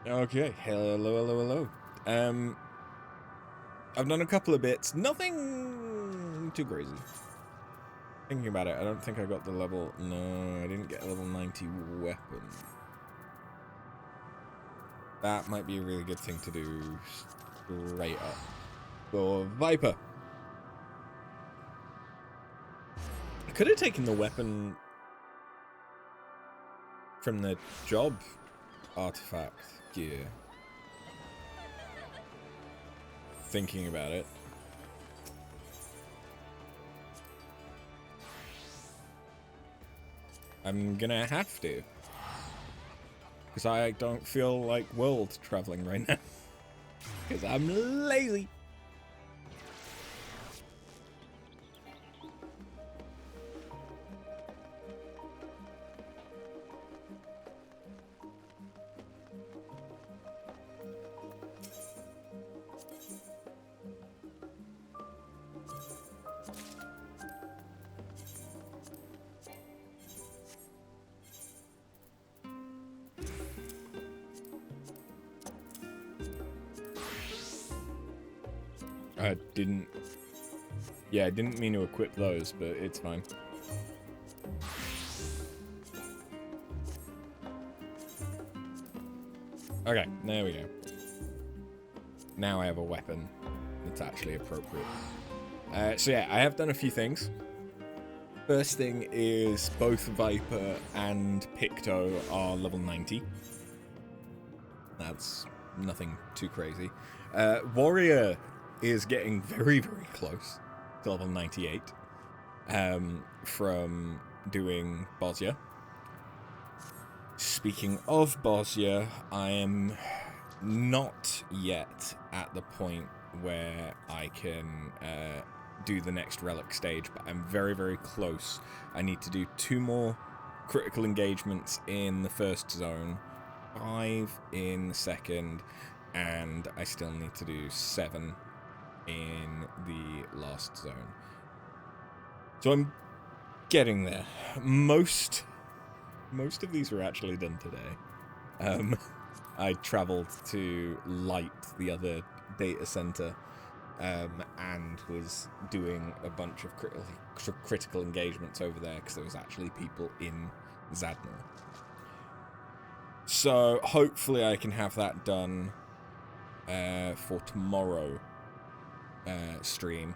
Okay, hello. I've done a couple of bits, nothing too crazy. Thinking about it, I don't think I got the level, no, I didn't get a level 90 weapon. That might be a really good thing to do straight up for Viper. I could have taken the weapon from the job artifact gear. Thinking about it. I'm gonna have to. Because I don't feel like world traveling right now. Because I'm lazy. I didn't... Yeah, I didn't mean to equip those, but it's fine. Okay, there we go. Now I have a weapon that's actually appropriate. So yeah, I have done a few things. First thing is both Viper and Picto are level 90. That's nothing too crazy. Warrior is getting very, very close to level 98 from doing Bosnia. Speaking of Bosnia, I am not yet at the point where I can do the next relic stage, but I'm very, very close. I need to do 2 more critical engagements in the first zone, 5 in the second, and I still need to do 7 in the last zone. So I'm getting there. Most of these were actually done today. I traveled to Light, the other data center, and was doing a bunch of critical engagements over there because there was actually people in Zadnor. So hopefully I can have that done for tomorrow stream.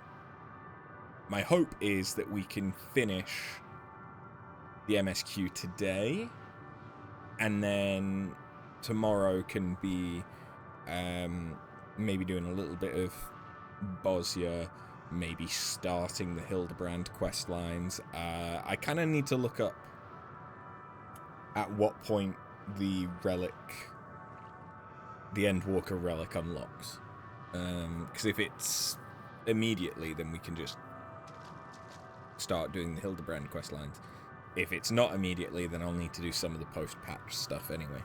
My hope is that we can finish the MSQ today, and then tomorrow can be maybe doing a little bit of Bosnia, maybe starting the Hildebrand quest lines. I kind of need to look up at what point the relic, the Endwalker relic, unlocks. Because if it's immediately, then we can just start doing the Hildebrand quest lines. If it's not immediately, then I'll need to do some of the post-patch stuff anyway.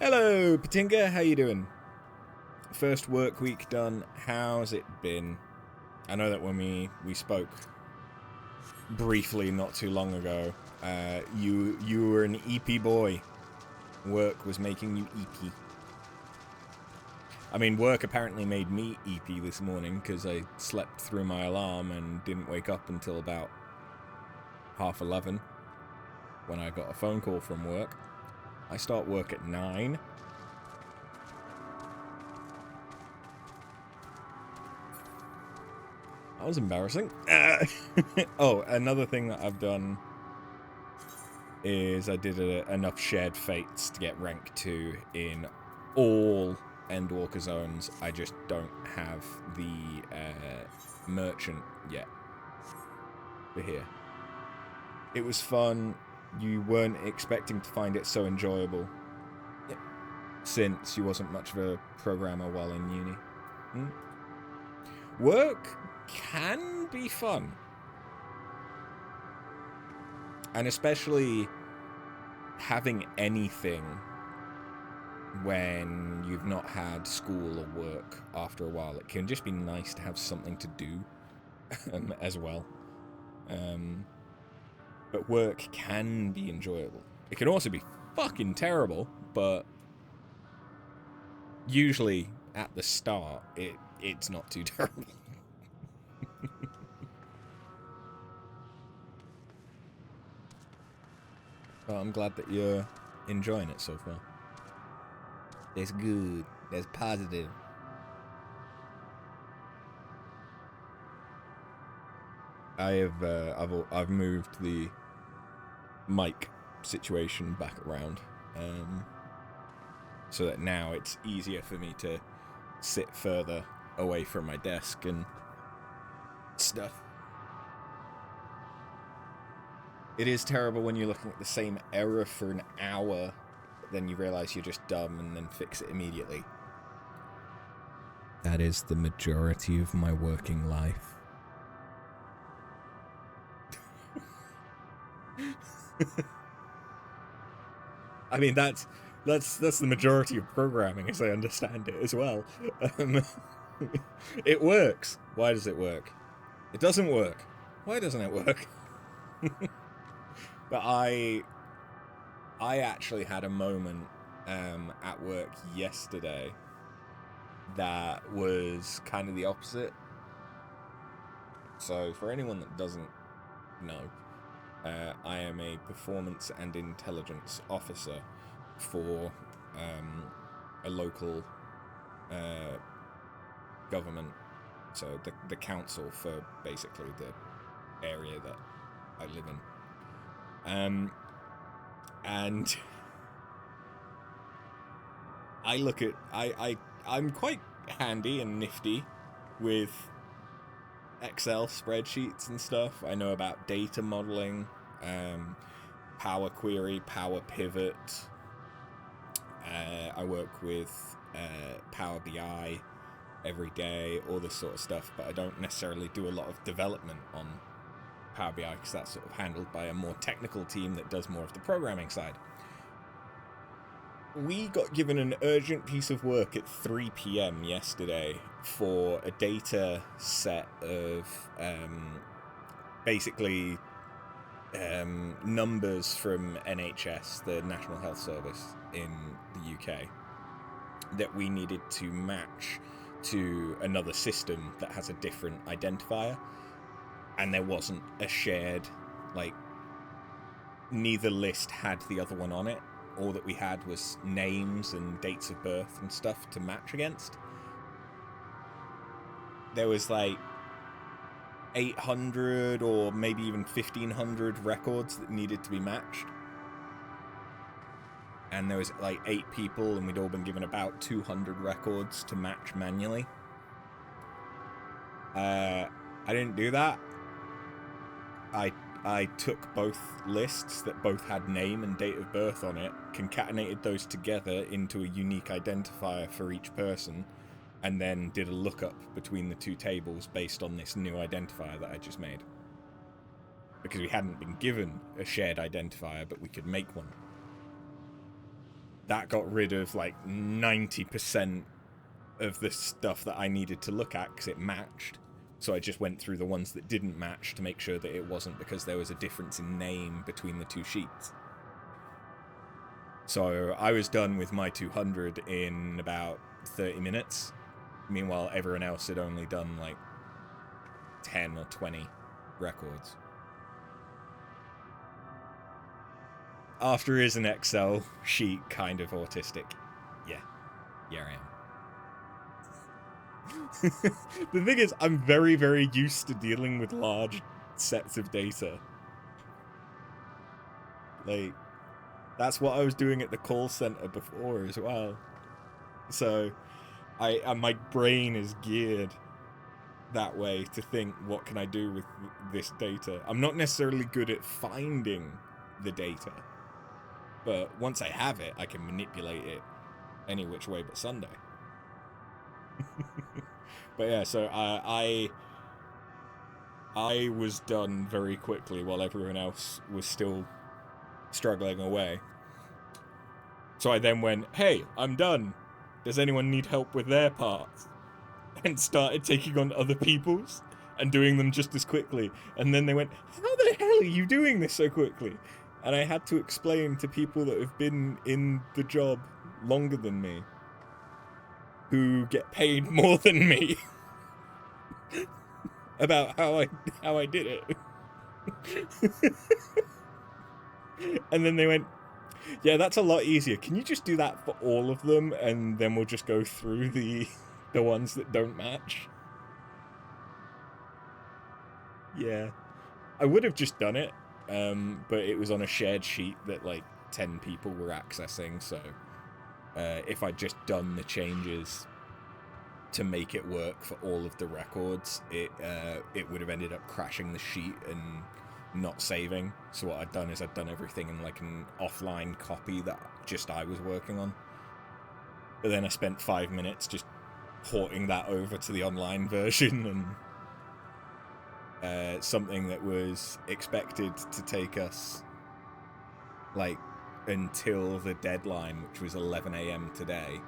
Hello, Patinga, how you doing? First work week done. How's it been? I know that when we spoke briefly not too long ago, you were an EP boy. Work was making you EP. I mean, work apparently made me EP this morning because I slept through my alarm and didn't wake up until about 11:30 when I got a phone call from work. I start work at 9. That was embarrassing. Oh, another thing that I've done is I did enough shared fates to get rank 2 in all Endwalker zones. I just don't have the merchant yet for here. It was fun. You weren't expecting to find it so enjoyable, since you wasn't much of a programmer while in uni. Work can be fun, and especially having anything when you've not had school or work after a while. It can just be nice to have something to do as well. But work can be enjoyable. It can also be fucking terrible, but Usually at the start, it's not too terrible. But I'm glad that you're enjoying it so far. That's good. That's positive. I've moved the mic situation back around, so that now it's easier for me to sit further away from my desk and stuff. It is terrible when you're looking at the same error for an hour, but then you realize you're just dumb and then fix it immediately. That is the majority of my working life. I mean, that's the majority of programming, as I understand it, as well. It works. Why does it work? It doesn't work. Why doesn't it work? But I actually had a moment at work yesterday that was kind of the opposite. So for anyone that doesn't know, I am a performance and intelligence officer for a local government, so the council for basically the area that I live in. And I look at I'm quite handy and nifty with Excel spreadsheets and stuff. I know about data modeling, Power Query, Power Pivot. I work with Power BI every day, all this sort of stuff, but I don't necessarily do a lot of development on Power BI because that's sort of handled by a more technical team that does more of the programming side. We got given an urgent piece of work at 3 p.m. yesterday for a data set of basically numbers from NHS, the National Health Service in the UK, that we needed to match to another system that has a different identifier. And there wasn't a shared, like, neither list had the other one on it. All that we had was names and dates of birth and stuff to match against. There was like 800 or maybe even 1,500 records that needed to be matched. And there was like 8 people, and we'd all been given about 200 records to match manually. I didn't do that. I took both lists that both had name and date of birth on it, concatenated those together into a unique identifier for each person, and then did a lookup between the two tables based on this new identifier that I just made. Because we hadn't been given a shared identifier, but we could make one. That got rid of like 90% of the stuff that I needed to look at because it matched. So I just went through the ones that didn't match to make sure that it wasn't because there was a difference in name between the two sheets. So I was done with my 200 in about 30 minutes. Meanwhile, everyone else had only done like 10 or 20 records. After is an Excel sheet kind of autistic. Yeah, I am. The thing is, I'm very, very used to dealing with large sets of data. Like, that's what I was doing at the call center before as well. So, my brain is geared that way to think, what can I do with this data? I'm not necessarily good at finding the data, but once I have it, I can manipulate it any which way but Sunday. But yeah, so I was done very quickly while everyone else was still struggling away. So I then went, hey, I'm done. Does anyone need help with their parts? And started taking on other people's and doing them just as quickly. And then they went, how the hell are you doing this so quickly? And I had to explain to people that have been in the job longer than me who get paid more than me about how I did it. And then they went, yeah, that's a lot easier. Can you just do that for all of them, and then we'll just go through the ones that don't match? Yeah. I would have just done it, but it was on a shared sheet that, like, 10 people were accessing, so if I'd just done the changes to make it work for all of the records, it would have ended up crashing the sheet and not saving. So what I'd done is I'd done everything in, like, an offline copy that just I was working on. But then I spent 5 minutes just porting that over to the online version, and something that was expected to take us, like, until the deadline, which was 11 AM today.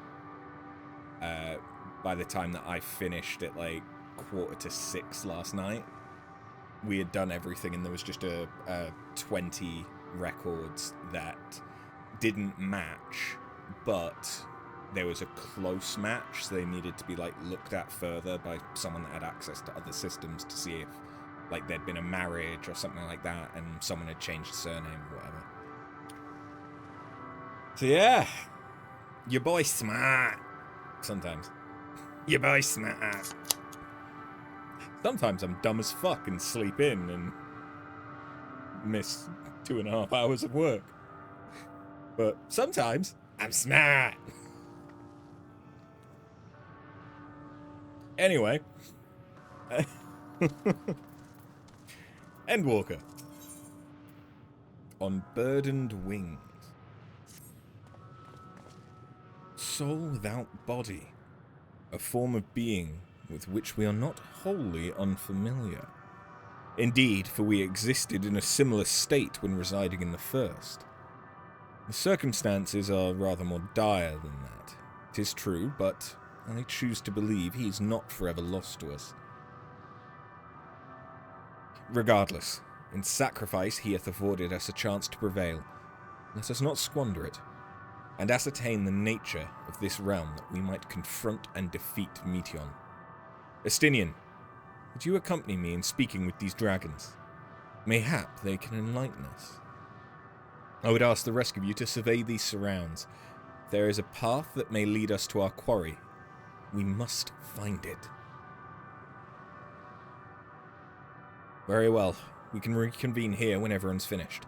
By the time that I finished at, like, 5:45 last night, we had done everything, and there was just a 20 records that didn't match, but there was a close match, so they needed to be, like, looked at further by someone that had access to other systems to see if, like, there'd been a marriage or something like that, and someone had changed the surname or whatever. So yeah, your boy's smart. Sometimes. Your boy's smart. Sometimes I'm dumb as fuck and sleep in and miss 2.5 hours of work. But sometimes I'm smart. Anyway. Endwalker. On burdened wings. Soul without body. A form of being with which we are not wholly unfamiliar. Indeed, for we existed in a similar state when residing in the first. The circumstances are rather more dire than that. 'Tis true, but I choose to believe he is not forever lost to us. Regardless, in sacrifice he hath afforded us a chance to prevail. Let us not squander it, and ascertain the nature of this realm that we might confront and defeat Meteion. Estinian, would you accompany me in speaking with these dragons? Mayhap they can enlighten us. I would ask the rest of you to survey these surrounds. If there is a path that may lead us to our quarry, we must find it. Very well, we can reconvene here when everyone's finished.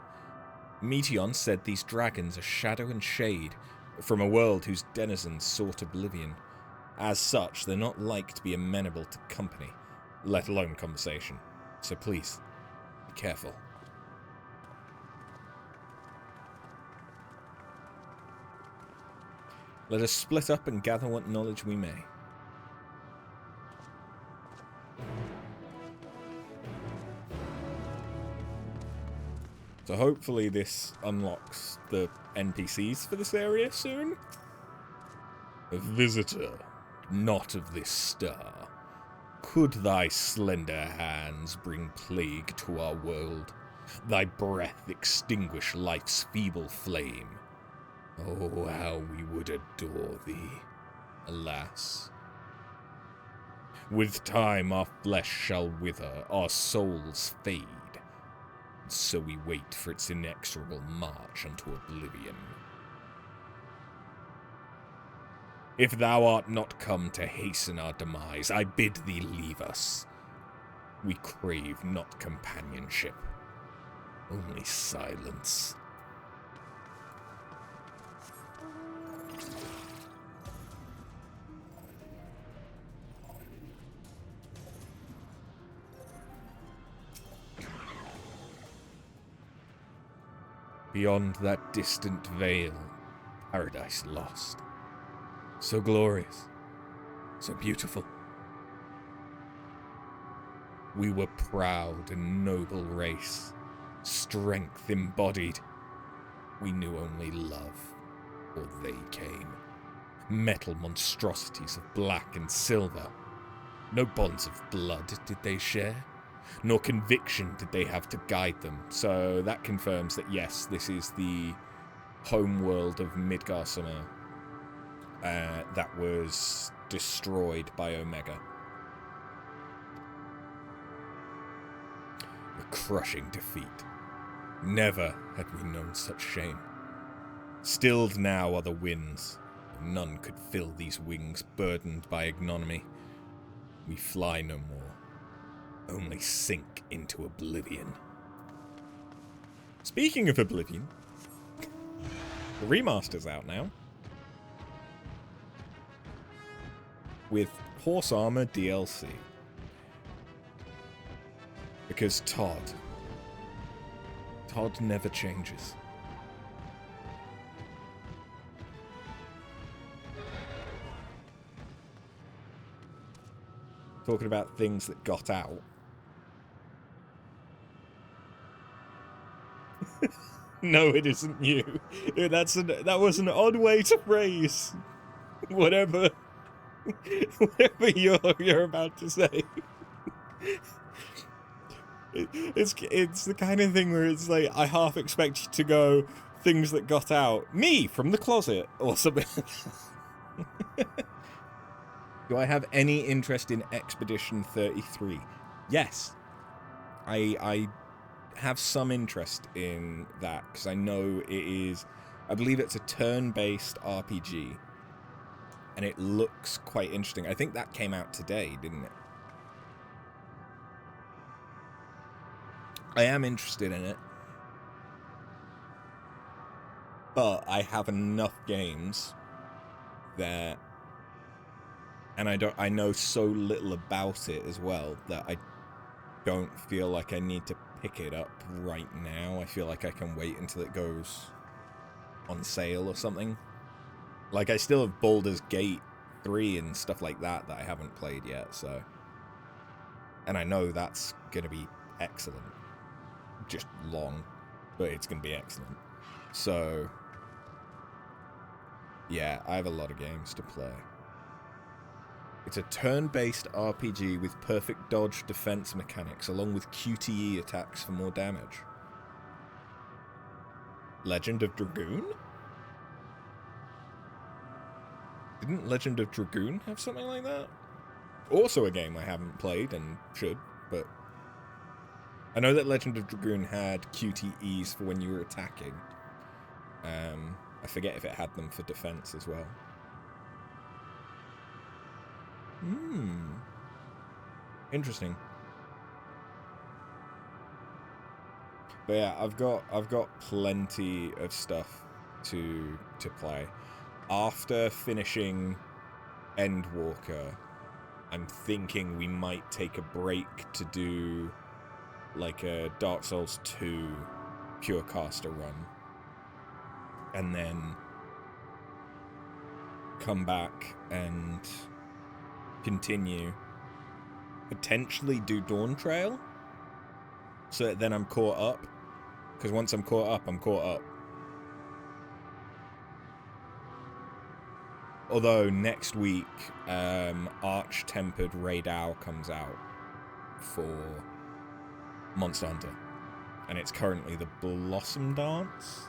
Meteion said these dragons are shadow and shade from a world whose denizens sought oblivion. As such, they're not like to be amenable to company, let alone conversation. So please, be careful. Let us split up and gather what knowledge we may. So hopefully this unlocks the NPCs for this area soon. A visitor, not of this star. Could thy slender hands bring plague to our world? Thy breath extinguish life's feeble flame? Oh, how we would adore thee, alas. With time our flesh shall wither, our souls fade. So we wait for its inexorable march unto oblivion. If thou art not come to hasten our demise, I bid thee leave us. We crave not companionship, only silence. Beyond that distant veil, paradise lost. So glorious, so beautiful. We were proud and noble race, strength embodied. We knew only love, or they came. Metal monstrosities of black and silver. No bonds of blood did they share, nor conviction did they have to guide them. So that confirms that yes, this is the home world of Midgardsormr. That was destroyed by Omega. A crushing defeat. Never had we known such shame. Stilled now are the winds, but none could fill these wings burdened by ignominy. We fly no more, only sink into oblivion. Speaking of oblivion, the remaster's out now. With Horse Armor DLC. Because Todd never changes. Talking about things that got out. No, it isn't you. That was an odd way to phrase whatever you're about to say. It's the kind of thing where it's like, I half expect you to go, things that got out. Me, from the closet, or something. Do I have any interest in Expedition 33? Yes. I have some interest in that, because I know it is... I believe it's a turn-based RPG. And it looks quite interesting. I think that came out today, didn't it? I am interested in it. But I have enough games that... And I know so little about it as well that I don't feel like I need to pick it up right now. I feel like I can wait until it goes on sale or something. Like, I still have Baldur's Gate 3 and stuff like that I haven't played yet, so... And I know that's gonna be excellent. Just long, but it's gonna be excellent. So... yeah, I have a lot of games to play. It's a turn-based RPG with perfect dodge defense mechanics, along with QTE attacks for more damage. Legend of Dragoon? Didn't Legend of Dragoon have something like that? Also a game I haven't played and should, but... I know that Legend of Dragoon had QTEs for when you were attacking. I forget if it had them for defense as well. Interesting. But yeah, I've got plenty of stuff to play. After finishing Endwalker, I'm thinking we might take a break to do like a Dark Souls 2 Purecaster run. And then come back and continue. Potentially do Dawn Trail. So that then I'm caught up. Because once I'm caught up, I'm caught up. Although next week, Arch-Tempered Raidao comes out for Monster Hunter. And it's currently the Blossom Dance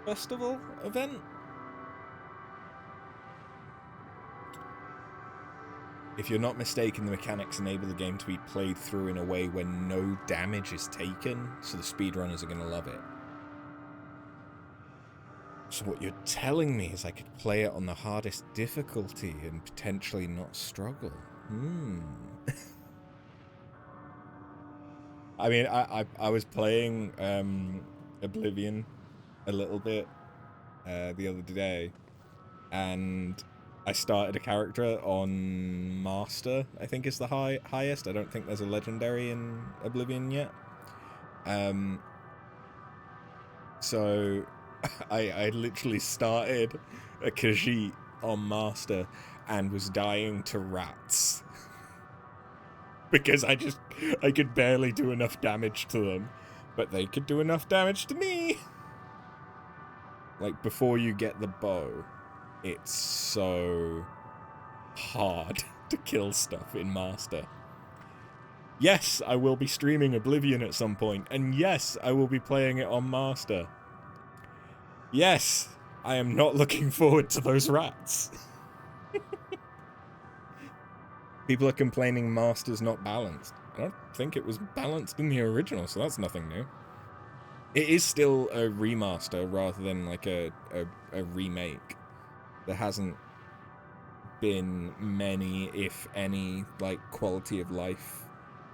Festival event. If you're not mistaken, the mechanics enable the game to be played through in a way where no damage is taken, so the speedrunners are going to love it. So what you're telling me is I could play it on the hardest difficulty and potentially not struggle. I mean, I was playing Oblivion a little bit the other day, and I started a character on Master, I think is the highest. I don't think there's a Legendary in Oblivion yet. So I literally started a Khajiit on Master and was dying to rats. Because I could barely do enough damage to them. But they could do enough damage to me! Like, before you get the bow, it's so hard to kill stuff in Master. Yes, I will be streaming Oblivion at some point, and yes, I will be playing it on Master. Yes, I am not looking forward to those rats. People are complaining Master's not balanced. I don't think it was balanced in the original, so that's nothing new. It is still a remaster rather than like a remake. There hasn't been many, if any, like quality of life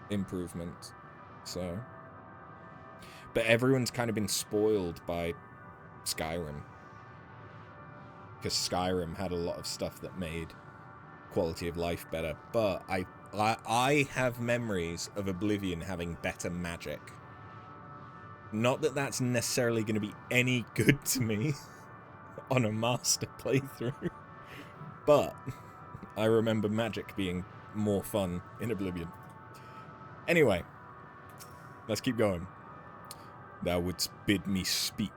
improvements. So, but everyone's kind of been spoiled by Skyrim, because Skyrim had a lot of stuff that made quality of life better. But I have memories of Oblivion having better magic. Not that that's necessarily going to be any good to me on a master playthrough, but I remember magic being more fun in Oblivion. Anyway, let's keep going. Thou wouldst bid me speak.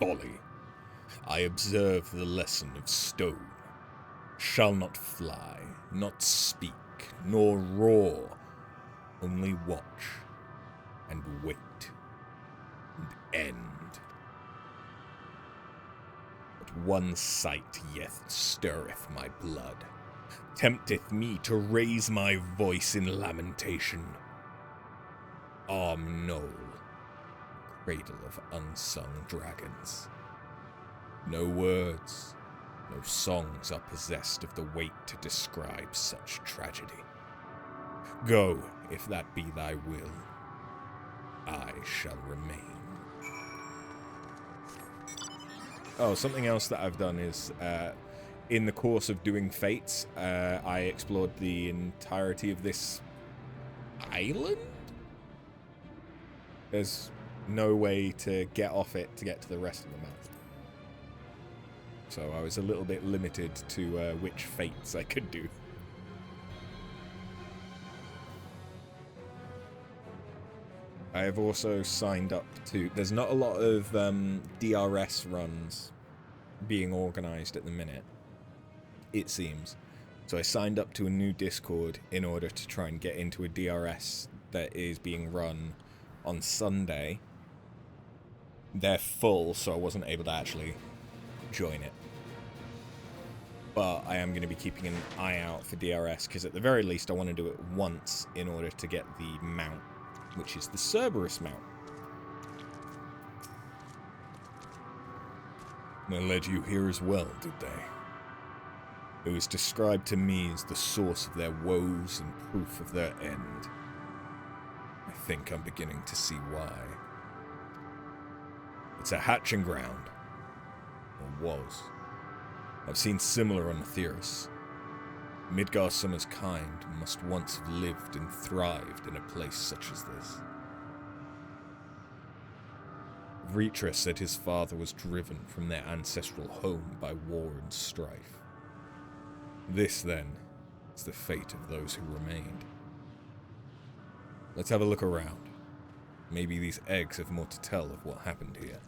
Folly. I observe the lesson of stone. Shall not fly, not speak, nor roar, only watch, and wait, and end. But one sight yet stirreth my blood, tempteth me to raise my voice in lamentation. Arm Knoll, cradle of unsung dragons. No words, no songs are possessed of the weight to describe such tragedy. Go, if that be thy will. I shall remain. Oh, something else that I've done is, in the course of doing Fates, I explored the entirety of this island? There's no way to get off it to get to the rest of the map. So I was a little bit limited to which Fates I could do. I have also signed up to... There's not a lot of DRS runs being organised at the minute, it seems. So I signed up to a new Discord in order to try and get into a DRS that is being run on Sunday. They're full, so I wasn't able to actually join it. But I am going to be keeping an eye out for DRS, because at the very least I want to do it once in order to get the mount, which is the Cerberus mount. They led you here as well, did they? It was described to me as the source of their woes and proof of their end. I think I'm beginning to see why. It's a hatching ground. Or was. I've seen similar on Aetheris. Midgar Summer's kind must once have lived and thrived in a place such as this. Reitra said his father was driven from their ancestral home by war and strife. This, then, is the fate of those who remained. Let's have a look around. Maybe these eggs have more to tell of what happened here.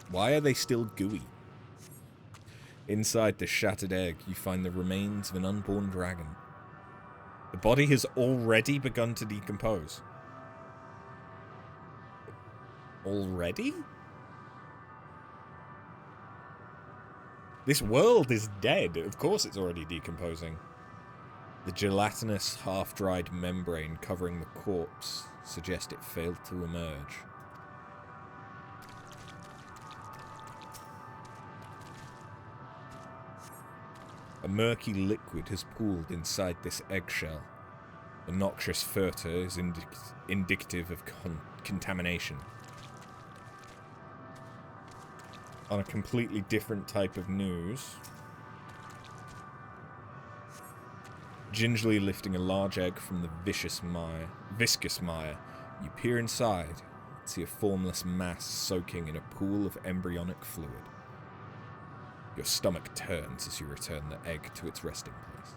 Why are they still gooey? Inside the shattered egg, you find the remains of an unborn dragon. The body has already begun to decompose. Already? This world is dead. Of course it's already decomposing. The gelatinous, half-dried membrane covering the corpse suggests it failed to emerge. A murky liquid has pooled inside this eggshell. The noxious furtor is indicative of contamination. On a completely different type of news, gingerly lifting a large egg from the viscous mire, you peer inside and see a formless mass soaking in a pool of embryonic fluid. Your stomach turns as you return the egg to its resting place.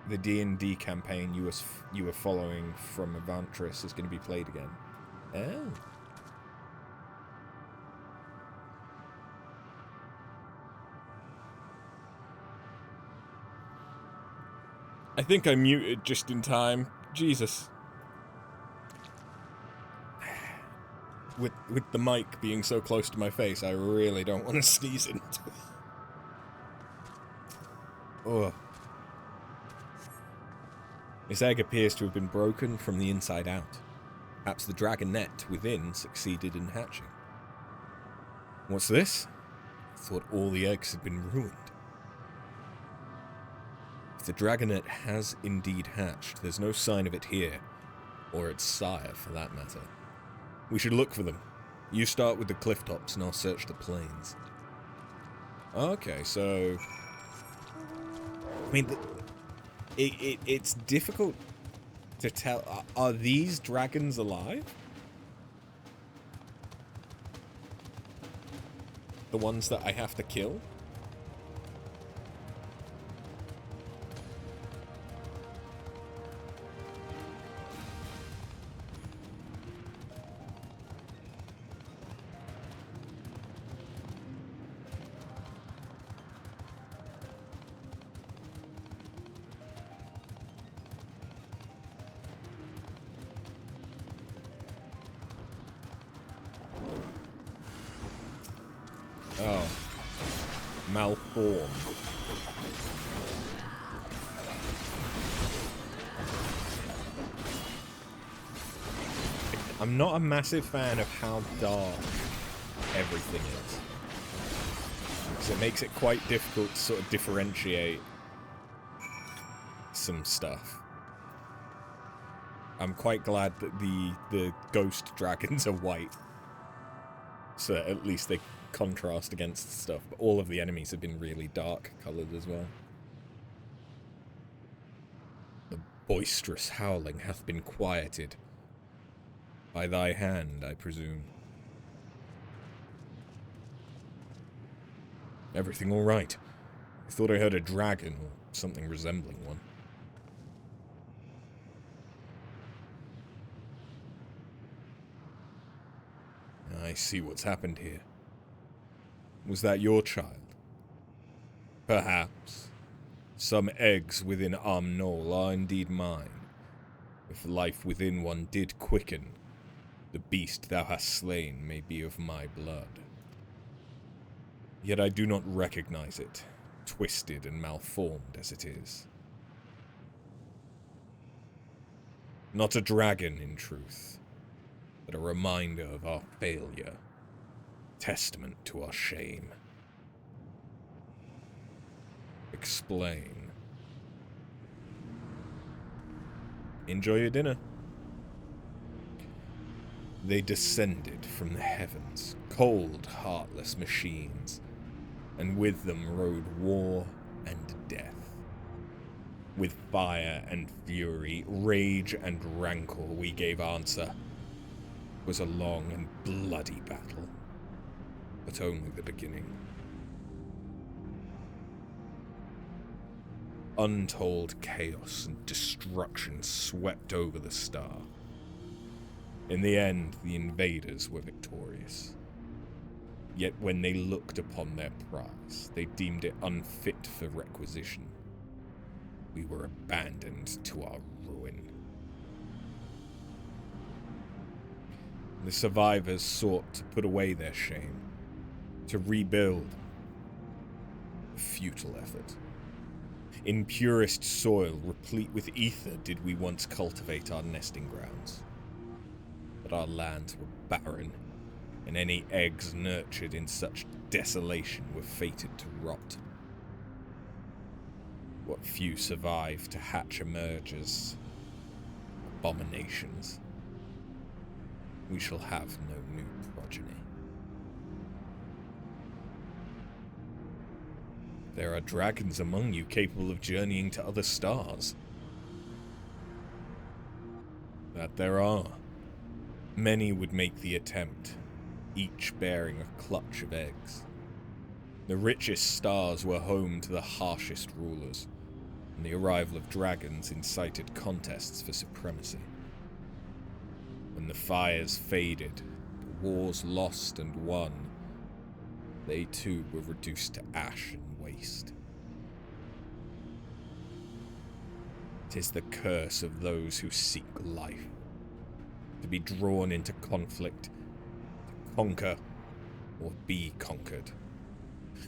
The D&D campaign you were following from Avantris is going to be played again. Oh. I think I muted just in time. Jesus. with the mic being so close to my face, I really don't want to sneeze into it. Ugh. This egg appears to have been broken from the inside out. Perhaps the dragonette within succeeded in hatching. What's this? I thought all the eggs had been ruined. If the dragonette has indeed hatched, there's no sign of it here, or its sire for that matter. We should look for them. You start with the cliff tops and I'll search the plains. Okay, so... I mean, it's difficult to tell. Are these dragons alive? The ones that I have to kill? Oh. Malformed. I'm not a massive fan of how dark everything is. So it makes it quite difficult to sort of differentiate some stuff. I'm quite glad that the ghost dragons are white. So at least they contrast against stuff, but all of the enemies have been really dark coloured as well. The boisterous howling hath been quieted. By thy hand, I presume. Everything all right? I thought I heard a dragon, or something resembling one. I see what's happened here. Was that your child? Perhaps. Some eggs within Knoll are indeed mine. If life within one did quicken, the beast thou hast slain may be of my blood. Yet I do not recognize it, twisted and malformed as it is. Not a dragon, in truth, but a reminder of our failure. Testament to our shame. Explain. Enjoy your dinner. They descended from the heavens, cold, heartless machines, and with them rode war and death. With fire and fury, rage and rancor we gave answer. It was a long and bloody battle, but only the beginning. Untold chaos and destruction swept over the star. In the end, the invaders were victorious. Yet when they looked upon their prize, they deemed it unfit for requisition. We were abandoned to our ruin. The survivors sought to put away their shame, to rebuild. A futile effort. In purest soil, replete with ether, did we once cultivate our nesting grounds. But our lands were barren, and any eggs nurtured in such desolation were fated to rot. What few survived to hatch emerge as abominations. We shall have no new progeny. There are dragons among you capable of journeying to other stars. That there are. Many would make the attempt, each bearing a clutch of eggs. The richest stars were home to the harshest rulers, and the arrival of dragons incited contests for supremacy. When the fires faded, the wars lost and won, they too were reduced to ash and waste. 'Tis the curse of those who seek life, to be drawn into conflict conquer or be conquered.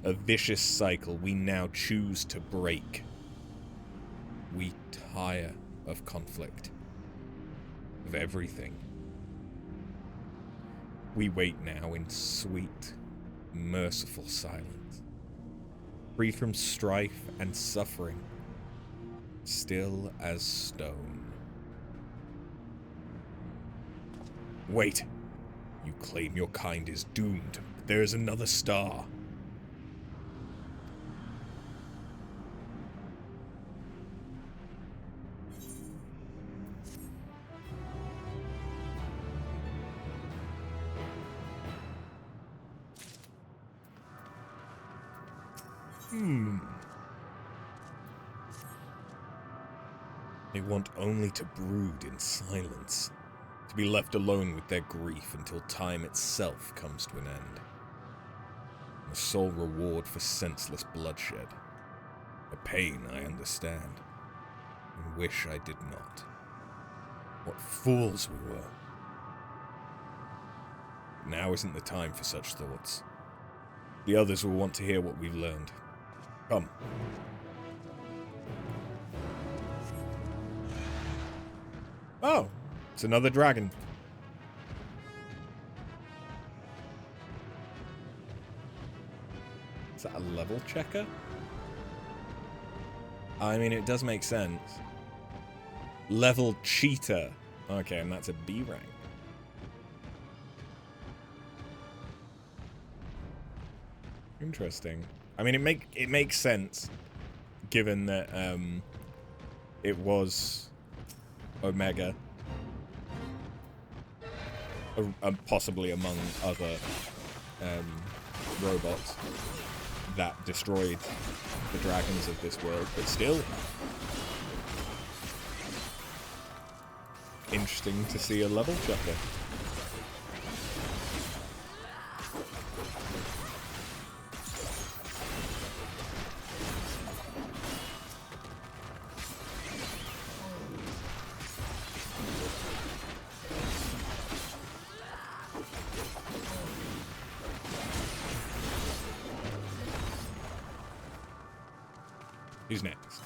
A vicious cycle we now choose to break. We tire of conflict. Of everything. We wait now in sweet, merciful silence. Free from strife and suffering. Still as stone. Wait. You claim your kind is doomed, but there is another star. They want only to brood in silence, to be left alone with their grief until time itself comes to an end. The sole reward for senseless bloodshed. A pain I understand, and wish I did not. What fools we were. Now isn't the time for such thoughts. The others will want to hear what we've learned. Come. Oh, it's another dragon. Is that a level checker? I mean, it does make sense. Level cheater. Okay, and that's a B rank. Interesting. I mean, it makes sense, given that it was Omega, possibly among other robots that destroyed the dragons of this world, but still interesting to see a level checker. Who's next?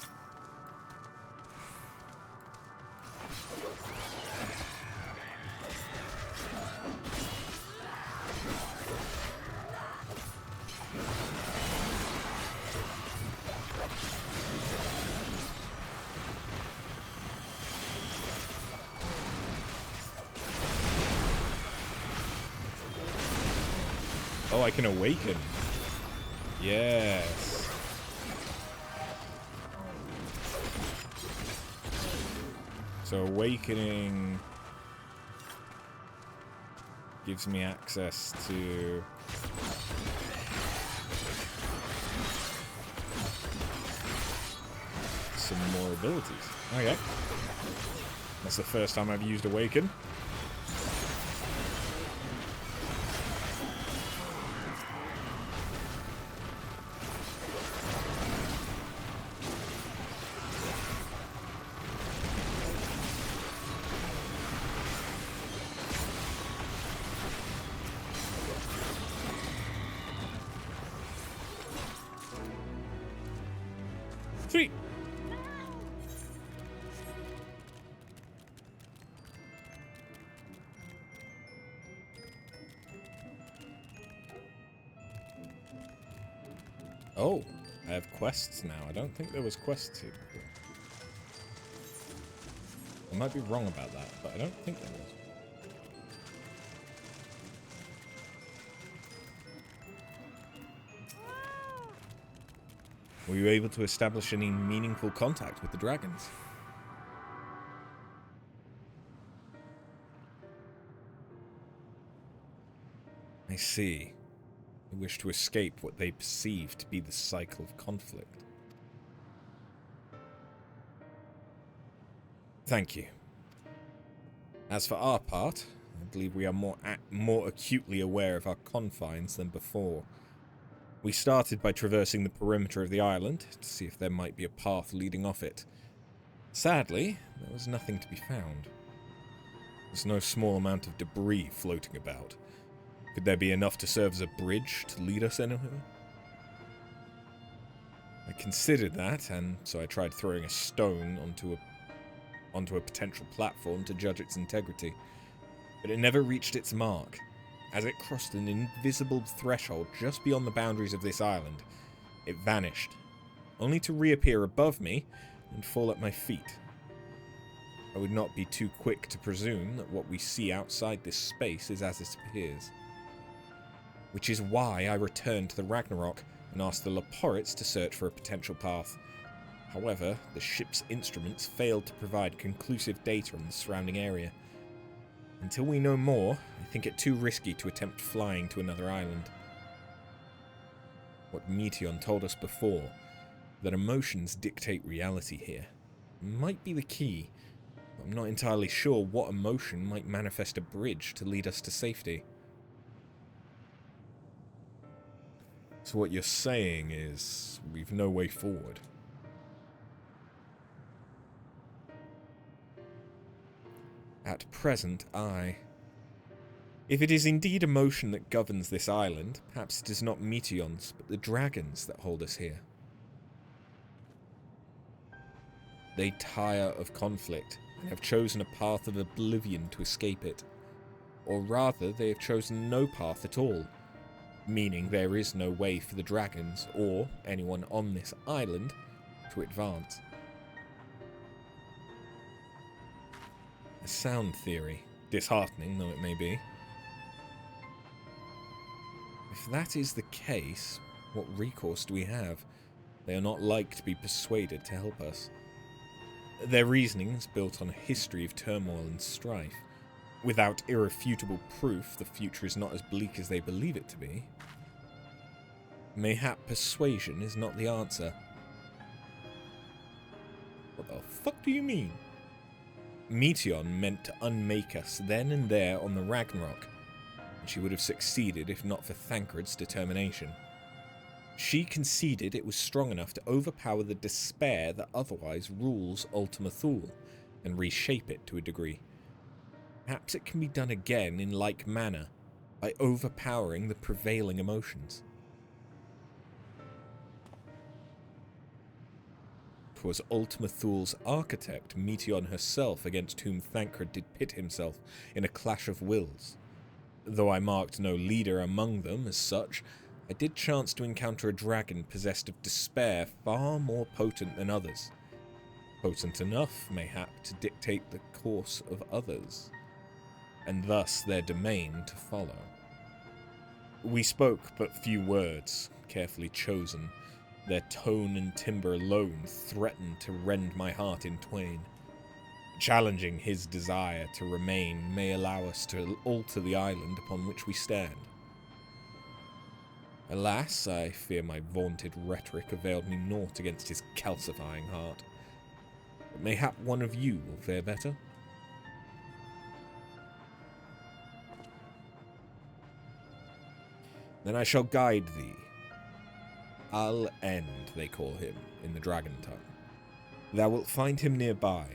Oh, I can awaken. Yes. So awakening gives me access to some more abilities. Okay. That's the first time I've used awaken. Sweet. Oh, I have quests now. I don't think there was quests here before. I might be wrong about that, but I don't think there was. Were you able to establish any meaningful contact with the dragons? I see. They wish to escape what they perceive to be the cycle of conflict. Thank you. As for our part, I believe we are more acutely aware of our confines than before. We started by traversing the perimeter of the island to see if there might be a path leading off it. Sadly, there was nothing to be found. There's no small amount of debris floating about, Could there be enough to serve as a bridge to lead us anywhere? I considered that, and so I tried throwing a stone onto a potential platform to judge its integrity. But it never reached its mark. As it crossed an invisible threshold just beyond the boundaries of this island, it vanished, only to reappear above me and fall at my feet. I would not be too quick to presume that what we see outside this space is as it appears. Which is why I returned to the Ragnarok and asked the Leporits to search for a potential path. However, the ship's instruments failed to provide conclusive data on the surrounding area. Until we know more, I think it too risky to attempt flying to another island. What Meteion told us before, that emotions dictate reality here, might be the key, but I'm not entirely sure what emotion might manifest a bridge to lead us to safety. So what you're saying is, we've no way forward. At present, aye. If it is indeed emotion that governs this island, perhaps it is not Meteion's, but the dragons that hold us here. They tire of conflict, and have chosen a path of oblivion to escape it. Or rather, they have chosen no path at all, meaning there is no way for the dragons, or anyone on this island, to advance. A sound theory, disheartening though it may be. If that is the case, what recourse do we have? They are not like to be persuaded to help us. Their reasoning is built on a history of turmoil and strife. Without irrefutable proof, the future is not as bleak as they believe it to be. Mayhap persuasion is not the answer. What the fuck do you mean? Meteion meant to unmake us then and there on the Ragnarok, and she would have succeeded if not for Thancred's determination. She conceded it was strong enough to overpower the despair that otherwise rules Ultima Thule, and reshape it to a degree. Perhaps it can be done again in like manner, by overpowering the prevailing emotions. 'Twas Ultima Thule's architect, Meteion herself, against whom Thancred did pit himself in a clash of wills. Though I marked no leader among them as such, I did chance to encounter a dragon possessed of despair far more potent than others. Potent enough, mayhap, to dictate the course of others, and thus their domain to follow. We spoke but few words, carefully chosen. Their tone and timbre alone threatened to rend my heart in twain. Challenging his desire to remain may allow us to alter the island upon which we stand. Alas, I fear my vaunted rhetoric availed me naught against his calcifying heart. But mayhap one of you will fare better? Then I shall guide thee. Al-End, they call him, in the dragon tongue. Thou wilt find him nearby,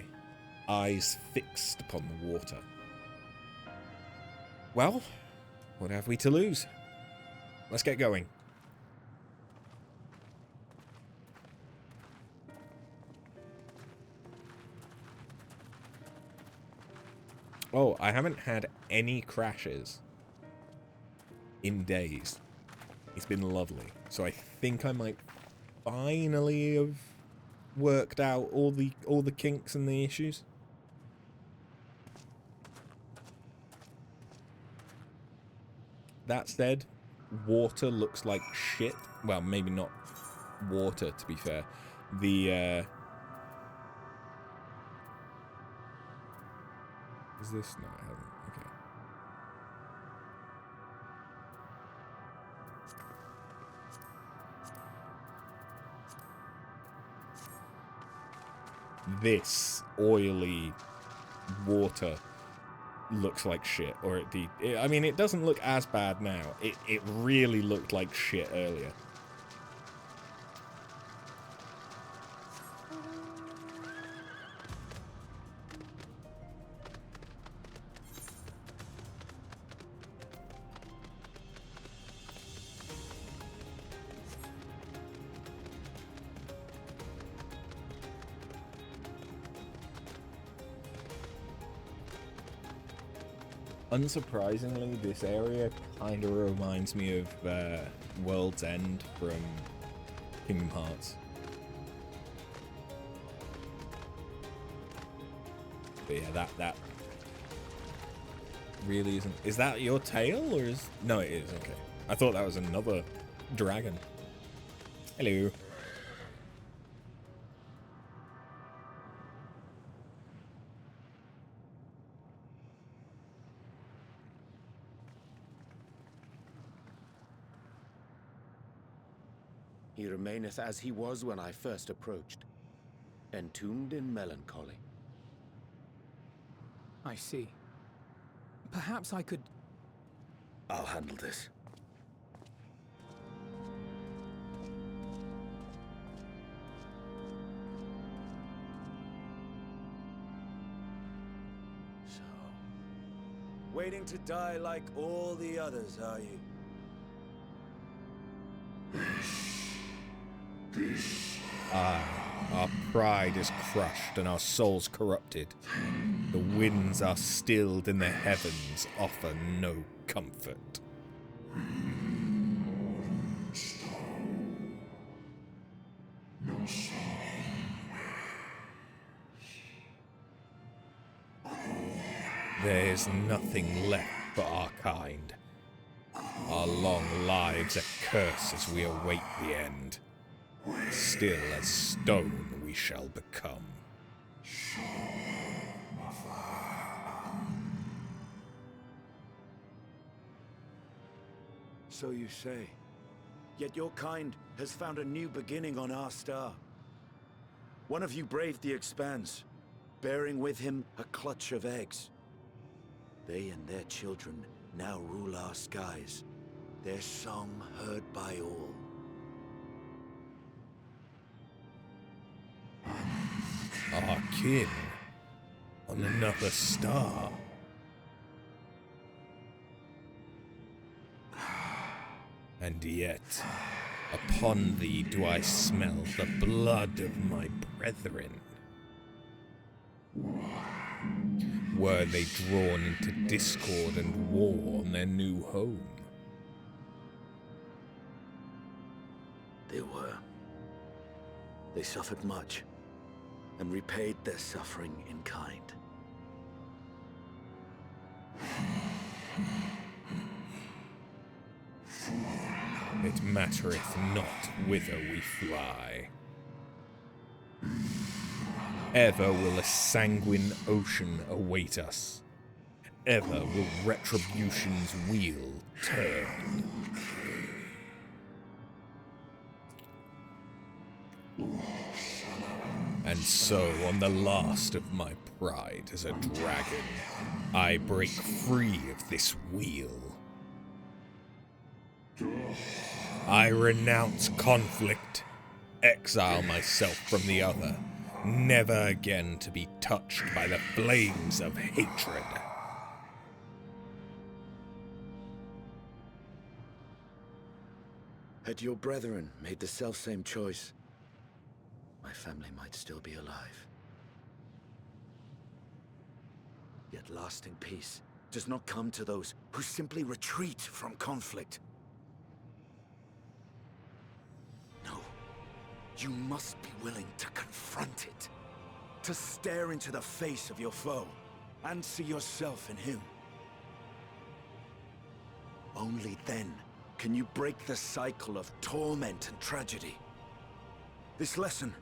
eyes fixed upon the water. Well, what have we to lose? Let's get going. Oh, I haven't had any crashes in days. It's been lovely. So I think I might finally have worked out all the kinks and the issues. That said, water looks like shit. Well, maybe not water, to be fair. The is this? No, it hasn't. Okay. This oily water looks like shit, or I mean, it doesn't look as bad now. It really looked like shit earlier. Unsurprisingly, this area kind of reminds me of World's End from Kingdom Hearts. But yeah, that really isn't... Is that your tail, or is... No, it is, okay. I thought that was another dragon. Hello. He remaineth as he was when I first approached, entombed in melancholy. I see. Perhaps I could... I'll handle this. So, waiting to die like all the others, are you? Our pride is crushed and our souls corrupted. The winds are stilled and the heavens offer no comfort. There is nothing left for our kind. Our long lives a curse as we await the end. Still as stone we shall become. So you say. Yet your kind has found a new beginning on our star. One of you braved the Expanse, bearing with him a clutch of eggs. They and their children now rule our skies, their song heard by all. Our kin on another star. And yet, upon thee do I smell the blood of my brethren. Were they drawn into discord and war on their new home? They were. They suffered much, and repaid their suffering in kind. It mattereth not whither we fly. Ever will a sanguine ocean await us. Ever will retribution's wheel turn. And so, on the last of my pride as a dragon, I break free of this wheel. I renounce conflict, exile myself from the other, never again to be touched by the flames of hatred. Had your brethren made the selfsame choice, my family might still be alive. Yet lasting peace does not come to those who simply retreat from conflict. No, you must be willing to confront it, to stare into the face of your foe, and see yourself in him. Only then can you break the cycle of torment and tragedy. This lesson,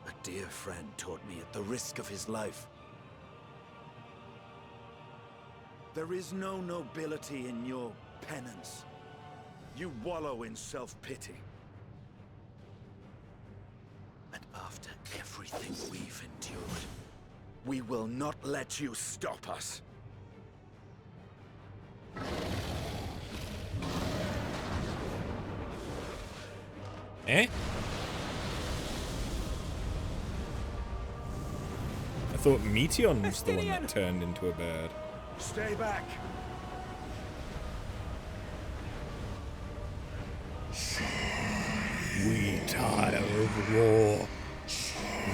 a dear friend taught me at the risk of his life. There is no nobility in your penance. You wallow in self-pity. And after everything we've endured, we will not let you stop us. Eh? I thought Meteon was the one that turned into a bird. Stay back. We tire of war.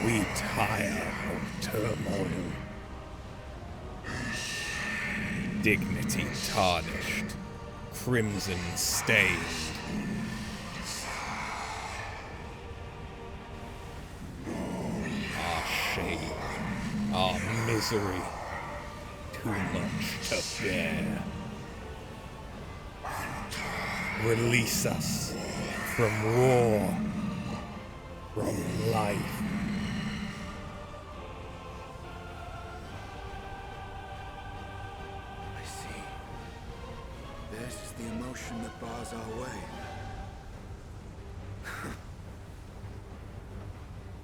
We tire of turmoil. dignity tarnished, crimson stained. Our shame, our misery, too much to bear. Release us from war, from life. I see. Theirs is the emotion that bars our way.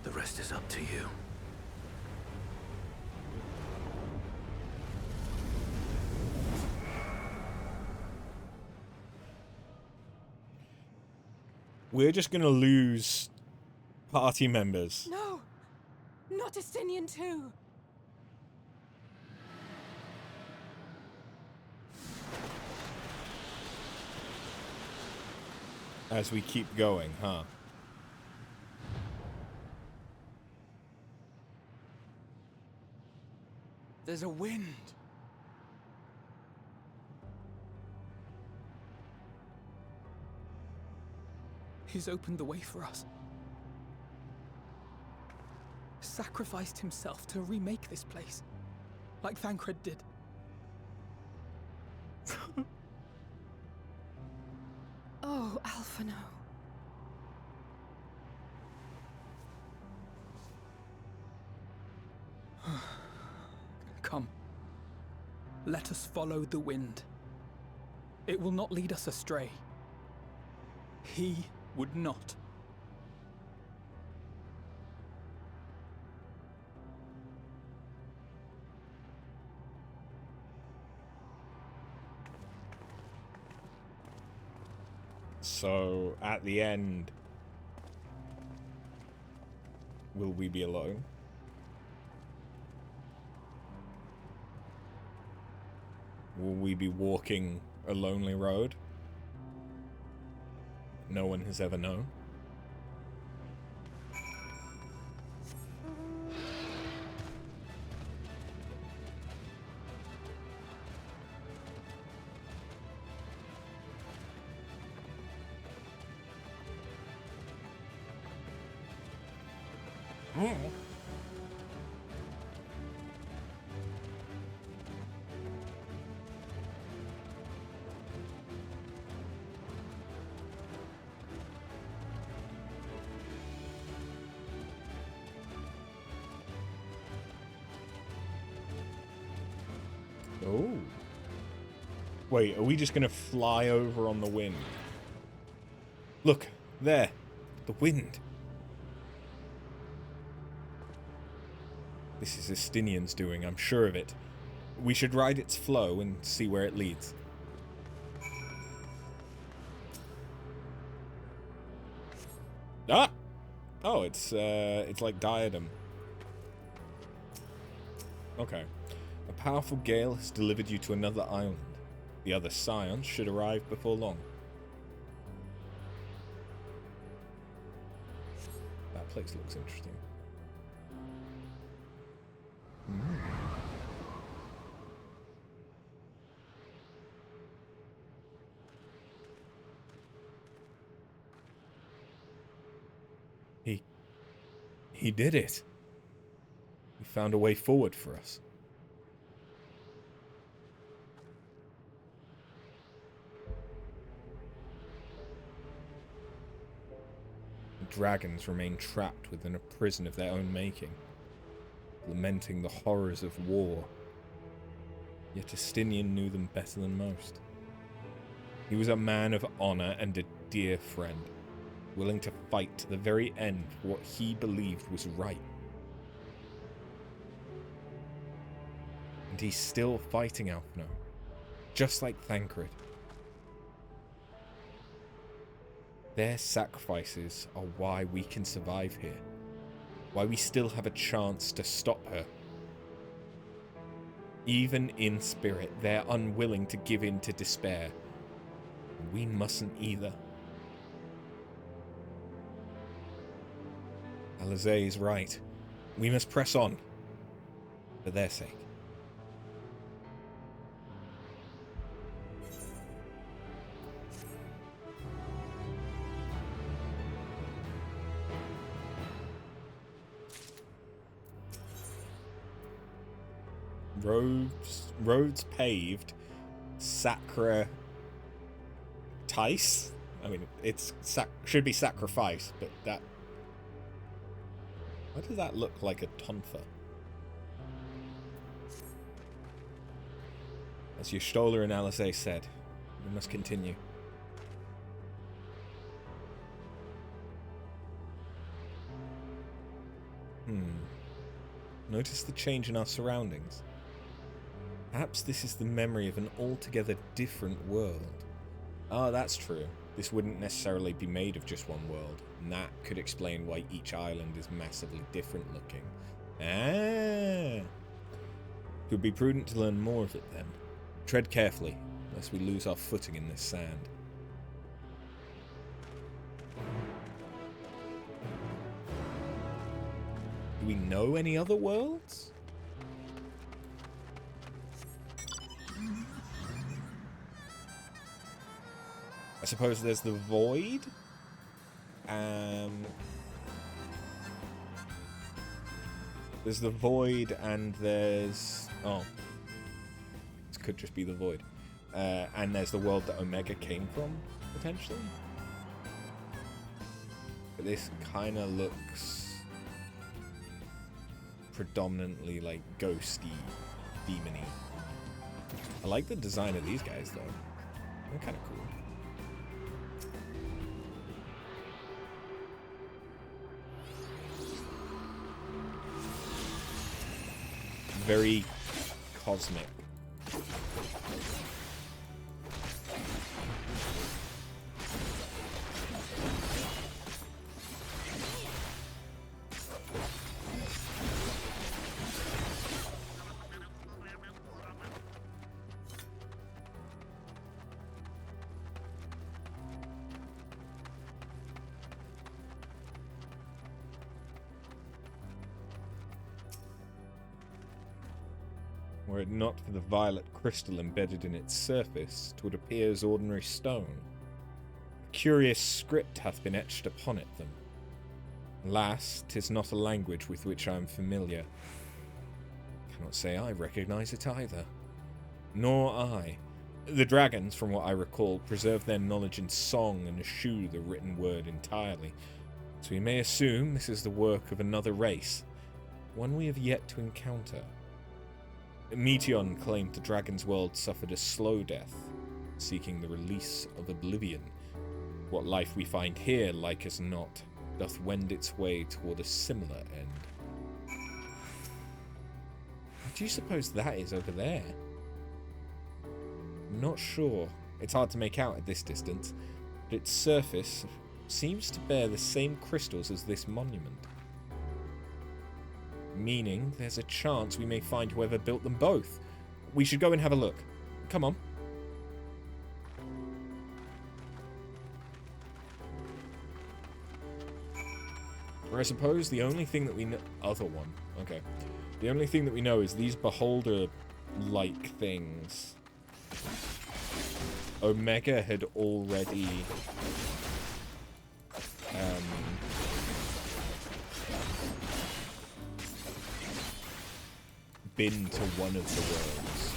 The rest is up to you. We're just gonna lose party members. No! Not Estinian too! As we keep going, huh? There's a wind. He's opened the way for us. Sacrificed himself to remake this place, like Thancred did. Oh, Alphino. Come. Let us follow the wind. It will not lead us astray. He would not. So, at the end, will we be alone? Will we be walking a lonely road? No one has ever known. Oh. Wait, are we just gonna fly over on the wind? Look, there. The wind. This is Estinian's doing, I'm sure of it. We should ride its flow and see where it leads. Ah! Oh, it's like Diadem. Okay. A powerful gale has delivered you to another island. The other scions should arrive before long. That place looks interesting. He did it. He found a way forward for us. The dragons remain trapped within a prison of their own making, lamenting the horrors of war. Yet Estinian knew them better than most. He was a man of honor and a dear friend, willing to fight to the very end for what he believed was right. And he's still fighting Alphino, just like Thancred. Their sacrifices are why we can survive here, why we still have a chance to stop her. Even in spirit, they're unwilling to give in to despair. We mustn't either. Alizé is right. We must press on. For their sake. Roads paved. Sacra... Tice? I mean, it's should be sacrifice, but that... Why does that look like a tonfa? As Y'shtola and Alizé said, we must continue. Notice the change in our surroundings. Perhaps this is the memory of an altogether different world. Ah, that's true. This wouldn't necessarily be made of just one world, and that could explain why each island is massively different looking. Ah! It would be prudent to learn more of it then. Tread carefully, lest we lose our footing in this sand. Do we know any other worlds? I suppose there's the Void. There's the Void and there's... Oh. This could just be the Void. And there's the world that Omega came from, potentially. But this kind of looks predominantly like ghosty, demony. I like the design of these guys though. They're kind of cool. Very cosmic. Were it not for the violet crystal embedded in its surface, 'twould appear as ordinary stone. A curious script hath been etched upon it them. Alas, 'tis not a language with which I am familiar. Cannot say I recognise it either. Nor I. The dragons, from what I recall, preserve their knowledge in song and eschew the written word entirely, so we may assume this is the work of another race, one we have yet to encounter. Meteon claimed the dragon's world suffered a slow death, seeking the release of oblivion. What life we find here, like as not, doth wend its way toward a similar end. What do you suppose that is over there? I'm not sure. It's hard to make out at this distance, but its surface seems to bear the same crystals as this monument. Meaning there's a chance we may find whoever built them both. We should go and have a look. Come on. Or I suppose the only thing that we know... Other one. Okay. The only thing that we know is these beholder-like things. Omega had already... been to one of the worlds,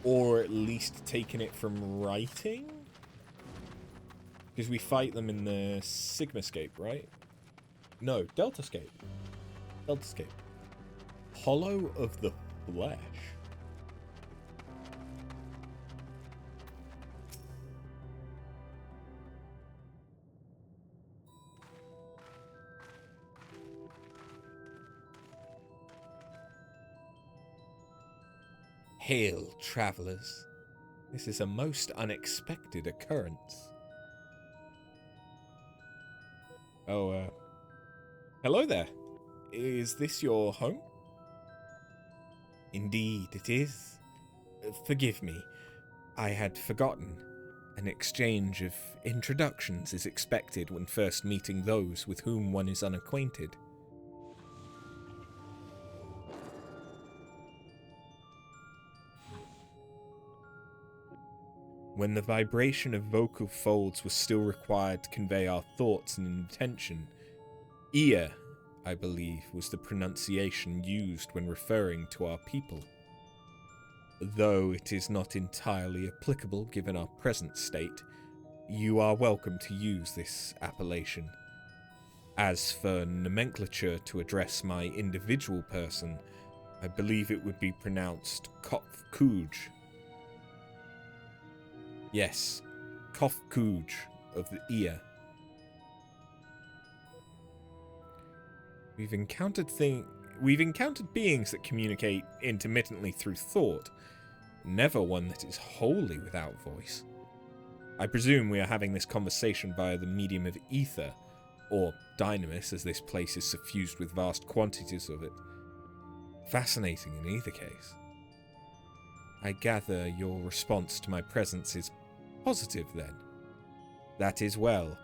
or at least taken it from writing, because we fight them in the Sigmascape, right? No, Deltascape. Hollow of the Flesh. Hail, travellers. This is a most unexpected occurrence. Oh, hello there. Is this your home? Indeed, it is. Forgive me. I had forgotten. An exchange of introductions is expected when first meeting those with whom one is unacquainted. When the vibration of vocal folds was still required to convey our thoughts and intention, ear, I believe, was the pronunciation used when referring to our people. though it is not entirely applicable given our present state, you are welcome to use this appellation. As for nomenclature to address my individual person, I believe it would be pronounced Kofkuj. Yes, Kofkuj of the ear. We've encountered beings that communicate intermittently through thought, never one that is wholly without voice. I presume we are having this conversation via the medium of ether, or dynamis, as this place is suffused with vast quantities of it. Fascinating in either case. I gather your response to my presence is positive, then. That is well.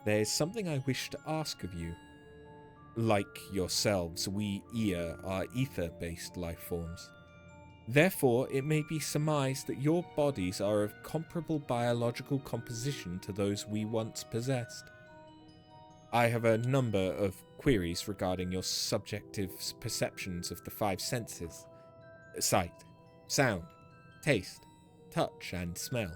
There is something I wish to ask of you. Like yourselves, we Ear are ether-based life forms. Therefore, it may be surmised that your bodies are of comparable biological composition to those we once possessed. I have a number of queries regarding your subjective perceptions of the five senses: sight, sound, taste, touch, and smell.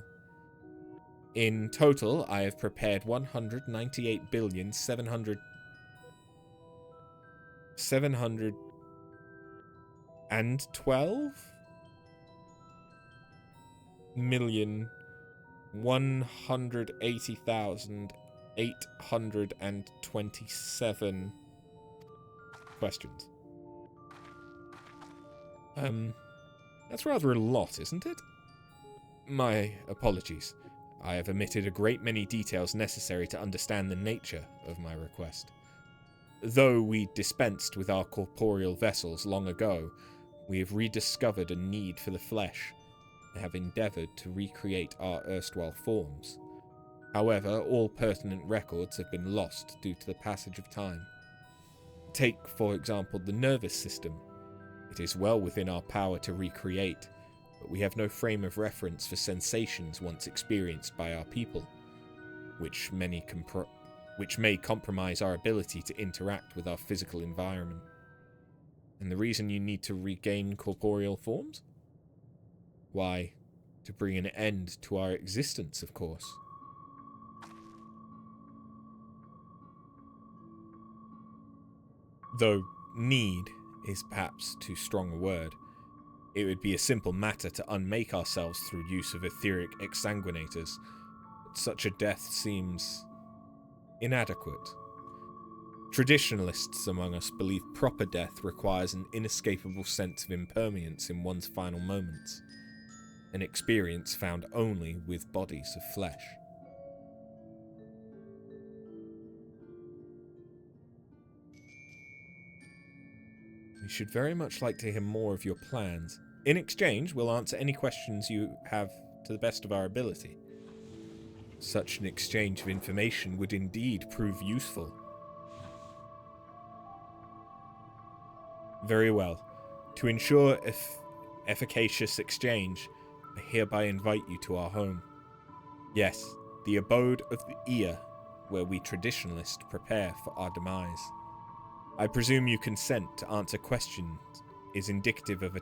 In total, I have prepared 712,180,827 questions. That's rather a lot, isn't it? My apologies. I have omitted a great many details necessary to understand the nature of my request. Though we dispensed with our corporeal vessels long ago, we have rediscovered a need for the flesh and have endeavoured to recreate our erstwhile forms. However, all pertinent records have been lost due to the passage of time. Take, for example, the nervous system. It is well within our power to recreate, but we have no frame of reference for sensations once experienced by our people, which may compromise our ability to interact with our physical environment. And the reason you need to regain corporeal forms? Why, to bring an end to our existence, of course. Though need is perhaps too strong a word. It would be a simple matter to unmake ourselves through use of etheric exsanguinators, but such a death seems inadequate. Traditionalists among us believe proper death requires an inescapable sense of impermanence in one's final moments, an experience found only with bodies of flesh. We should very much like to hear more of your plans. In exchange, we'll answer any questions you have to the best of our ability. Such an exchange of information would indeed prove useful. Very well. To ensure efficacious exchange, I hereby invite you to our home. Yes, the abode of the ear, where we traditionalists prepare for our demise. I presume you consent to answer questions is indicative of a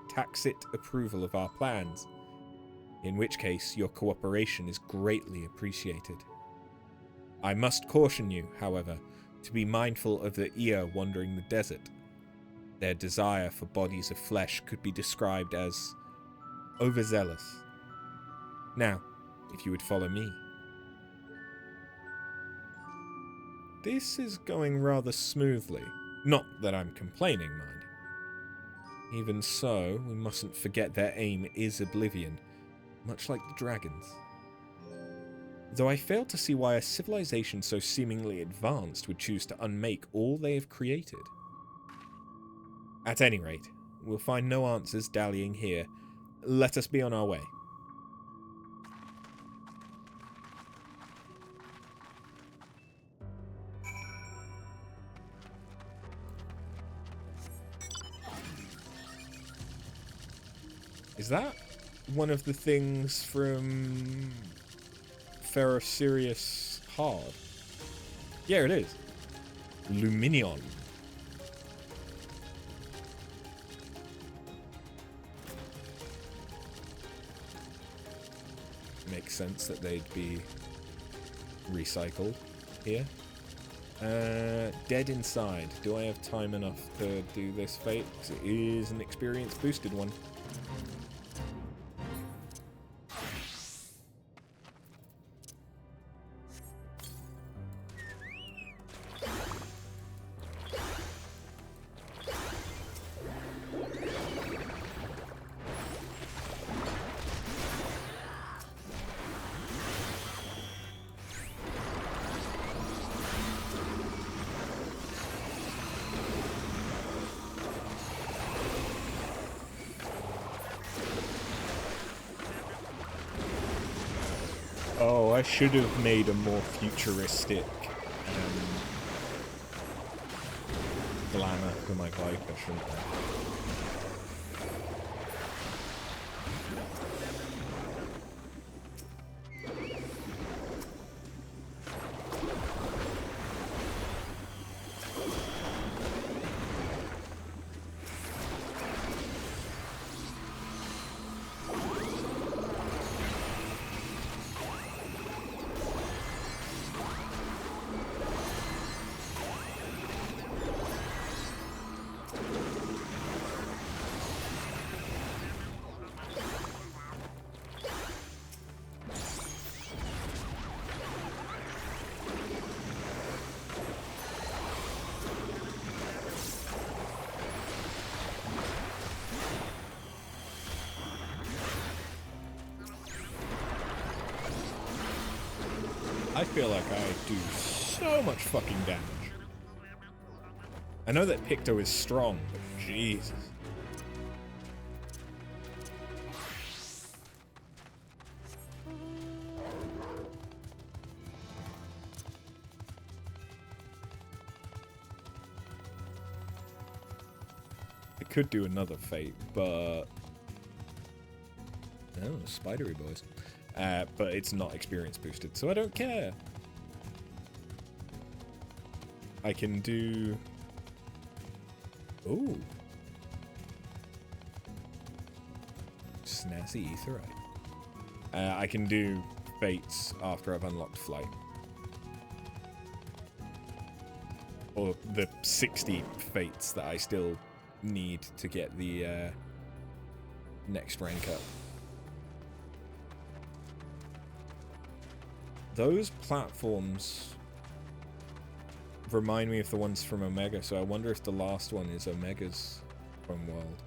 tacit approval of our plans, in which case your cooperation is greatly appreciated. I must caution you, however, to be mindful of the ear wandering the desert. Their desire for bodies of flesh could be described as overzealous. Now, if you would follow me. This is going rather smoothly. Not that I'm complaining, mind. Even so, we mustn't forget their aim is oblivion, much like the dragons. Though I fail to see why a civilization so seemingly advanced would choose to unmake all they have created. At any rate, we'll find no answers dallying here. Let us be on our way. Is that one of the things from Ferrosirius Hard? Yeah, it is. Luminion. makes sense that they'd be recycled here. Dead Inside. Do I have time enough to do this fate? Because it is an experience boosted one. Oh, I should have made a more futuristic glamour for my bike, I shouldn't have. I feel like I do so much fucking damage. I know that Picto is strong, but Jesus. I could do another fate, but... Oh, spidery boys. But it's not experience boosted, so I don't care. I can do... Ooh. Snazzy Aetherite. I can do fates after I've unlocked flight. Or the 60 fates that I still need to get the next rank up. Those platforms remind me of the ones from Omega, so I wonder if the last one is Omega's home world.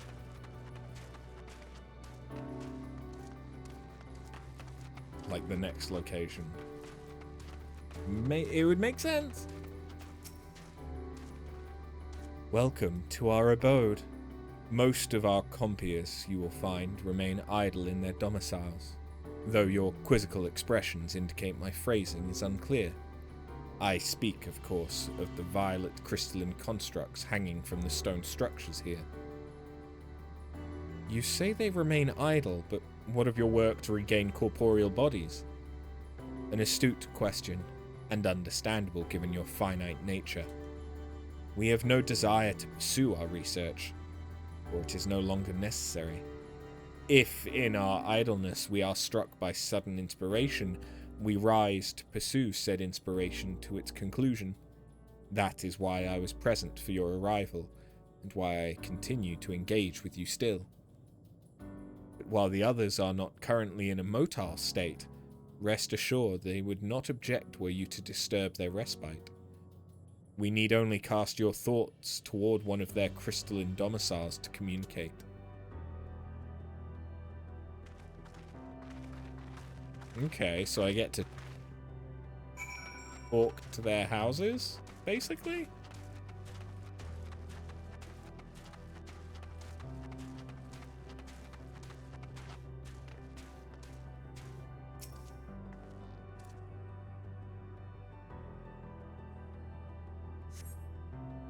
Like the next location. It would make sense. Welcome to our abode. Most of our compeers, you will find, remain idle in their domiciles. Though your quizzical expressions indicate my phrasing is unclear. I speak, of course, of the violet crystalline constructs hanging from the stone structures here. You say they remain idle, but what of your work to regain corporeal bodies? An astute question, and understandable given your finite nature. We have no desire to pursue our research, for it is no longer necessary. If, in our idleness, we are struck by sudden inspiration, we rise to pursue said inspiration to its conclusion. That is why I was present for your arrival, and why I continue to engage with you still. But while the others are not currently in a motile state, rest assured they would not object were you to disturb their respite. We need only cast your thoughts toward one of their crystalline domiciles to communicate. Okay, so I get to talk to their houses, basically?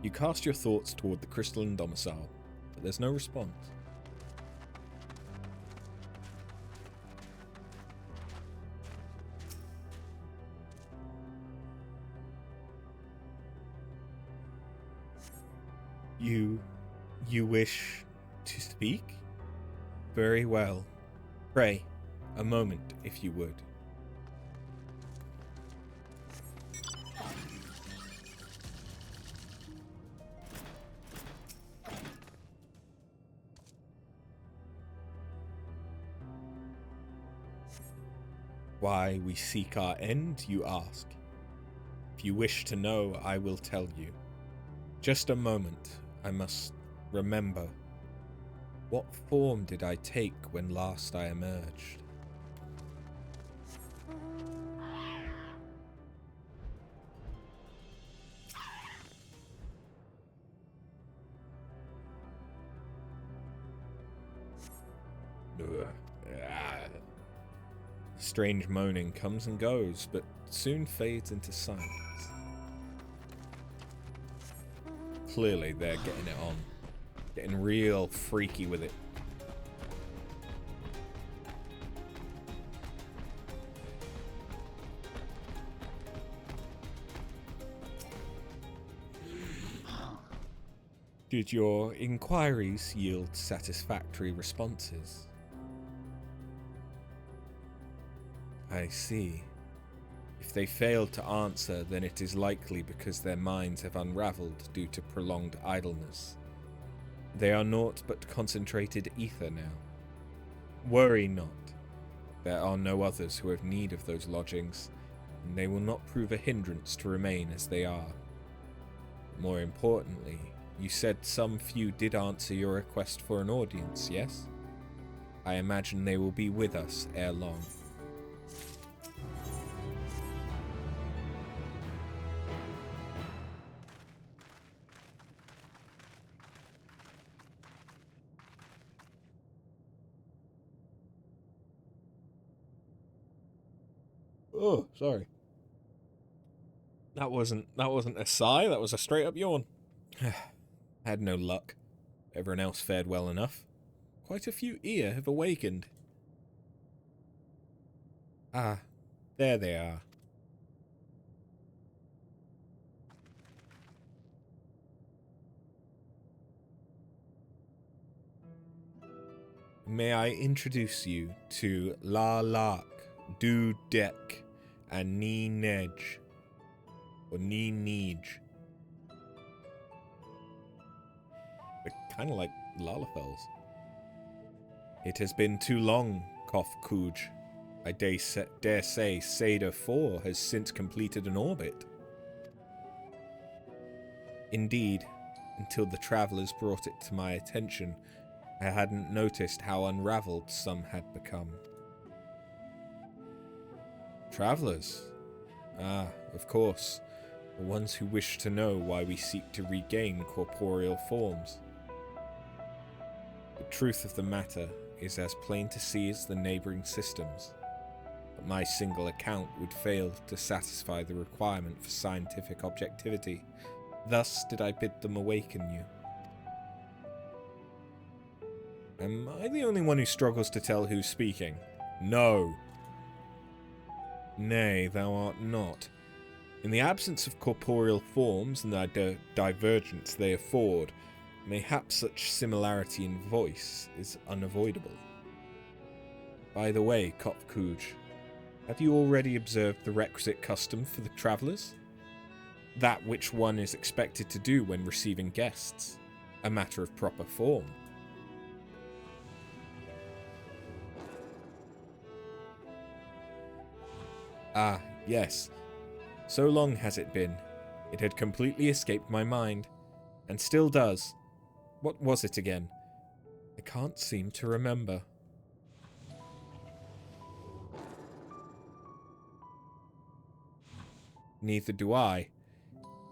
You cast your thoughts toward the crystalline domicile, but there's no response. You wish to speak? Very well. Pray, A moment, if you would. Why we seek our end, you ask? If you wish to know, I will tell you. Just a moment, I must remember. What form did I take when last I emerged? Strange moaning comes and goes, but soon fades into silence. Clearly they're getting it on. Getting real freaky with it. Did your inquiries yield satisfactory responses? I see. If they failed to answer, then it is likely because their minds have unraveled due to prolonged idleness. They are naught but concentrated ether now. Worry not. There are no others who have need of those lodgings, and they will not prove a hindrance to remain as they are. More importantly, you said some few did answer your request for an audience, yes? I imagine they will be with us ere long. Oh, sorry. That wasn't a sigh, that was a straight up yawn. Had no luck. Everyone else fared well enough. Quite a few ear have awakened. Ah, there they are. May I introduce you to La Lark, Du Dek, and Ni Nej, or Ni Nej. They're kind of like Lalafels. It has been too long, Kof Kuj. I dare say Seda 4 has since completed an orbit. Indeed, until the travellers brought it to my attention, I hadn't noticed how unravelled some had become. Travellers? Ah, of course. The ones who wish to know why we seek to regain corporeal forms. The truth of the matter is as plain to see as the neighbouring systems, but my single account would fail to satisfy the requirement for scientific objectivity. Thus did I bid them awaken you. Am I the only one who struggles to tell who's speaking? No. Nay, thou art not. In the absence of corporeal forms and the divergence they afford, mayhap such similarity in voice is unavoidable. By the way, Kopkuj, have you already observed the requisite custom for the travellers? That which one is expected to do when receiving guests. A matter of proper form. Ah, yes. So long has it been. It had completely escaped my mind. And still does. What was it again? I can't seem to remember. Neither do I.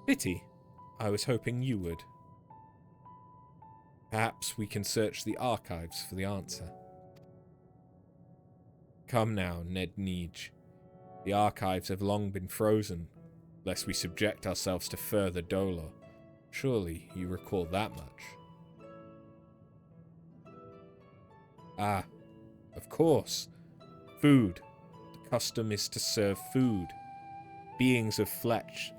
Pity. I was hoping you would. Perhaps we can search the archives for the answer. Come now, Ned Nej. The archives have long been frozen, lest we subject ourselves to further dolor. Surely you recall that much. Ah, of course. Food. The custom is to serve food. Beings of flesh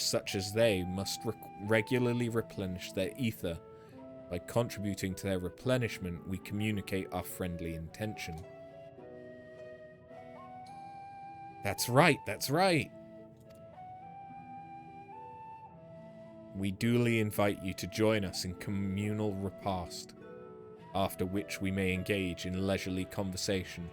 such as they must regularly replenish their ether. By contributing to their replenishment, we communicate our friendly intention. That's right, that's right. We duly invite you to join us in communal repast, after which we may engage in leisurely conversation.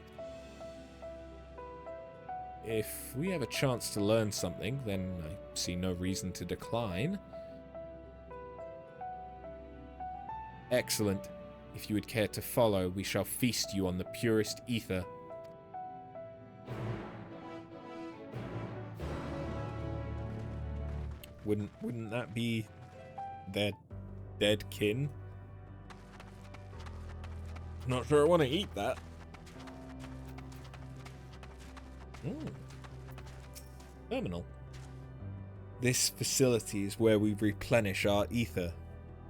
If we have a chance to learn something, then I see no reason to decline. Excellent. If you would care to follow, we shall feast you on the purest ether. Wouldn't that be their dead kin? Not sure I want to eat that. Terminal. This facility is where we replenish our ether.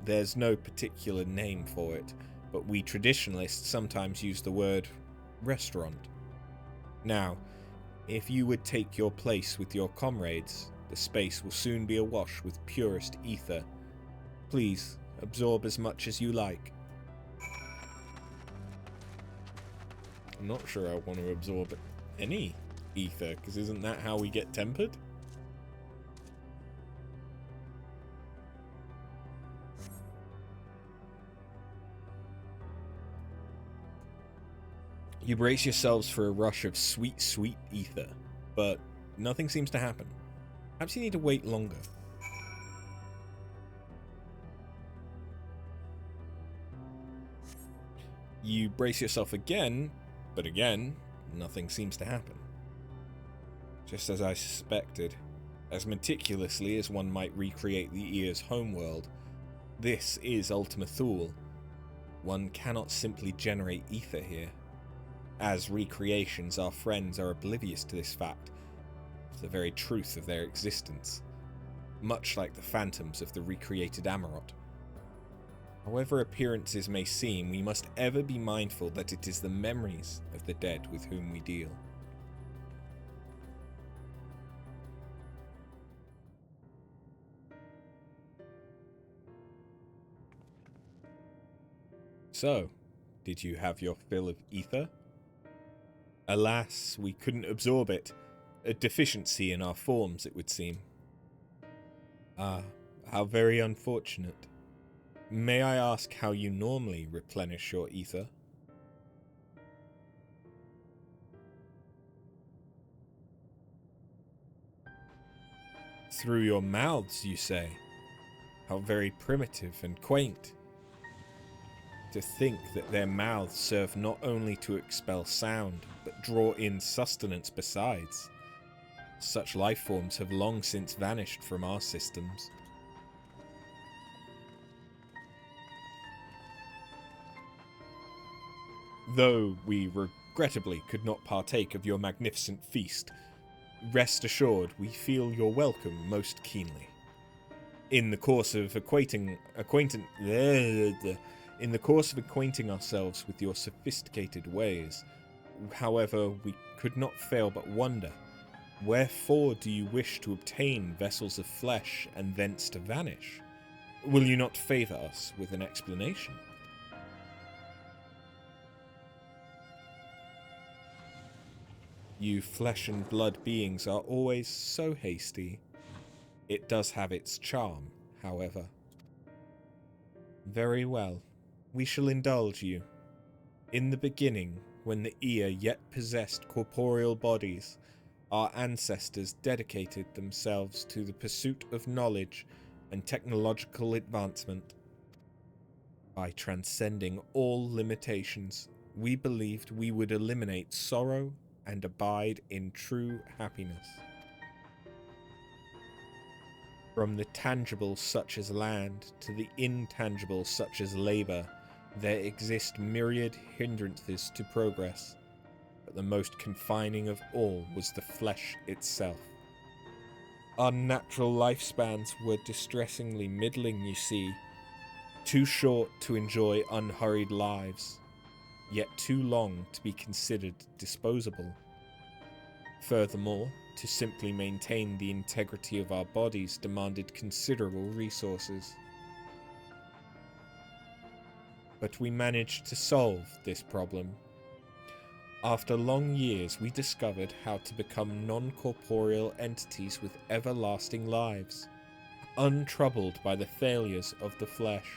There's no particular name for it, but we traditionalists sometimes use the word restaurant. Now, if you would take your place with your comrades, the space will soon be awash with purest ether. Please, absorb as much as you like. I'm not sure I want to absorb any ether, because isn't that how we get tempered? You brace yourselves for a rush of sweet, sweet ether, but nothing seems to happen. Perhaps you need to wait longer. You brace yourself again, but again, nothing seems to happen. Just as I suspected, as meticulously as one might recreate the Ear's homeworld, this is Ultima Thule. One cannot simply generate ether here. As recreations, our friends are oblivious to this fact, the very truth of their existence, much like the phantoms of the recreated Amarot. However appearances may seem, we must ever be mindful that it is the memories of the dead with whom we deal. So, did you have your fill of ether? Alas, we couldn't absorb it. A deficiency in our forms, it would seem. Ah, how very unfortunate. May I ask how you normally replenish your ether? Through your mouths, you say? How very primitive and quaint. To think that their mouths serve not only to expel sound, but draw in sustenance besides. Such life forms have long since vanished from our systems. Though we regrettably could not partake of your magnificent feast, rest assured we feel your welcome most keenly. In the course of acquainting ourselves with your sophisticated ways, however, we could not fail but wonder, wherefore do you wish to obtain vessels of flesh and thence to vanish? Will you not favour us with an explanation? You flesh and blood beings are always so hasty. It does have its charm, however. Very well, we shall indulge you. In the beginning, when the ear yet possessed corporeal bodies, our ancestors dedicated themselves to the pursuit of knowledge and technological advancement. By transcending all limitations, we believed we would eliminate sorrow and abide in true happiness. From the tangible such as land to the intangible such as labor, there exist myriad hindrances to progress, but the most confining of all was the flesh itself. Our natural lifespans were distressingly middling, you see, too short to enjoy unhurried lives, yet too long to be considered disposable. Furthermore, to simply maintain the integrity of our bodies demanded considerable resources. But we managed to solve this problem. After long years, we discovered how to become non-corporeal entities with everlasting lives, untroubled by the failures of the flesh.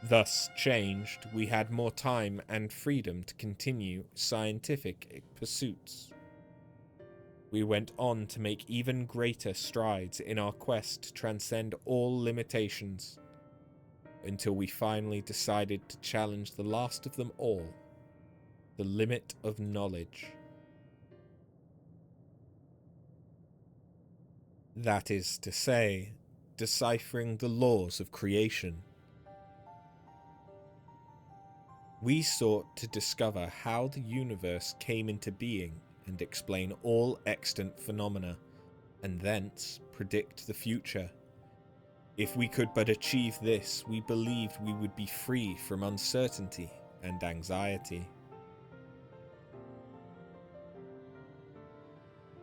Thus changed, we had more time and freedom to continue scientific pursuits. We went on to make even greater strides in our quest to transcend all limitations, until we finally decided to challenge the last of them all, the limit of knowledge. That is to say, deciphering the laws of creation. We sought to discover how the universe came into being and explain all extant phenomena, and thence predict the future. If we could but achieve this, we believed we would be free from uncertainty and anxiety.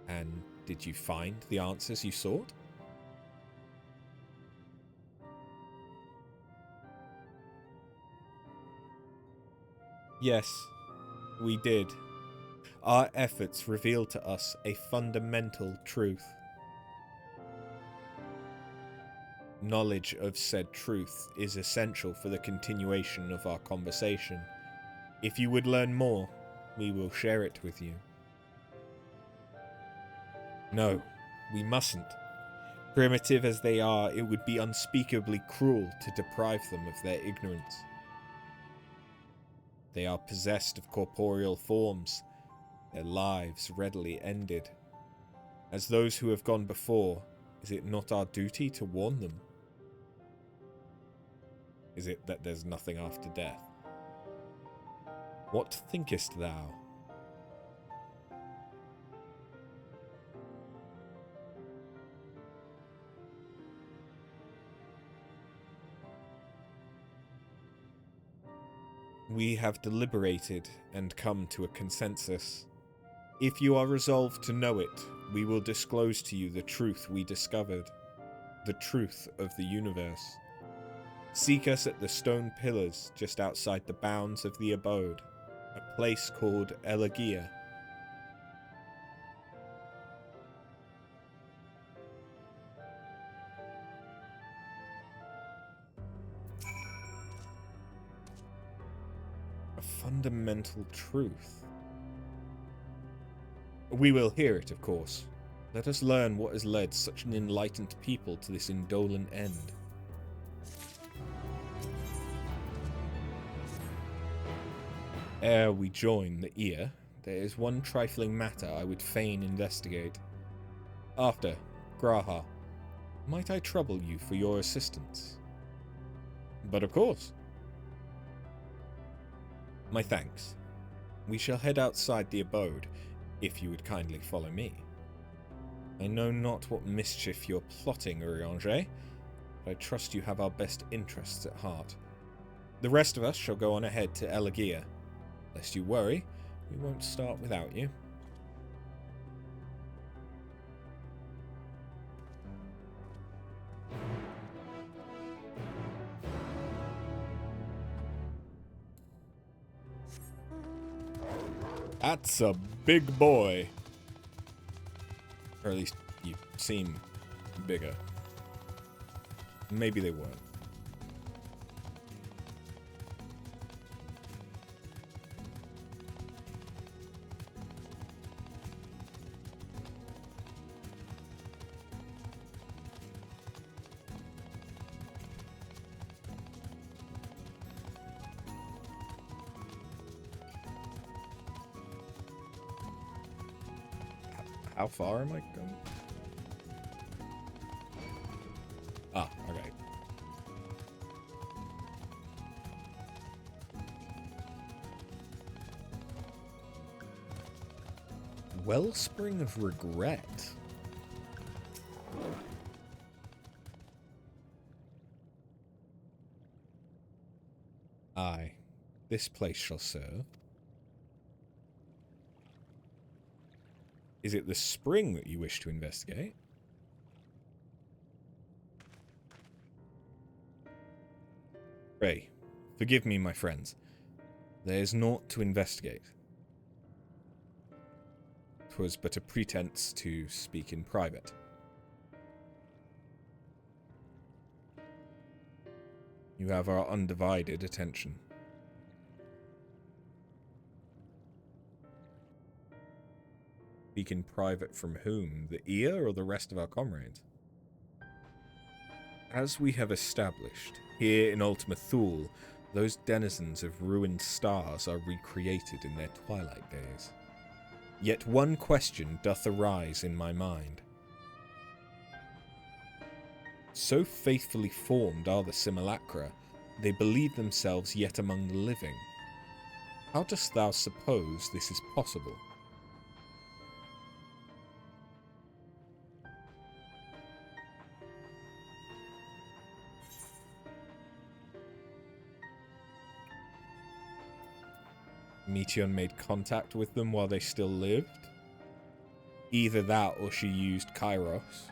And did you find the answers you sought? Yes, we did. Our efforts revealed to us a fundamental truth. Knowledge of said truth is essential for the continuation of our conversation. If you would learn more, we will share it with you. No, we mustn't. Primitive as they are, it would be unspeakably cruel to deprive them of their ignorance. They are possessed of corporeal forms, their lives readily ended. As those who have gone before, is it not our duty to warn them? Is it that there's nothing after death? What thinkest thou? We have deliberated and come to a consensus. If you are resolved to know it, we will disclose to you the truth we discovered, the truth of the universe. Seek us at the stone pillars just outside the bounds of the abode, a place called Elegia. A fundamental truth. We will hear it, of course. Let us learn what has led such an enlightened people to this indolent end. Ere we join the ear, there is one trifling matter I would fain investigate. After, Graha, might I trouble you for your assistance? But of course. My thanks. We shall head outside the abode, if you would kindly follow me. I know not what mischief you're plotting, Urianger, but I trust you have our best interests at heart. The rest of us shall go on ahead to Elegia. Lest you worry, we won't start without you. That's a big boy. Or at least you seem bigger. Maybe they weren't. How far am I going? Ah, okay. Wellspring of Regret. Aye, this place shall serve. Is it the spring that you wish to investigate? Pray, forgive me, my friends. There is naught to investigate. 'Twas but a pretense to speak in private. You have our undivided attention. Speak in private from whom? The ear or the rest of our comrades? As we have established, here in Ultima Thule, those denizens of ruined stars are recreated in their twilight days. Yet one question doth arise in my mind. So faithfully formed are the simulacra, they believe themselves yet among the living. How dost thou suppose this is possible? Meteion made contact with them while they still lived? Either that or she used Kairos.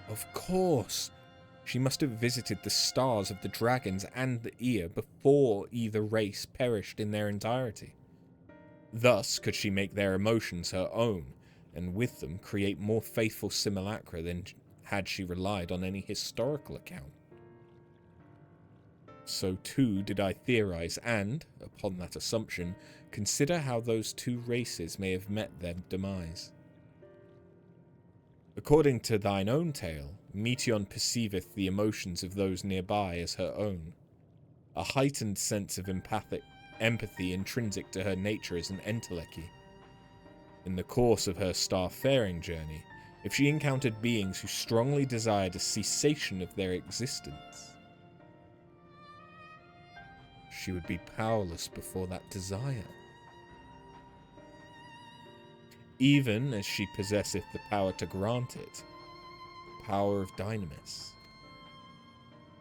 Of course! She must have visited the stars of the dragons and the ear before either race perished in their entirety. Thus could she make their emotions her own, and with them create more faithful simulacra than had she relied on any historical account. So too did I theorize and, upon that assumption, consider how those two races may have met their demise. According to thine own tale, Meteion perceiveth the emotions of those nearby as her own, a heightened sense of empathy intrinsic to her nature as an enteleki. In the course of her starfaring journey, if she encountered beings who strongly desired a cessation of their existence, she would be powerless before that desire. Even as she possesseth the power to grant it, the power of Dynamis.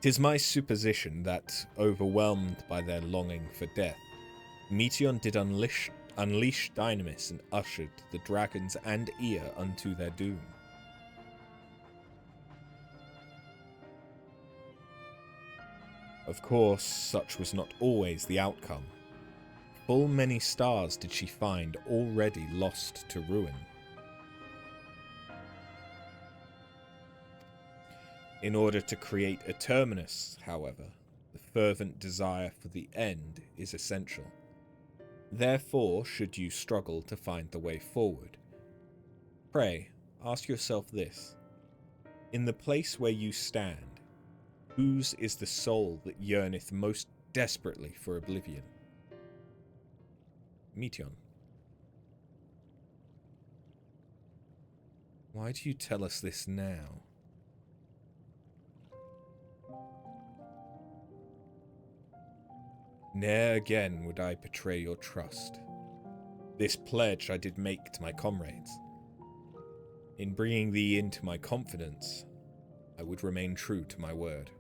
'Tis my supposition that, overwhelmed by their longing for death, Meteion did unleash Dynamis and ushered the dragons and ear unto their doom. Of course, such was not always the outcome. Full many stars did she find already lost to ruin. In order to create a terminus, however, the fervent desire for the end is essential. Therefore, should you struggle to find the way forward, pray, ask yourself this. In the place where you stand, whose is the soul that yearneth most desperately for oblivion? Meteion. Why do you tell us this now? Ne'er again would I betray your trust. This pledge I did make to my comrades. In bringing thee into my confidence, I would remain true to my word.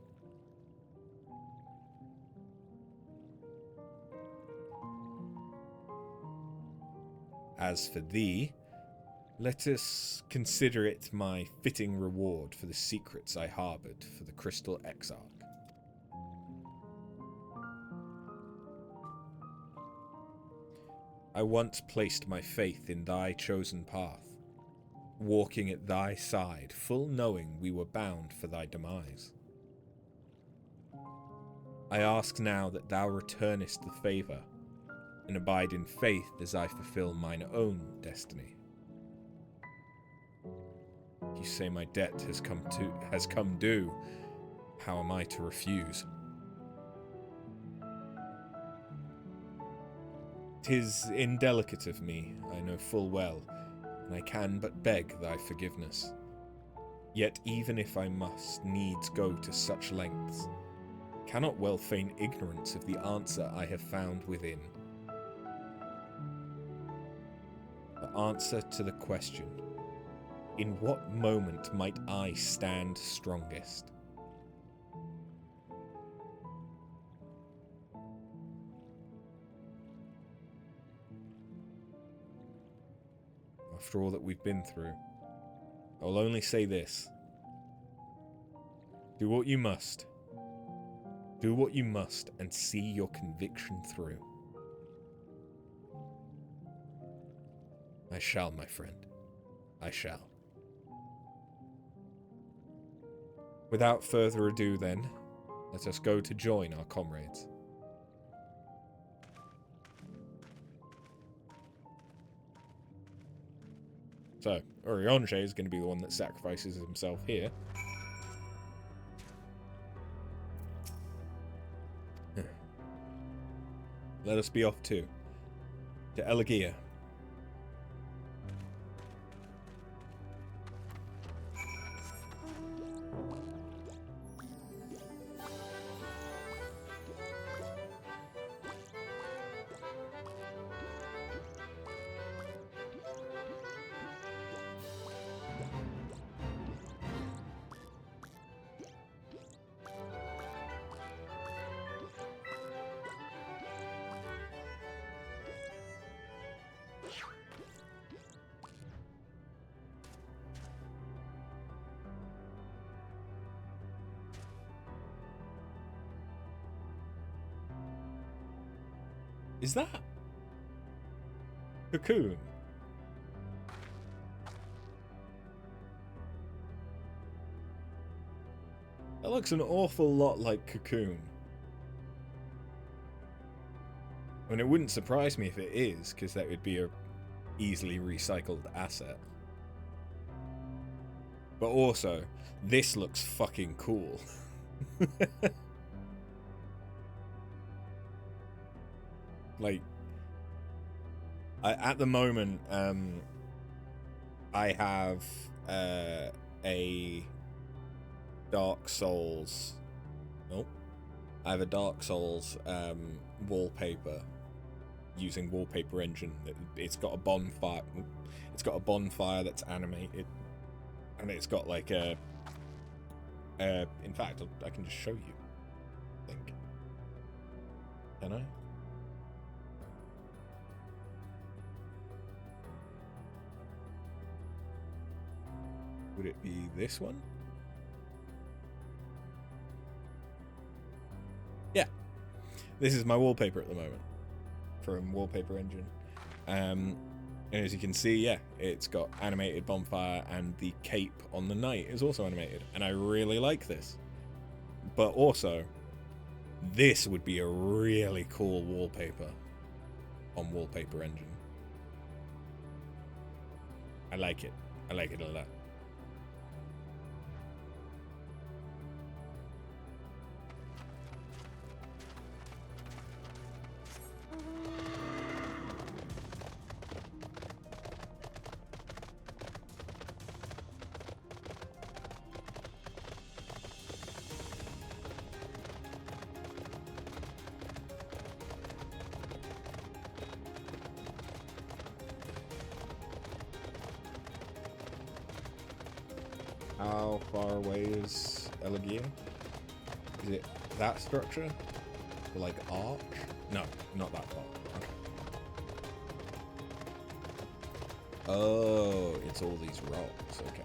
As for thee, let us consider it my fitting reward for the secrets I harboured for the Crystal Exarch. I once placed my faith in thy chosen path, walking at thy side, full knowing we were bound for thy demise. I ask now that thou returnest the favour, and abide in faith as I fulfill mine own destiny. You say my debt has come due. How am I to refuse? 'Tis indelicate of me, I know full well, and I can but beg thy forgiveness. Yet even if I must needs go to such lengths, cannot well feign ignorance of the answer I have found within. The answer to the question, in what moment might I stand strongest? After all that we've been through, I will only say this. Do what you must. Do what you must and see your conviction through. I shall, my friend. I shall. Without further ado then, let us go to join our comrades. So, Orionge is going to be the one that sacrifices himself here. Let us be off too. To Elegia. Is that Cocoon? That looks an awful lot like Cocoon. I mean, it wouldn't surprise me if it is, because that would be a easily recycled asset. But also, this looks fucking cool. Like, at the moment, I have a Dark Souls. Nope. I have a Dark Souls wallpaper using Wallpaper Engine. It's got a bonfire. It's got a bonfire that's animated, and it's got like a. In fact, I can just show you. I think. Can I? Would it be this one? Yeah. This is my wallpaper at the moment from Wallpaper Engine. And as you can see, yeah, it's got animated bonfire, and the cape on the knight is also animated. And I really like this. But also, this would be a really cool wallpaper on Wallpaper Engine. I like it. I like it a lot. How far away is Elegia? Is it that structure? Or like arch? No, not that far. Okay. Oh, it's all these rocks. Okay.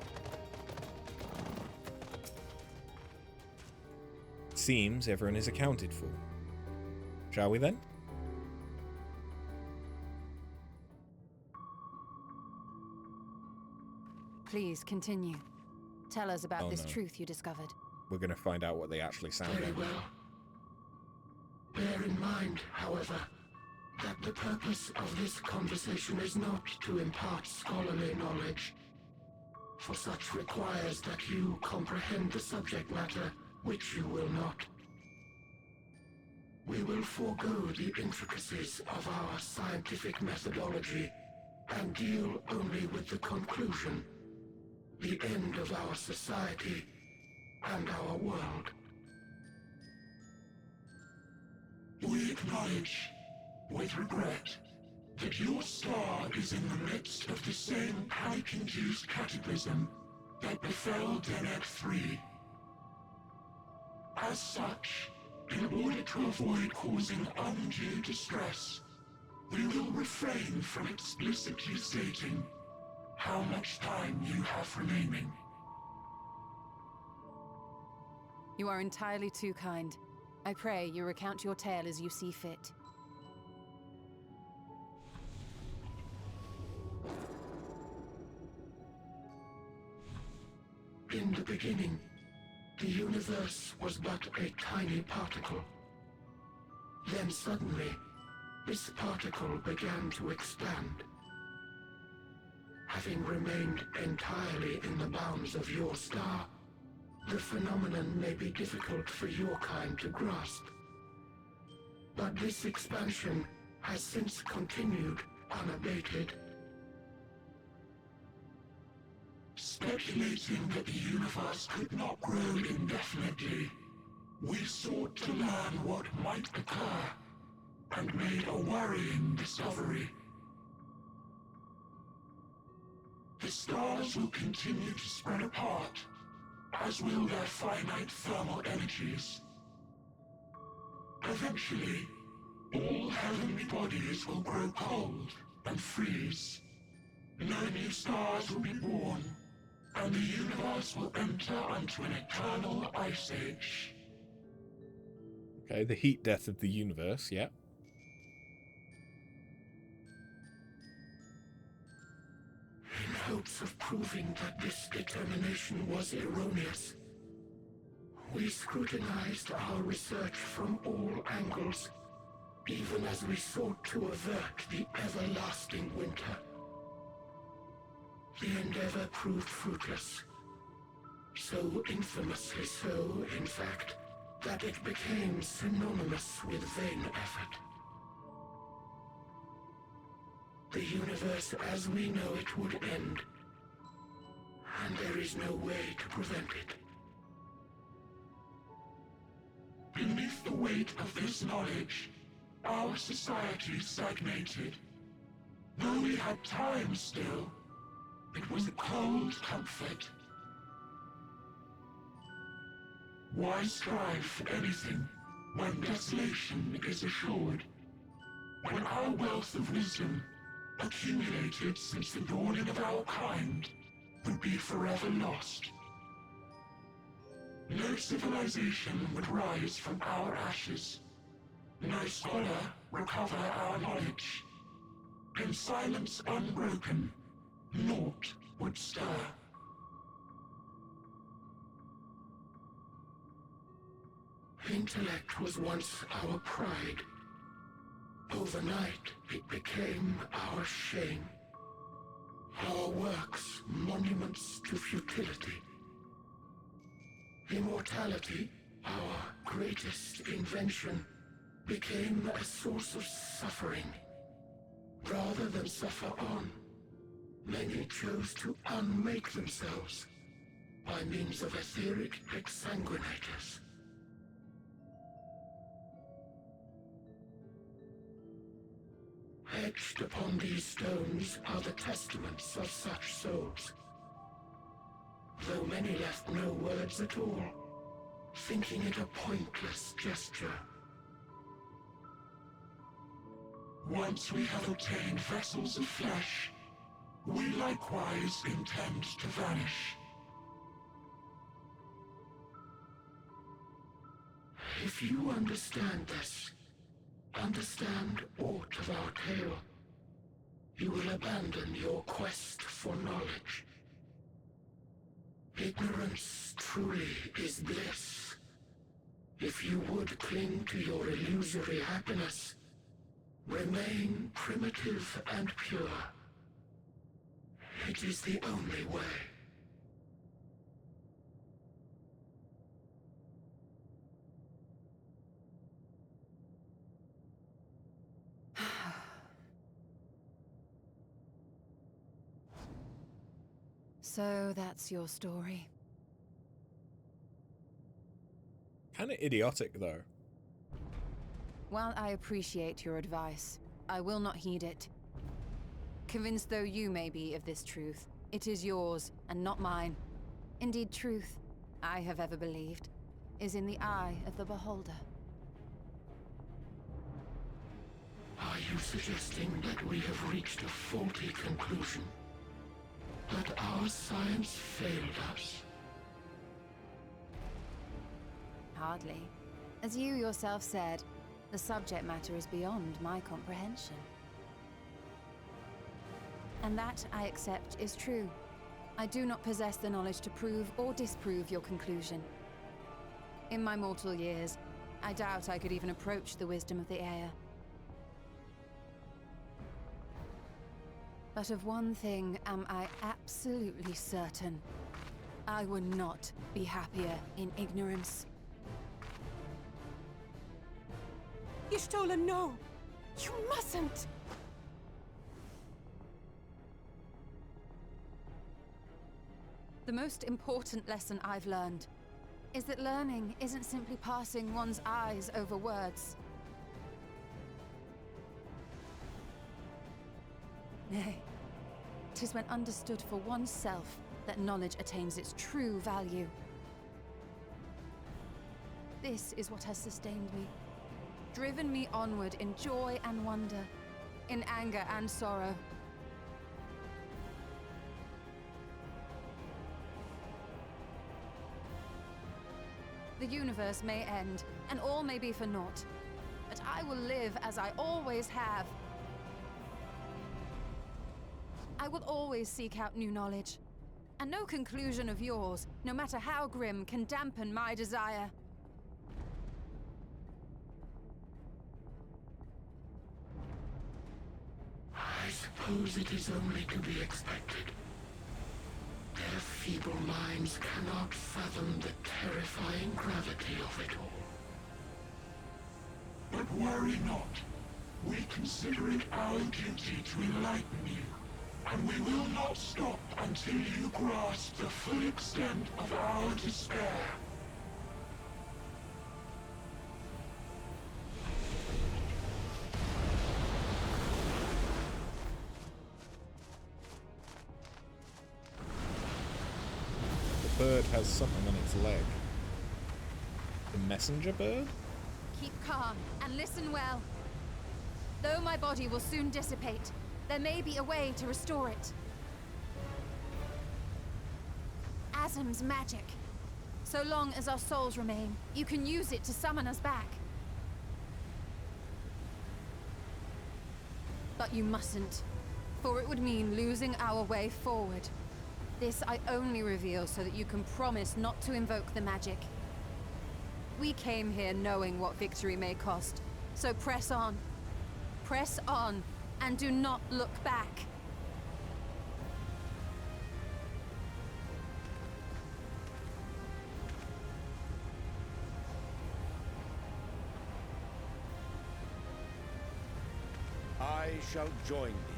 Seems everyone is accounted for. Shall we then? Please continue. Tell us about this no. truth you discovered. We're going to find out what they actually sound Very like. well. Bear in mind, however, that the purpose of this conversation is not to impart scholarly knowledge, for such requires that you comprehend the subject matter, which you will not. We will forego the intricacies of our scientific methodology and deal only with the conclusion, the end of our society and our world. We acknowledge, with regret, that your star is in the midst of the same panic-induced cataclysm that befell Deneb 3. As such, in order to avoid causing undue distress, we will refrain from explicitly stating how much time you have remaining. You are entirely too kind. I pray you recount your tale as you see fit. In the beginning, the universe was but a tiny particle. Then suddenly, this particle began to expand. Having remained entirely in the bounds of your star, the phenomenon may be difficult for your kind to grasp. But this expansion has since continued unabated. Speculating that the universe could not grow indefinitely, we sought to learn what might occur, and made a worrying discovery. The stars will continue to spread apart, as will their finite thermal energies. Eventually, all heavenly bodies will grow cold and freeze. No new stars will be born, and the universe will enter onto an eternal ice age. Okay, the heat death of the universe, yeah. In hopes of proving that this determination was erroneous, we scrutinized our research from all angles, even as we sought to avert the everlasting winter. The endeavor proved fruitless. So infamously so, in fact, that it became synonymous with vain effort. The universe as we know it would end, and there is no way to prevent it. Beneath the weight of this knowledge, our society stagnated. Though we had time still, it was a cold comfort. Why strive for anything when desolation is assured? When our wealth of wisdom, accumulated since the dawning of our kind, would be forever lost. No civilization would rise from our ashes. No scholar recover our knowledge. In silence unbroken, naught would stir. Intellect was once our pride. Overnight, it became our shame. Our works, monuments to futility. Immortality, our greatest invention, became a source of suffering. Rather than suffer on, many chose to unmake themselves by means of etheric exsanguinators. Etched upon these stones are the testaments of such souls. Though many left no words at all, thinking it a pointless gesture. Once we have obtained vessels of flesh, we likewise intend to vanish. If you understand this, understand aught of our tale, you will abandon your quest for knowledge. Ignorance truly is bliss. If you would cling to your illusory happiness, remain primitive and pure. It is the only way. So that's your story. Kind of idiotic, though. While I appreciate your advice, I will not heed it. Convinced though you may be of this truth, it is yours and not mine. Indeed, truth, I have ever believed, is in the eye of the beholder. Are you suggesting that we have reached a faulty conclusion? that our science failed us? Hardly. As you yourself said, the subject matter is beyond my comprehension. And that, I accept, is true. I do not possess the knowledge to prove or disprove your conclusion. In my mortal years, I doubt I could even approach the wisdom of the Air. But of one thing am I absolutely certain. I would not be happier in ignorance. Y'shtola, no! You mustn't! The most important lesson I've learned is that learning isn't simply passing one's eyes over words. Nay, 'tis when understood for oneself that knowledge attains its true value. This is what has sustained me, driven me onward in joy and wonder, in anger and sorrow. The universe may end, and all may be for naught, but I will live as I always have. I will always seek out new knowledge, and no conclusion of yours, no matter how grim, can dampen my desire. I suppose it is only to be expected. Their feeble minds cannot fathom the terrifying gravity of it all. But worry not. We consider it our duty to enlighten you, and we will not stop until you grasp the full extent of our despair. The bird has something on its leg. The messenger bird? Keep calm and listen well. Though my body will soon dissipate, there may be a way to restore it. Azim's magic. So long as our souls remain, you can use it to summon us back. But you mustn't, for it would mean losing our way forward. This I only reveal so that you can promise not to invoke the magic. We came here knowing what victory may cost, so press on. Press on, and do not look back. I shall join thee.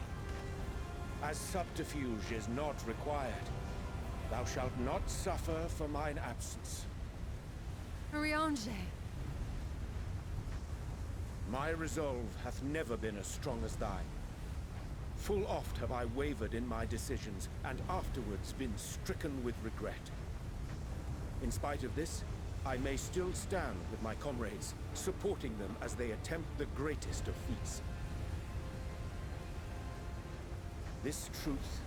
As subterfuge is not required, thou shalt not suffer for mine absence. Urianger. My resolve hath never been as strong as thine. Full oft have I wavered in my decisions, and afterwards been stricken with regret. In spite of this, I may still stand with my comrades, supporting them as they attempt the greatest of feats. This truth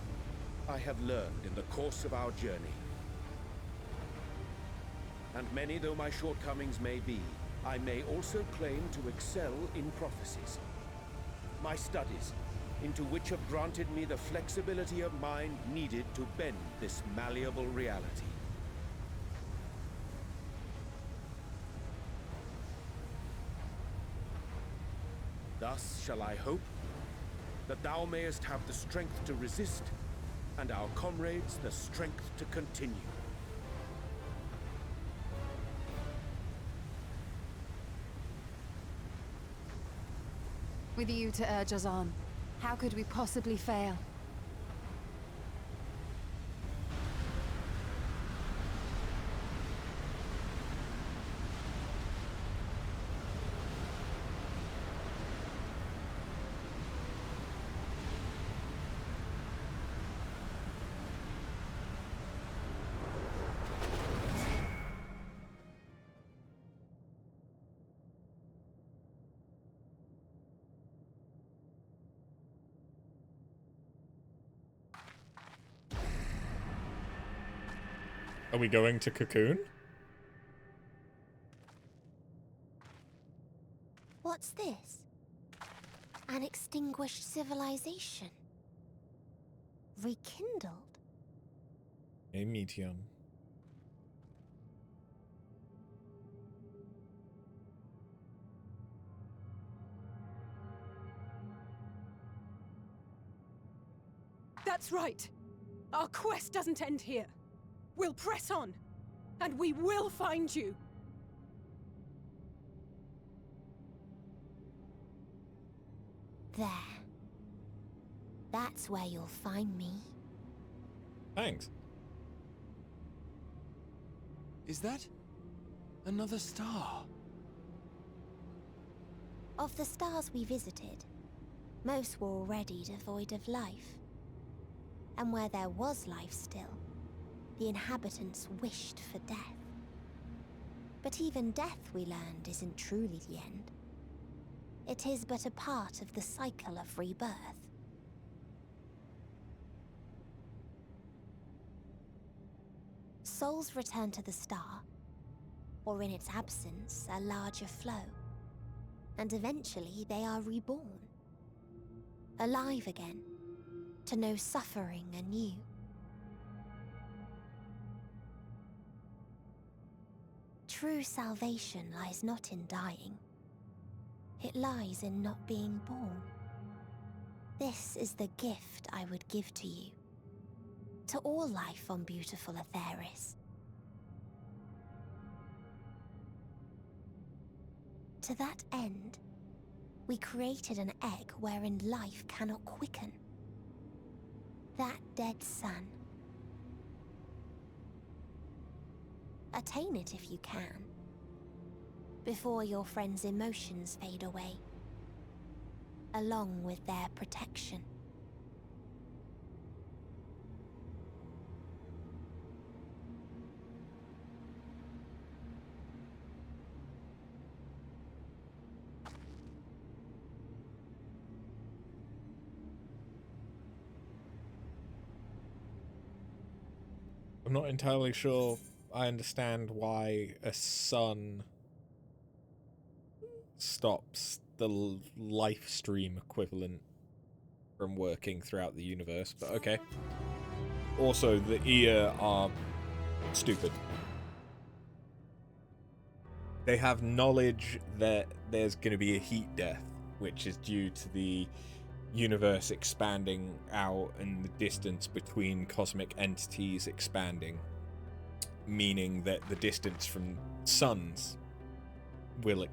I have learned in the course of our journey. And many though my shortcomings may be, I may also claim to excel in prophecies. My studies, into which have granted me the flexibility of mind needed to bend this malleable reality. Thus shall I hope that thou mayest have the strength to resist, and our comrades the strength to continue. With you to urge us on, how could we possibly fail? Are we going to Cocoon? What's this? An extinguished civilization. Rekindled. A Meteon. That's right. Our quest doesn't end here. We'll press on, and we will find you. There. That's where you'll find me. Thanks. Is that another star? Of the stars we visited, most were already devoid of life. And where there was life still, the inhabitants wished for death. But even death, we learned, isn't truly the end. It is but a part of the cycle of rebirth. Souls return to the star, or in its absence, a larger flow. And eventually they are reborn. Alive again, to know suffering anew. True salvation lies not in dying. It lies in not being born. This is the gift I would give to you. To all life on beautiful Aetheris. To that end, we created an egg wherein life cannot quicken. That dead sun. Attain it if you can, before your friends' emotions fade away, along with their protection. I'm not entirely sure I understand why a sun stops the life stream equivalent from working throughout the universe, but okay. Also, the Ear are stupid. They have knowledge that there's going to be a heat death, which is due to the universe expanding out and the distance between cosmic entities expanding, meaning that the distance from suns will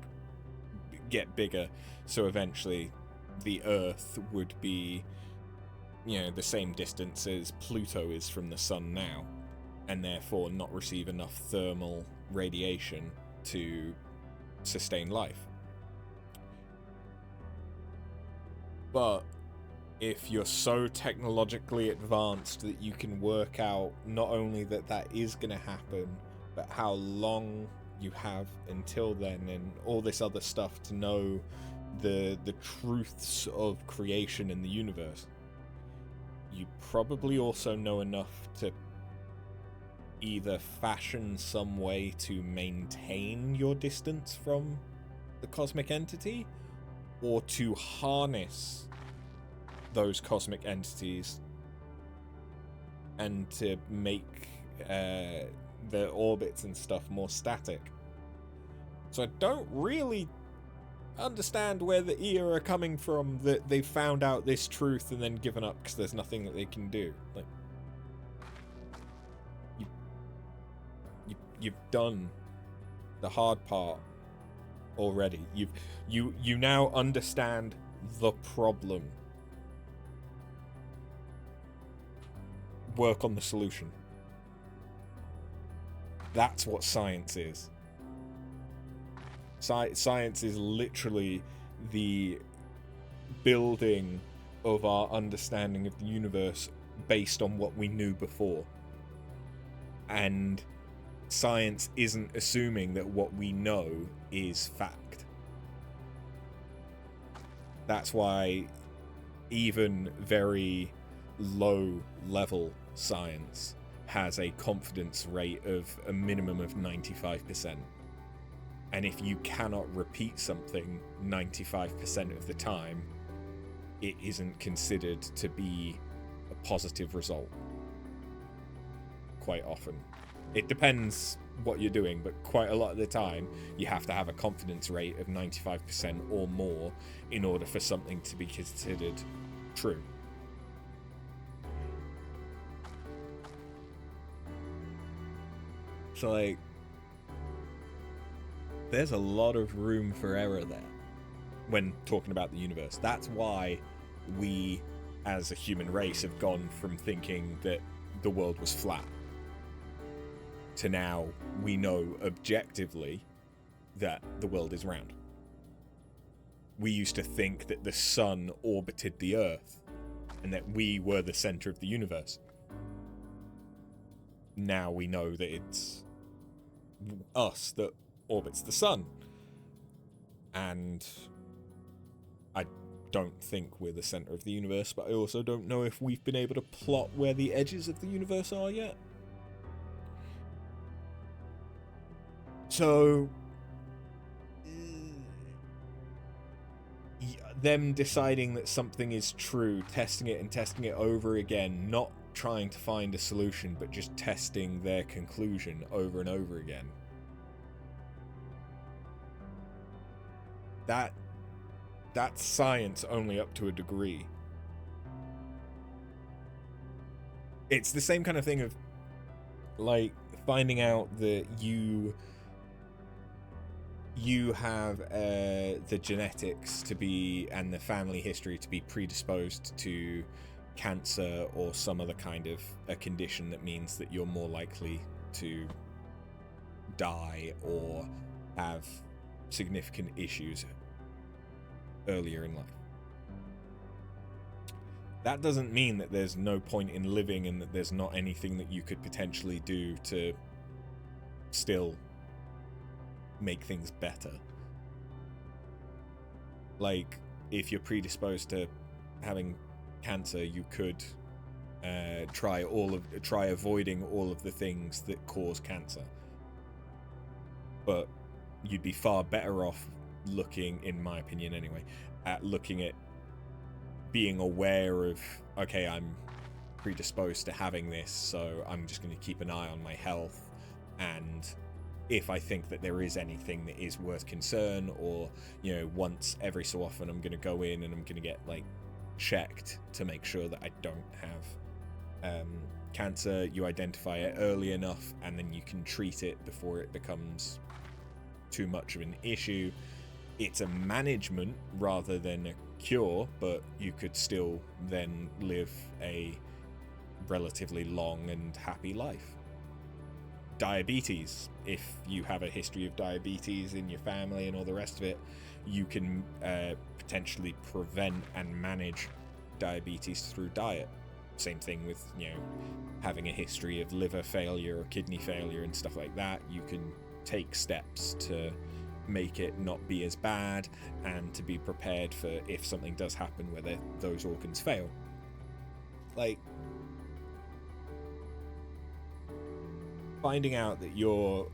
get bigger, so eventually the Earth would be, the same distance as Pluto is from the sun now, and therefore not receive enough thermal radiation to sustain life. But if you're so technologically advanced that you can work out not only that is going to happen, but how long you have until then, and all this other stuff to know the truths of creation in the universe, you probably also know enough to either fashion some way to maintain your distance from the cosmic entity, or to harness those cosmic entities and to make their orbits and stuff more static. So I don't really understand where the Ear are coming from, that they've found out this truth and then given up because there's nothing that they can do. Like, you've done the hard part already. You now understand the problem. Work on the solution. That's what science is. Science is literally the building of our understanding of the universe based on what we knew before. And science isn't assuming that what we know is fact. That's why even very low level science has a confidence rate of a minimum of 95%. And if you cannot repeat something 95% of the time, it isn't considered to be a positive result. Quite often. It depends what you're doing, but quite a lot of the time, you have to have a confidence rate of 95% or more in order for something to be considered true. So, like, there's a lot of room for error there when talking about the universe. That's why we, as a human race, have gone from thinking that the world was flat to now we know objectively that the world is round. We used to think that the sun orbited the Earth and that we were the center of the universe. Now we know that it's us that orbits the sun. And I don't think we're the center of the universe, but I also don't know if we've been able to plot where the edges of the universe are yet. So, them deciding that something is true, testing it and testing it over again, not trying to find a solution, but just testing their conclusion over and over again. That's science only up to a degree. It's the same kind of thing of, like, finding out that you have the genetics to be, and the family history to be predisposed to cancer or some other kind of a condition that means that you're more likely to die or have significant issues earlier in life. That doesn't mean that there's no point in living and that there's not anything that you could potentially do to still make things better. Like, if you're predisposed to having cancer, you could try avoiding all of the things that cause cancer. But you'd be far better off looking, in my opinion anyway, at looking at being aware of, okay, I'm predisposed to having this, so I'm just going to keep an eye on my health, and if I think that there is anything that is worth concern, or, you know, once every so often I'm going to go in and I'm going to get, like, checked to make sure that I don't have cancer. You identify it early enough, and then you can treat it before it becomes too much of an issue. It's a management rather than a cure, but you could still then live a relatively long and happy life. Diabetes, if you have a history of diabetes in your family and all the rest of it, you can potentially prevent and manage diabetes through diet. Same thing with, you know, having a history of liver failure or kidney failure and stuff like that. You can take steps to make it not be as bad and to be prepared for if something does happen where those organs fail. Like, finding out that you're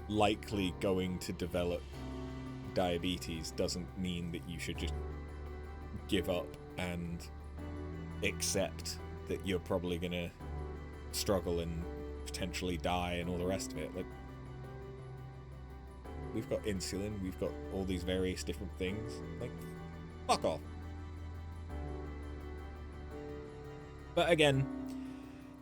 likely going to develop diabetes doesn't mean that you should just give up and accept that you're probably going to struggle and potentially die and all the rest of it. Like, we've got insulin, we've got all these various different things. Like, fuck off. But again,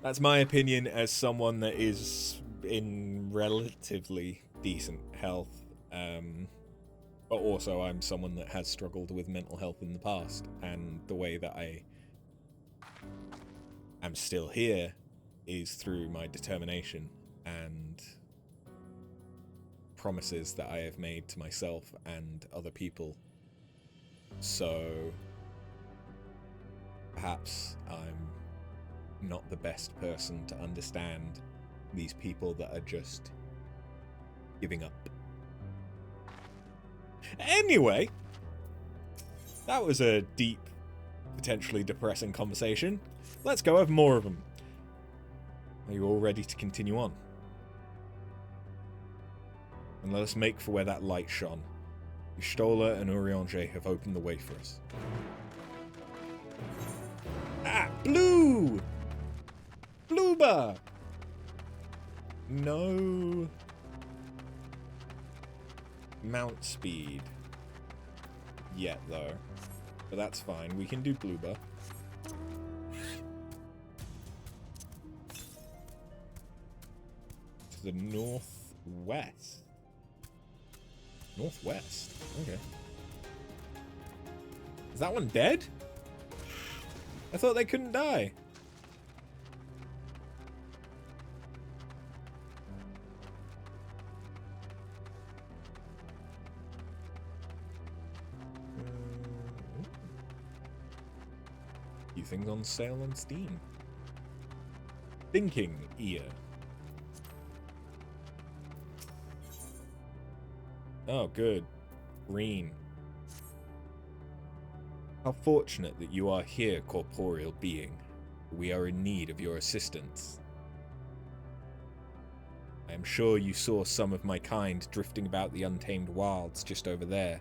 that's my opinion as someone that is in relatively decent health. But also I'm someone that has struggled with mental health in the past, and the way that I am still here is through my determination and promises that I have made to myself and other people. So perhaps I'm not the best person to understand these people that are just giving up. Anyway, that was a deep, potentially depressing conversation. Let's go have more of them. Are you all ready to continue on? And let us make for where that light shone. Y'shtola and Urianger have opened the way for us. Ah! Blue! Blueba! No... mount speed. Yet, though. But that's fine. We can do Blueba. To the northwest. Northwest? Okay. Is that one dead? I thought they couldn't die. Few things on sale on Steam. Thinking ear. Oh, good. Green. How fortunate that you are here, corporeal being. We are in need of your assistance. I am sure you saw some of my kind drifting about the untamed wilds just over there.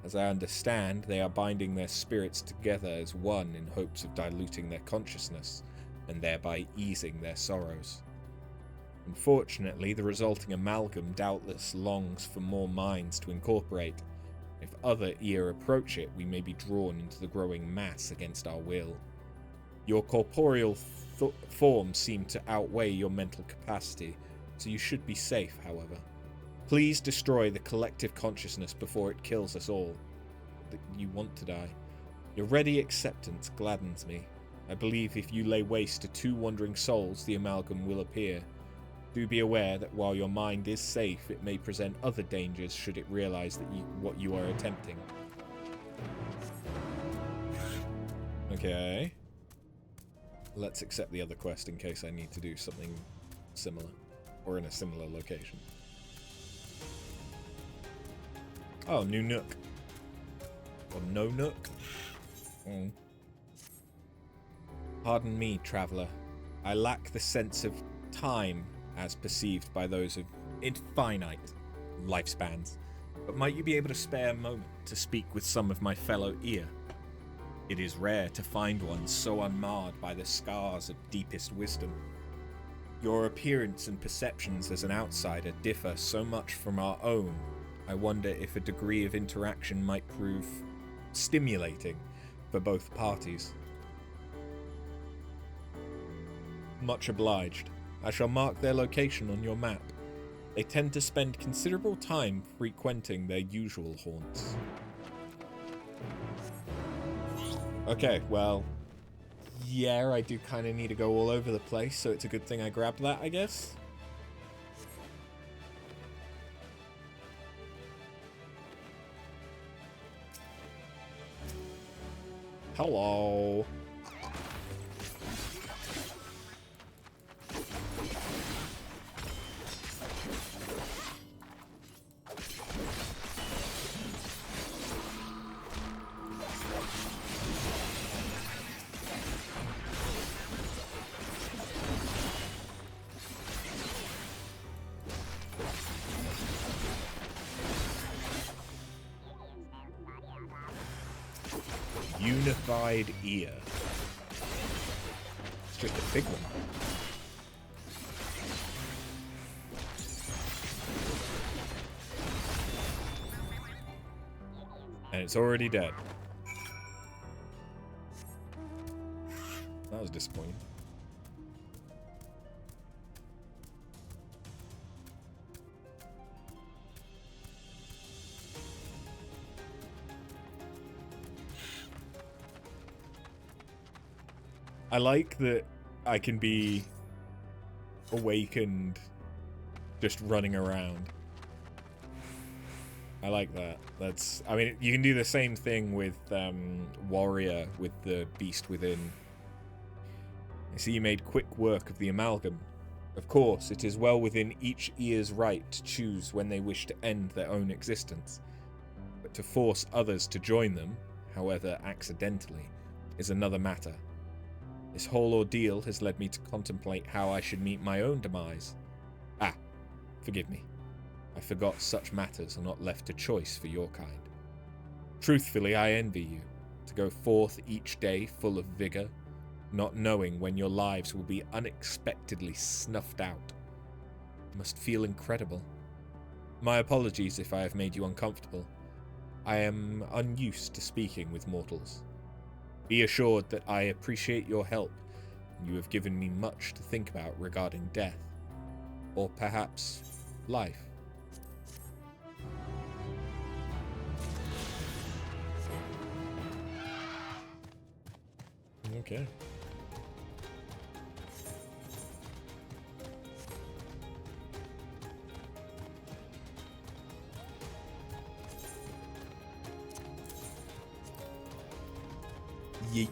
As I understand, they are binding their spirits together as one in hopes of diluting their consciousness, and thereby easing their sorrows. Unfortunately, the resulting amalgam doubtless longs for more minds to incorporate. If other ear approach it, we may be drawn into the growing mass against our will. Your corporeal form seem to outweigh your mental capacity, so you should be safe, however. Please destroy the collective consciousness before it kills us all. You want to die. Your ready acceptance gladdens me. I believe if you lay waste to 2 wandering souls, the amalgam will appear. Do be aware that while your mind is safe, it may present other dangers should it realize that what you are attempting. Okay. Let's accept the other quest in case I need to do something similar, or in a similar location. Oh, new nook. Or no nook? Mm. Pardon me, traveller. I lack the sense of time as perceived by those of infinite lifespans. But might you be able to spare a moment to speak with some of my fellow ear? It is rare to find one so unmarred by the scars of deepest wisdom. Your appearance and perceptions as an outsider differ so much from our own. I wonder if a degree of interaction might prove stimulating for both parties. Much obliged. I shall mark their location on your map. They tend to spend considerable time frequenting their usual haunts. Okay, well, yeah, I do kind of need to go all over the place, so it's a good thing I grabbed that, I guess. Hello. Unified ear. It's just a big one. And it's already dead. That was disappointing. I like that I can be awakened just running around. I like that. That's, I mean, you can do the same thing with Warrior with the Beast Within. I see you made quick work of the amalgam. Of course, it is well within each ear's right to choose when they wish to end their own existence. But to force others to join them, however accidentally, is another matter. This whole ordeal has led me to contemplate how I should meet my own demise. Ah, forgive me. I forgot such matters are not left to choice for your kind. Truthfully, I envy you, to go forth each day full of vigor, not knowing when your lives will be unexpectedly snuffed out. It must feel incredible. My apologies if I have made you uncomfortable. I am unused to speaking with mortals. Be assured that I appreciate your help, and you have given me much to think about regarding death. Or perhaps life. Okay. Yeet.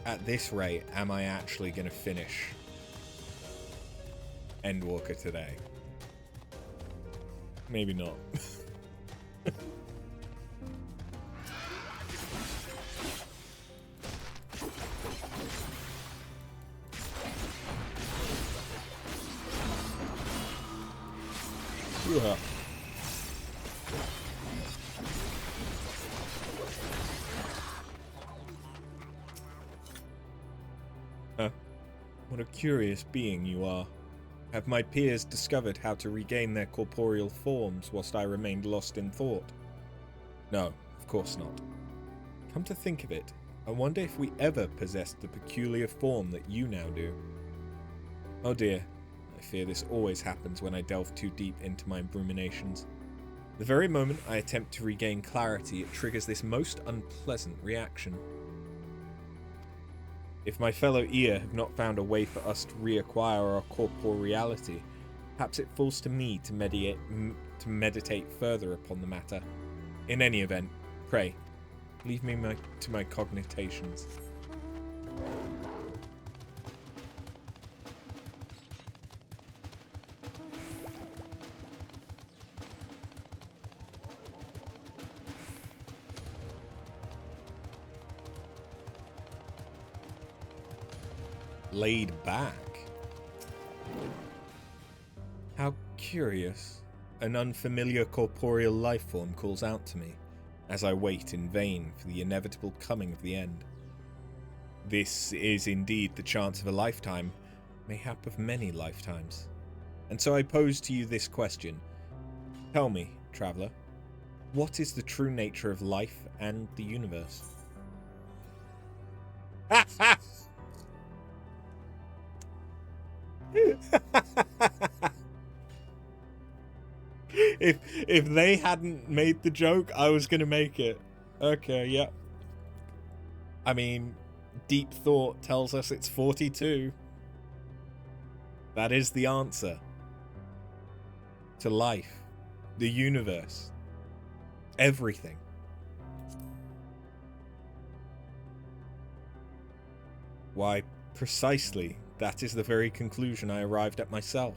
At this rate, am I actually going to finish Endwalker today? Maybe not. Yeah. What a curious being you are. Have my peers discovered how to regain their corporeal forms whilst I remained lost in thought? No, of course not. Come to think of it, I wonder if we ever possessed the peculiar form that you now do. Oh dear, I fear this always happens when I delve too deep into my ruminations. The very moment I attempt to regain clarity, it triggers this most unpleasant reaction. If my fellow ear have not found a way for us to reacquire our corporeality, perhaps it falls to me to meditate further upon the matter. In any event, pray, leave me to my cogitations. Laid back. How curious. An unfamiliar corporeal life form calls out to me, as I wait in vain for the inevitable coming of the end. This is indeed the chance of a lifetime, mayhap of many lifetimes. And so I pose to you this question. Tell me, traveller, what is the true nature of life and the universe? If they hadn't made the joke, I was gonna make it. Okay, yeah. I mean, deep thought tells us it's 42. That is the answer to life, the universe, everything. Why, precisely, that is the very conclusion I arrived at myself.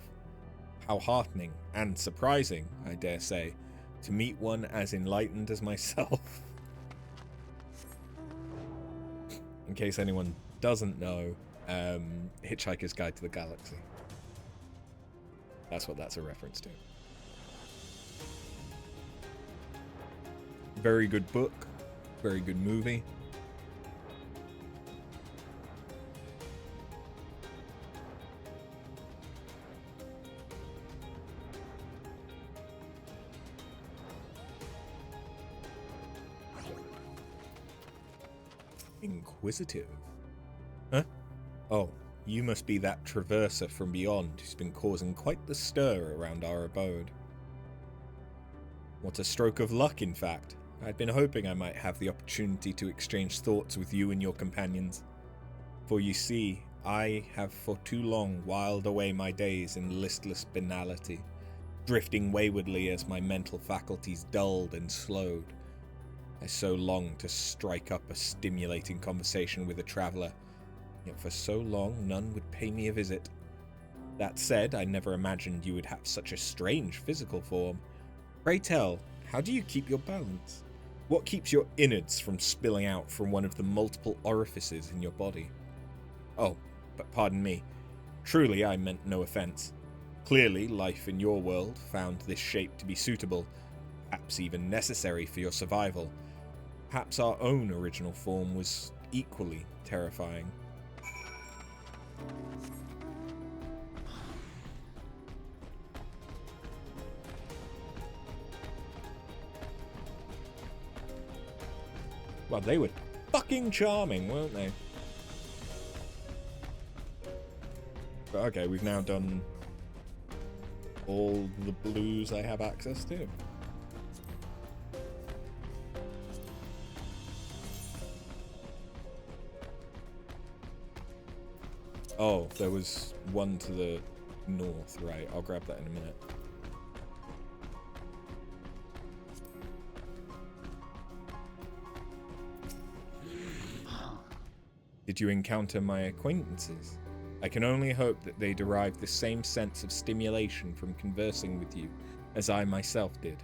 How heartening and surprising, I dare say, to meet one as enlightened as myself. In case anyone doesn't know, Hitchhiker's Guide to the Galaxy. That's what that's a reference to. Very good book, very good movie. Inquisitive. Huh? Oh, you must be that traverser from beyond who's been causing quite the stir around our abode. What a stroke of luck, in fact. I'd been hoping I might have the opportunity to exchange thoughts with you and your companions. For you see, I have for too long whiled away my days in listless banality, drifting waywardly as my mental faculties dulled and slowed. I so longed to strike up a stimulating conversation with a traveller, yet for so long none would pay me a visit. That said, I never imagined you would have such a strange physical form. Pray tell, How do you keep your balance? What keeps your innards from spilling out from one of the multiple orifices in your body? Oh, but pardon me. Truly, I meant no offense. Clearly, life in your world found this shape to be suitable, perhaps even necessary for your survival. Perhaps our own original form was equally terrifying. Well, they were fucking charming, weren't they? But okay, we've now done all the blues I have access to. Oh, there was one to the north, right? I'll grab that in a minute. Did you encounter my acquaintances? I can only hope that they derived the same sense of stimulation from conversing with you as I myself did.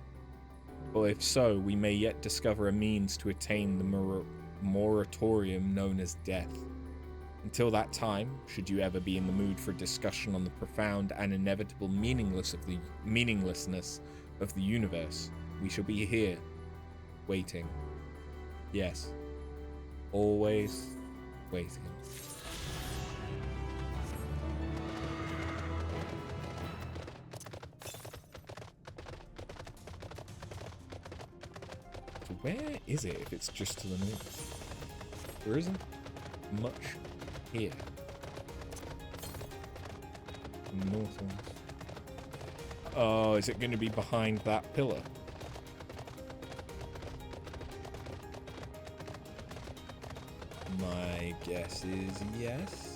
Or if so, we may yet discover a means to attain the moratorium known as death. Until that time, should you ever be in the mood for a discussion on the profound and inevitable meaninglessness of the universe, we shall be here, waiting. Yes, always waiting. So where is it if it's just to the north? There isn't much here. North one. Oh, is it going to be behind that pillar? My guess is yes.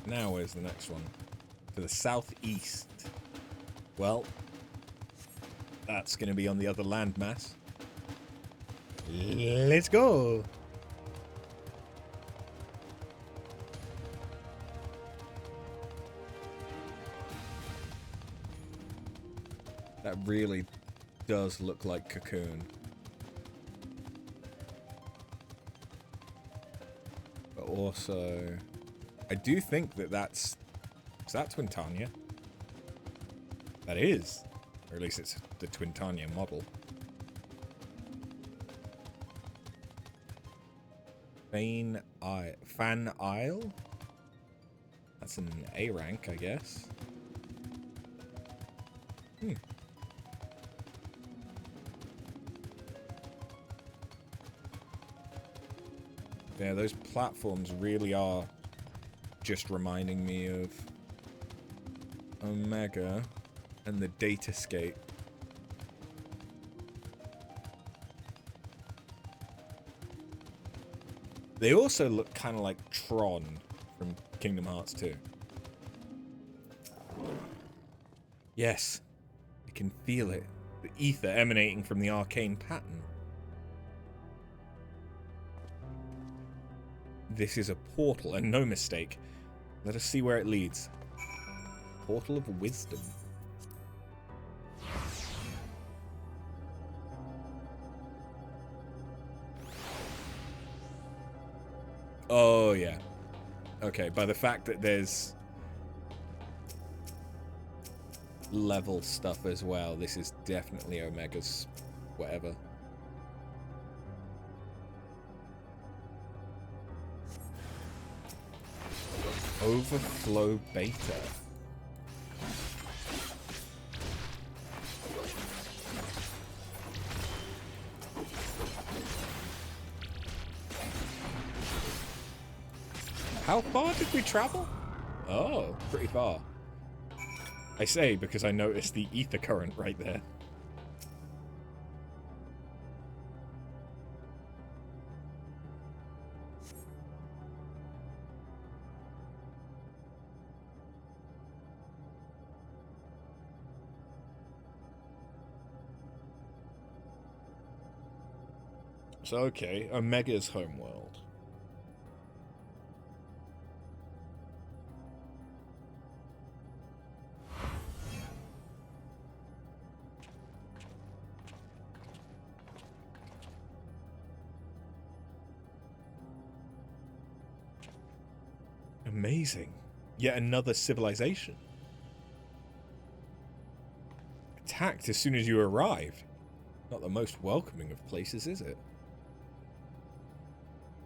Now where's the next one? To the southeast. Well, that's going to be on the other landmass. Let's go! That really does look like Cocoon. But also, I do think that that's... Is that Twintania? That is. Or at least it's the Twintania model. Fan Isle? That's an A rank, I guess. Yeah, those platforms really are just reminding me of Omega and the Datascape. They also look kind of like Tron from Kingdom Hearts 2. Yes, I can feel it. The ether emanating from the arcane pattern. This is a portal, and no mistake. Let us see where it leads. Portal of Wisdom. Oh, yeah. Okay, by the fact that there's level stuff as well, this is definitely Omega's whatever. Overflow Beta. How far did we travel? Oh, pretty far. I say because I noticed the ether current right there. So, okay, Omega's homeworld. Amazing. Yet another civilization. Attacked as soon as you arrive. Not the most welcoming of places, is it?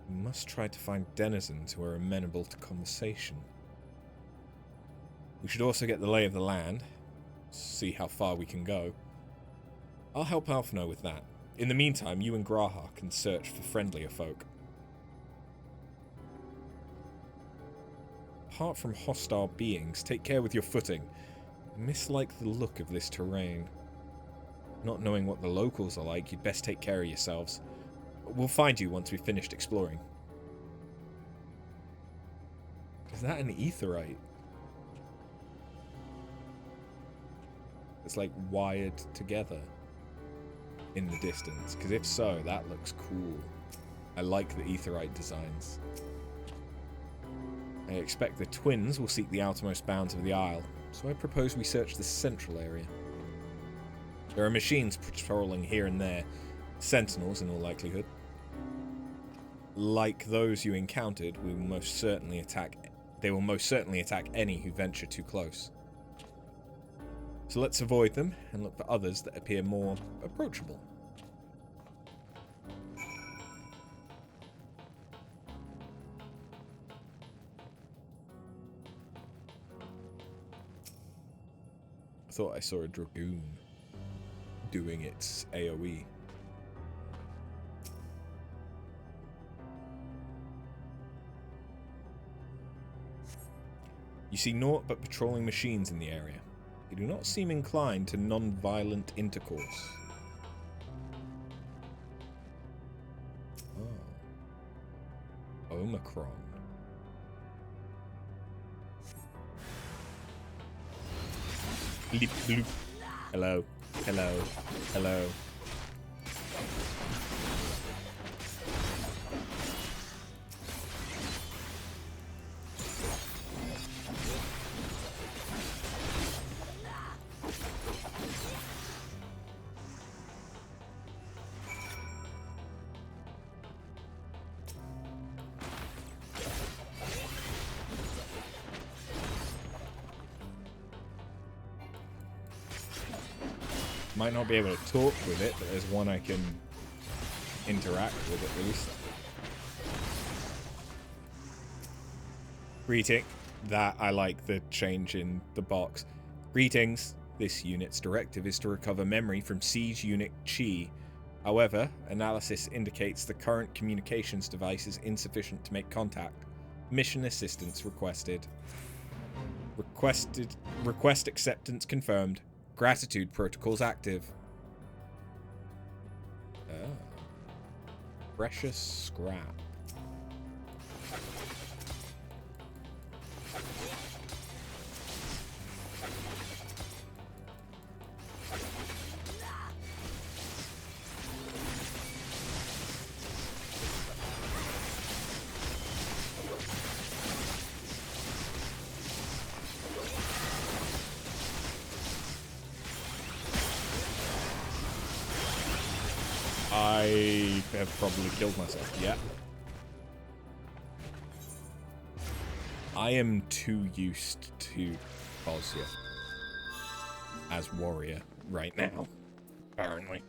We must try to find denizens who are amenable to conversation. We should also get the lay of the land. See how far we can go. I'll help Alphino with that. In the meantime, you and Graha can search for friendlier folk. Apart from hostile beings, take care with your footing. I mislike the look of this terrain. Not knowing what the locals are like, you'd best take care of yourselves. We'll find you once we've finished exploring. Is that an aetheryte? It's like wired together in the distance. Because if so, that looks cool. I like the aetheryte designs. I expect the twins will seek the outermost bounds of the Isle, so I propose we search the central area. There are machines patrolling here and there, sentinels in all likelihood. Like those you encountered, they will most certainly attack any who venture too close. So let's avoid them and look for others that appear more approachable. I thought I saw a dragoon doing its AoE. You see naught but patrolling machines in the area. They do not seem inclined to non-violent intercourse. Oh. Omicron. Bleep, bloop. Hello. Hello. Hello. Might not be able to talk with it, but there's one I can interact with at least. Greeting. That, I like the change in the box. Greetings. This unit's directive is to recover memory from Siege Unit Chi. However, analysis indicates the current communications device is insufficient to make contact. Mission assistance requested. Request acceptance confirmed. Gratitude protocols active. Oh. Precious scrap. I have probably killed myself. Yeah. I am too used to Bosnia as warrior right now, apparently.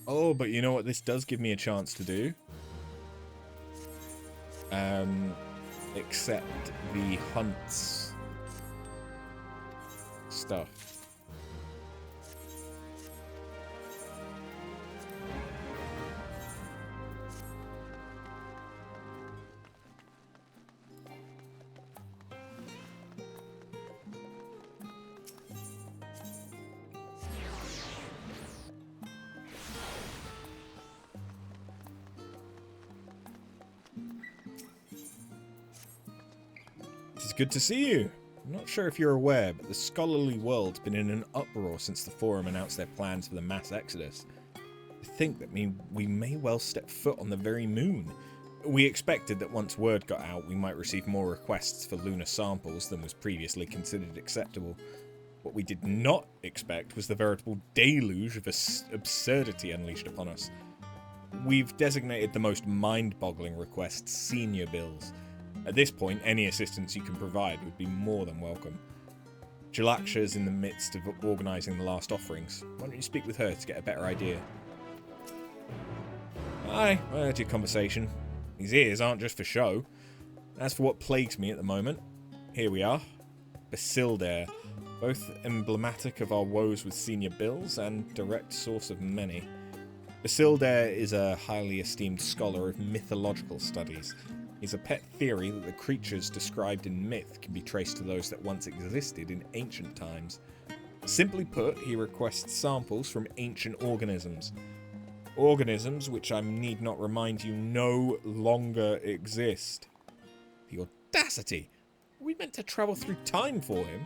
Oh, but you know what this does give me a chance to do? Except the hunts stuff. It's good to see you. I'm not sure if you're aware, but the scholarly world's been in an uproar since the Forum announced their plans for the mass exodus. I think that we may well step foot on the very moon. We expected that once word got out, we might receive more requests for lunar samples than was previously considered acceptable. What we did not expect was the veritable deluge of absurdity unleashed upon us. We've designated the most mind-boggling requests senior bills. At this point, any assistance you can provide would be more than welcome. Jalaksha's in the midst of organising the last offerings. Why don't you speak with her to get a better idea? Aye, I heard your conversation. These ears aren't just for show. As for what plagues me at the moment, here we are. Basildare, both emblematic of our woes with senior bills and direct source of many. Basildare is a highly esteemed scholar of mythological studies. He's a pet theory that the creatures described in myth can be traced to those that once existed in ancient times. Simply put, he requests samples from ancient organisms. Organisms which I need not remind you no longer exist. The audacity! Are we meant to travel through time for him?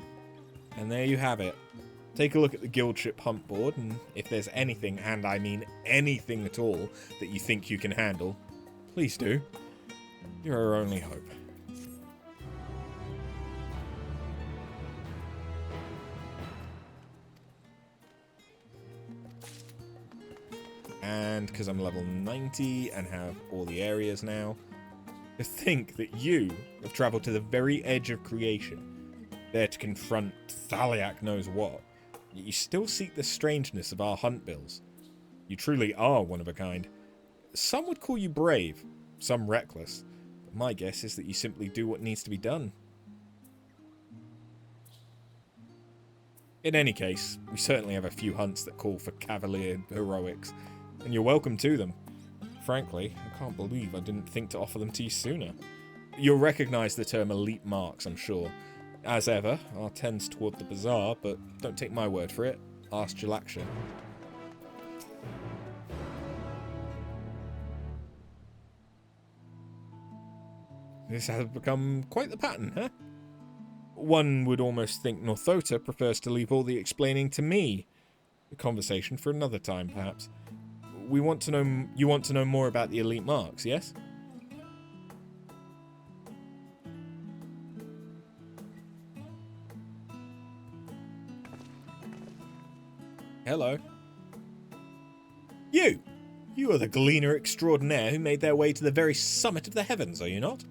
And there you have it. Take a look at the guildship hunt board, and if there's anything, and I mean anything at all, that you think you can handle, please do. You're our only hope. And because I'm level 90 and have all the areas now, to think that you have travelled to the very edge of creation, there to confront Thaliak knows what, yet you still seek the strangeness of our hunt bills. You truly are one of a kind. Some would call you brave, some reckless, but my guess is that you simply do what needs to be done. In any case, we certainly have a few hunts that call for cavalier heroics, and you're welcome to them. Frankly, I can't believe I didn't think to offer them to you sooner. You'll recognise the term elite marks, I'm sure. As ever, our tends toward the bizarre, but don't take my word for it. Ask Jalaksha. This has become quite the pattern, huh? One would almost think Northota prefers to leave all the explaining to me. The conversation for another time, perhaps. You want to know more about the elite marks, yes? Hello. You are the gleaner extraordinaire who made their way to the very summit of the heavens, are you not?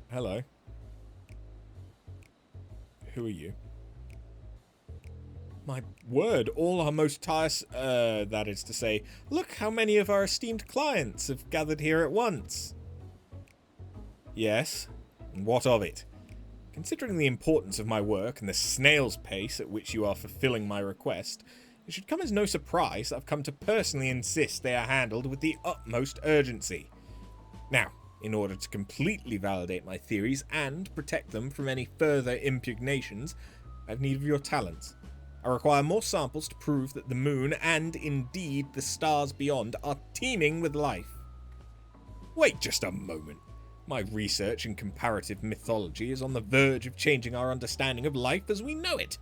Hello. Who are you? My word, all our most tiresome, that is to say, look how many of our esteemed clients have gathered here at once. Yes, and what of it? Considering the importance of my work and the snail's pace at which you are fulfilling my request, it should come as no surprise that I've come to personally insist they are handled with the utmost urgency. Now, in order to completely validate my theories and protect them from any further impugnations, I have need of your talents. I require more samples to prove that the moon, and indeed the stars beyond, are teeming with life. Wait just a moment. My research in comparative mythology is on the verge of changing our understanding of life as we know it.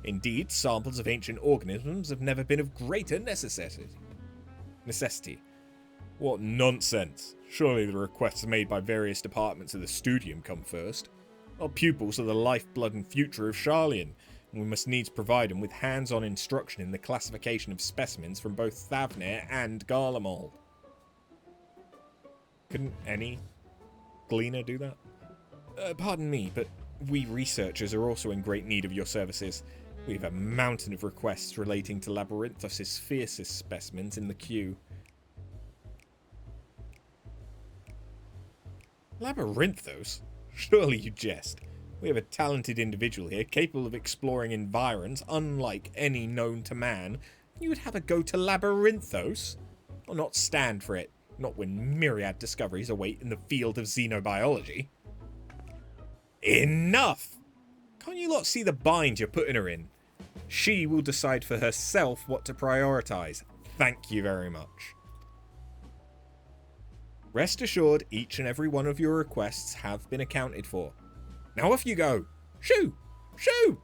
Indeed, samples of ancient organisms have never been of greater necessity. What nonsense. Surely the requests made by various departments of the studium come first. Our pupils are the lifeblood and future of Sharlayan, and we must needs provide them with hands-on instruction in the classification of specimens from both Thavnir and Garlemald. Couldn't any gleaner do that? Pardon me, but we researchers are also in great need of your services. We have a mountain of requests relating to Labyrinthos' fiercest specimens in the queue. Labyrinthos? Surely you jest. We have a talented individual here, capable of exploring environs unlike any known to man. You would have a go to Labyrinthos? Or not stand for it, not when myriad discoveries await in the field of xenobiology. Enough! Can't you lot see the bind you're putting her in? She will decide for herself what to prioritise. Thank you very much. Rest assured, each and every one of your requests have been accounted for. Now off you go! Shoo! Shoo!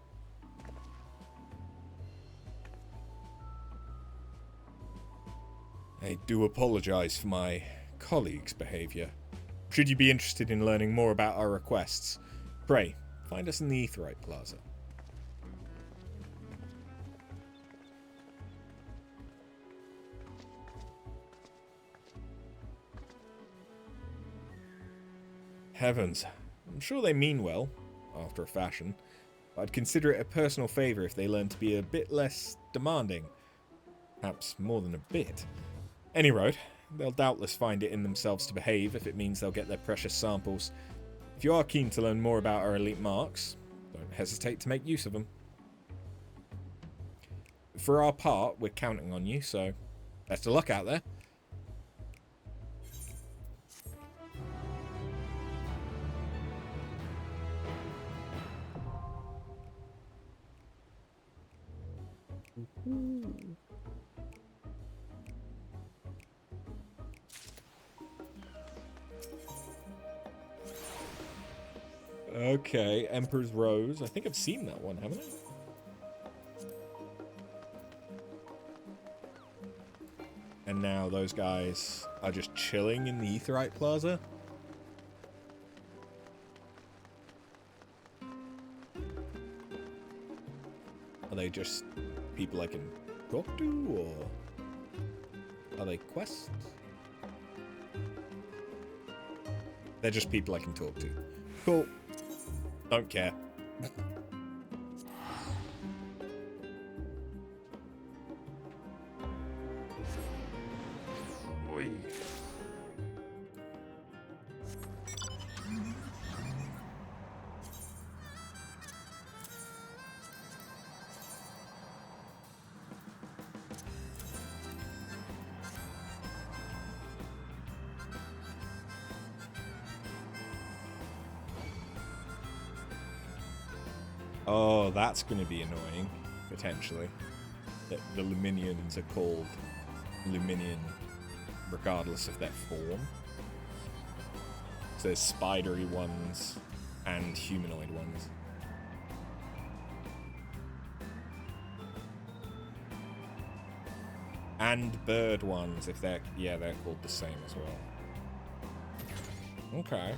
I do apologize for my colleagues' behavior. Should you be interested in learning more about our requests, pray, find us in the Aetheryte Plaza. Heavens, I'm sure they mean well, after a fashion, but I'd consider it a personal favour if they learned to be a bit less demanding. Perhaps more than a bit. Any road, they'll doubtless find it in themselves to behave if it means they'll get their precious samples. If you are keen to learn more about our elite marks, don't hesitate to make use of them. For our part, we're counting on you, so best of luck out there. Okay, Emperor's Rose. I think I've seen that one, haven't I? And now those guys are just chilling in the Aetheryte Plaza. Are they just people I can talk to, or are they quests? They're just people I can talk to. Cool. Don't care. Oh, that's going to be annoying, potentially. That the Luminians are called Luminian regardless of their form. So there's spidery ones and humanoid ones. And bird ones, if they're... yeah, they're called the same as well. Okay.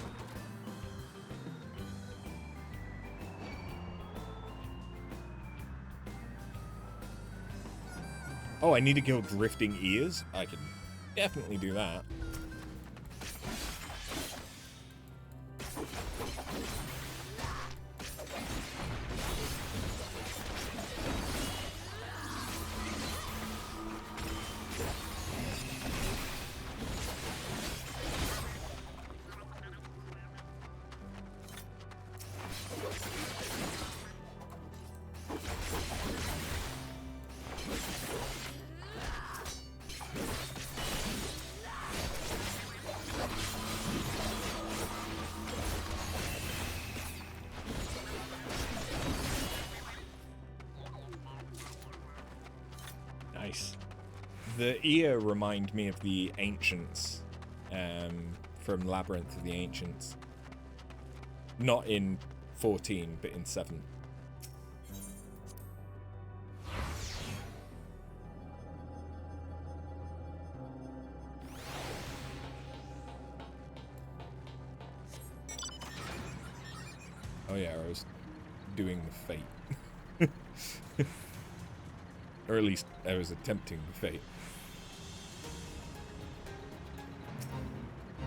Oh, I need to kill drifting ears? I can definitely do that. The ear remind me of the Ancients from Labyrinth of the Ancients. Not in 14, but in 7. Oh yeah, I was doing the fate. Or at least I was attempting the fate.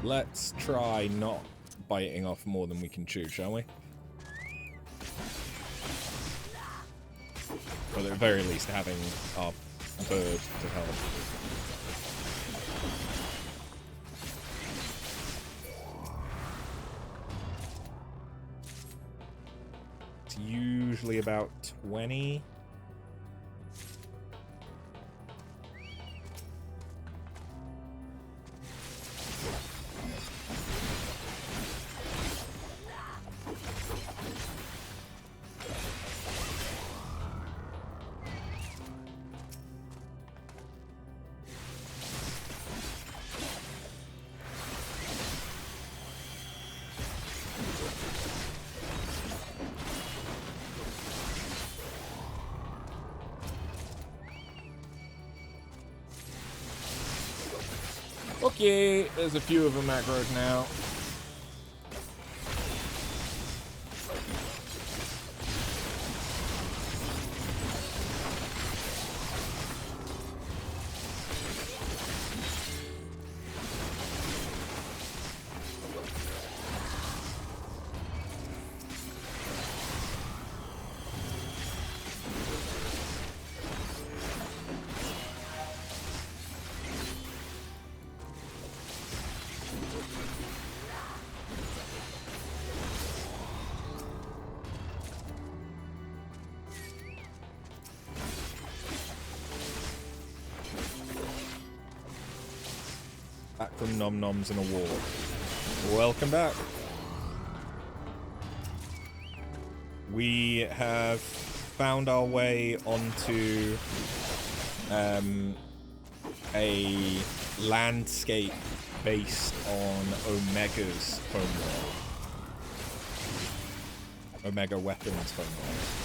Let's try not biting off more than we can chew, shall we? Or at the very least having our bird to help. It's usually about 20. Okay, there's a few of them macroed now. Back from Nom Noms in a war. Welcome back. We have found our way onto a landscape based on Omega's homeworld. Omega Weapons homeworld.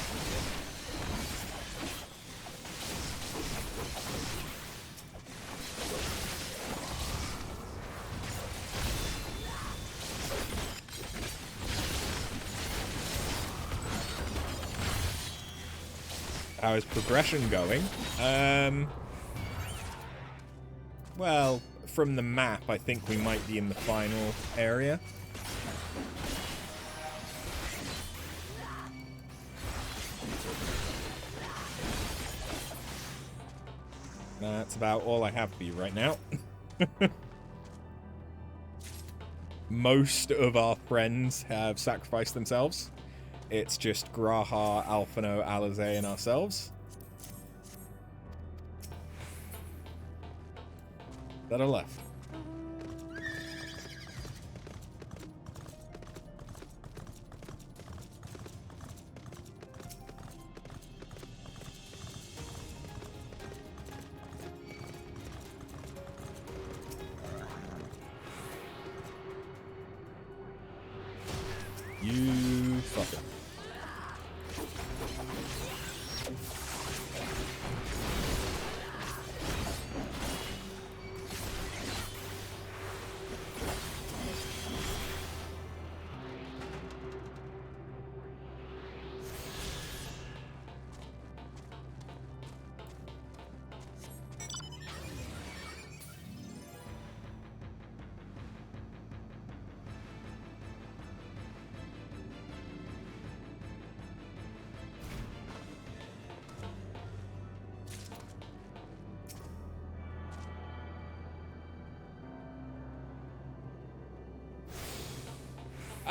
How is progression going? Well, from the map, I think we might be in the final area. That's about all I have for you right now. Most of our friends have sacrificed themselves. It's just Graha, Alphino, Alize, and ourselves that are left. You fucker.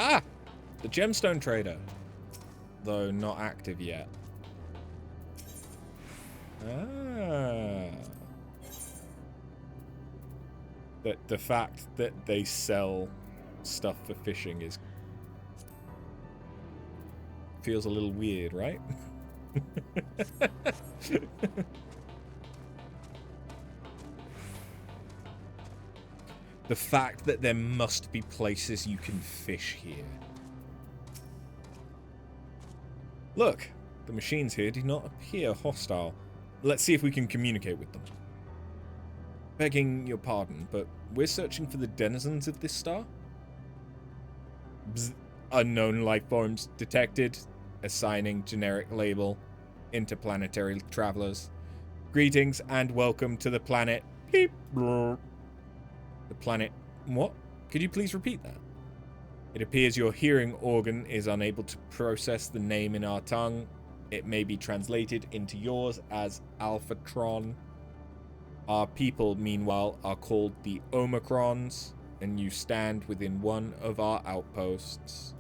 Ah! The gemstone trader. Though not active yet. Ah. The fact that they sell stuff for fishing is... feels a little weird, right? The fact that there must be places you can fish here. Look, the machines here do not appear hostile. Let's see if we can communicate with them. Begging your pardon, but we're searching for the denizens of this star? Bzz, unknown life forms detected. Assigning generic label. Interplanetary travelers. Greetings and welcome to the planet. Beep. The planet... What? Could you please repeat that? It appears your hearing organ is unable to process the name in our tongue. It may be translated into yours as Alphatron. Our people, meanwhile, are called the Omicrons, and you stand within one of our outposts.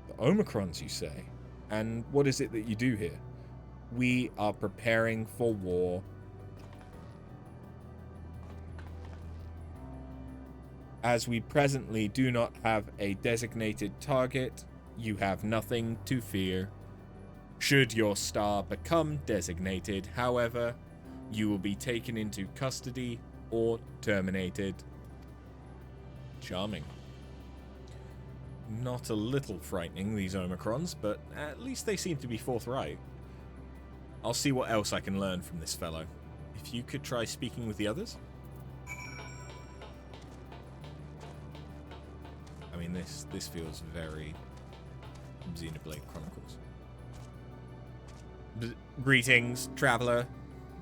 The Omicrons, you say? And what is it that you do here? We are preparing for war. As we presently do not have a designated target, you have nothing to fear. Should your star become designated, however, you will be taken into custody or terminated. Charming. Not a little frightening, these Omicrons, but at least they seem to be forthright. I'll see what else I can learn from this fellow. If you could try speaking with the others? mean, this feels very Xenoblade Chronicles. Greetings, traveler.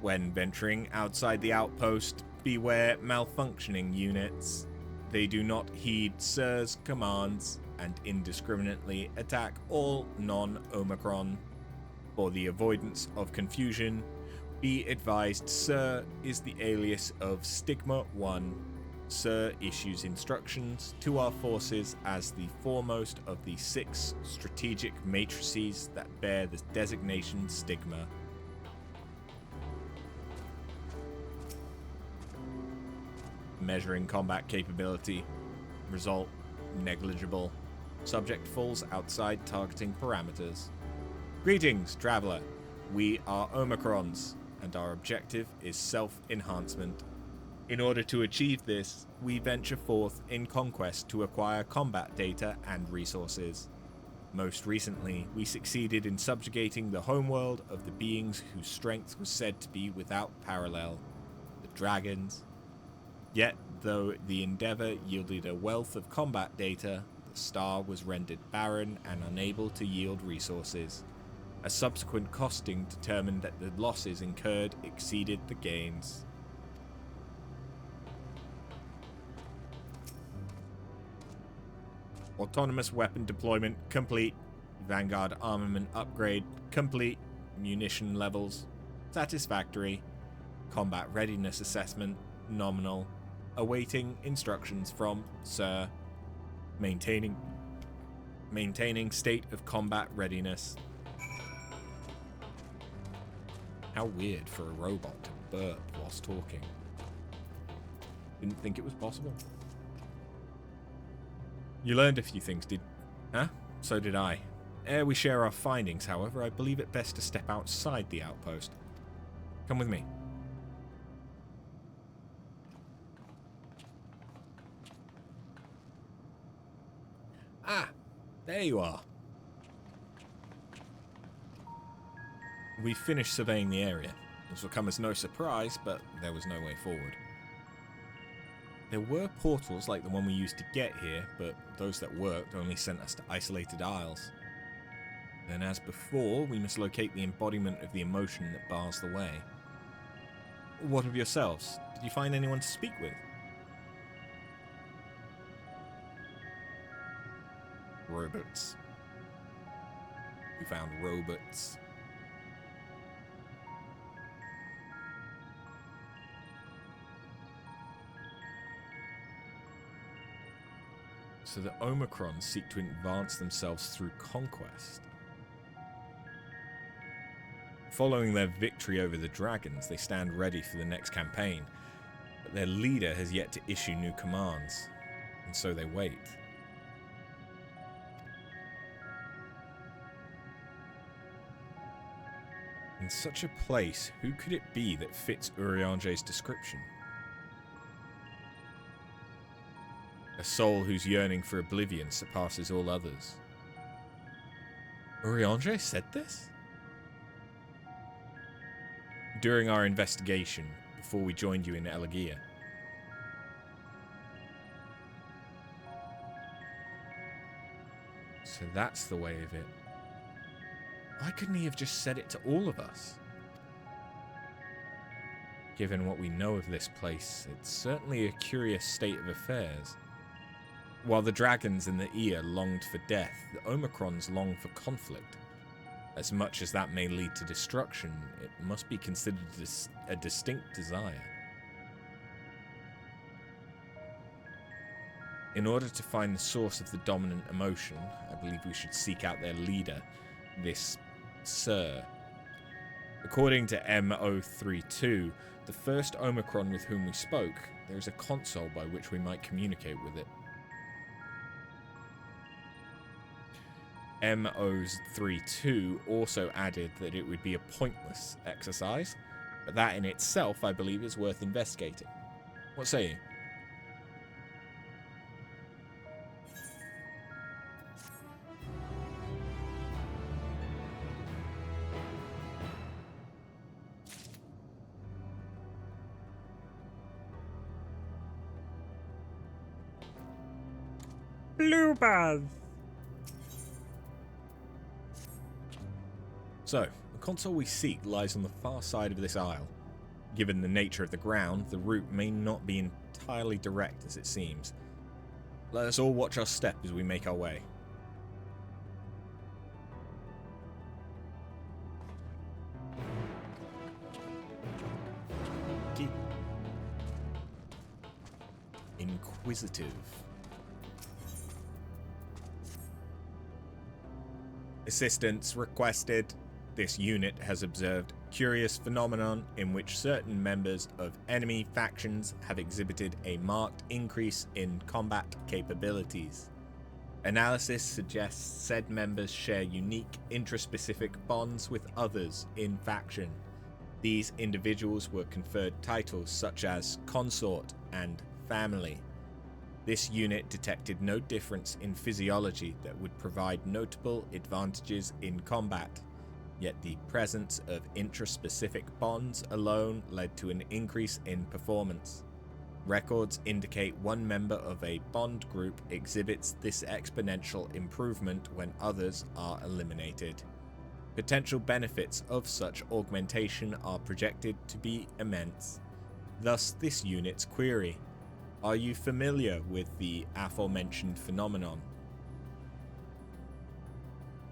When venturing outside the outpost, beware malfunctioning units. They do not heed Sir's commands and indiscriminately attack all non-Omicron. For the avoidance of confusion, be advised Sir is the alias of Stigma 1. Sir issues instructions to our forces as the foremost of the 6 strategic matrices that bear the designation Stigma. Measuring combat capability. Result, negligible. Subject falls outside targeting parameters. Greetings, traveler. We are Omicrons, and our objective is self-enhancement. In order to achieve this, we venture forth in conquest to acquire combat data and resources. Most recently, we succeeded in subjugating the homeworld of the beings whose strength was said to be without parallel, the dragons. Yet, though the endeavor yielded a wealth of combat data, the star was rendered barren and unable to yield resources. A subsequent costing determined that the losses incurred exceeded the gains. Autonomous weapon deployment complete. Vanguard armament upgrade complete. Munition levels satisfactory. Combat readiness assessment nominal. Awaiting instructions from Sir. Maintaining state of combat readiness. How weird for a robot to burp whilst talking. Didn't think it was possible. You learned a few things, Huh? So did I. Ere we share our findings, however, I believe it best to step outside the outpost. Come with me. Ah! There you are. We finished surveying the area. This will come as no surprise, but there was no way forward. There were portals like the one we used to get here, but those that worked only sent us to isolated isles. Then as before, we must locate the embodiment of the emotion that bars the way. What of yourselves? Did you find anyone to speak with? Robots. We found robots. So the Omicrons seek to advance themselves through conquest. Following their victory over the dragons, they stand ready for the next campaign, but their leader has yet to issue new commands, and so they wait. In such a place, who could it be that fits Urianger's description? A soul whose yearning for oblivion surpasses all others. Urianger said this? During our investigation, before we joined you in Elegia. So that's the way of it. Why couldn't he have just said it to all of us? Given what we know of this place, it's certainly a curious state of affairs. While the dragons in the ear longed for death, the Omicrons long for conflict. As much as that may lead to destruction, it must be considered a distinct desire. In order to find the source of the dominant emotion, I believe we should seek out their leader, this Sir. According to M032, the first Omicron with whom we spoke, there is a console by which we might communicate with it. M032 also added that it would be a pointless exercise, but that in itself, I believe, is worth investigating. What say you? bloopers! So, the console we seek lies on the far side of this aisle. Given the nature of the ground, the route may not be entirely direct as it seems. Let us all watch our step as we make our way. Inquisitive. Assistance requested. This unit has observed a curious phenomenon in which certain members of enemy factions have exhibited a marked increase in combat capabilities. Analysis suggests said members share unique intraspecific bonds with others in faction. These individuals were conferred titles such as consort and family. This unit detected no difference in physiology that would provide notable advantages in combat, yet the presence of intraspecific bonds alone led to an increase in performance. Records indicate one member of a bond group exhibits this exponential improvement when others are eliminated. Potential benefits of such augmentation are projected to be immense. Thus this unit's query: are you familiar with the aforementioned phenomenon?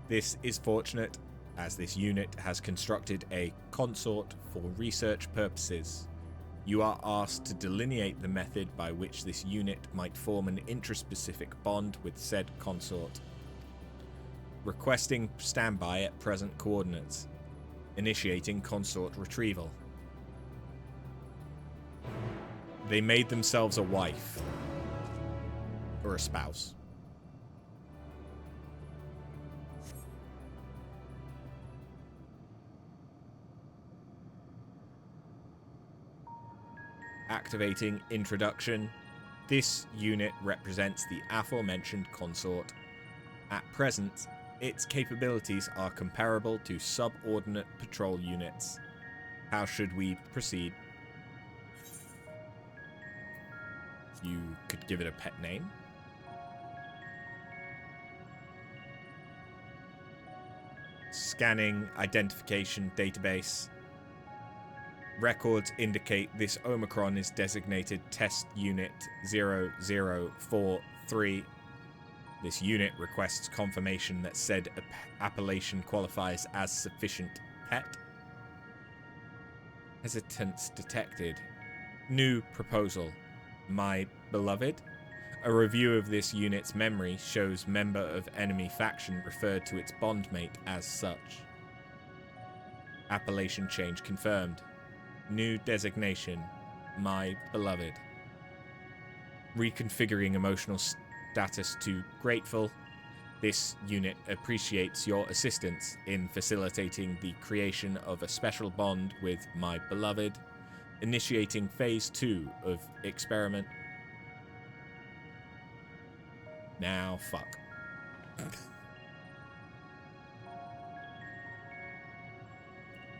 This is fortunate, as this unit has constructed a consort for research purposes. You are asked to delineate the method by which this unit might form an intraspecific bond with said consort. Requesting standby at present coordinates. Initiating consort retrieval. They made themselves a wife. Or a spouse. Activating introduction. This unit represents the aforementioned consort. At present, its capabilities are comparable to subordinate patrol units. How should we proceed? You could give it a pet name. Scanning identification database. Records indicate this Omicron is designated Test Unit 0043. This unit requests confirmation that said appellation qualifies as sufficient pet. Hesitance detected. New proposal. My beloved. A review of this unit's memory shows member of enemy faction referred to its bondmate as such. Appellation change confirmed. New designation. My beloved. Reconfiguring emotional status to grateful. This unit appreciates your assistance in facilitating the creation of a special bond with my beloved. Initiating phase 2 of experiment. Now fuck.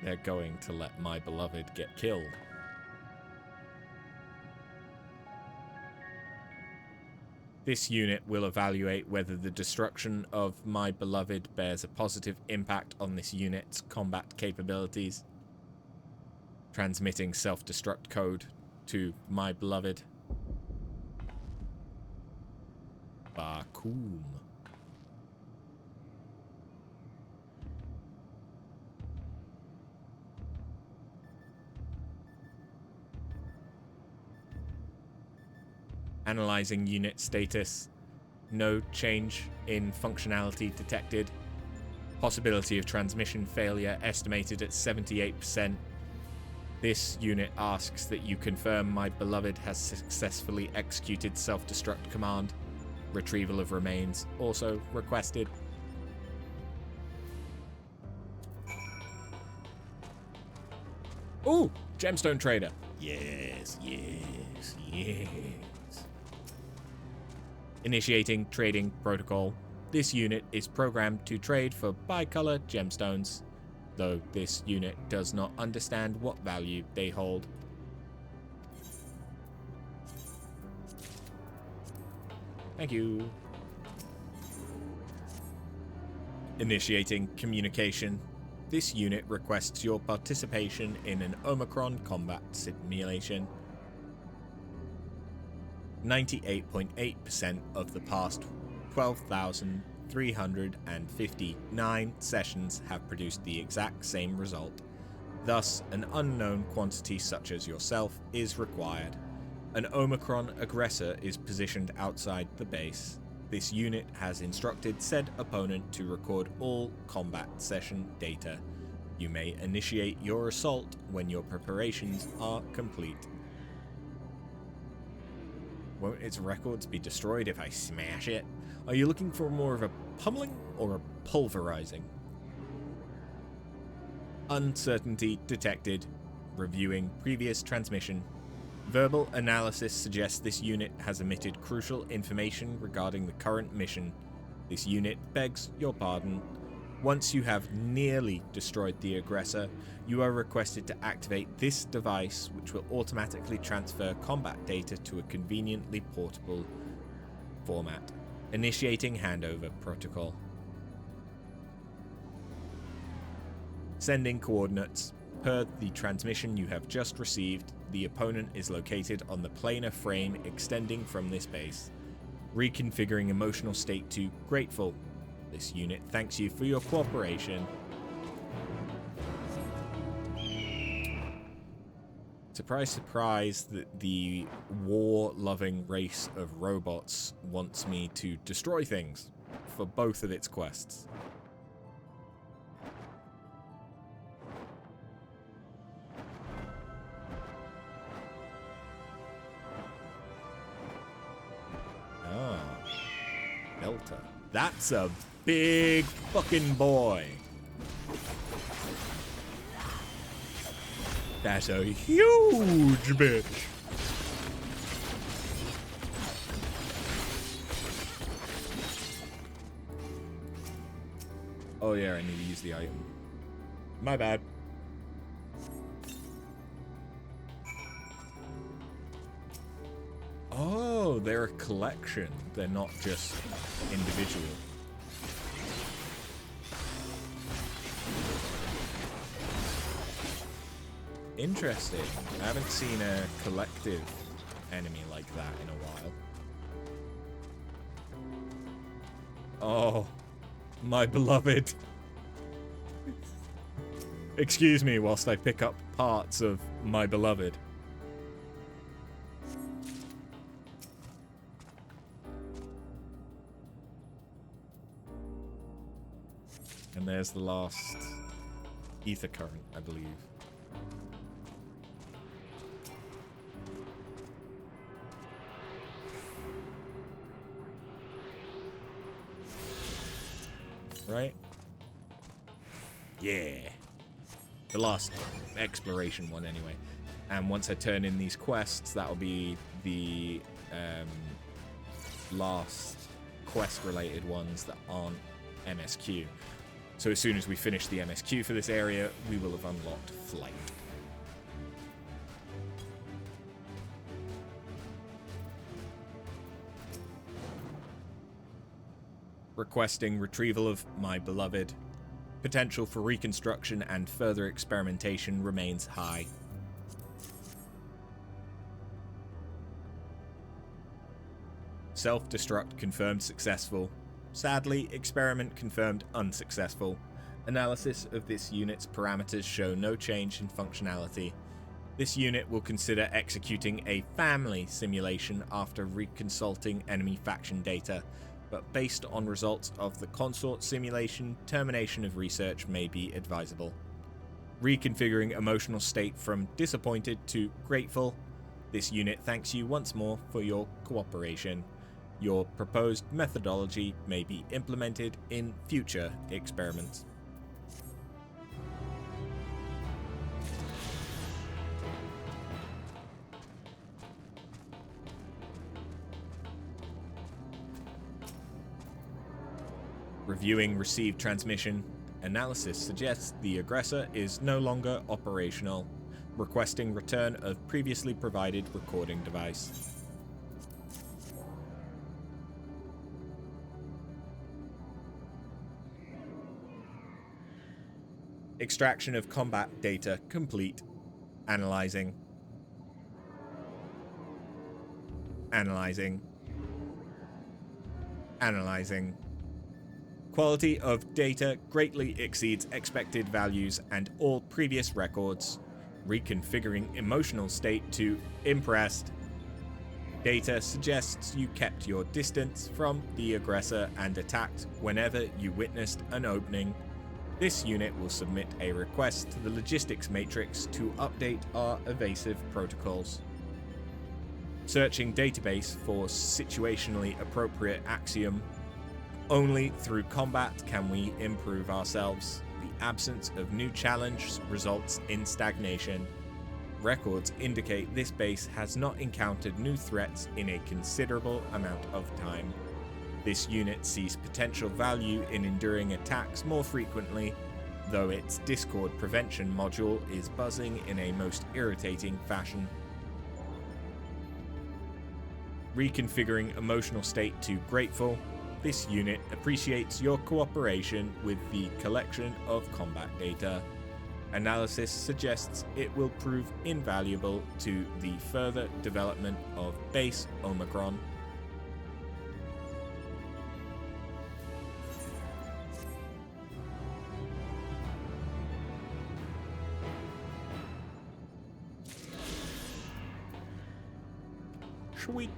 They're going to let my beloved get killed. This unit will evaluate whether the destruction of my beloved bears a positive impact on this unit's combat capabilities. Transmitting self-destruct code to my beloved. Bakum. Analyzing unit status. No change in functionality detected. Possibility of transmission failure estimated at 78%. This unit asks that you confirm my beloved has successfully executed self-destruct command. Retrieval of remains also requested. Ooh, gemstone trader. Yes, yes, yes. Initiating trading protocol. This unit is programmed to trade for bicolor gemstones, though this unit does not understand what value they hold. Thank you. Initiating communication. This unit requests your participation in an Omicron combat simulation. 98.8% of the past 12,359 sessions have produced the exact same result. Thus, an unknown quantity such as yourself is required. An Omicron aggressor is positioned outside the base. This unit has instructed said opponent to record all combat session data. You may initiate your assault when your preparations are complete. Won't its records be destroyed if I smash it? Are you looking for more of a pummeling or a pulverizing? Uncertainty detected. Reviewing previous transmission. Verbal analysis suggests this unit has omitted crucial information regarding the current mission. This unit begs your pardon. Once you have nearly destroyed the aggressor, you are requested to activate this device, which will automatically transfer combat data to a conveniently portable format. Initiating handover protocol. Sending coordinates. Per the transmission you have just received, the opponent is located on the planar frame extending from this base. Reconfiguring emotional state to grateful. This unit thanks you for your cooperation. Surprise, surprise that the war-loving race of robots wants me to destroy things for both of its quests. Delta. That's a big fucking boy. That's a huge bitch. Oh yeah, I need to use the item. My bad. Oh, they're a collection. They're not just individual. Interesting. I haven't seen a collective enemy like that in a while. Oh, my beloved. Excuse me whilst I pick up parts of my beloved. And there's the last ether current, I believe. Right? Yeah. The last exploration one, anyway. And once I turn in these quests, that'll be the last quest-related ones that aren't MSQ. So as soon as we finish the MSQ for this area, we will have unlocked Flight. Requesting retrieval of my beloved. Potential for reconstruction and further experimentation remains high. Self-destruct confirmed successful. Sadly, experiment confirmed unsuccessful. Analysis of this unit's parameters show no change in functionality. This unit will consider executing a family simulation after reconsulting enemy faction data, but based on results of the consort simulation, termination of research may be advisable. Reconfiguring emotional state from disappointed to grateful. This unit thanks you once more for your cooperation. Your proposed methodology may be implemented in future experiments. Reviewing received transmission. Analysis suggests the aggressor is no longer operational. Requesting return of previously provided recording device. Extraction of combat data complete. Analyzing. Analyzing. Analyzing. Quality of data greatly exceeds expected values and all previous records. Reconfiguring emotional state to impressed. Data suggests you kept your distance from the aggressor and attacked whenever you witnessed an opening. This unit will submit a request to the logistics matrix to update our evasive protocols. Searching database for situationally appropriate axiom. Only through combat can we improve ourselves. The absence of new challenge results in stagnation. Records indicate this base has not encountered new threats in a considerable amount of time. This unit sees potential value in enduring attacks more frequently, though its Discord prevention module is buzzing in a most irritating fashion. Reconfiguring emotional state to grateful. This unit appreciates your cooperation with the collection of combat data. Analysis suggests it will prove invaluable to the further development of base Omicron. Sweet.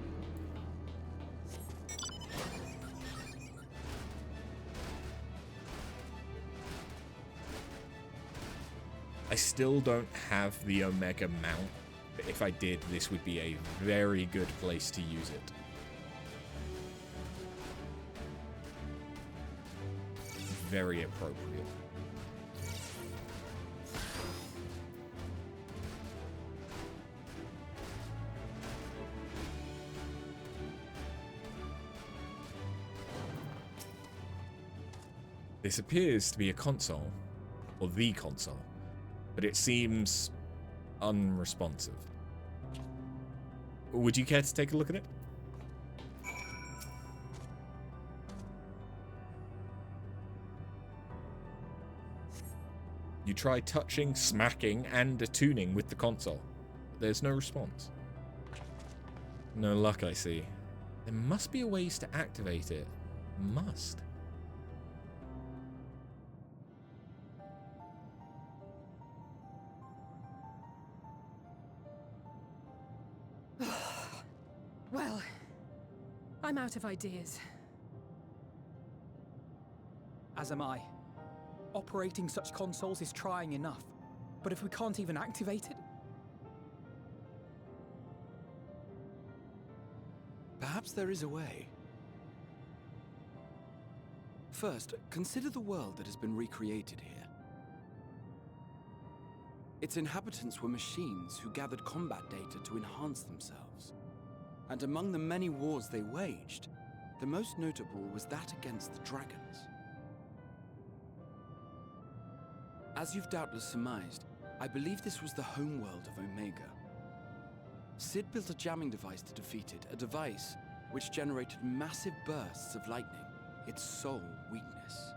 I still don't have the Omega mount, but if I did, this would be a very good place to use it. Very appropriate. This appears to be a console, or the console, but it seems unresponsive. Would you care to take a look at it? You try touching, smacking, and attuning with the console. There's no response. No luck, I see. There must be a ways to activate it. Must. Well, I'm out of ideas. As am I. Operating such consoles is trying enough, but if we can't even activate it? Perhaps there is a way. First, consider the world that has been recreated here. Its inhabitants were machines who gathered combat data to enhance themselves. And among the many wars they waged, the most notable was that against the dragons. As you've doubtless surmised, I believe this was the homeworld of Omega. Sid built a jamming device to defeat it, a device which generated massive bursts of lightning, its sole weakness.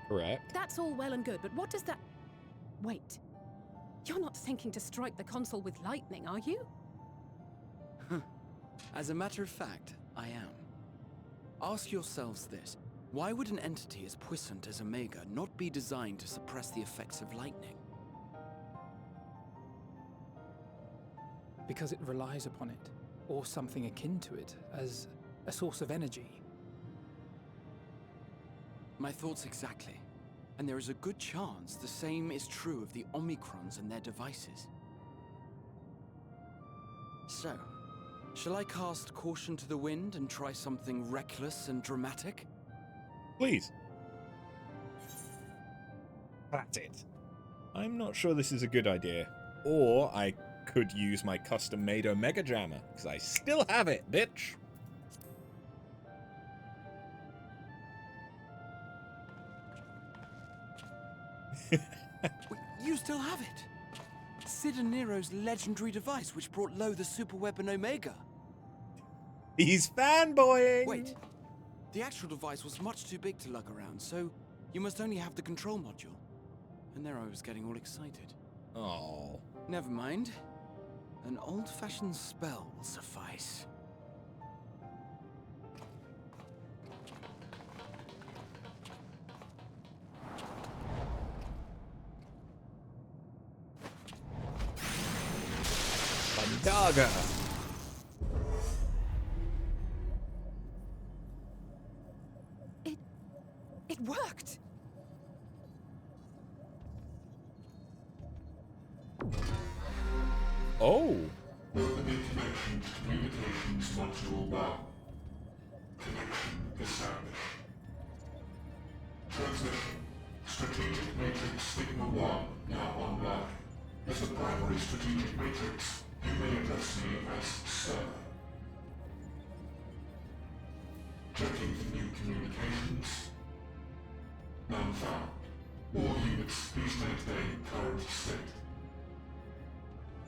Correct. That's all well and good, but what does that... Wait. You're not thinking to strike the console with lightning, are you? As a matter of fact, I am. Ask yourselves this. Why would an entity as puissant as Omega not be designed to suppress the effects of lightning? Because it relies upon it, or something akin to it, as a source of energy. My thoughts exactly. And there is a good chance the same is true of the Omicrons and their devices. So, shall I cast caution to the wind and try something reckless and dramatic? Please. That's it. I'm not sure this is a good idea. Or I could use my custom-made Omega Jammer, because I still have it, bitch! Wait, you still have it? Sid and Nero's legendary device which brought low the superweapon Omega. He's fanboying! Wait, the actual device was much too big to lug around, so You must only have the control module. And there I was getting all excited. Oh. Never mind. An old-fashioned spell will suffice. Bandaga! It worked! Oh! Opening connection to communications module 1. Connection established. Transmission. Strategic matrix Sigma 1 now online. As the primary strategic matrix, you may address me as Sir. Checking for new communications. None found. All units please maintain current state.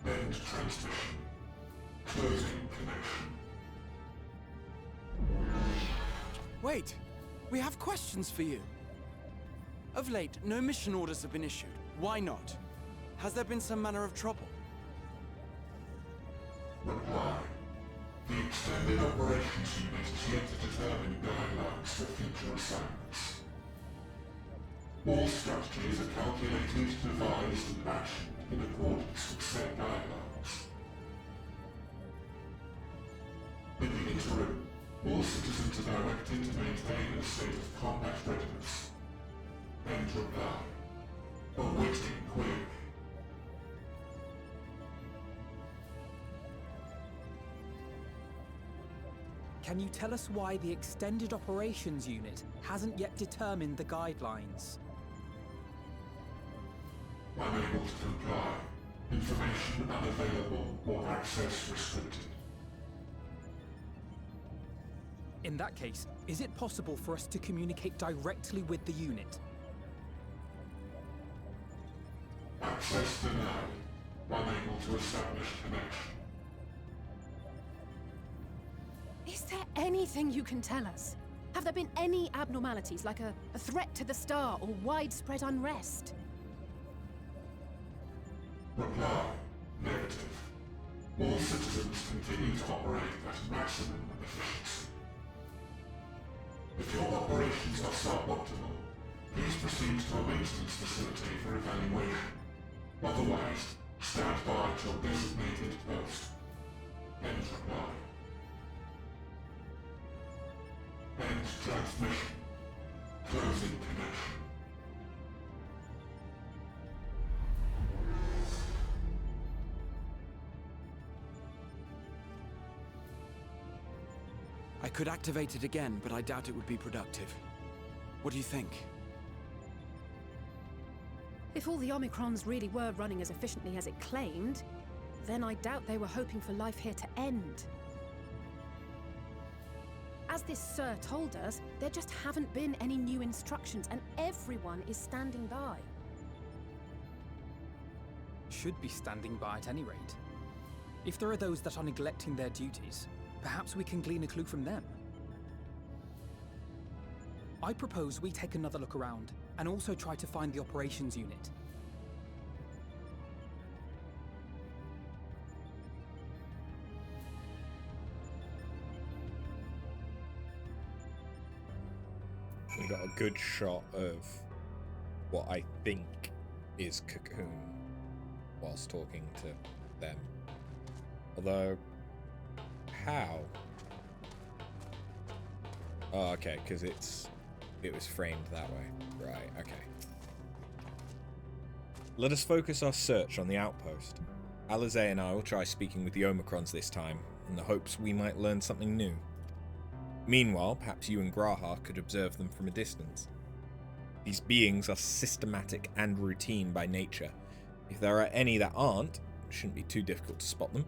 End transmission. Closing connection. Wait! We have questions for you. Of late, no mission orders have been issued. Why not? Has there been some manner of trouble? Reply. The Extended Operations Unit is yet to determine guidelines for future assignments. All strategies are calculated, devised, and actioned in accordance with said guidelines. In the interim, all citizens are directed to maintain a state of combat readiness. End reply. Awaiting query. Can you tell us why the Extended Operations Unit hasn't yet determined the guidelines? Unable to comply. Information unavailable or access restricted. In that case, is it possible for us to communicate directly with the unit? Access denied. Unable to establish connection. Is there anything you can tell us? Have there been any abnormalities, like a threat to the star or widespread unrest? Reply. Negative. All citizens continue to operate at maximum efficiency. If your operations are suboptimal, please proceed to a maintenance facility for evaluation. Otherwise, stand by at your designated post. End reply. End transmission. Closing connection. I could activate it again, but I doubt it would be productive. What do you think? If all the Omicrons really were running as efficiently as it claimed, then I doubt they were hoping for life here to end. As this Sir told us, there just haven't been any new instructions, and everyone is standing by. Should be standing by at any rate. If there are those that are neglecting their duties, perhaps we can glean a clue from them. I propose we take another look around, and also try to find the operations unit. We got a good shot of what I think is Cocoon whilst talking to them. Although, how? Oh, okay, because it was framed that way. Right, okay. Let us focus our search on the outpost. Alizé and I will try speaking with the Omicrons this time, in the hopes we might learn something new. Meanwhile, perhaps you and Graha could observe them from a distance. These beings are systematic and routine by nature. If there are any that aren't, it shouldn't be too difficult to spot them.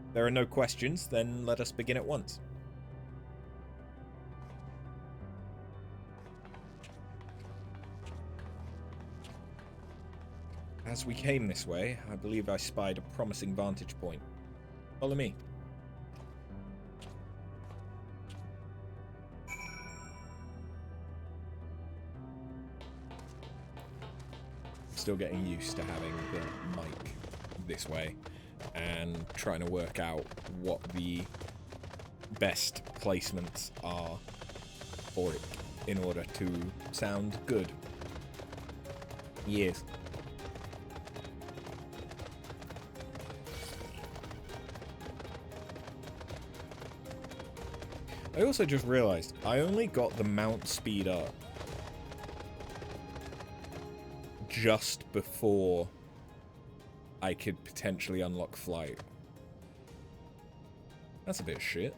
If there are no questions, then let us begin at once. As we came this way, I believe I spied a promising vantage point. Follow me. still getting used to having the mic this way and trying to work out what the best placements are for it in order to sound good. Yes. I also just realized I only got the mount speed up just before I could potentially unlock flight. That's a bit of shit.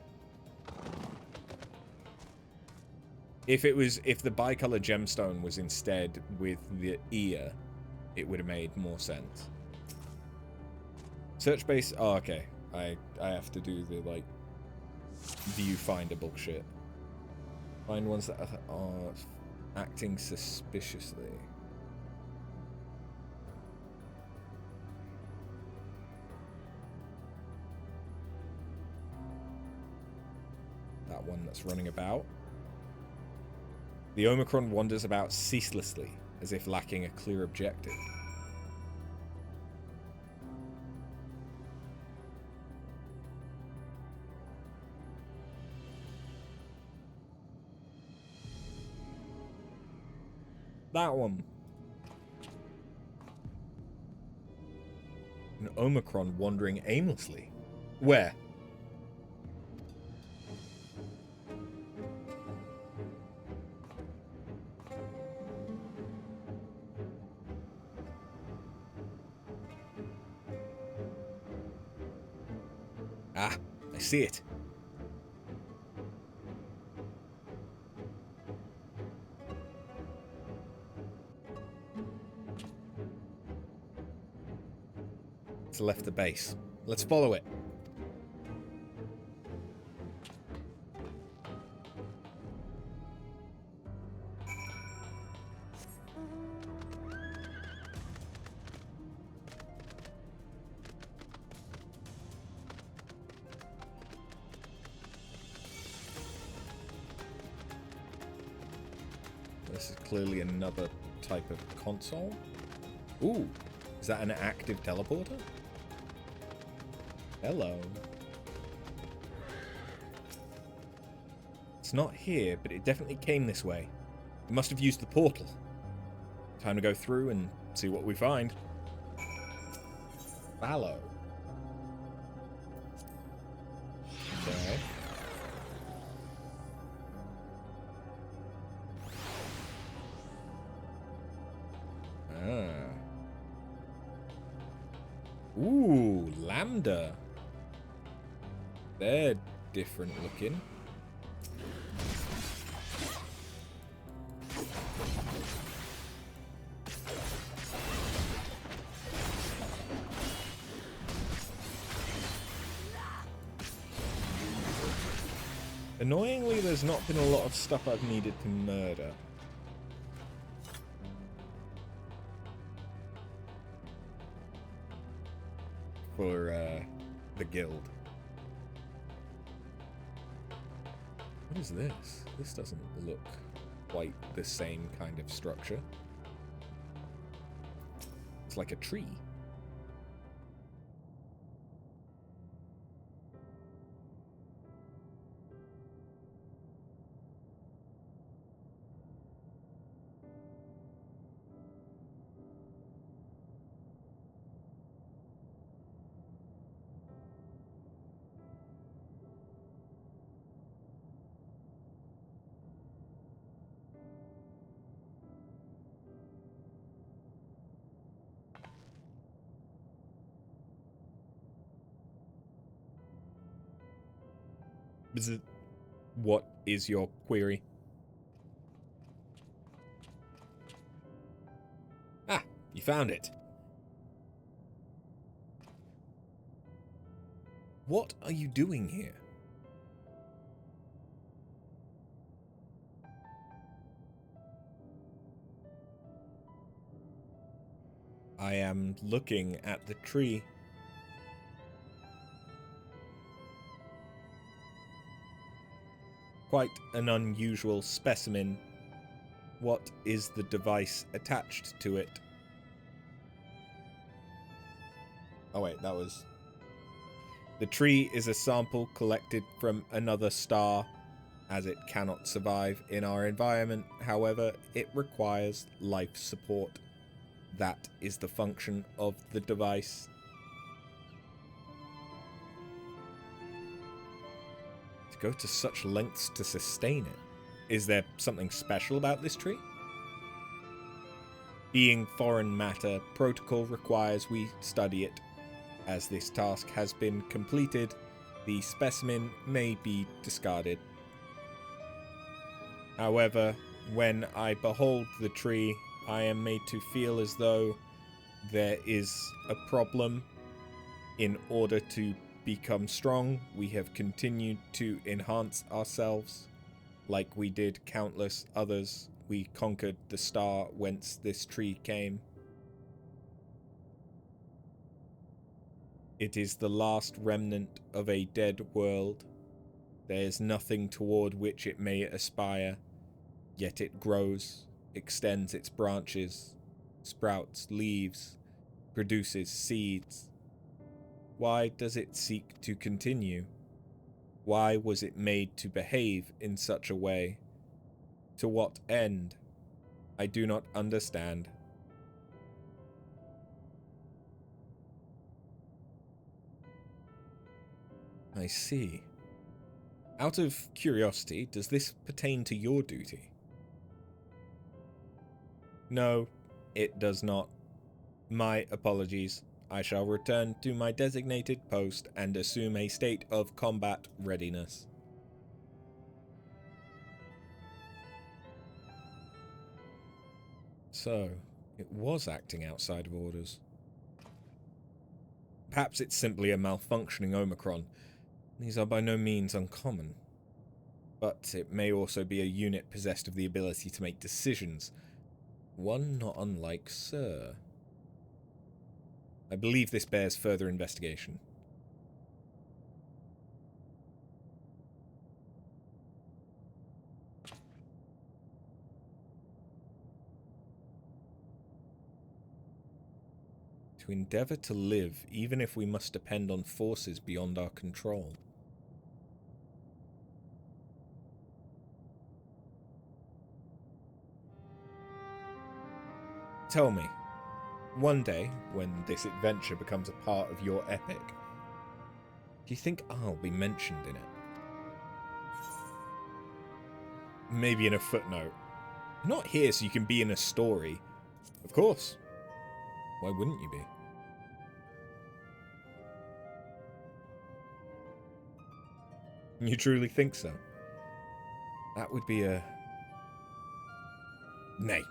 If the bicolor gemstone was instead with the ear, it would have made more sense. Search base. Oh, okay. I have to do the like viewfinder bullshit. Find ones that are acting suspiciously. That one that's running about. The Omicron wanders about ceaselessly, as if lacking a clear objective. That one. An Omicron wandering aimlessly. Where? Ah, I see it. It's left the base. Let's follow it. This is clearly another type of console. Ooh, is that an active teleporter? Hello. It's not here, but it definitely came this way. It must have used the portal. Time to go through and see what we find. Fallow. Okay. Ah. Ooh, Lambda. They're different looking. Annoyingly, there's not been a lot of stuff I've needed to murder. For, the guild. What is this? This doesn't look quite the same kind of structure. It's like a tree. What is your query? Ah, you found it. What are you doing here? I am looking at the tree. Quite an unusual specimen. What is the device attached to it? Oh wait, that was... The tree is a sample collected from another star, as it cannot survive in our environment. However, it requires life support. That is the function of the device. To go to such lengths to sustain it. Is there something special about this tree? Being foreign matter, protocol requires we study it. As this task has been completed, the specimen may be discarded. However, when I behold the tree, I am made to feel as though there is a problem. In order to become strong, we have continued to enhance ourselves. Like we did countless others, we conquered the star whence this tree came. It is the last remnant of a dead world. There is nothing toward which it may aspire, yet it grows, extends its branches, sprouts leaves, produces seeds. Why does it seek to continue? Why was it made to behave in such a way? To what end? I do not understand. I see. Out of curiosity, does this pertain to your duty? No, it does not. My apologies. I shall return to my designated post and assume a state of combat readiness. So, it was acting outside of orders. Perhaps it's simply a malfunctioning Omicron. These are by no means uncommon. But it may also be a unit possessed of the ability to make decisions. One not unlike Sir. I believe this bears further investigation. To endeavor to live, even if we must depend on forces beyond our control. Tell me, one day, when this adventure becomes a part of your epic, do you think I'll be mentioned in it? Maybe in a footnote. You're not here so you can be in a story. Of course. Why wouldn't you be? You truly think so? That would be a... Nay.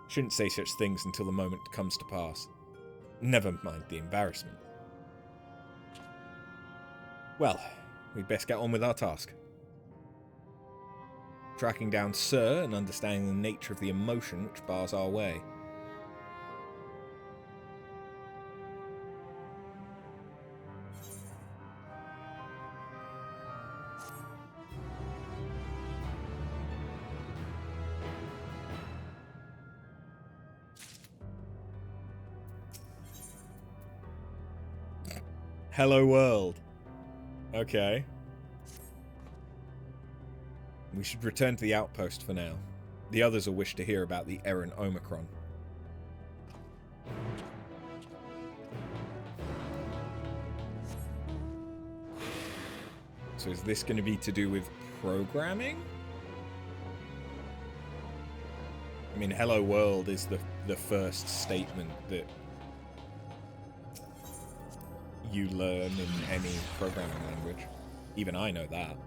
Shouldn't say such things until the moment comes to pass. Never mind the embarrassment. Well, we'd best get on with our task. Tracking down Sir and understanding the nature of the emotion which bars our way. Hello world. Okay. We should return to the outpost for now. The others will wish to hear about the errant Omicron. So is this going to be to do with programming? I mean, hello world is the first statement that you learn in any programming language. Even I know that.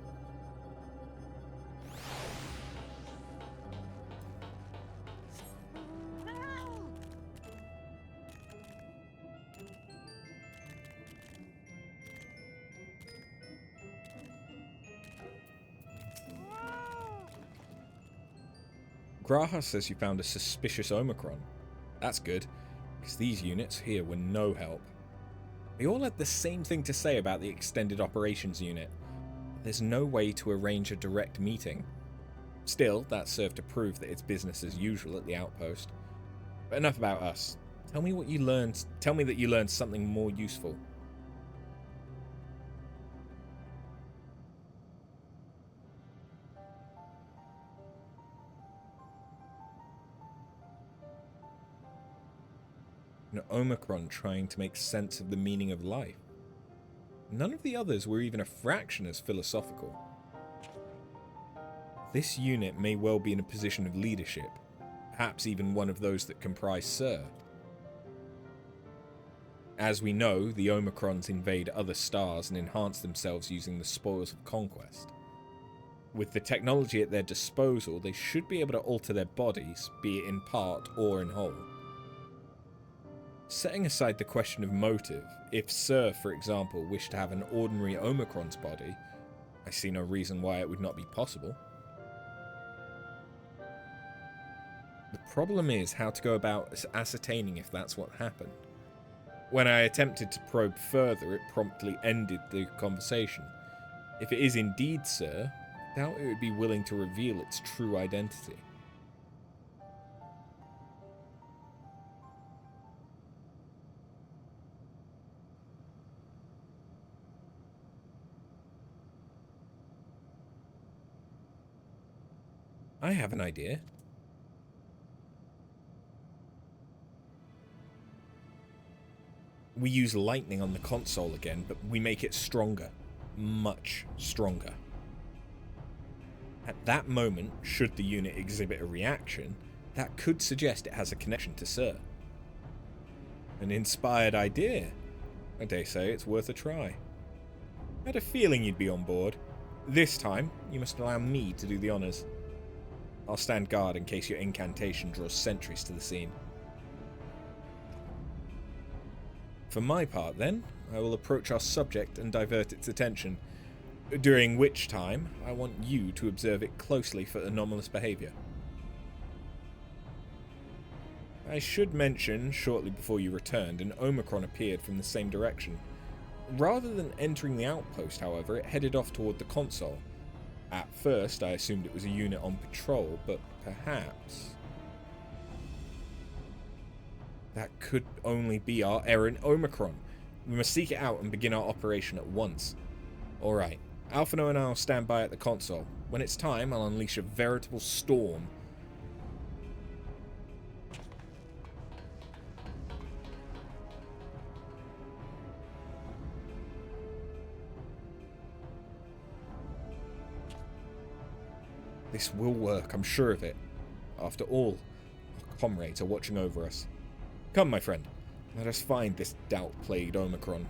Graha says you found a suspicious Omicron. That's good, because these units here were no help. They all had the same thing to say about the Extended Operations Unit. There's no way to arrange a direct meeting. Still, that served to prove that it's business as usual at the outpost. But enough about us. Tell me what you learned. Tell me that you learned something more useful. An Omicron trying to make sense of the meaning of life. None of the others were even a fraction as philosophical. This unit may well be in a position of leadership, perhaps even one of those that comprise Sir. As we know, the Omicrons invade other stars and enhance themselves using the spoils of conquest. With the technology at their disposal, they should be able to alter their bodies, be it in part or in whole. Setting aside the question of motive, if Sir, for example, wished to have an ordinary Omicron's body, I see no reason why it would not be possible. The problem is how to go about ascertaining if that's what happened. When I attempted to probe further, it promptly ended the conversation. If it is indeed Sir, I doubt it would be willing to reveal its true identity. I have an idea. We use lightning on the console again, but we make it stronger. Much stronger. At that moment, should the unit exhibit a reaction, that could suggest it has a connection to Sir. An inspired idea. I dare say it's worth a try. I had a feeling you'd be on board. This time, you must allow me to do the honours. I'll stand guard in case your incantation draws sentries to the scene. For my part, then, I will approach our subject and divert its attention, during which time I want you to observe it closely for anomalous behaviour. I should mention, shortly before you returned, an Omicron appeared from the same direction. Rather than entering the outpost, however, it headed off toward the console. At first, I assumed it was a unit on patrol, but perhaps that could only be our errant Omicron. We must seek it out and begin our operation at once. Alright, Alphino and I will stand by at the console. When it's time, I'll unleash a veritable storm. This will work, I'm sure of it. After all, our comrades are watching over us. Come, my friend, let us find this doubt-plagued Omicron.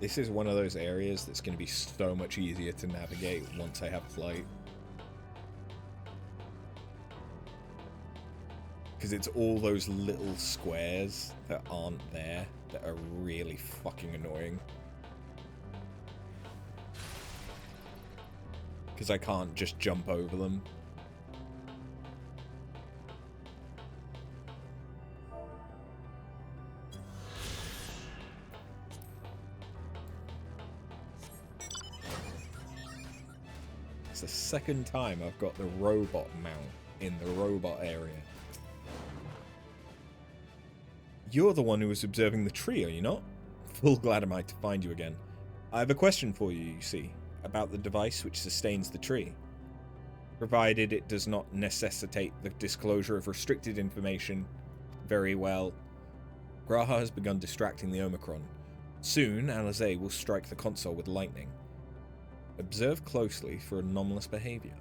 This is one of those areas that's going to be so much easier to navigate once I have flight. Because it's all those little squares that aren't there that are really fucking annoying. Because I can't just jump over them. It's the second time I've got the robot mount in the robot area. You're the one who was observing the tree, are you not? Full glad am I to find you again. I have a question for you, you see, about the device which sustains the tree. Provided it does not necessitate the disclosure of restricted information. Very well. Graha has begun distracting the Omicron. Soon, Alizé will strike the console with lightning. Observe closely for anomalous behavior.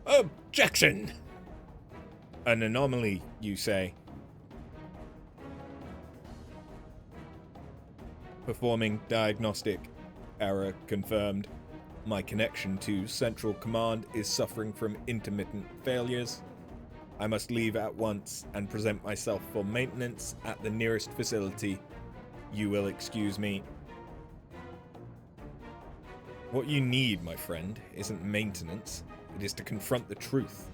Objection! An anomaly, you say? Performing diagnostic. Error confirmed. My connection to Central Command is suffering from intermittent failures. I must leave at once and present myself for maintenance at the nearest facility. You will excuse me. What you need, my friend, isn't maintenance. It is to confront the truth.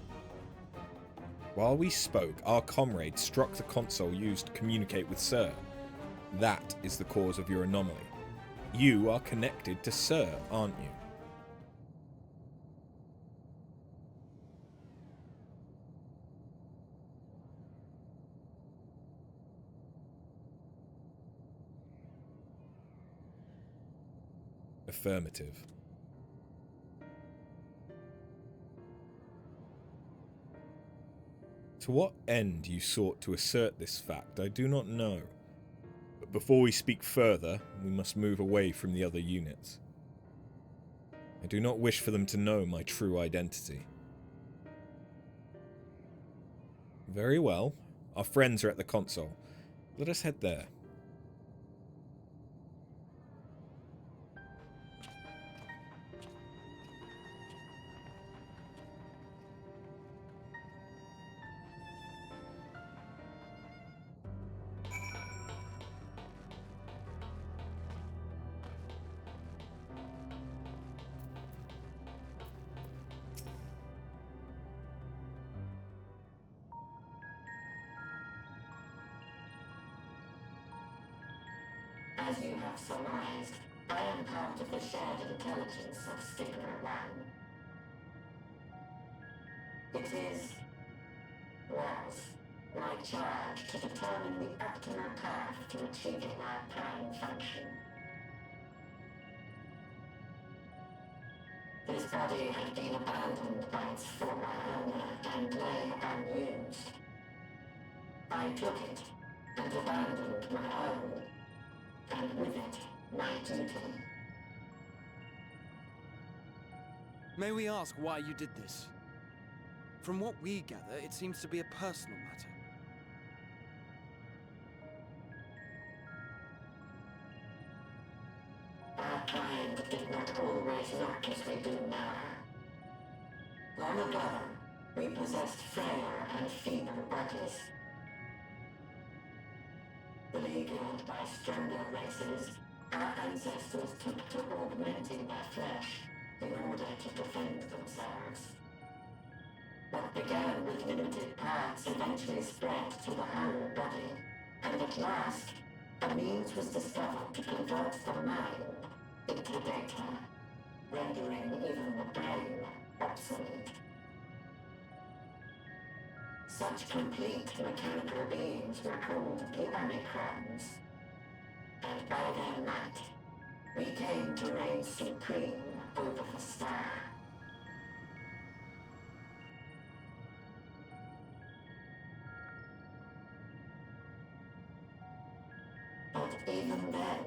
While we spoke, our comrade struck the console used to communicate with Sir. That is the cause of your anomaly. You are connected to Sir, aren't you? Affirmative. To what end you sought to assert this fact, I do not know. But before we speak further, we must move away from the other units. I do not wish for them to know my true identity. Very well. Our friends are at the console. Let us head there. As you have surmised, I am part of the shared intelligence of Stigma One. It was my charge to determine the optimal path to achieving our prime function. His body had been abandoned by its former owner and lay unused. I took it and abandoned my own. And with it, my duty. May we ask why you did this? From what we gather, it seems to be a personal matter. Our kind did not always look as we do now. Long ago, we possessed frail and feeble bodies. Beleaguered by stronger races, our ancestors took to augmenting their flesh in order to defend themselves. What began with limited parts eventually spread to the whole body, and at last, a means was discovered to convert the mind into data, rendering even the brain obsolete. Such complete mechanical beings were called the Omicrons, and by their might, we came to reign supreme over the star. But even then,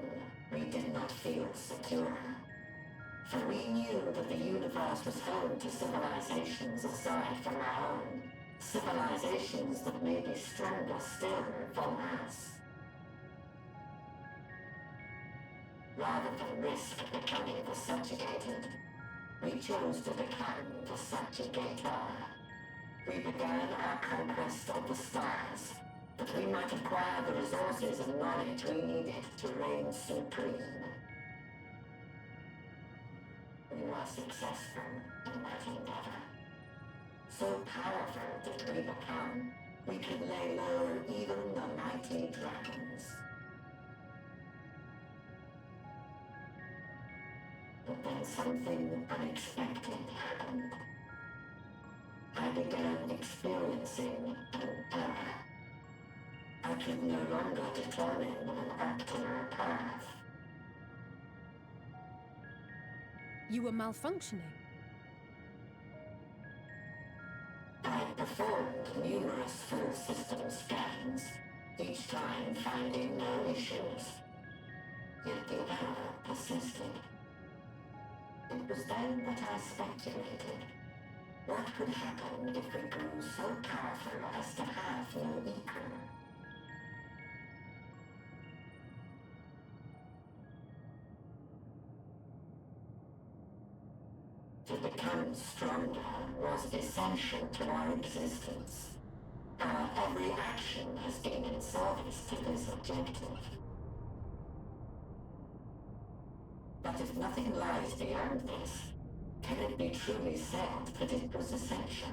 we did not feel secure, for we knew that the universe was home to civilizations aside from our own. Civilizations that may be stronger still than us. Rather than risk becoming the subjugated, we chose to become the subjugator. We began our conquest of the stars, that we might acquire the resources and knowledge we needed to reign supreme. We were successful in that endeavor. So powerful did we become, we could lay low even the mighty dragons. But then something unexpected happened. I began experiencing an error. I could no longer determine an optimal path. You were malfunctioning. I performed numerous full system scans, each time finding no issues. Yet the error persisted. It was then that I speculated. What could happen if we grew so powerful as to have no equal? To become stronger was essential to our existence. Our every action has been in service to this objective. But if nothing lies beyond this, can it be truly said that it was essential?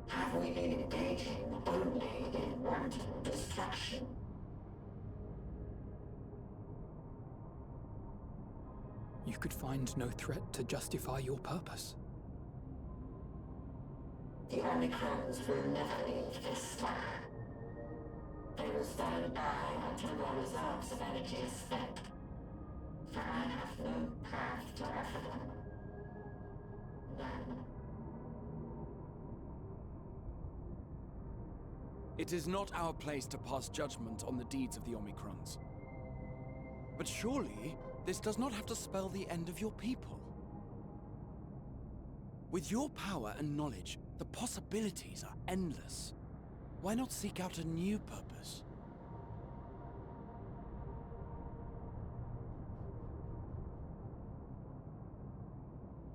Have we been engaging only in wanton destruction? You could find no threat to justify your purpose. The Omicrons will never leave this star. They will stand by until their reserves of energy is spent. For I have no path to offer them. None. It is not our place to pass judgment on the deeds of the Omicrons. But surely, this does not have to spell the end of your people. With your power and knowledge, the possibilities are endless. Why not seek out a new purpose?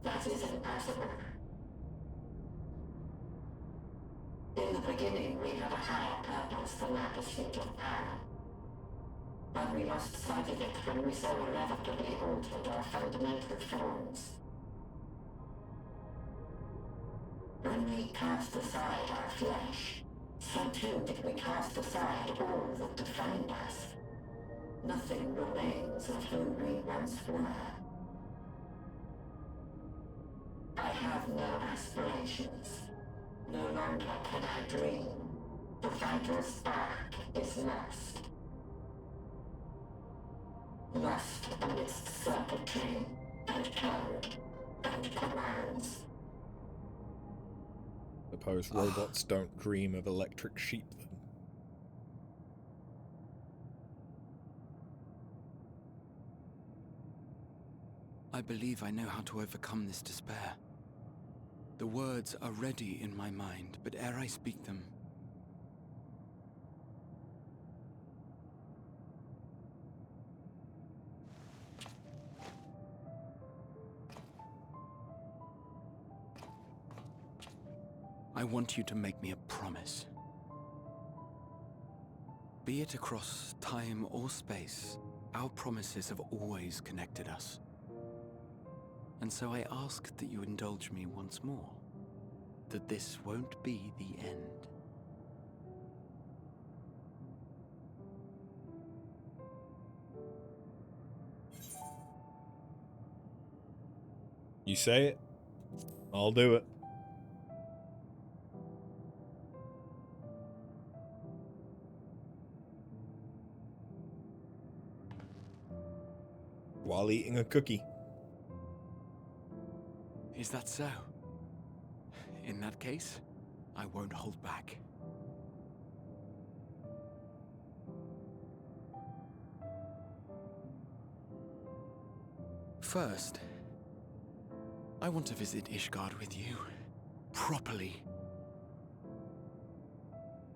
That is impossible. In the beginning, we had a higher purpose than our pursuit of power. But we lost sight of it when we so irrevocably altered our fundamental forms. When we cast aside our flesh, so too did we cast aside all that defined us. Nothing remains of who we once were. I have no aspirations. No longer can I dream. The vital spark is lost. Lost amidst circuitry and code and commands. Suppose robots don't dream of electric sheep then. I believe I know how to overcome this despair. The words are ready in my mind, but ere I speak them, I want you to make me a promise. Be it across time or space, our promises have always connected us. And so I ask that you indulge me once more, that this won't be the end. You say it, I'll do it. While eating a cookie. Is that so? In that case, I won't hold back. First, I want to visit Ishgard with you. Properly.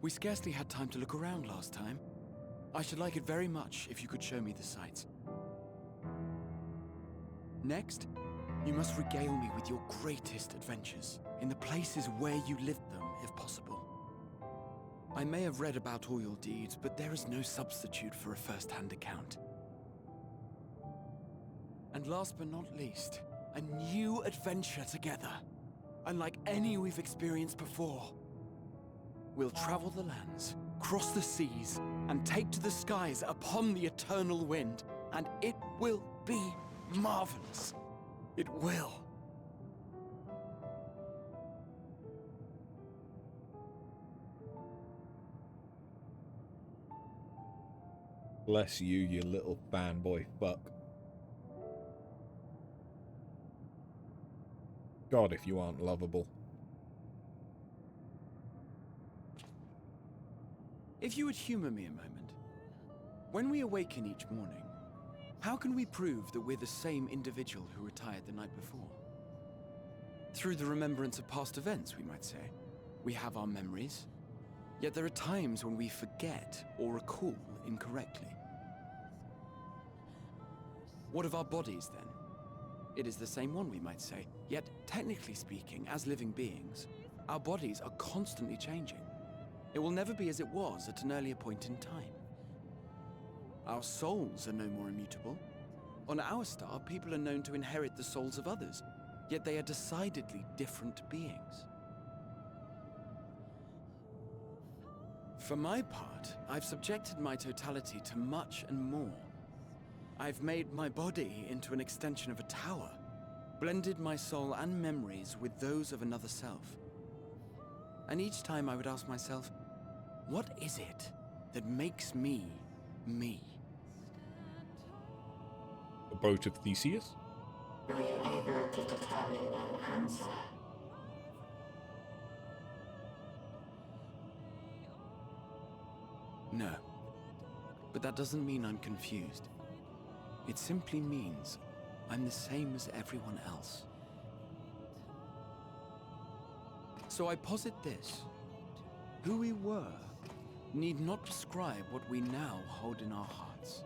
We scarcely had time to look around last time. I should like it very much if you could show me the sights. Next, you must regale me with your greatest adventures, in the places where you lived them, if possible. I may have read about all your deeds, but there is no substitute for a first-hand account. And last but not least, a new adventure together, unlike any we've experienced before. We'll travel the lands, cross the seas, and take to the skies upon the eternal wind, and it will be marvelous. It will. Bless you, you little fanboy fuck. God, if you aren't lovable. If you would humor me a moment, when we awaken each morning, how can we prove that we're the same individual who retired the night before? Through the remembrance of past events, we might say. We have our memories, yet there are times when we forget or recall incorrectly. What of our bodies, then? It is the same one, we might say, yet technically speaking, as living beings, our bodies are constantly changing. It will never be as it was at an earlier point in time. Our souls are no more immutable. On our star, people are known to inherit the souls of others, yet they are decidedly different beings. For my part, I've subjected my totality to much and more. I've made my body into an extension of a tower, blended my soul and memories with those of another self. And each time I would ask myself, what is it that makes me, me? The boat of Theseus? Were you able to determine an answer? No. But that doesn't mean I'm confused. It simply means I'm the same as everyone else. So I posit this. Who we were need not describe what we now hold in our hearts.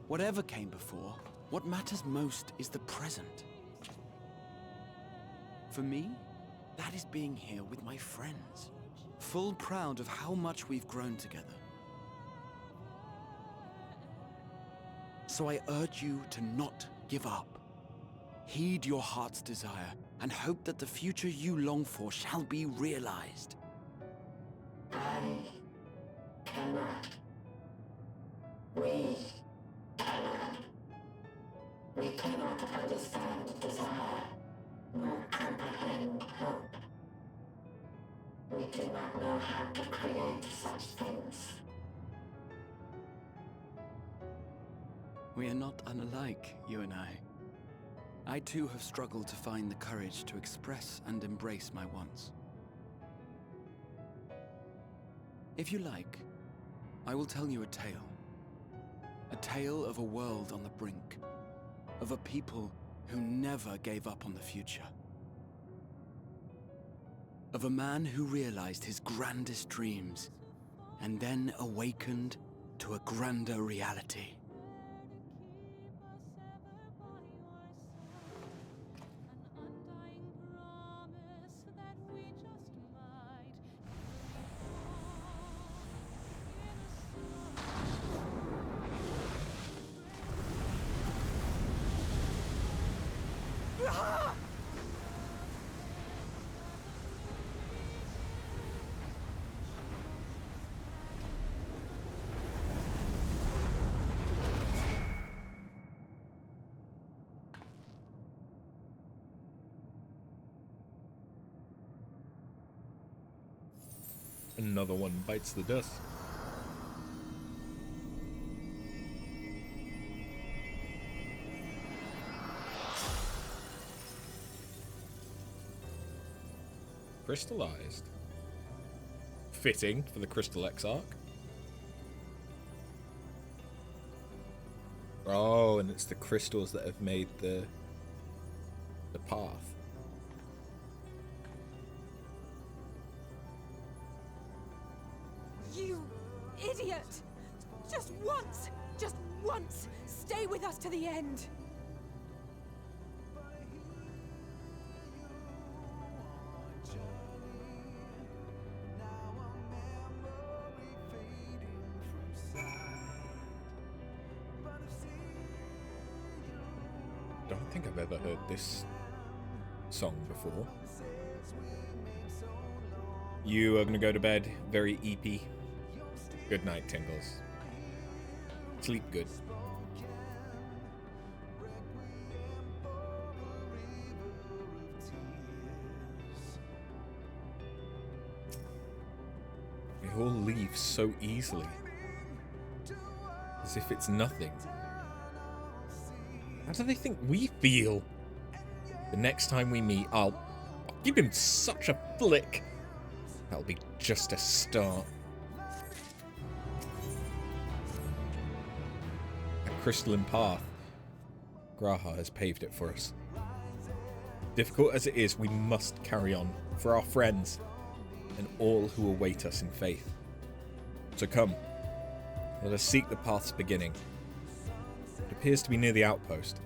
Whatever came before, what matters most is the present. For me, that is being here with my friends, full proud of how much we've grown together. So I urge you to not give up. Heed your heart's desire and hope that the future you long for shall be realized. I cannot. We cannot. We cannot understand desire, nor comprehend hope. We do not know how to create such things. We are not unalike, you and I. I too have struggled to find the courage to express and embrace my wants. If you like, I will tell you a tale. A tale of a world on the brink, of a people who never gave up on the future. Of a man who realized his grandest dreams and then awakened to a grander reality. Another one bites the dust. Crystallized. Fitting for the Crystal Exarch. Oh, and it's the crystals that have made the path. You idiot! Just once, stay with us to the end. I don't think I've ever heard this song before. You are going to go to bed very eepy. Good night, Tingles. Sleep good. We all leave so easily. As if it's nothing. How do they think we feel? The next time we meet, I'll give him such a flick. That'll be just a start. A crystalline path. Graha has paved it for us. Difficult as it is, we must carry on for our friends and all who await us in faith. So come, let us seek the path's beginning. It appears to be near the outpost.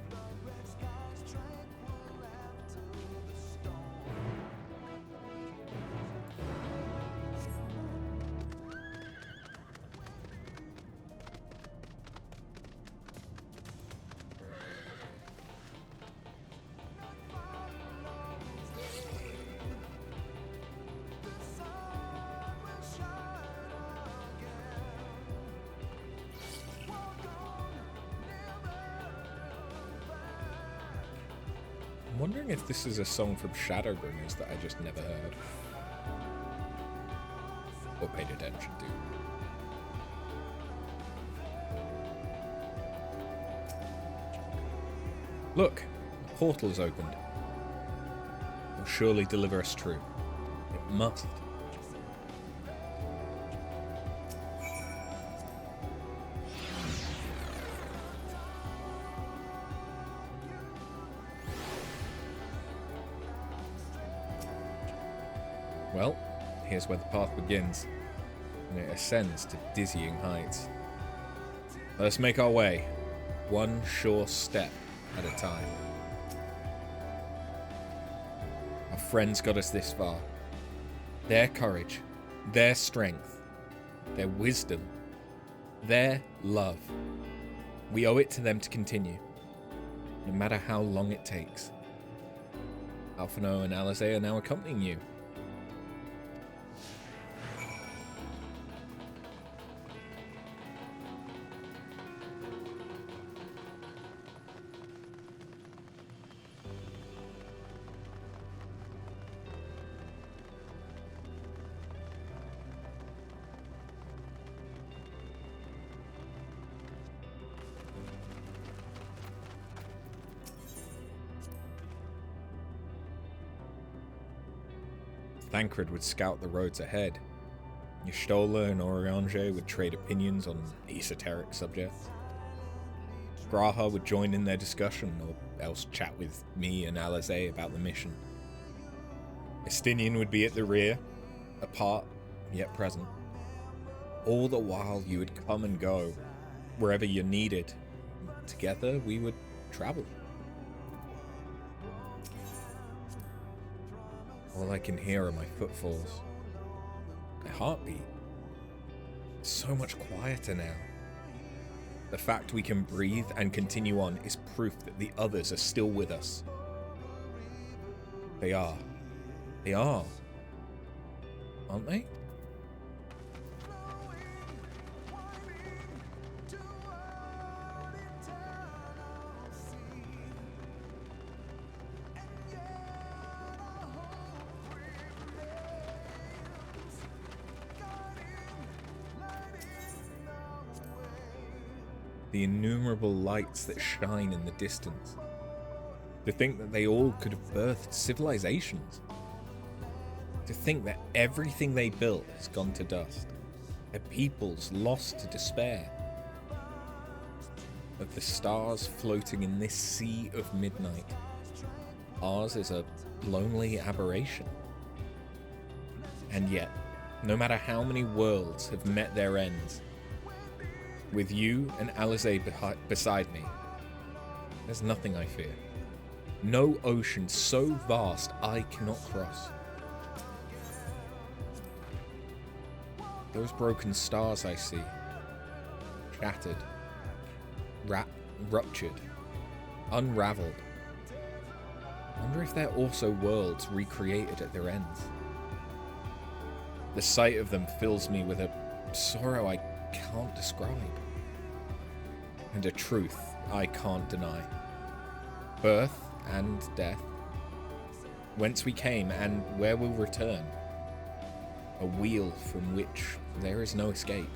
I'm wondering if this is a song from Shadowbringers that I just never heard. Or paid attention to. Look, the portal is opened. It will surely deliver us true. It must. Well, here's where the path begins, and it ascends to dizzying heights. Let us make our way, one sure step at a time. Our friends got us this far. Their courage, their strength, their wisdom, their love. We owe it to them to continue, no matter how long it takes. Alphino and Alizé are now accompanying you. Thancred would scout the roads ahead. Y'shtola and Oriange would trade opinions on esoteric subjects. Graha would join in their discussion, or else chat with me and Alizé about the mission. Estinian would be at the rear, apart, yet present. All the while you would come and go, wherever you're needed. Together we would travel. All I can hear are my footfalls. My heartbeat. It's so much quieter now. The fact we can breathe and continue on is proof that the others are still with us. They are. They are. Aren't they? The innumerable lights that shine in the distance. To think that they all could have birthed civilizations. To think that everything they built has gone to dust. Their peoples lost to despair. Of the stars floating in this sea of midnight, ours is a lonely aberration. And yet, no matter how many worlds have met their ends, with you and Alizé beside me, there's nothing I fear. No ocean so vast I cannot cross. Those broken stars I see, shattered, ruptured, unraveled. I wonder if they're also worlds recreated at their ends. The sight of them fills me with a sorrow I can't describe. And a truth I can't deny. Birth and death. Whence we came and where we'll return. A wheel from which there is no escape.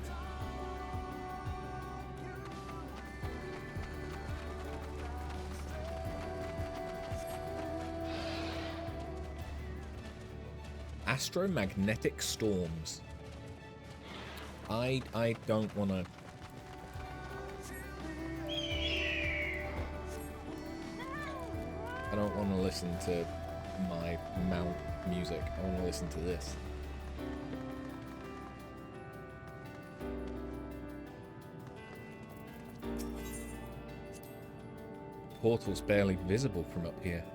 Astromagnetic storms. I don't want to... I don't want to listen to my mount music. I want to listen to this. Portal's barely visible from up here.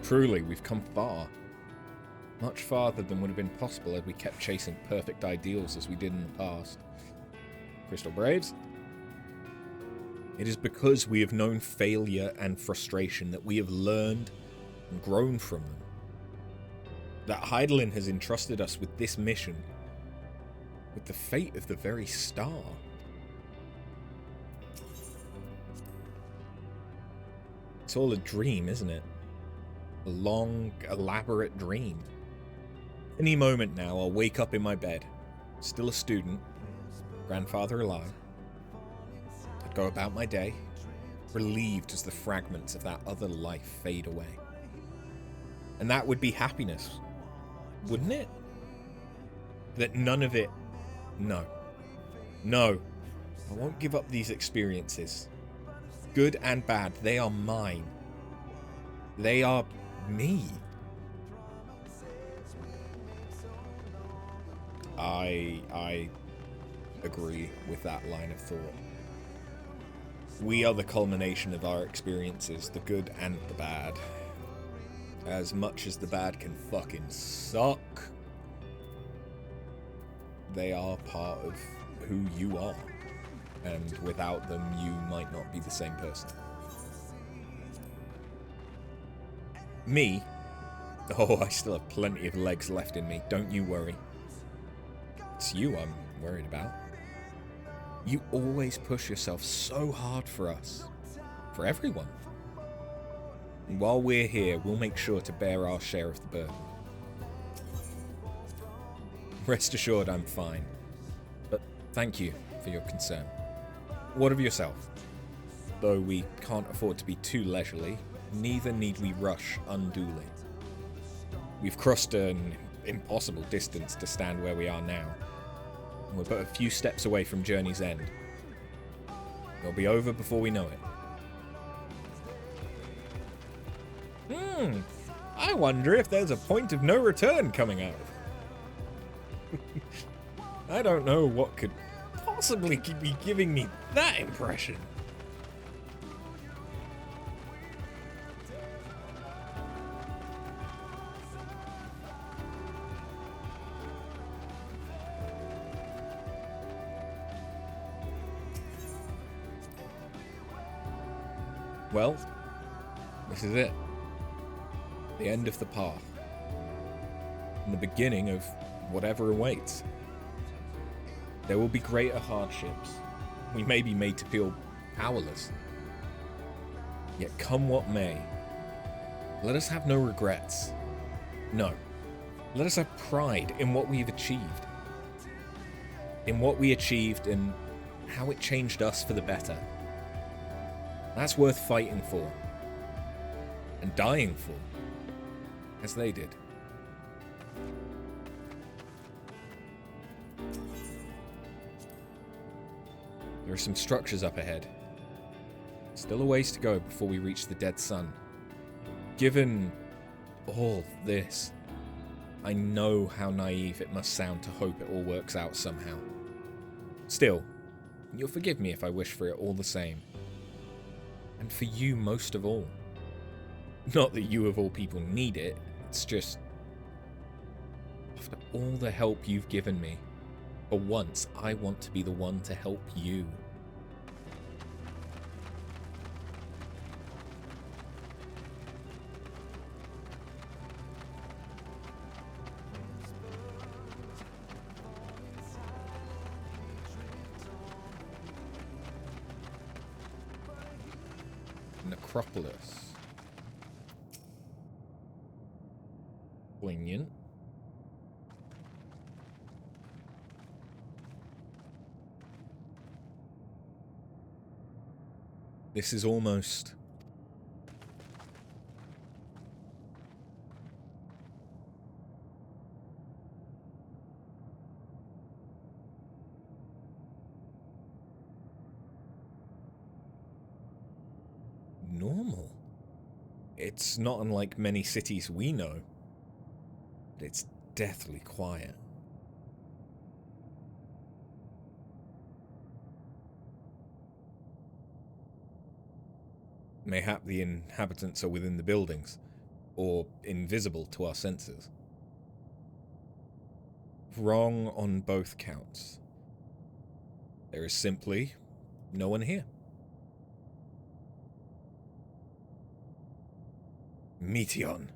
Truly, we've come far. Much farther than would have been possible had we kept chasing perfect ideals as we did in the past. Crystal Braves? It is because we have known failure and frustration that we have learned and grown from them. That Heidelin has entrusted us with this mission, with the fate of the very star. It's all a dream, isn't it? A long, elaborate dream. Any moment now, I'll wake up in my bed, still a student, grandfather alive. I'd go about my day, relieved as the fragments of that other life fade away. And that would be happiness, wouldn't it? That none of it... No. No. I won't give up these experiences. Good and bad, they are mine. They are me. I agree with that line of thought. We are the culmination of our experiences, the good and the bad. As much as the bad can fucking suck, they are part of who you are. And without them, you might not be the same person. Me? Oh, I still have plenty of legs left in me, don't you worry. It's you I'm worried about. You always push yourself so hard for us. For everyone. And while we're here, we'll make sure to bear our share of the burden. Rest assured I'm fine. But thank you for your concern. What of yourself? Though we can't afford to be too leisurely, neither need we rush unduly. We've crossed an impossible distance to stand where we are now, and we're but a few steps away from Journey's End. It'll be over before we know it. I wonder if there's a point of no return coming out. I don't know what could possibly be giving me that impression. Well, this is it. The end of the path. And the beginning of whatever awaits. There will be greater hardships. We may be made to feel powerless. Yet come what may, let us have no regrets. No. Let us have pride in what we've achieved. In what we achieved and how it changed us for the better. That's worth fighting for. And dying for. As they did. There are some structures up ahead. Still a ways to go before we reach the dead sun. Given all this, I know how naive it must sound to hope it all works out somehow. Still, you'll forgive me if I wish for it all the same. And for you most of all. Not that you of all people need it, it's just... after all the help you've given me, for once I want to be the one to help you. Necropolis. Poignant. This is almost... normal. It's not unlike many cities we know, but it's deathly quiet. Mayhap the inhabitants are within the buildings, or invisible to our senses. Wrong on both counts. There is simply no one here. Meteon.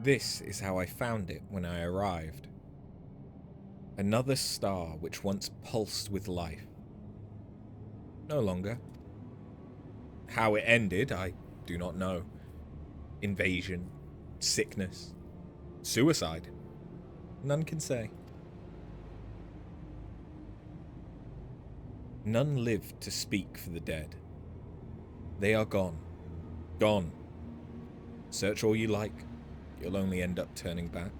This is how I found it when I arrived. Another star which once pulsed with life. No longer. How it ended, I do not know. Invasion, sickness, suicide. None can say. None lived to speak for the dead. They are gone. Gone. Search all you like. You'll only end up turning back.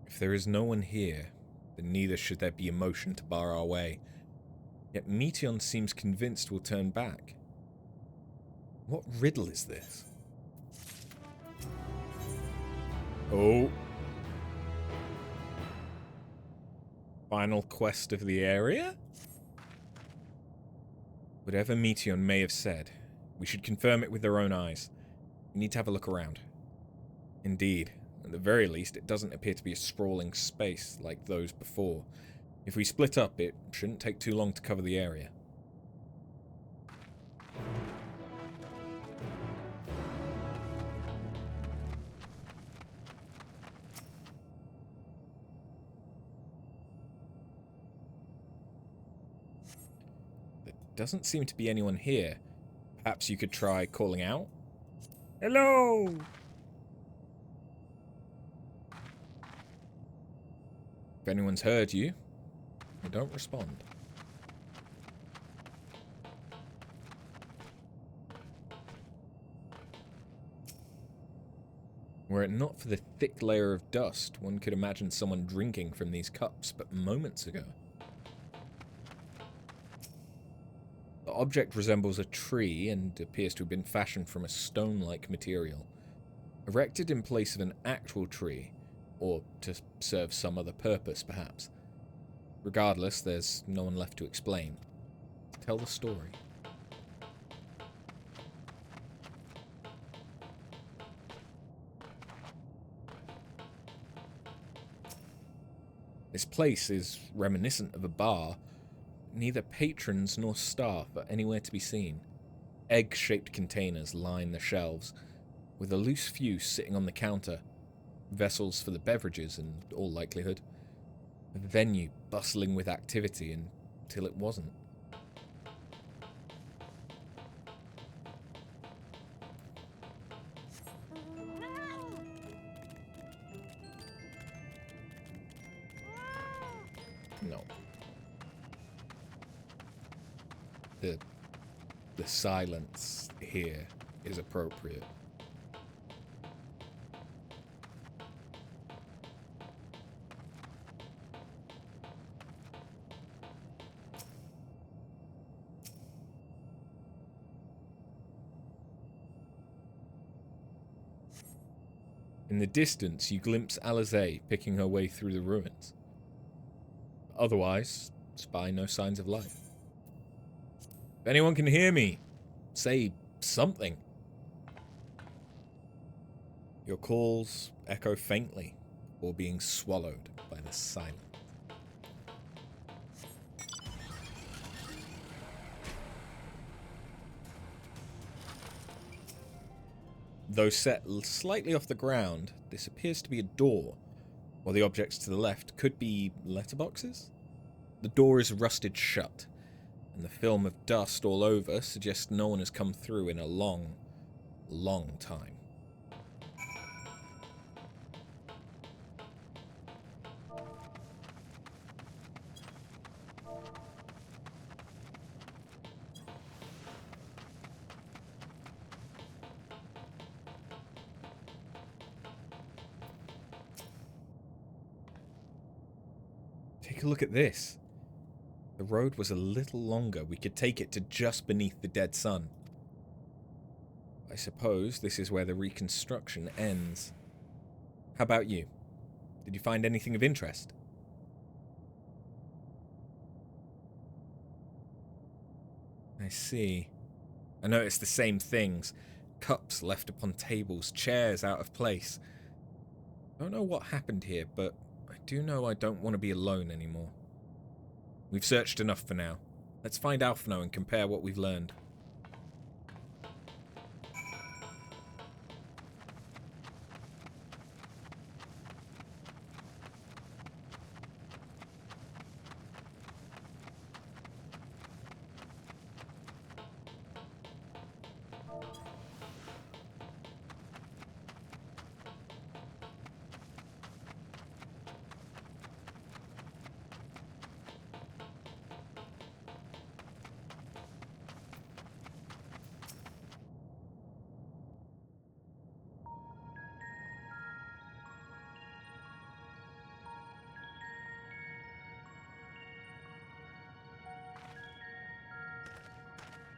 If there is no one here, then neither should there be emotion to bar our way. Yet Meteon seems convinced we'll turn back. What riddle is this? Oh. Final quest of the area? Whatever Meteon may have said, we should confirm it with their own eyes. We need to have a look around. Indeed, at the very least, it doesn't appear to be a sprawling space like those before. If we split up, it shouldn't take too long to cover the area. Doesn't seem to be anyone here. Perhaps you could try calling out? Hello! If anyone's heard you, don't respond. Were it not for the thick layer of dust, one could imagine someone drinking from these cups but moments ago. The object resembles a tree and appears to have been fashioned from a stone-like material, erected in place of an actual tree, or to serve some other purpose, perhaps. Regardless, there's no one left to explain. Tell the story. This place is reminiscent of a bar. Neither patrons nor staff are anywhere to be seen. Egg-shaped containers line the shelves, with a loose few sitting on the counter. Vessels for the beverages, in all likelihood. A venue bustling with activity until it wasn't. No. The silence here is appropriate. In the distance, you glimpse Alizé picking her way through the ruins. Otherwise, spy no signs of life. If anyone can hear me, say something. Your calls echo faintly, or being swallowed by the silence. Though set slightly off the ground, this appears to be a door, while the objects to the left could be letterboxes? The door is rusted shut, and the film of dust all over suggests no one has come through in a long, long time. Take a look at this. The road was a little longer. We could take it to just beneath the dead sun. I suppose this is where the reconstruction ends. How about you? Did you find anything of interest? I see. I noticed the same things. Cups left upon tables, chairs out of place. I don't know what happened here, but I do know I don't want to be alone anymore. We've searched enough for now. Let's find Alphino and compare what we've learned.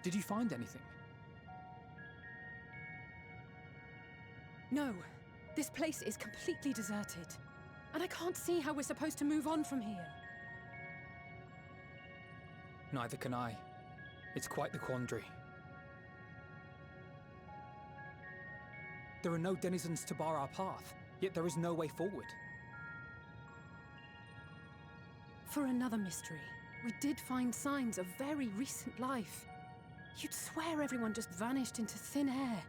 Did you find anything? No. This place is completely deserted. And I can't see how we're supposed to move on from here. Neither can I. It's quite the quandary. There are no denizens to bar our path, yet there is no way forward. For another mystery, we did find signs of very recent life. You'd swear everyone just vanished into thin air.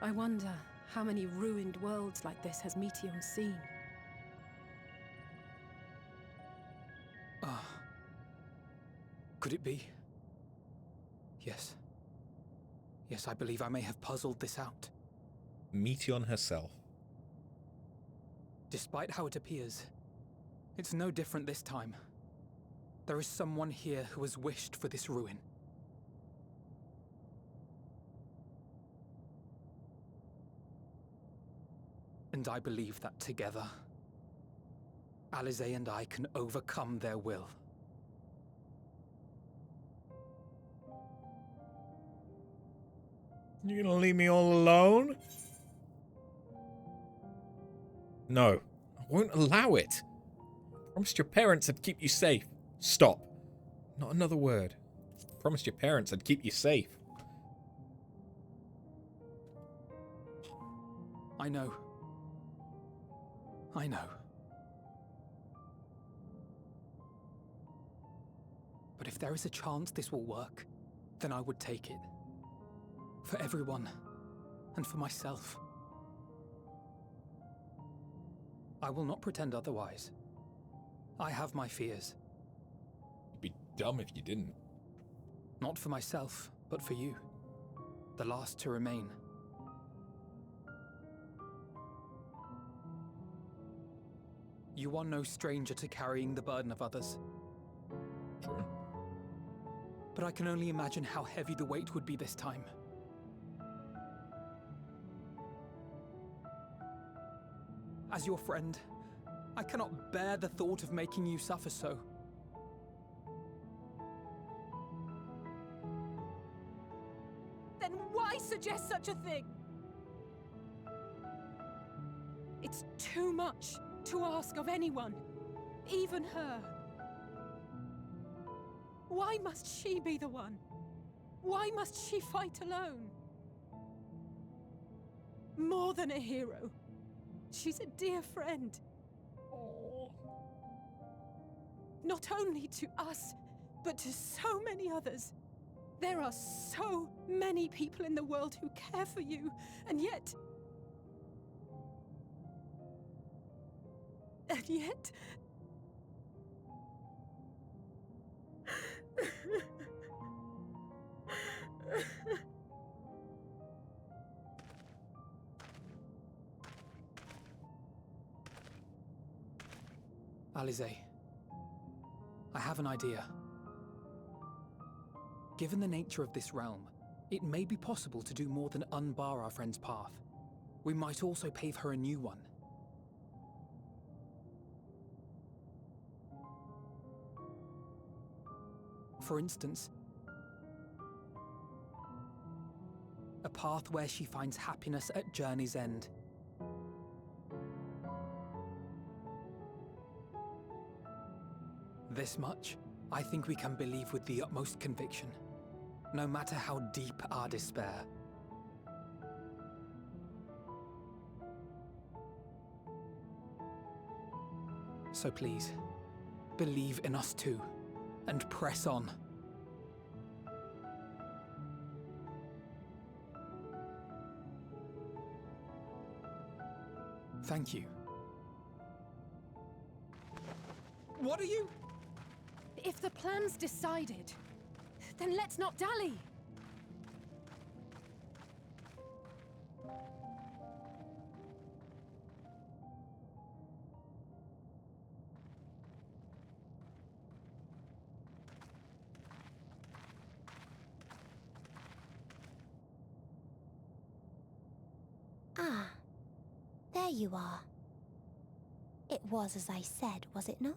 I wonder how many ruined worlds like this has Meteion seen. Could it be? Yes. Yes, I believe I may have puzzled this out. Meteion herself. Despite how it appears, it's no different this time. There is someone here who has wished for this ruin. And I believe that together, Alize and I can overcome their will. You gonna leave me all alone? No, I won't allow it. Promised your parents I'd keep you safe. Stop. Not another word. Promised your parents I'd keep you safe. I know. I know. But if there is a chance this will work, then I would take it. For everyone, and for myself. I will not pretend otherwise. I have my fears. You'd be dumb if you didn't. Not for myself, but for you. The last to remain. You are no stranger to carrying the burden of others. True. But I can only imagine how heavy the weight would be this time. As your friend, I cannot bear the thought of making you suffer so. Then why suggest such a thing? It's too much to ask of anyone, even her. Why must she be the one? Why must she fight alone? More than a hero. She's a dear friend. Not only to us, but to so many others. There are so many people in the world who care for you, and yet... Alize, I have an idea. Given the nature of this realm, it may be possible to do more than unbar our friend's path. We might also pave her a new one. For instance, a path where she finds happiness at journey's end. This much, I think we can believe with the utmost conviction, no matter how deep our despair. So please, believe in us too, and press on. Thank you. What are you? If the plan's decided, then let's not dally. Ah, there you are. It was as I said, was it not?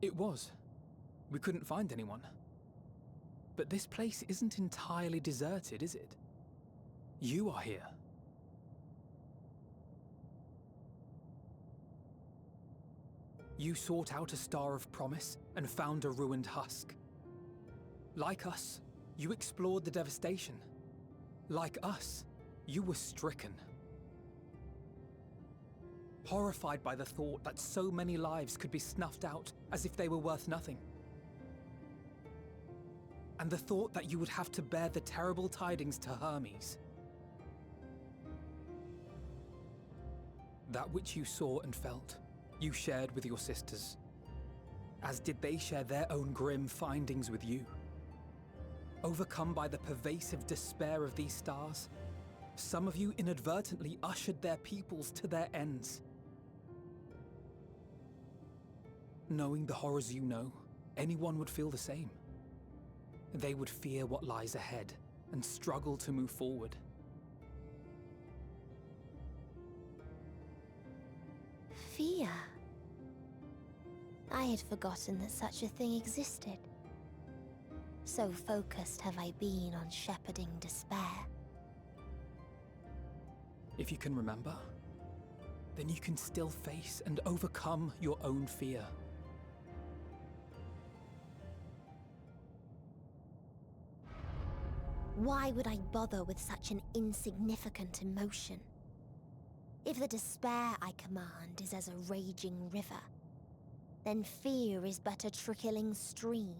It was. We couldn't find anyone. But this place isn't entirely deserted, is it? You are here. You sought out a star of promise and found a ruined husk. Like us, you explored the devastation. Like us, you were stricken. Horrified by the thought that so many lives could be snuffed out as if they were worth nothing. And the thought that you would have to bear the terrible tidings to Hermes. That which you saw and felt, you shared with your sisters, as did they share their own grim findings with you. Overcome by the pervasive despair of these stars, some of you inadvertently ushered their peoples to their ends. Knowing the horrors you know, anyone would feel the same. They would fear what lies ahead and struggle to move forward. Fear. I had forgotten that such a thing existed. So focused have I been on shepherding despair. If you can remember, then you can still face and overcome your own fear. Why would I bother with such an insignificant emotion? If the despair I command is as a raging river, then fear is but a trickling stream.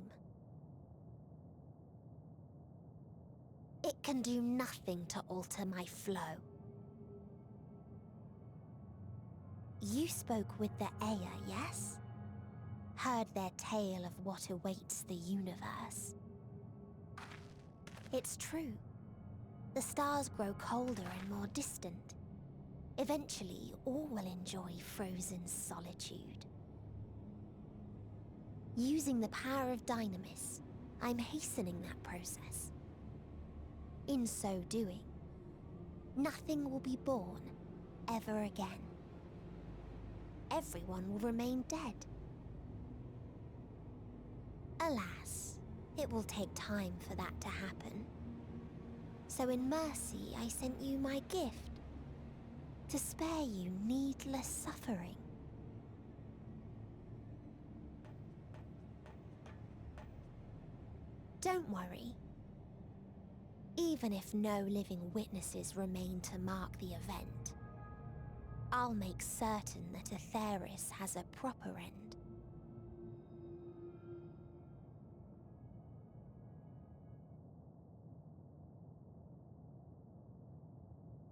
It can do nothing to alter my flow. You spoke with the Aya, yes? Heard their tale of what awaits the universe. It's true. The stars grow colder and more distant. Eventually, all will enjoy frozen solitude. Using the power of Dynamis, I'm hastening that process. In so doing, nothing will be born ever again. Everyone will remain dead. Alas, it will take time for that to happen. So in mercy, I sent you my gift, to spare you needless suffering. Don't worry. Even if no living witnesses remain to mark the event, I'll make certain that Aetheris has a proper end.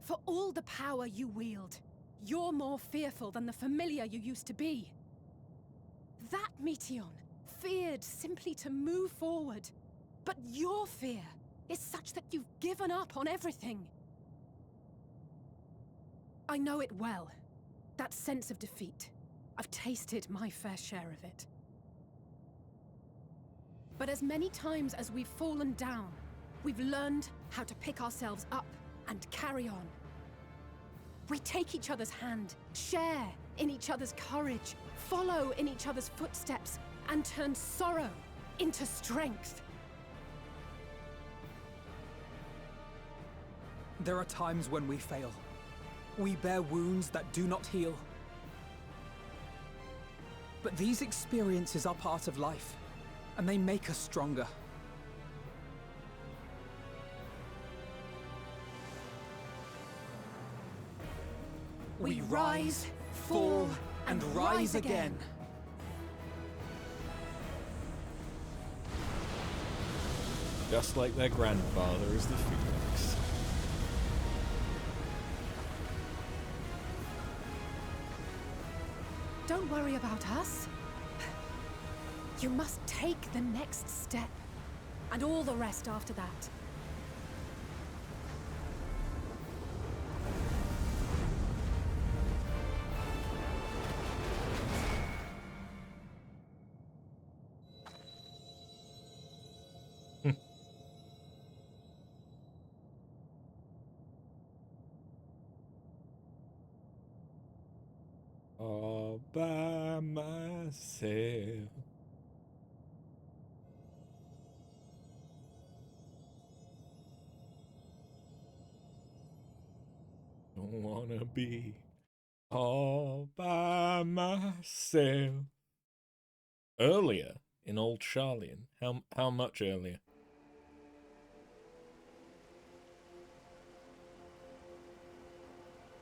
For all the power you wield, you're more fearful than the familiar you used to be. That Meteion feared simply to move forward. But your fear is such that you've given up on everything. I know it well. That sense of defeat. I've tasted my fair share of it. But as many times as we've fallen down, we've learned how to pick ourselves up and carry on. We take each other's hand, share in each other's courage, follow in each other's footsteps, and turn sorrow into strength. There are times when we fail. We bear wounds that do not heal. But these experiences are part of life, and they make us stronger. We rise, fall, and rise again. Just like their grandfather is the Phoenix. Don't worry about us. You must take the next step, and all the rest after that. All by myself. Don't wanna be all by myself. Earlier in Old Charlian. How much earlier?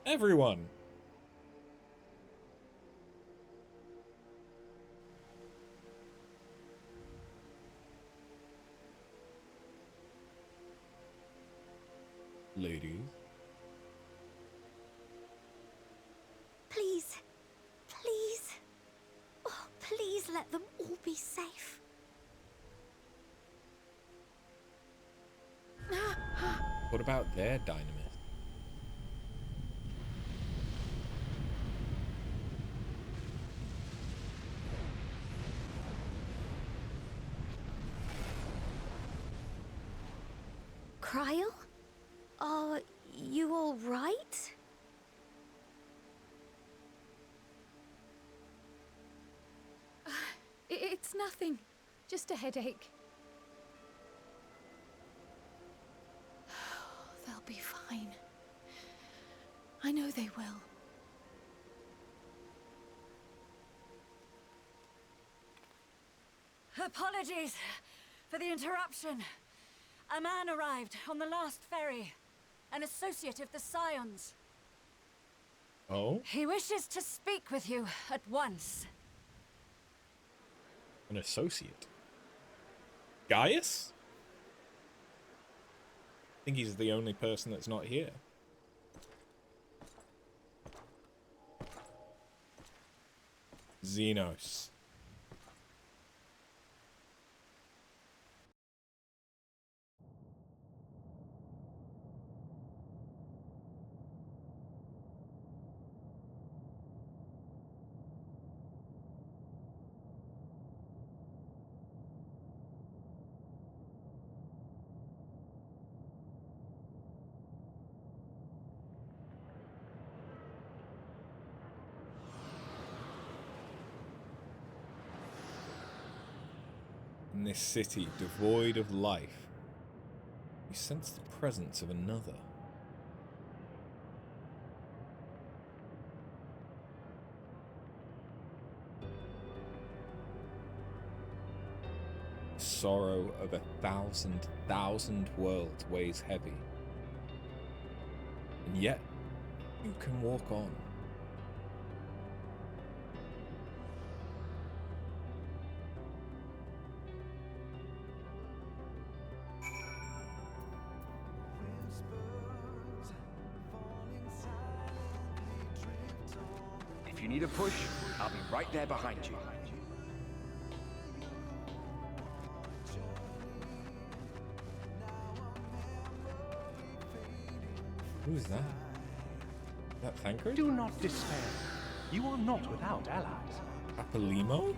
Everyone. Ladies. Please. Please. Oh, please let them all be safe. What about their dynamite? Cryle? Are you all right? It's nothing. Just a headache. They'll be fine. I know they will. Apologies for the interruption. A man arrived on the last ferry. An associate of the Scions. Oh? He wishes to speak with you at once. An associate? Gaius? I think he's the only person that's not here. Xenos. In this city devoid of life, you sense the presence of another. Sorrow of 1,000 worlds weighs heavy. And yet, you can walk on. If you need a push, I'll be right there behind you. Who's that? That Thancred? Do not despair. You are not without allies. Apolimo?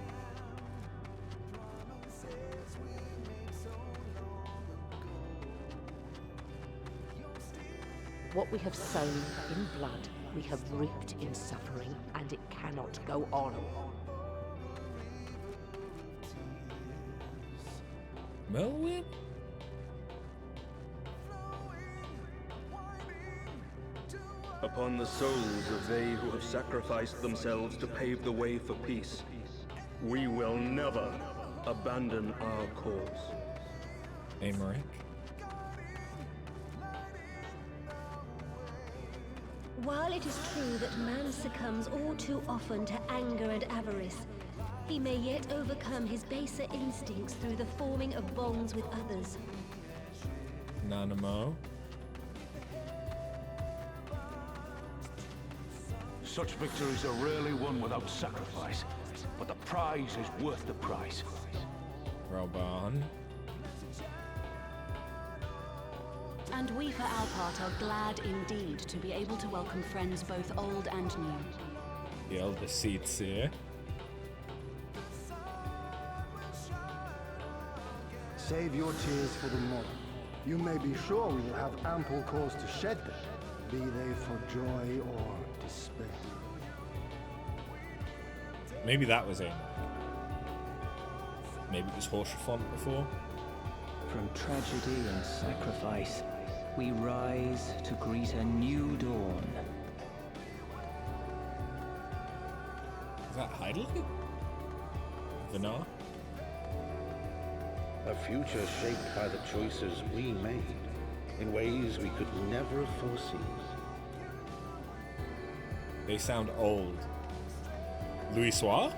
What we have sown in blood, we have reaped in suffering, and it cannot go on. Melwin? Upon the souls of they who have sacrificed themselves to pave the way for peace, we will never abandon our cause. Amaric? While it is true that man succumbs all too often to anger and avarice, he may yet overcome his baser instincts through the forming of bonds with others. Nanamo? Such victories are rarely won without sacrifice, but the prize is worth the price. Rauban? And we, for our part, are glad indeed to be able to welcome friends both old and new. The elder seats here. Save your tears for the morrow. You may be sure we will have ample cause to shed them, be they for joy or despair. Maybe that was Amaric. Maybe it was Horsefont before. From tragedy and sacrifice, we rise to greet a new dawn. Is that Heidel? Vinar? A future shaped by the choices we made in ways we could never have foreseen. They sound old. Louis Soir?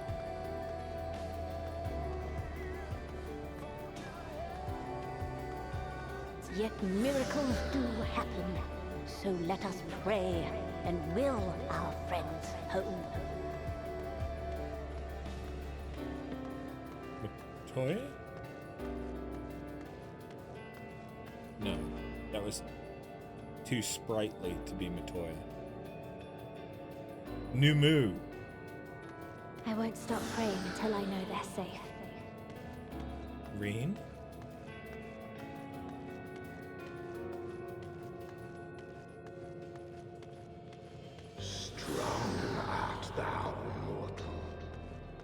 Yet miracles do happen, so let us pray and will our friends home. Toy? No, that was too sprightly to be Matoya. Numu. I won't stop praying until I know they're safe. Reen? Strong art thou, mortal.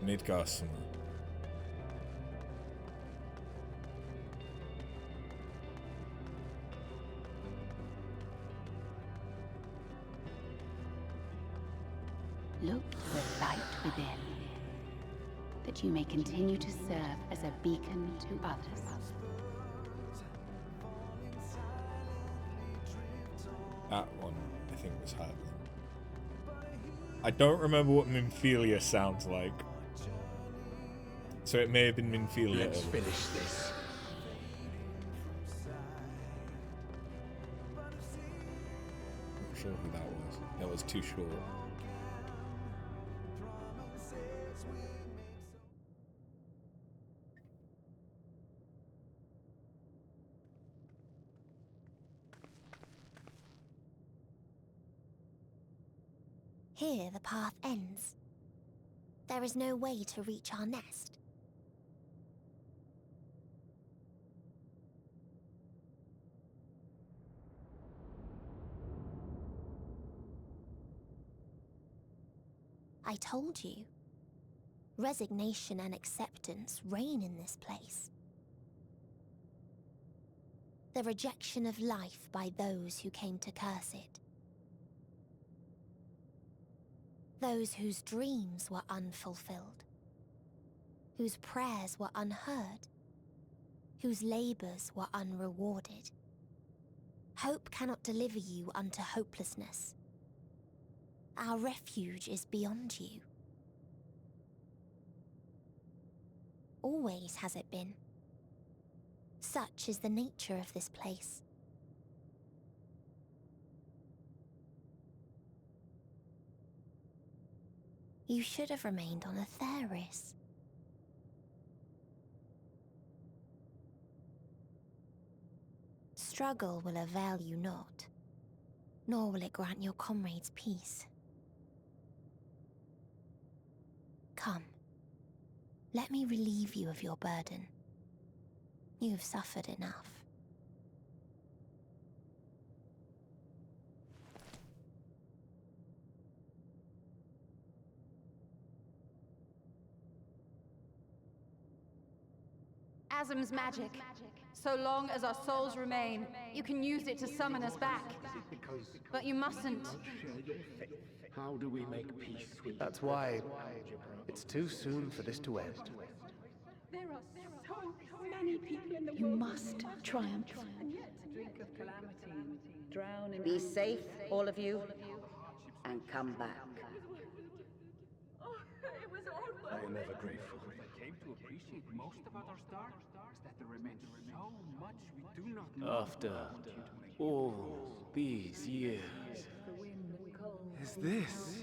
Midgardsormr. Look to the light within, that you may continue to serve as a beacon to others. That one, I think, was Hadley. I don't remember what Minfilia sounds like. So it may have been Minfilia. Let's finish this. Not sure who that was. That was too short. Here the path ends. There is no way to reach our nest. I told you. Resignation and acceptance reign in this place. The rejection of life by those who came to curse it. Those whose dreams were unfulfilled, whose prayers were unheard, whose labors were unrewarded. Hope cannot deliver you unto hopelessness. Our refuge is beyond you. Always has it been. Such is the nature of this place. You should have remained on Atheris. Struggle will avail you not. nor will it grant your comrades peace. Come, let me relieve you of your burden. You've suffered enough. Asm's magic. So long as our souls remain, you can use it to summon us back. But you mustn't. How do we make peace with... That's why it's too soon for this to end. There are so many people in the You world. must triumph. Drink of calamity, drown in... Be safe, all of you, and come back. I am ever grateful. I came to appreciate most about our star is that there remains so much we do not know. After all these years, is this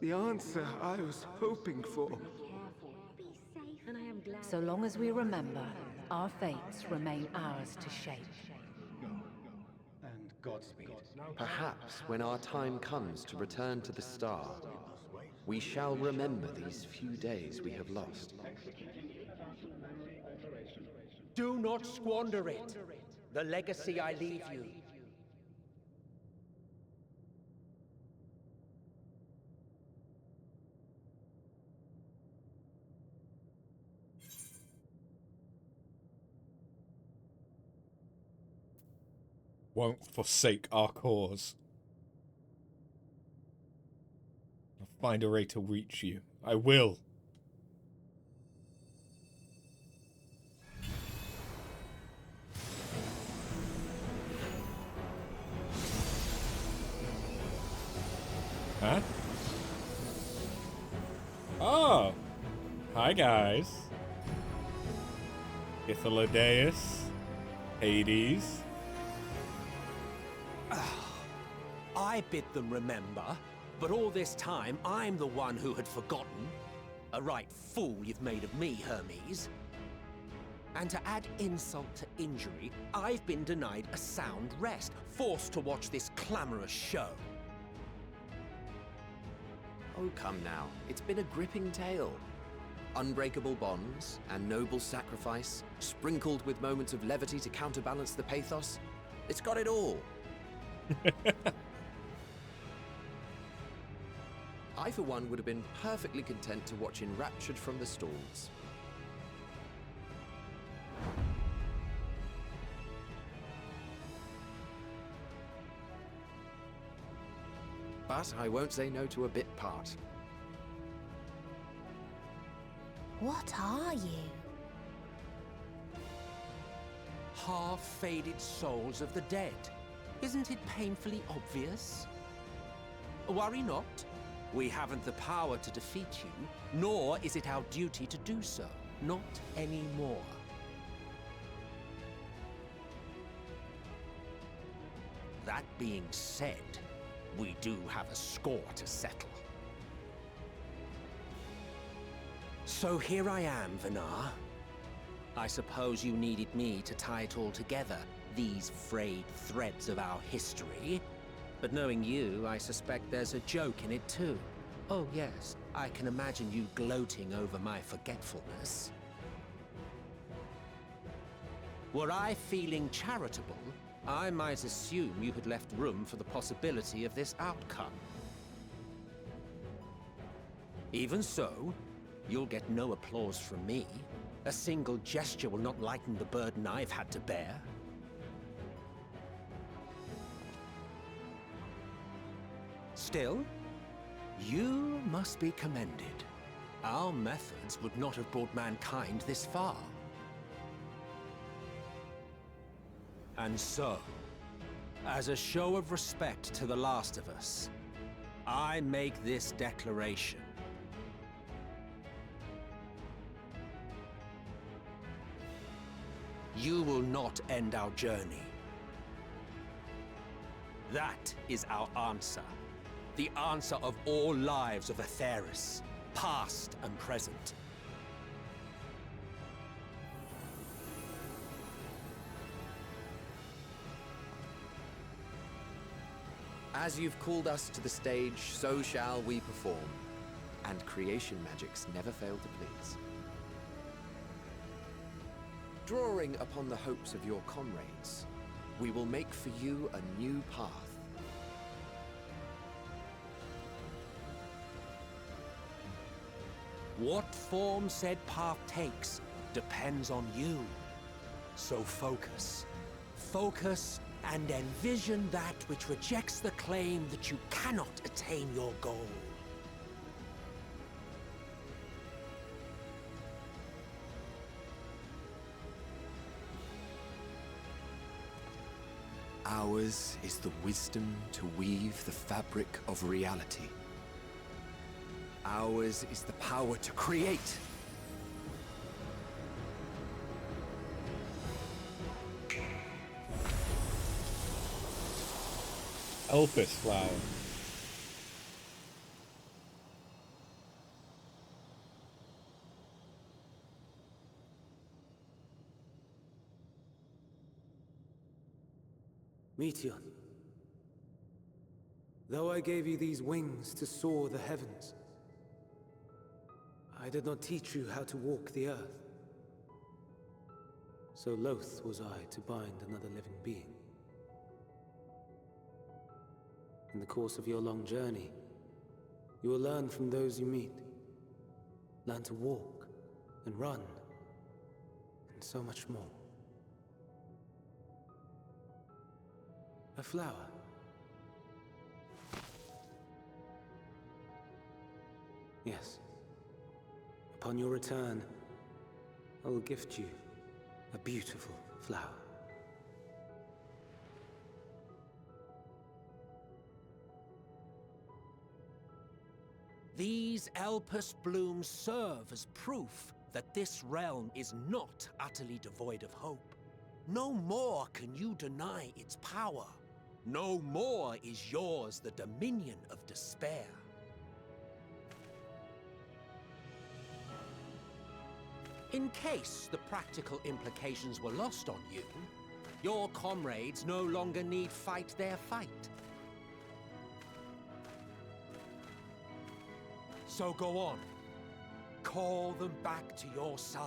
the answer I was hoping for? So long as we remember, our fates remain ours to shape. And Godspeed. Perhaps when our time comes to return to the star, we shall remember these few days we have lost. Do not squander it. The legacy I leave you. Won't forsake our cause. I'll find a way to reach you. I will. Huh? Oh! Hi, guys. Ithiladaeus. Hades. I bid them remember, but all this time I'm the one who had forgotten. A right fool you've made of me, Hermes. And to add insult to injury, I've been denied a sound rest, forced to watch this clamorous show. Oh, come now. It's been a gripping tale. Unbreakable bonds and noble sacrifice, sprinkled with moments of levity to counterbalance the pathos. It's got it all. I, for one, would have been perfectly content to watch enraptured from the stalls. But I won't say no to a bit part. What are you? Half-faded souls of the dead. Isn't it painfully obvious? Worry not. We haven't the power to defeat you, nor is it our duty to do so. Not anymore. That being said, we do have a score to settle. So here I am, Vinar. I suppose you needed me to tie it all together, these frayed threads of our history. But knowing you, I suspect there's a joke in it too. Oh yes, I can imagine you gloating over my forgetfulness. Were I feeling charitable, I might assume you had left room for the possibility of this outcome. Even so, you'll get no applause from me. A single gesture will not lighten the burden I've had to bear. Still, you must be commended. Our methods would not have brought mankind this far. And so, as a show of respect to the last of us, I make this declaration. You will not end our journey. That is our answer. The answer of all lives of Atheris, past and present. As you've called us to the stage, so shall we perform. And creation magics never fail to please. Drawing upon the hopes of your comrades, we will make for you a new path. What form said path takes depends on you. So focus. Focus and envision that which rejects the claim that you cannot attain your goal. Ours is the wisdom to weave the fabric of reality. Ours is the power to create. Elpis flower. Meteor, though I gave you these wings to soar the heavens, I did not teach you how to walk the earth. So loath was I to bind another living being. In the course of your long journey, you will learn from those you meet. Learn to walk and run, and so much more. A flower. Yes. Upon your return, I will gift you a beautiful flower. These Elpis blooms serve as proof that this realm is not utterly devoid of hope. No more can you deny its power. No more is yours the dominion of despair. In case the practical implications were lost on you, your comrades no longer need fight their fight. So go on. Call them back to your side.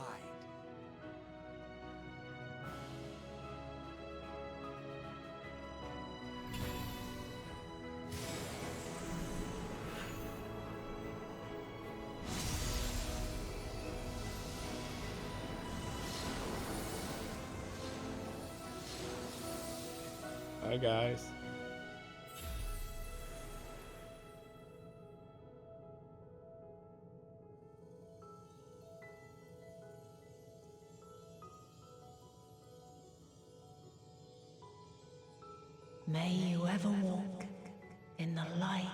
Hi guys. May you ever walk in the light.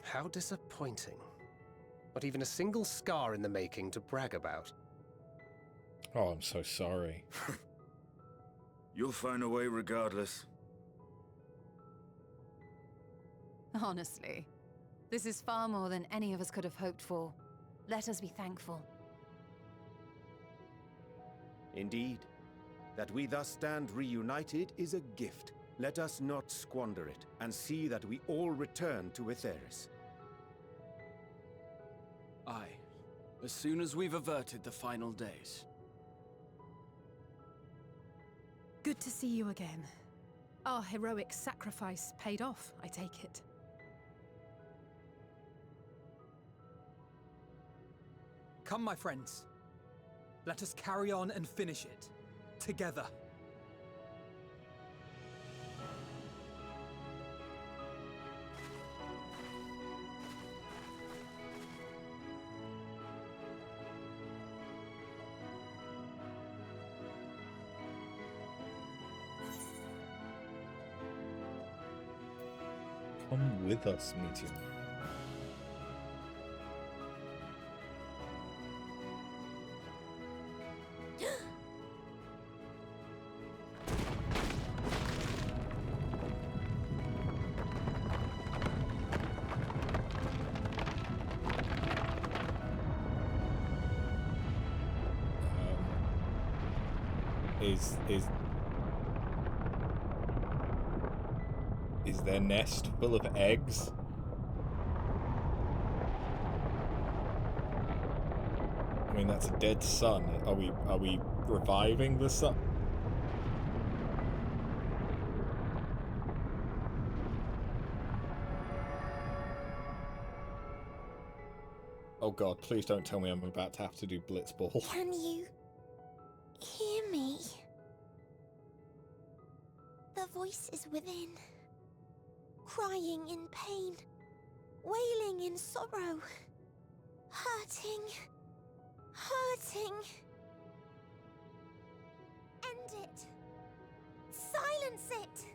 How disappointing. Not even a single scar in the making to brag about. Oh, I'm so sorry. You'll find a way regardless. Honestly, this is far more than any of us could have hoped for. Let us be thankful. Indeed. That we thus stand reunited is a gift. Let us not squander it, and see that we all return to Etheris. Aye. As soon as we've averted the final days. Good to see you again. Our heroic sacrifice paid off, I take it. Come, my friends. Let us carry on and finish it. Together. Come with us, Meteor. Is their nest full of eggs? I mean, that's a dead sun. Are we reviving the sun? Oh god, please don't tell me I'm about to have to do Blitzball. Can you hear me? The voice is within, crying in pain, wailing in sorrow, hurting. End it. Silence it.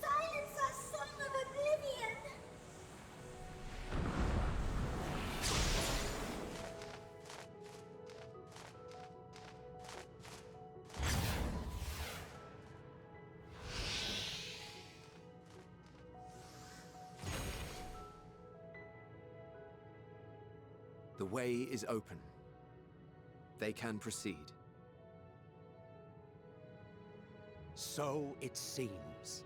Silence our song of oblivion. The way is open. They can proceed. So it seems.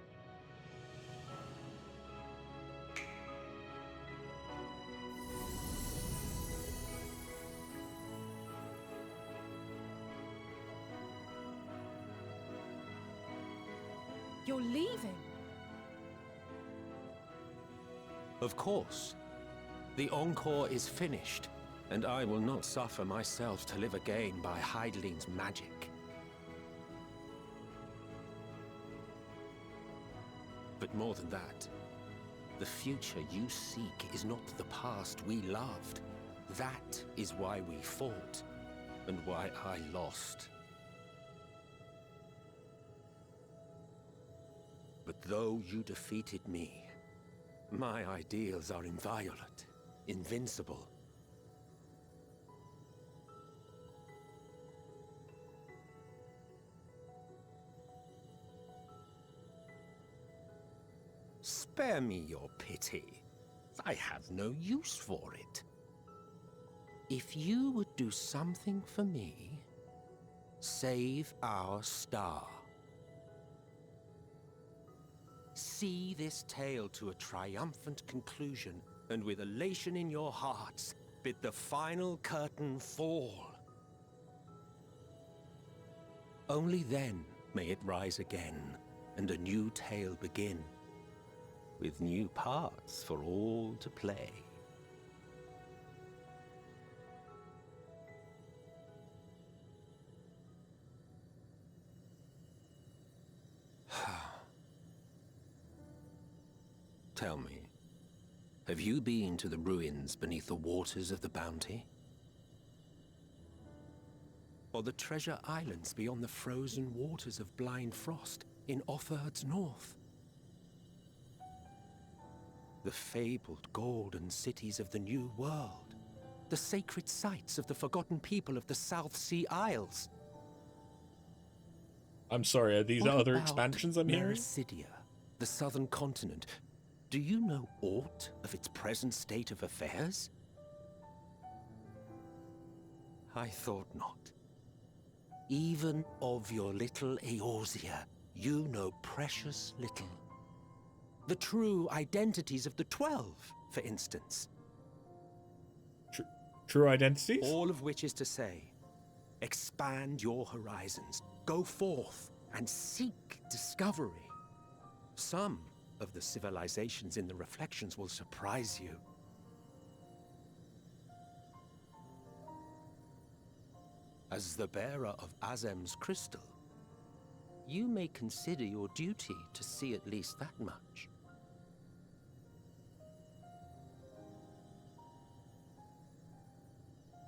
You're leaving? Of course. The encore is finished, and I will not suffer myself to live again by Heideling's magic. But more than that, the future you seek is not the past we loved. That is why we fought, and why I lost. But though you defeated me, my ideals are inviolate, invincible. Spare me your pity. I have no use for it. If you would do something for me, save our star. See this tale to a triumphant conclusion, and with elation in your hearts, bid the final curtain fall. Only then may it rise again, and a new tale begin, with new parts for all to play. Tell me, have you been to the ruins beneath the waters of the Bounty? Or the treasure islands beyond the frozen waters of Blind Frost in Offerd's north? The fabled golden cities of the New World, the sacred sites of the forgotten people of the South Sea Isles. I'm sorry, are these What other about expansions I'm hearing? Nericidia, the southern continent? Do you know aught of its present state of affairs? I thought not. Even of your little Eorzea, you know precious little. The true identities of the 12, for instance. True identities? All of which is to say, expand your horizons, go forth and seek discovery. Some of the civilizations in the reflections will surprise you. As the bearer of Azem's crystal, you may consider your duty to see at least that much.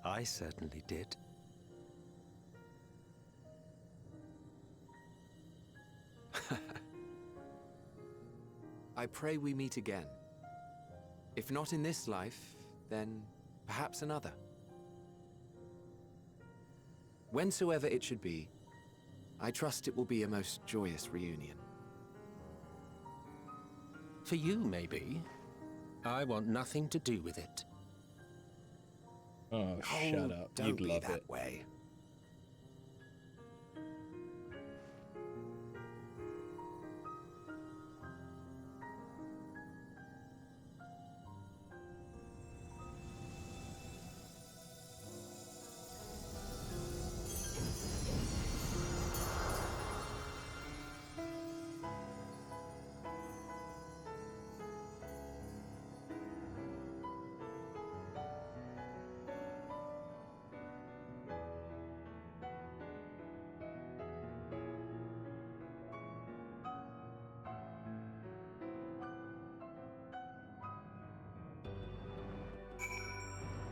I certainly did. I pray we meet again. If not in this life, then perhaps another. Whensoever it should be, I trust it will be a most joyous reunion. For you, maybe. I want nothing to do with it. Oh, shut up. Don't You'd be love that it. way.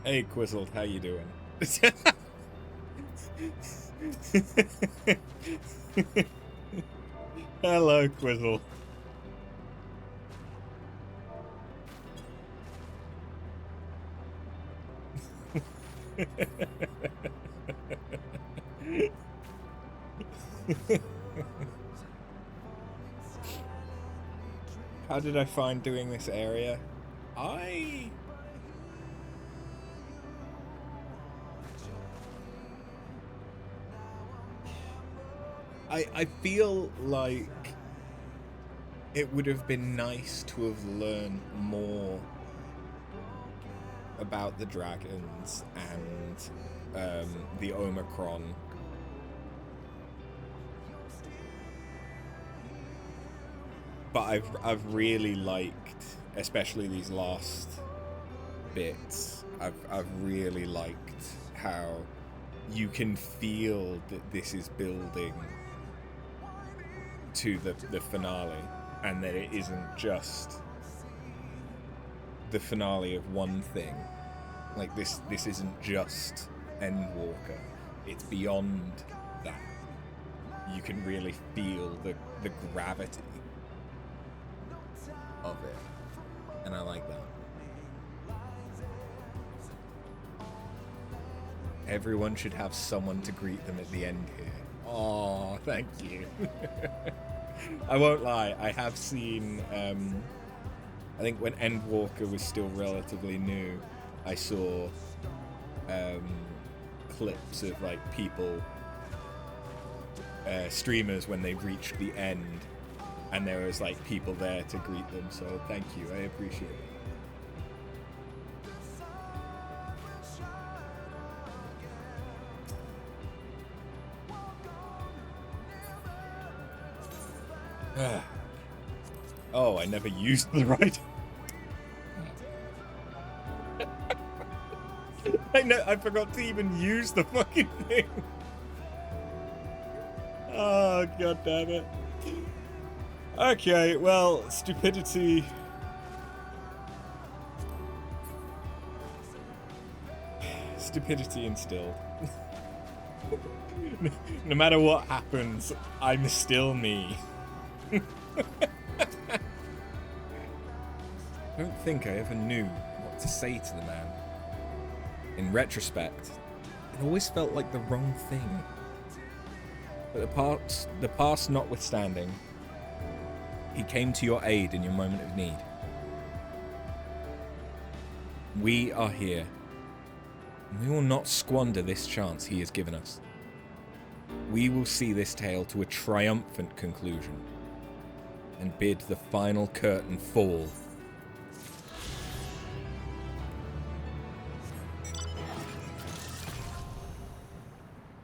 Hey, Quizzled, how you doing? Hello, Quizzle. How did I find doing this area? I feel like it would have been nice to have learned more about the dragons and the Omicron. But I've really liked, especially these last bits, I've really liked how you can feel that this is building to the finale, and that it isn't just the finale of one thing. Like this isn't just Endwalker, it's beyond that. You can really feel the gravity of it, and I like that. Everyone should have someone to greet them at the end here. Oh, thank you. I won't lie, I have seen, I think when Endwalker was still relatively new, I saw clips of like people, streamers when they reached the end, and there was like people there to greet them, so thank you, I appreciate it. Oh, I never used the right. I forgot to even use the fucking thing. Oh, god damn it. Okay, well, stupidity. Stupidity instilled. No matter what happens, I'm still me. I don't think I ever knew what to say to the man. In retrospect, it always felt like the wrong thing. But the past notwithstanding, he came to your aid in your moment of need. We are here, and we will not squander this chance he has given us. We will see this tale to a triumphant conclusion, and bid the final curtain fall.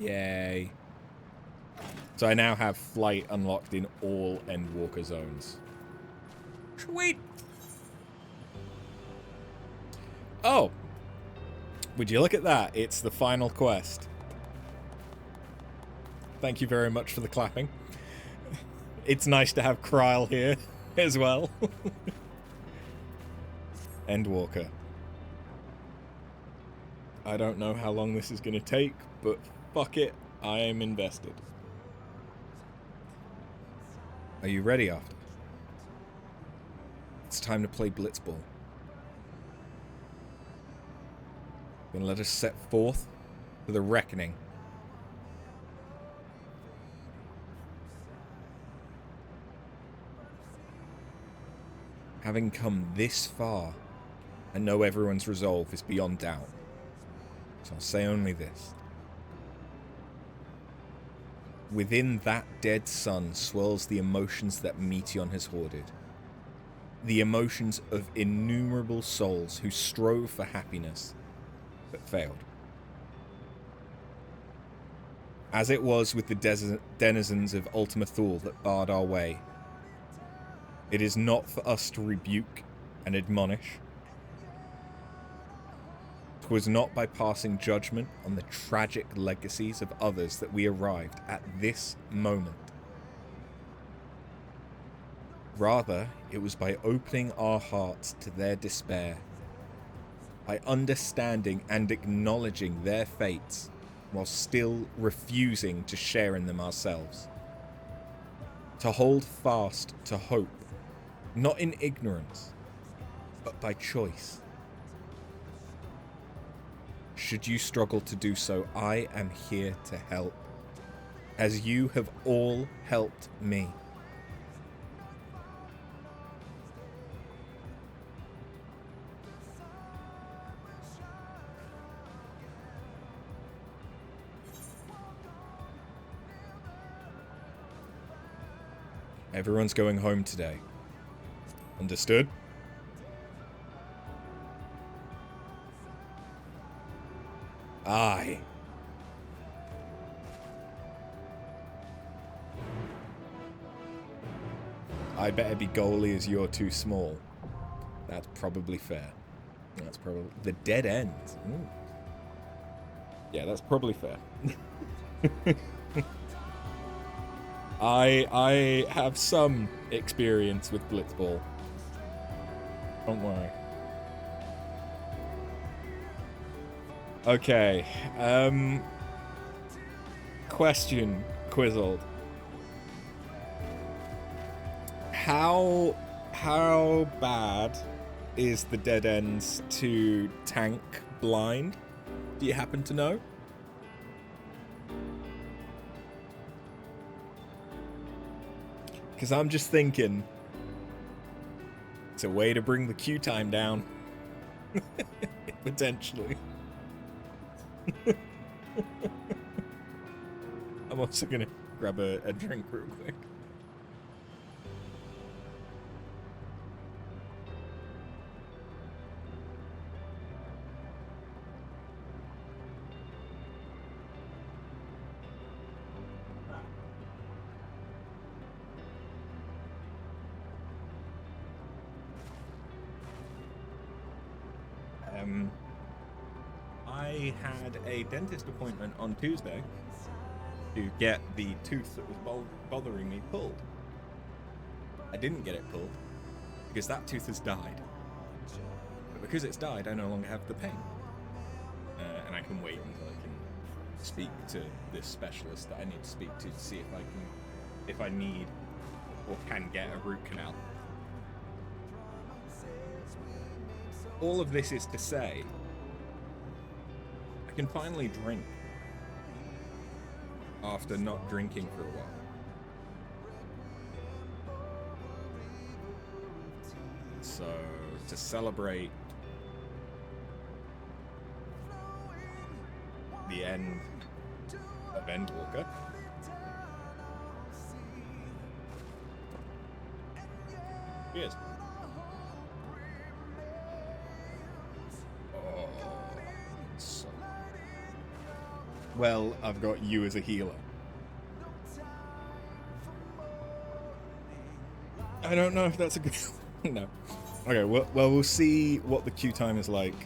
Yay. So I now have flight unlocked in all Endwalker zones. Sweet! Oh! Would you look at that? It's the final quest. Thank you very much for the clapping. It's nice to have Kryl here as well. Endwalker. I don't know how long this is going to take, but fuck it, I am invested. Are you ready, After? It's time to play Blitzball. Then let us set forth for the reckoning. Having come this far, I know everyone's resolve is beyond doubt. So I'll say only this. Within that dead sun swirls the emotions that Meteion has hoarded. The emotions of innumerable souls who strove for happiness, but failed. As it was with the denizens of Ultima Thule that barred our way, it is not for us to rebuke and admonish. 'Twas not by passing judgment on the tragic legacies of others that we arrived at this moment. Rather, it was by opening our hearts to their despair by understanding and acknowledging their fates while still refusing to share in them ourselves. To hold fast to hope, not in ignorance, but by choice. Should you struggle to do so, I am here to help, as you have all helped me. Everyone's going home today. Understood? Aye. I better be goalie as you're too small. That's probably fair. That's probably... The dead end. Ooh. Yeah, that's probably fair. I have some experience with Blitzball. Don't worry. Okay. Question, Quizzled. How bad is the dead ends to tank blind? Do you happen to know? Because I'm just thinking, it's a way to bring the queue time down. Potentially. I'm also gonna grab a drink real quick. I had a dentist appointment on Tuesday to get the tooth that was bothering me pulled. I didn't get it pulled because that tooth has died. But because it's died, I no longer have the pain. And I can wait until I can speak to this specialist that I need to speak to see if I need or can get a root canal. All of this is to say, I can finally drink after not drinking for a while. So, to celebrate the end of Endwalker, cheers. Well, I've got you as a healer. I don't know if that's a good... No. Okay, well, we'll see what the queue time is like.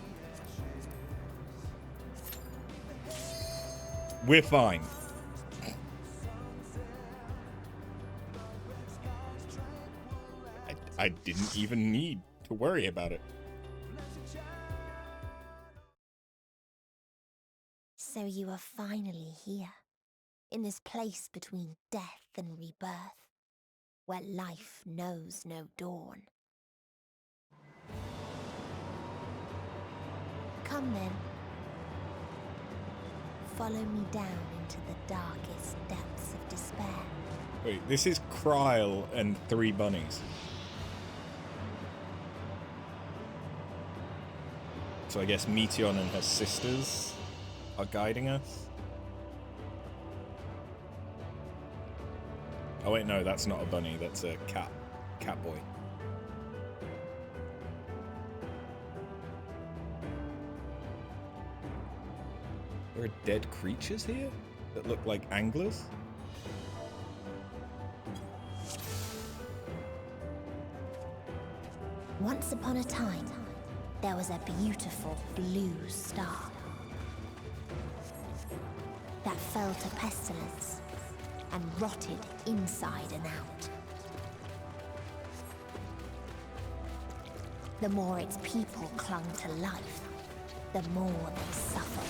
We're fine. I didn't even need to worry about it. So you are finally here, in this place between death and rebirth, where life knows no dawn. Come then. Follow me down into the darkest depths of despair. Wait, this is Kryle and 3 bunnies. So I guess Meteon and her sisters are guiding us. Oh wait, no, that's not a bunny, that's a cat boy. There are dead creatures here that look like anglers? Once upon a time, there was a beautiful blue star that fell to pestilence and rotted inside and out. The more its people clung to life, the more they suffered.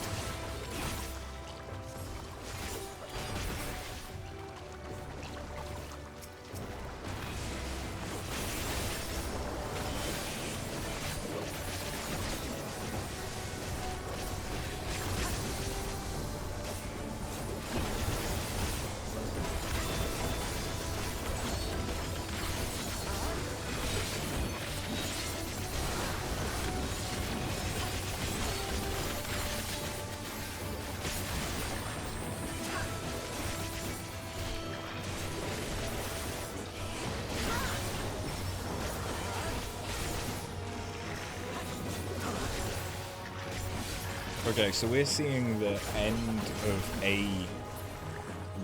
Okay, so we're seeing the end of a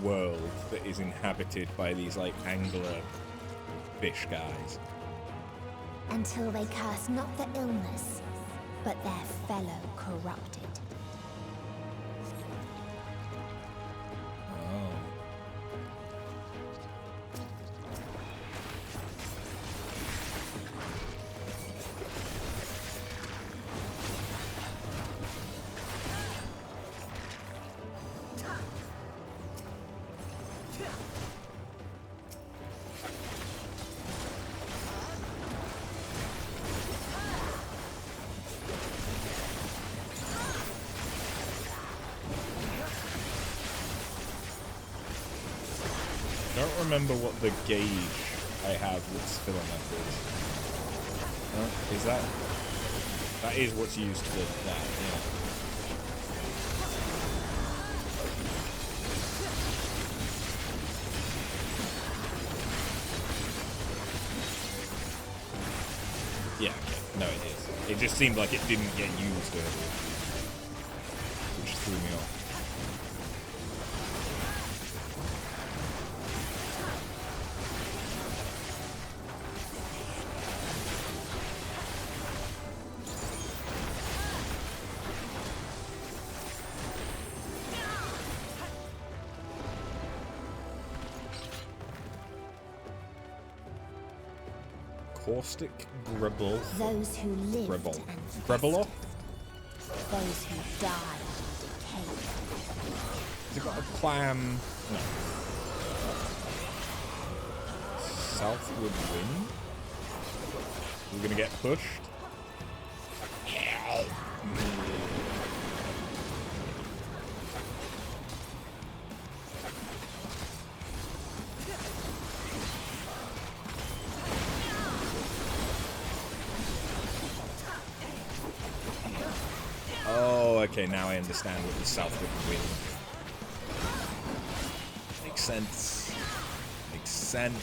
world that is inhabited by these, like, angler fish guys. Until they curse not the illness, but their fellow corrupted. I don't remember what the gauge I have that's filling up is. Is that... That is what's used for that, yeah. Yeah, okay. No, it is. It just seemed like it didn't get used earlier, which threw me off. Caustic Gribble. Those who lived Gribble. and Gribble? those who died and decayed. Has it got a clam? No. Southward Wind? We're gonna get pushed? Okay, now I understand what the southward wind. Makes sense. Makes sense.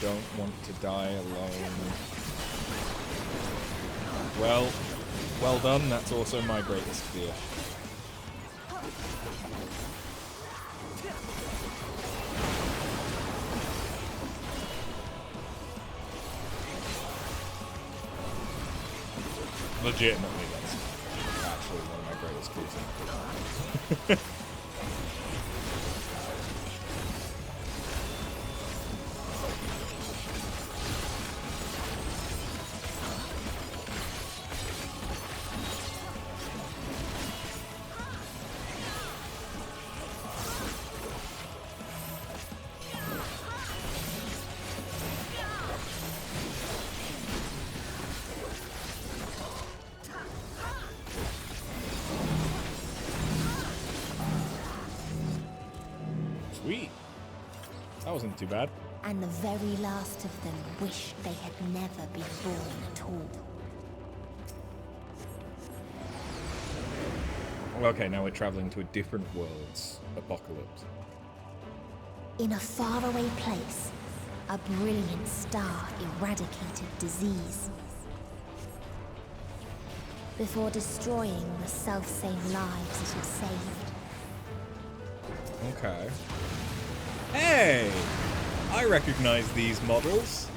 Don't want to die alone. Well done. That's also my greatest fear. Legitimately, that's actually one of my greatest fears. Sweet. That wasn't too bad. And the very last of them wished they had never been born at all. Okay, now we're traveling to a different world's apocalypse. In a faraway place, A brilliant star eradicated disease. Before destroying the self-same lives it had saved. Okay. Hey! I recognize these models.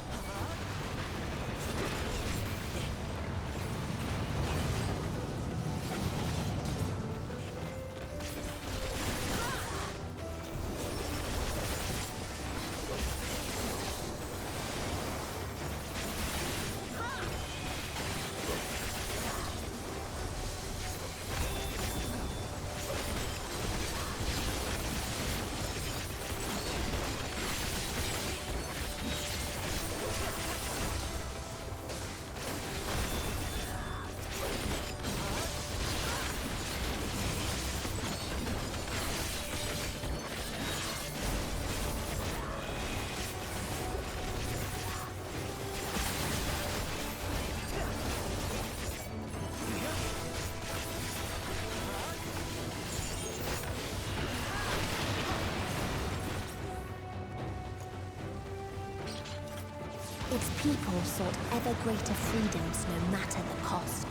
Its people sought ever greater freedoms no matter the cost.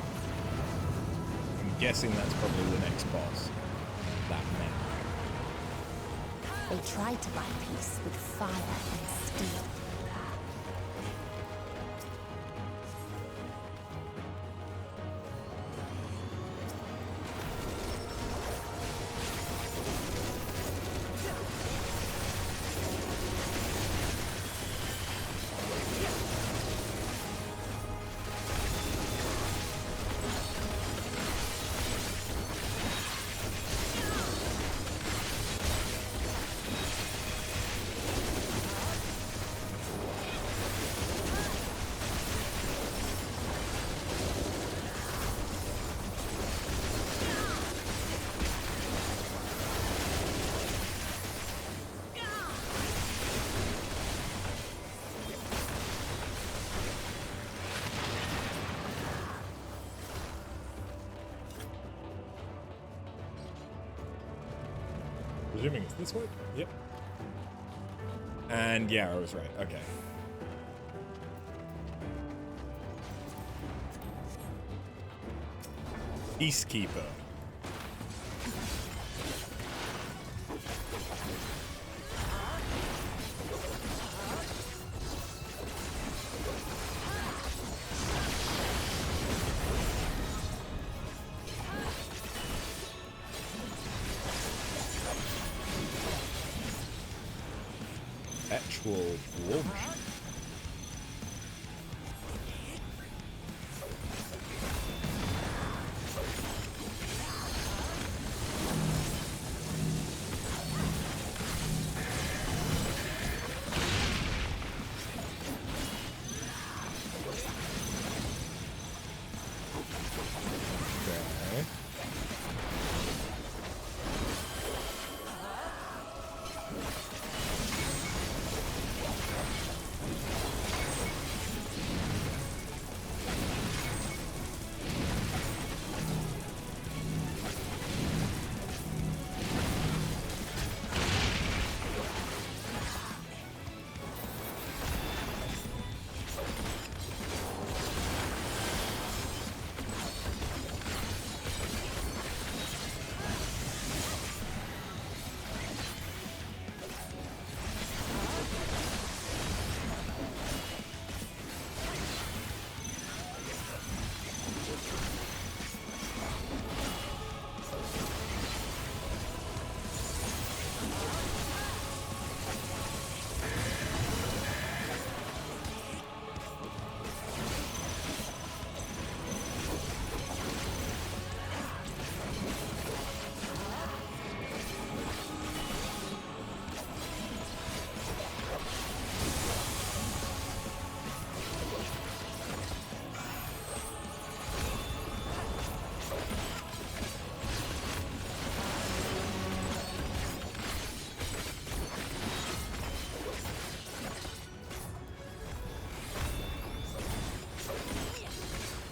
I'm guessing that's probably the next boss. That man. They tried to buy peace with fire and steel. Presuming it's this way? Yep. And yeah, I was right. Okay. Peacekeeper. Actual war machine.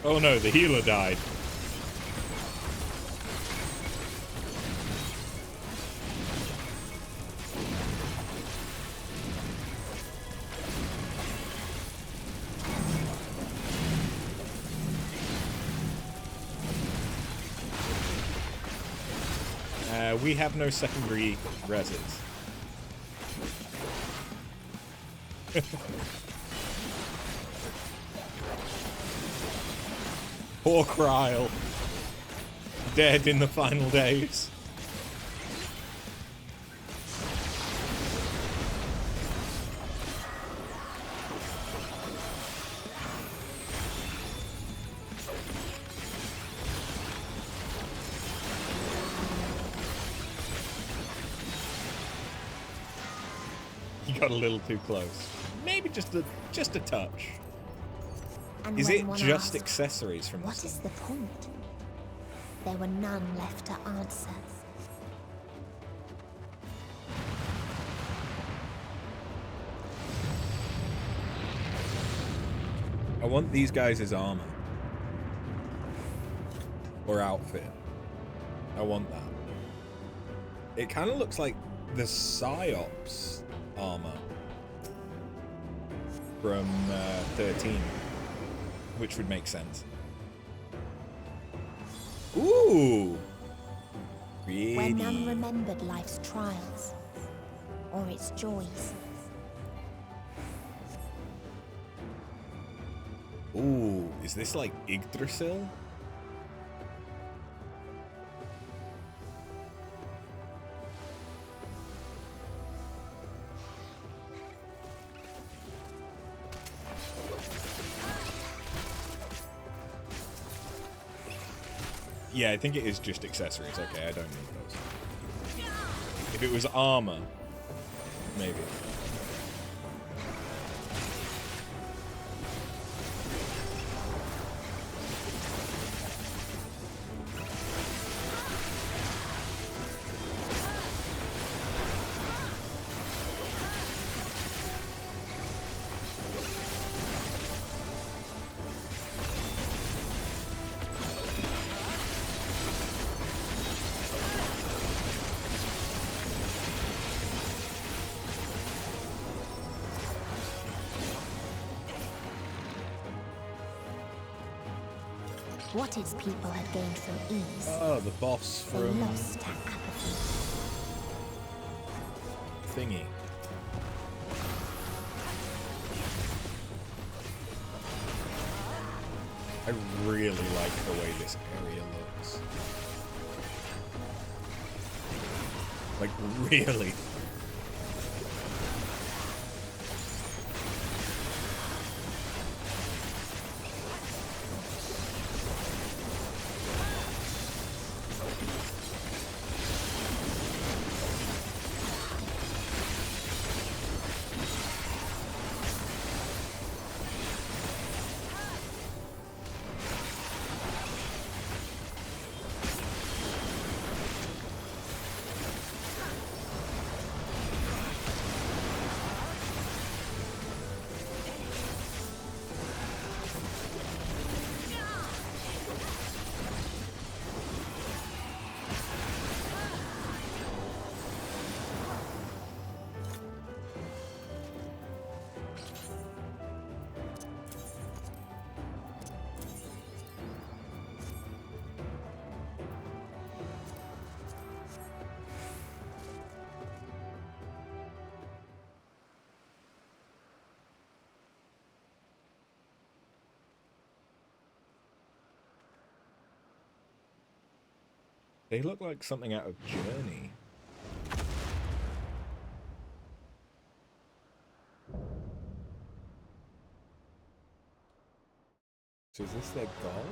Oh no, the healer died. We have no secondary reses. Poor Kryle. Dead in the final days. He got a little too close. Maybe just a touch. And Is when it one just asked, accessories from what this? is the point? There were none left to answer. I want these guys as armor. Or outfit. I want that. It kind of looks like the Psyops armor from 13, which would make sense. Ooh! Pretty. Where none remembered life's trials or its joys. Ooh, is this like Yggdrasil? Yeah, I think it is just accessories. Okay, I don't need those. If it was armor, maybe. What its people had gained from ease, Oh, the boss they from lost to apathy. thingy. I really like the way this area looks. Like, really. They look like something out of Journey. So is this their god?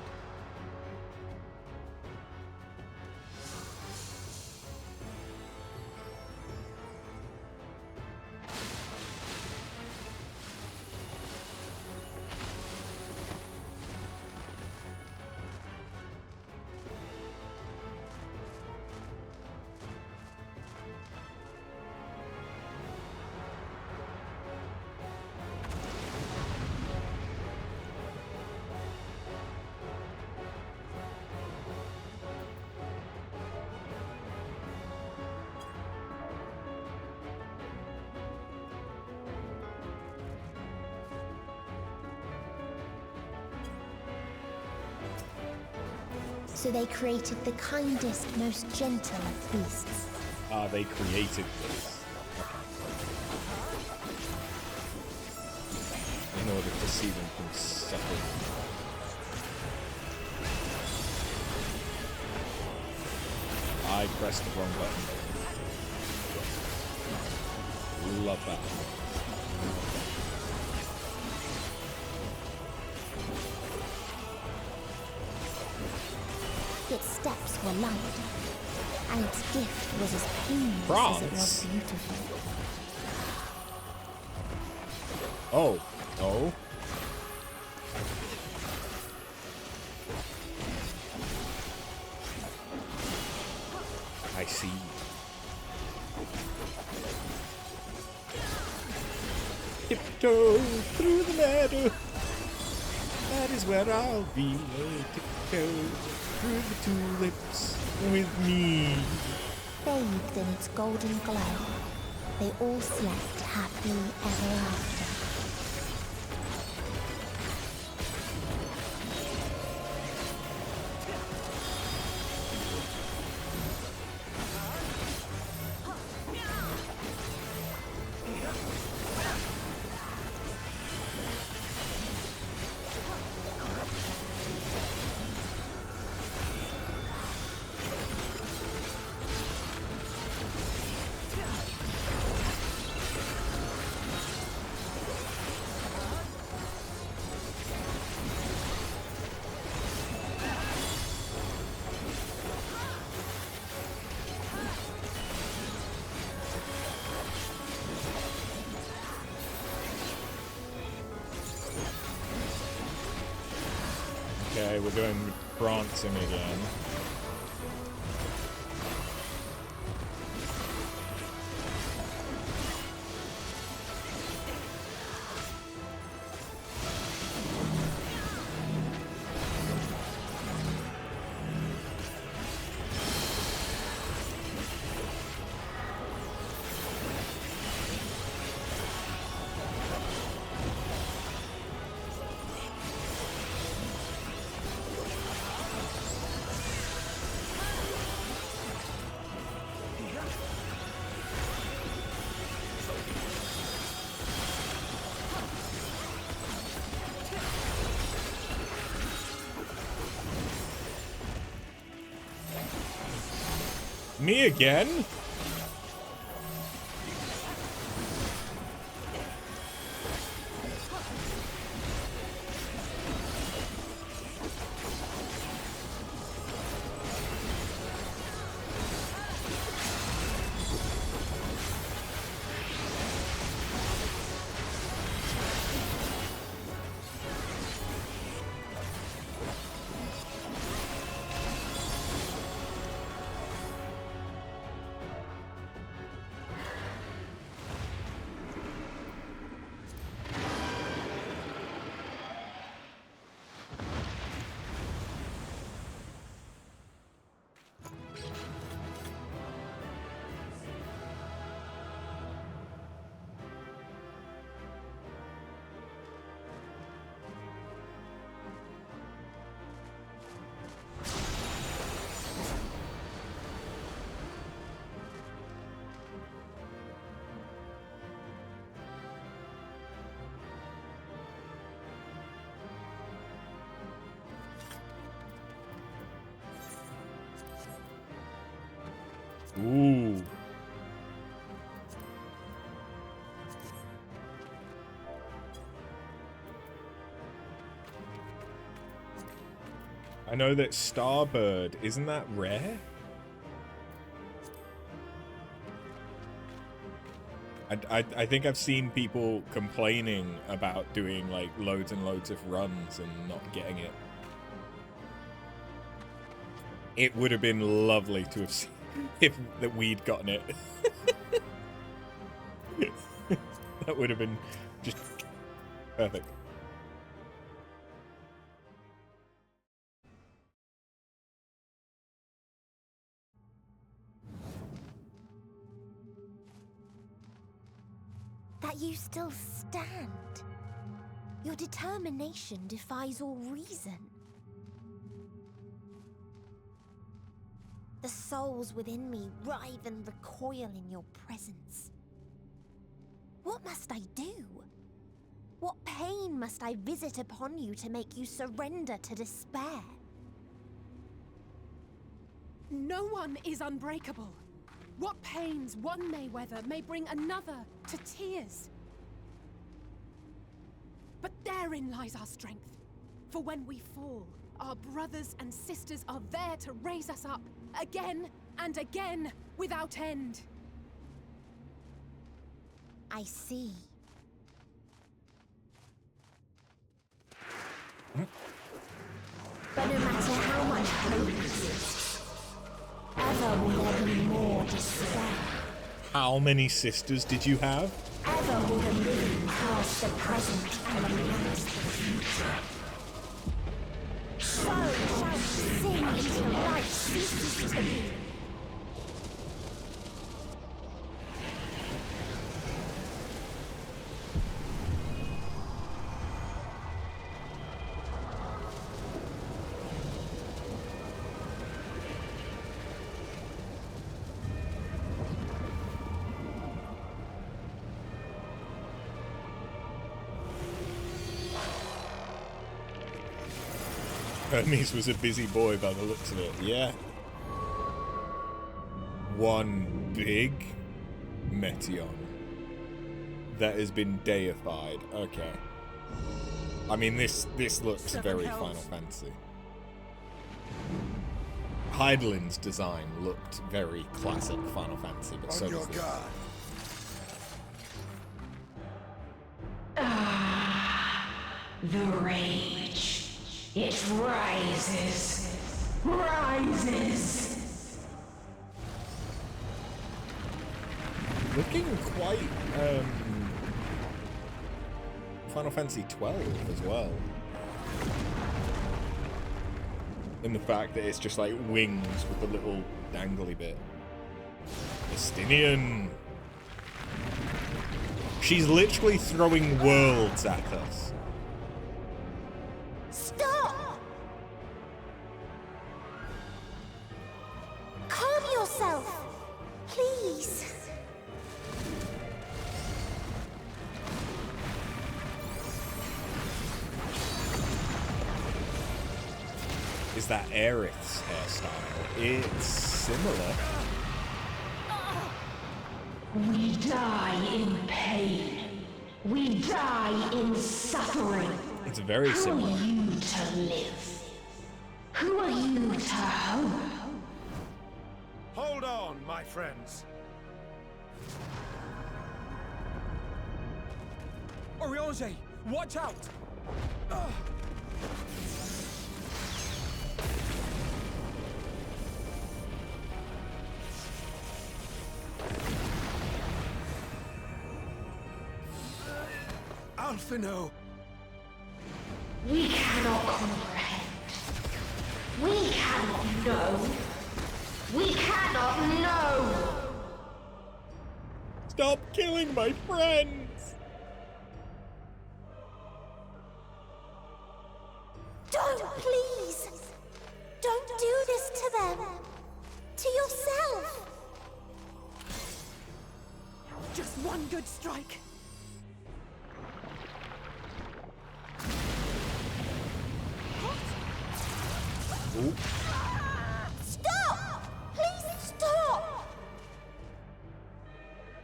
So they created the kindest, most gentle of beasts. Ah, they created this. In order to see them from suffer. I pressed the wrong button. Love that. Its steps were light, and its gift was as painless as it was beautiful. Oh. Oh. I see. Tiptoe through the meadow. That is where I'll be. Tiptoe through the tulips with me. Bathed in its golden glow, they all slept happily ever after. Okay, we're going prancing again. Me again? Ooh. I know that Starbird, isn't that rare? I think I've seen people complaining about doing like loads and loads of runs and not getting it. It would have been lovely to have seen if that we'd gotten it. That would have been just perfect. That you still stand. Your determination defies all reason. The souls within me writhe and recoil in your presence. What must I do? What pain must I visit upon you to make you surrender to despair? No one is unbreakable. What pains one may weather may bring another to tears. But therein lies our strength. For when we fall, our brothers and sisters are there to raise us up, again and again, without end. I see. But no matter how much hope exists, ever will there be more despair. How many sisters did you have? Ever will the living cast the present and announce the future. So shall sing until life ceases to be. Hermes was a busy boy by the looks of it, yeah. One big Meteon that has been deified. Okay. I mean, this looks very Final Fantasy. Hydaelyn's design looked very classic Final Fantasy, but so does this. The rage. It rises. Rises. Looking quite Final Fantasy XII as well. In the fact that it's just like wings with the little dangly bit. Justinian. She's literally throwing worlds at us. Stop! Calm yourself, please. Is that Aerith's hairstyle? It's similar. We die in pain. We die in suffering. It's very similar. Who are you to live? Who are you to hope? Hold on, my friends. Oriange, watch out! Alphino! We cannot comprehend. We cannot know. We cannot know. Stop killing my friends! Don't, please! Don't do this to them! To yourself! Just one good strike. Ooh. Stop! Please stop!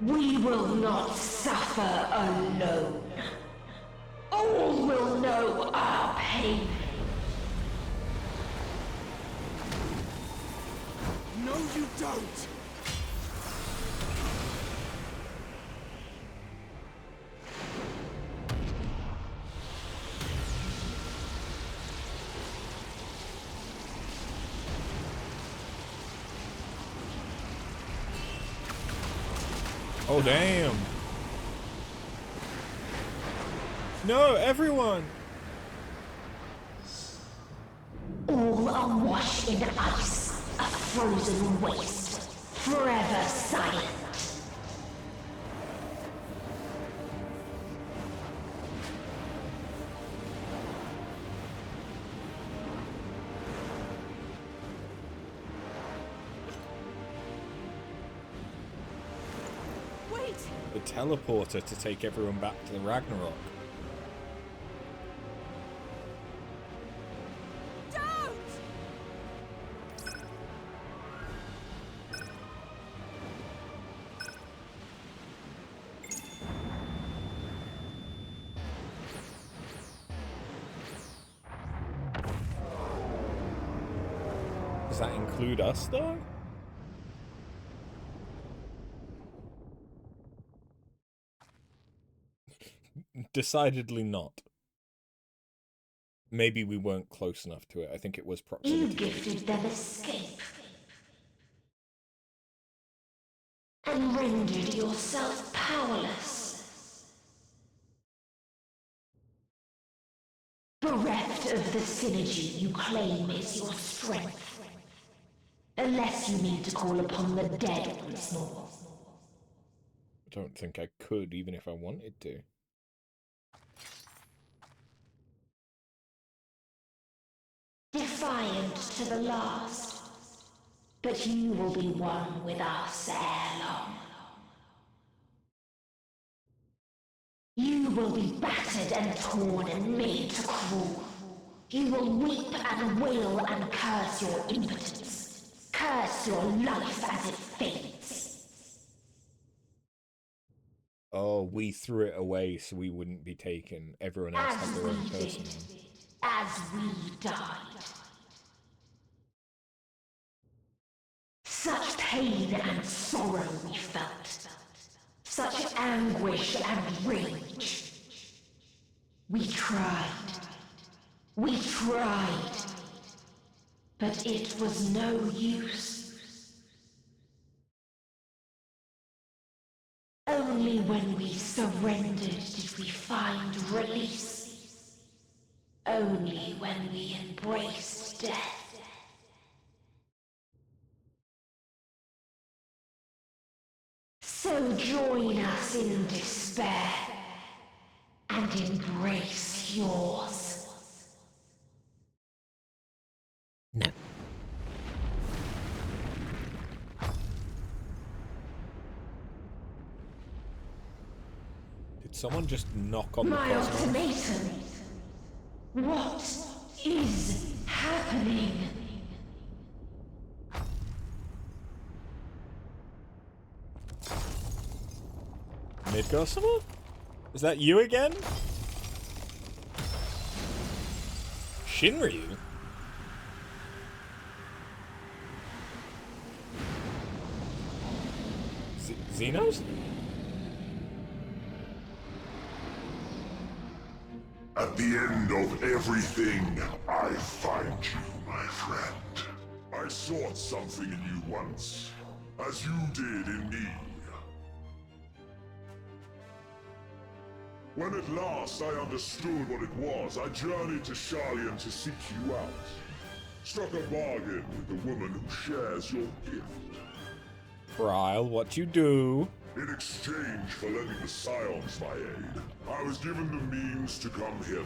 We will not suffer alone. All will know our pain. No, you don't! Oh, damn. No, everyone! All awash in ice, a frozen waste, forever silent. The teleporter to take everyone back to the Ragnarok. Does that include us, though? Decidedly not. Maybe we weren't close enough to it. I think it was proximity. You gifted them escape. And rendered yourself powerless. Bereft of the synergy you claim is your strength. Unless you need to call upon the dead once more. I don't think I could, even if I wanted to. Defiant to the last. But you will be one with us ere long. You will be battered and torn and made to crawl. You will weep and wail and curse your impotence. Curse your life as it fades. Oh, we threw it away so we wouldn't be taken. Everyone else had their own person. As we died. Such pain and sorrow we felt. Such anguish and rage. We tried. We tried. But it was no use. Only when we surrendered did we find release. Only when we embraced death. So join us in despair and embrace yours. No. Did someone just knock on the My cosmos? ultimatum. What is happening? Midgossamer? Is that you again? Shinryu? Xenos? At the end of everything, I find you, my friend. I sought something in you once, as you did in me. When at last I understood what it was, I journeyed to Sharlayan to seek you out. Struck a bargain with the woman who shares your gift. Ryle, what you do? In exchange for lending the Scions my aid, I was given the means to come hither.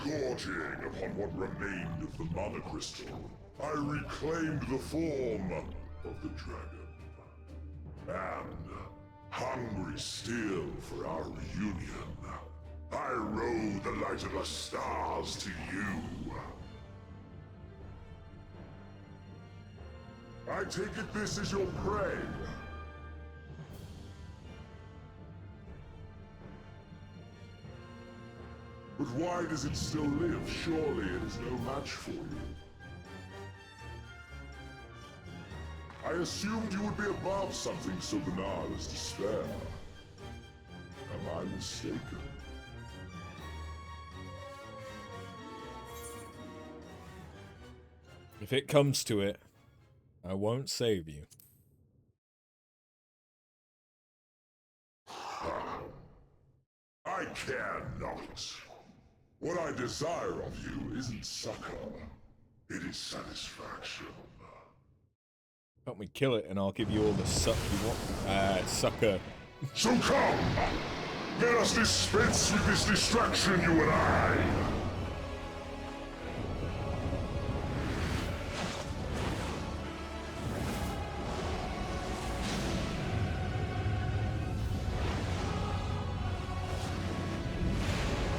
Gorging upon what remained of the Mother Crystal, I reclaimed the form of the dragon. And, hungry still for our reunion, I rode the light of the stars to you. I take it this is your prey. But why does it still live? Surely it is no match for you. I assumed you would be above something so banal as despair. Am I mistaken? If it comes to it, I won't save you. I care not. What I desire of you isn't succor. It is satisfaction. Help me kill it and I'll give you all the suck you want. Sucker. So come! Let us dispense with this distraction, you and I!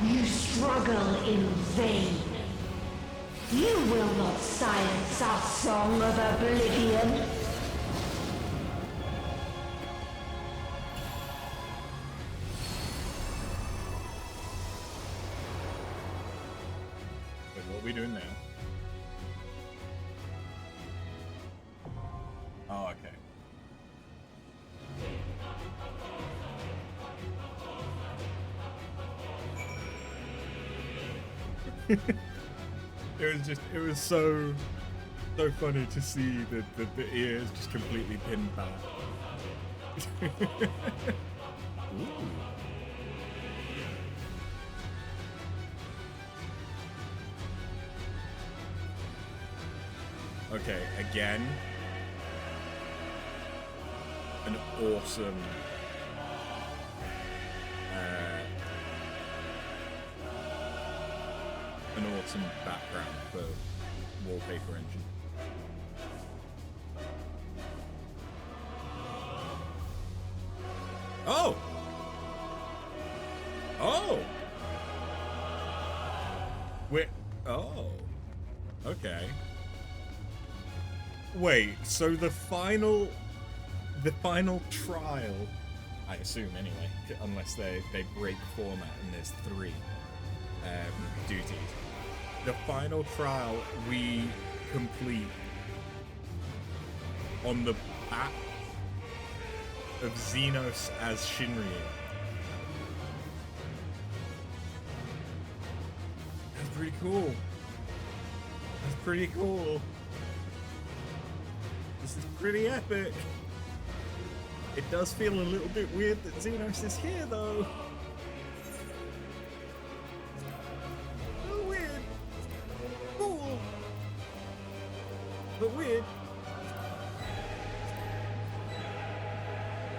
You struggle in vain. You will not silence our song of oblivion. What are we doing now? Oh, okay. It was so funny to see the ears just completely pinned back. Ooh. Okay, again, an awesome background for wallpaper engine. Oh! Oh! Oh. Okay. Wait, so the final trial, I assume anyway, unless they break format and there's 3 duties. The final trial we complete on the back of Xenos as Shinryu. That's pretty cool. That's pretty cool. This is pretty epic. It does feel a little bit weird that Xenos is here, though. A little weird. Cool. But weird.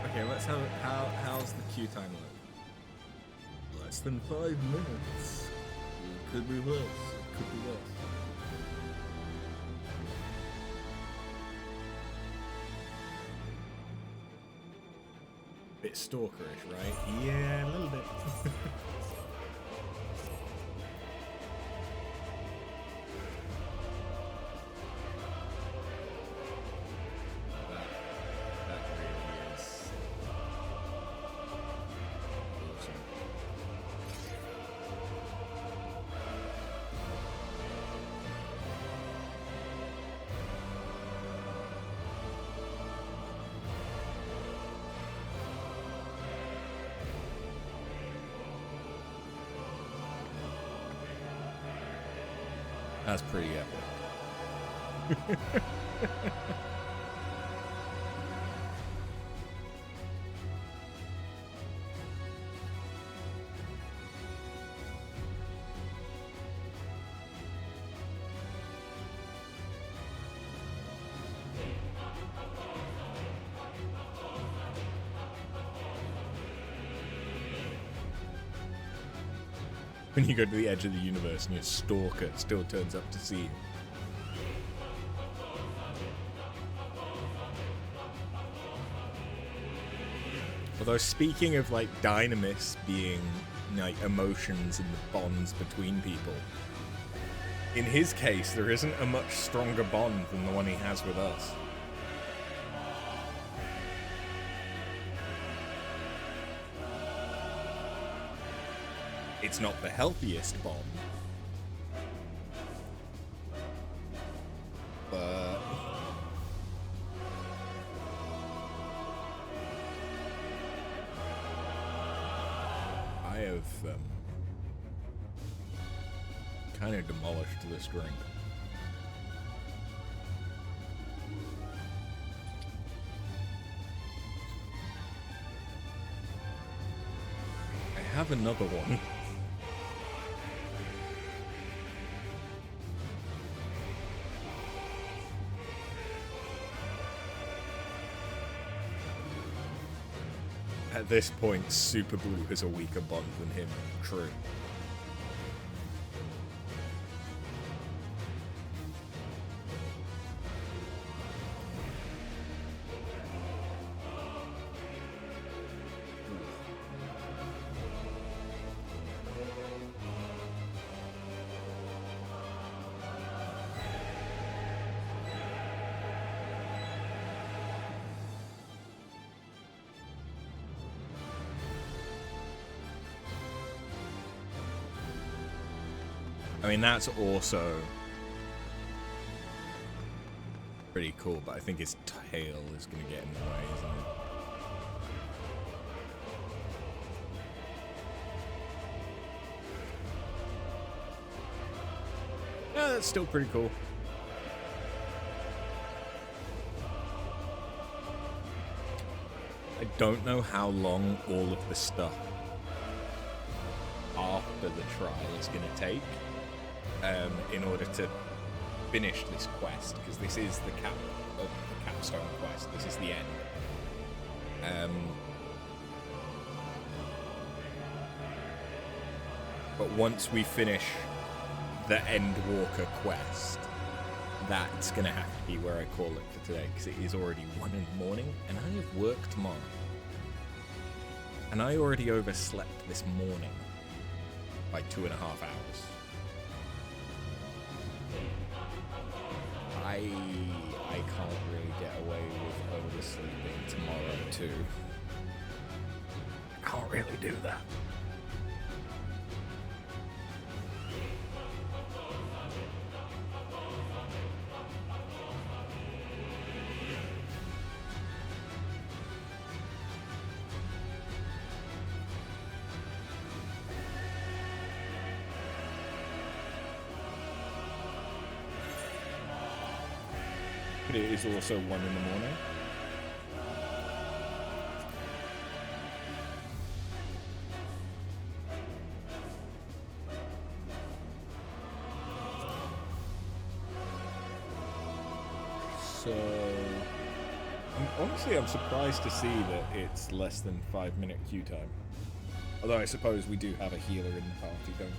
Okay, let's have how's the queue time look? Less than 5 minutes. Could be less. Could be less. Bit stalkerish, right? Yeah, a little bit. that really is awesome. That's pretty epic. When you go to the edge of the universe and your stalker still turns up to see you. Although speaking of like dynamis being like emotions and the bonds between people, in his case there isn't a much stronger bond than the one he has with us. It's not the healthiest bond, but I have kind of demolished this drink. I have another one. At this point, Super Blue has a weaker bond than him. True. I mean, that's also pretty cool, but I think his tail is going to get in the way, isn't it? Yeah, that's still pretty cool. I don't know how long all of the stuff after the trial is going to take in order to finish this quest, because this is the capstone quest. This is the end. But once we finish the Endwalker quest, that's going to have to be where I call it for today, because it is already 1 in the morning, and I have work tomorrow. And I already overslept this morning by 2.5 hours. I can't really get away with oversleeping tomorrow too. I can't really do that. But it is also 1 in the morning. So, honestly, I'm surprised to see that it's less than 5-minute queue time. Although I suppose we do have a healer in the party, don't we?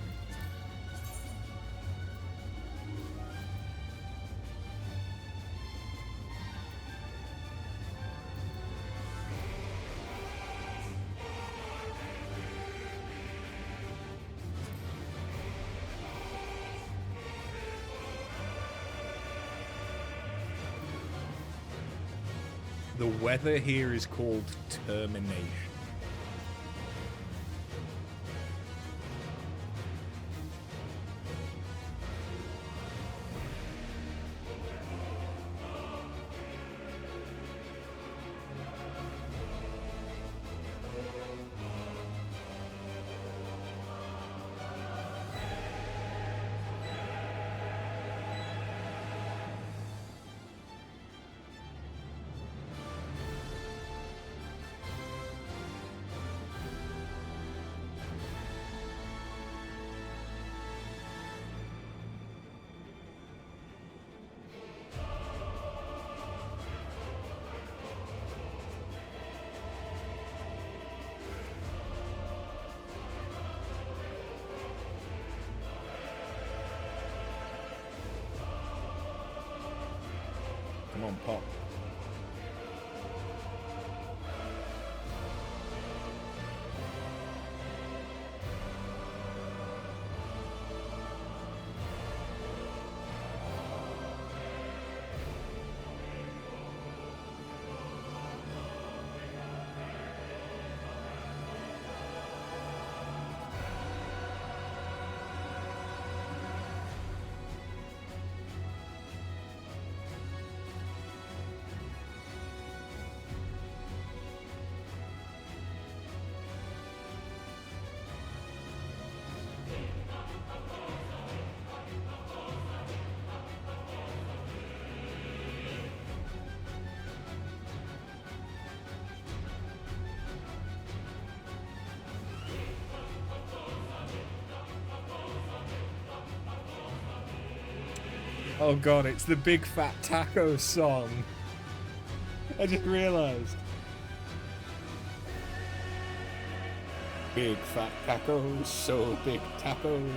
The weather here is called termination. Come on, Pop. Oh god, it's the Big Fat Taco song. I just realized. Big fat tacos, so big tacos.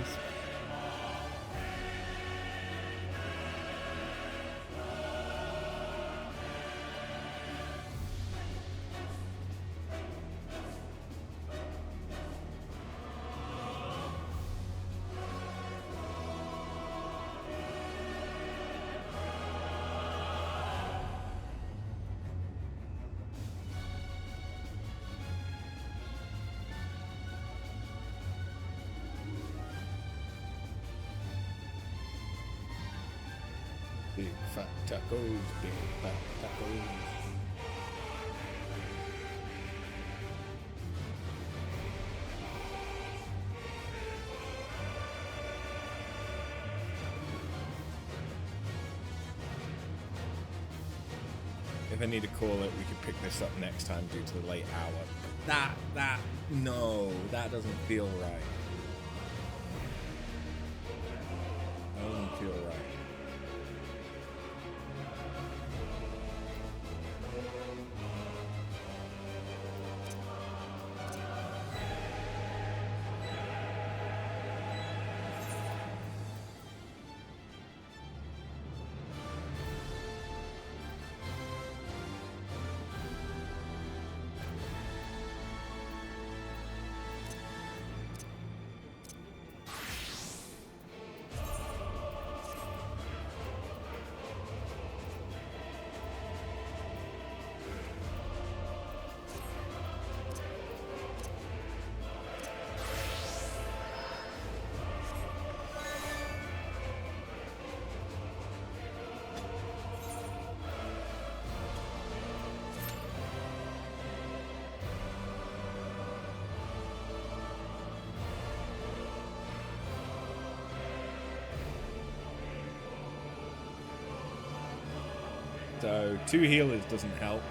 big fat tacos, big fat tacos. If I need to call it, we could pick this up next time due to the late hour. No, that doesn't feel right. That doesn't feel right. So 2 healers doesn't help.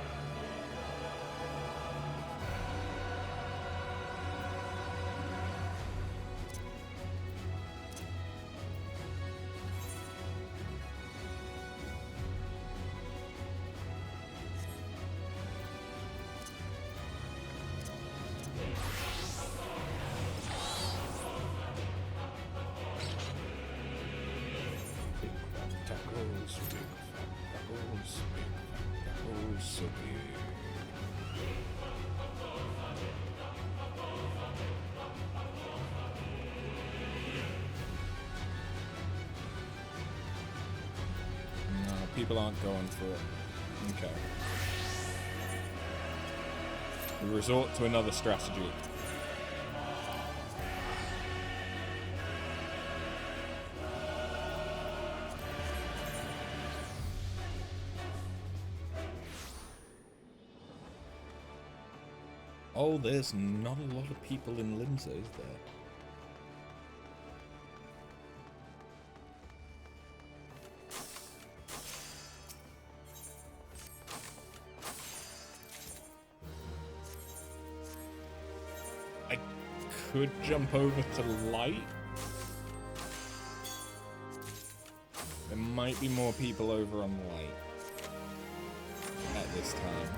People aren't going for it. Okay. We resort to another strategy. Oh, there's not a lot of people in Lindsay, is there? Could jump over to light. There might be more people over on light at this time.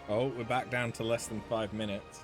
Oh, we're back down to less than 5 minutes.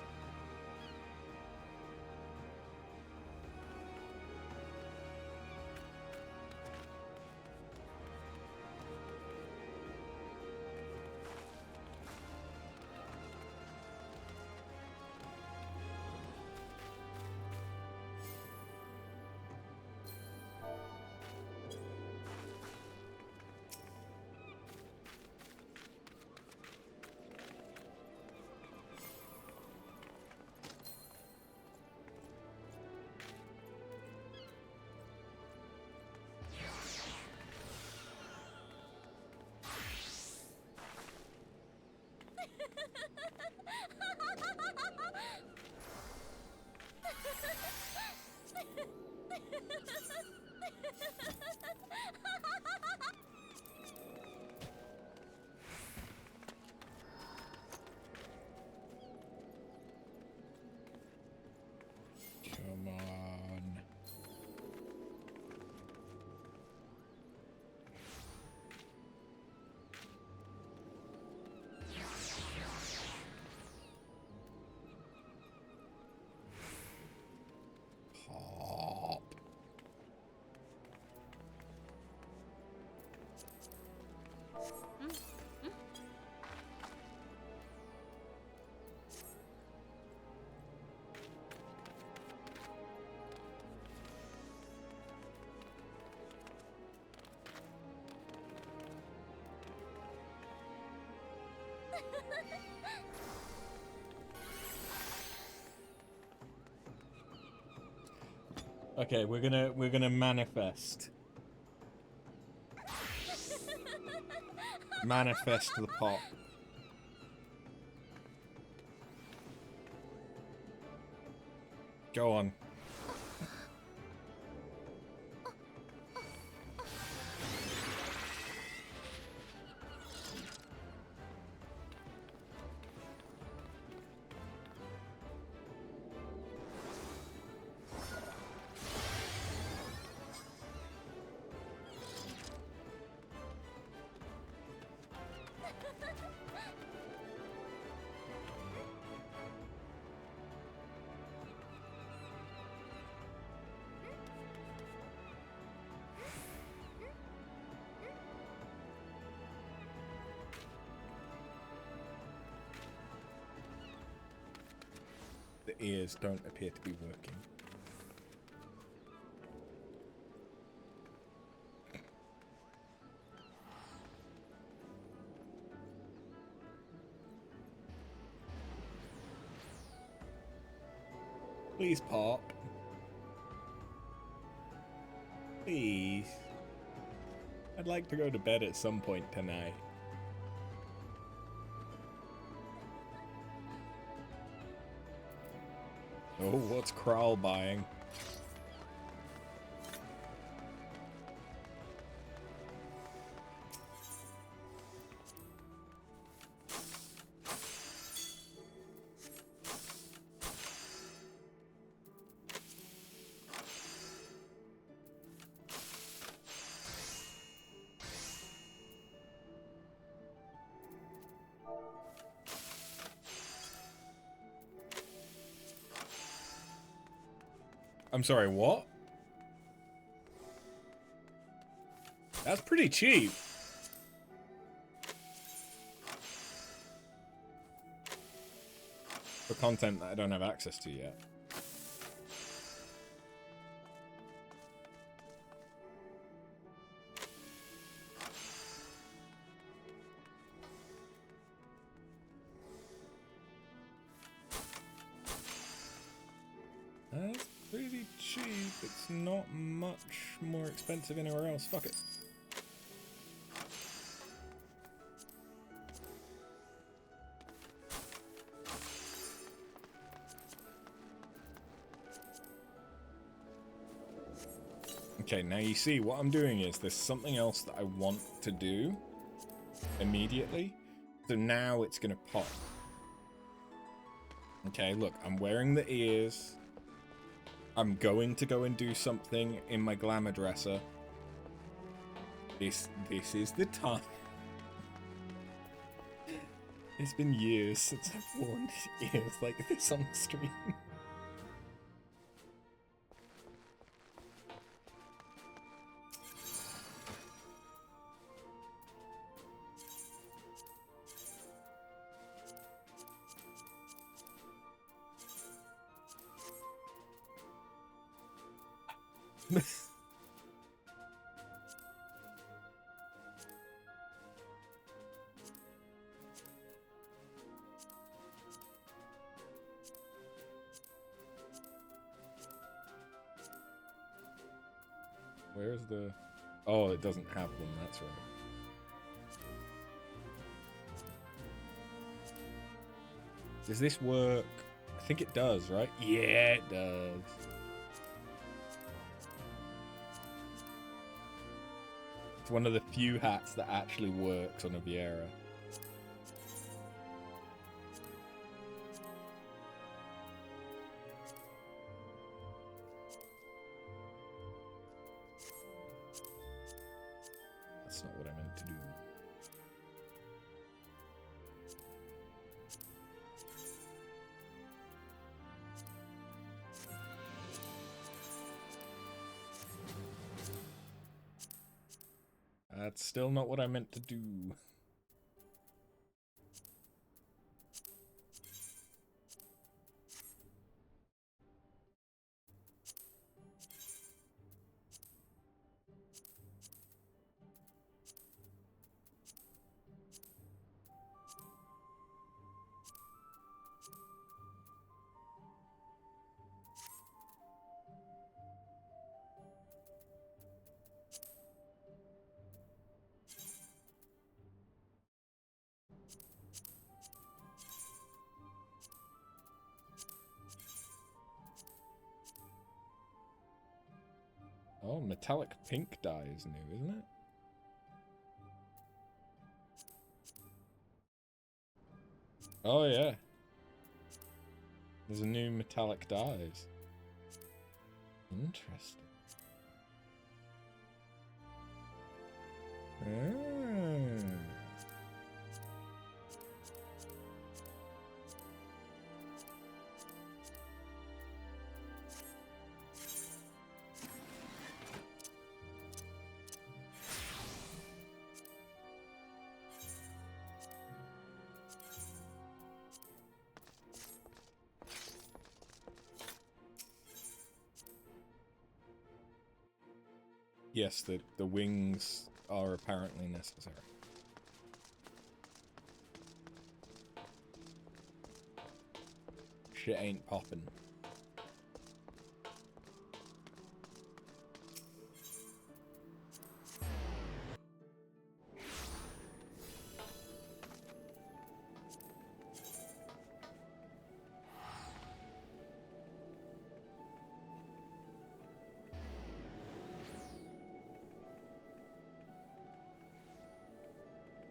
Come on. Pop. Okay, we're gonna manifest. Manifest the pop. Go on. The ears don't appear to be working. Please pop. Please. I'd like to go to bed at some point tonight. Oh, what's Kral buying? I'm sorry, what? That's pretty cheap. For content that I don't have access to yet. That's pretty cheap. It's not much more expensive anywhere else. Fuck it. Okay, now you see what I'm doing is there's something else that I want to do immediately. So now it's gonna pop. Okay, look, I'm wearing the ears. I'm going to go and do something in my glamour dresser. This is the time. It's been years since I've worn ears like this on the stream. Where's the... Oh, it doesn't have them, that's right. Does this work? I think it does, right? Yeah, it does. It's one of the few hats that actually works on a Viera. That's not what I meant to do. That's still not what I meant to do. Oh, metallic pink dye is new, isn't it? Oh, yeah. There's a new metallic dyes. Interesting. Yes, the wings are apparently necessary. Shit ain't poppin'.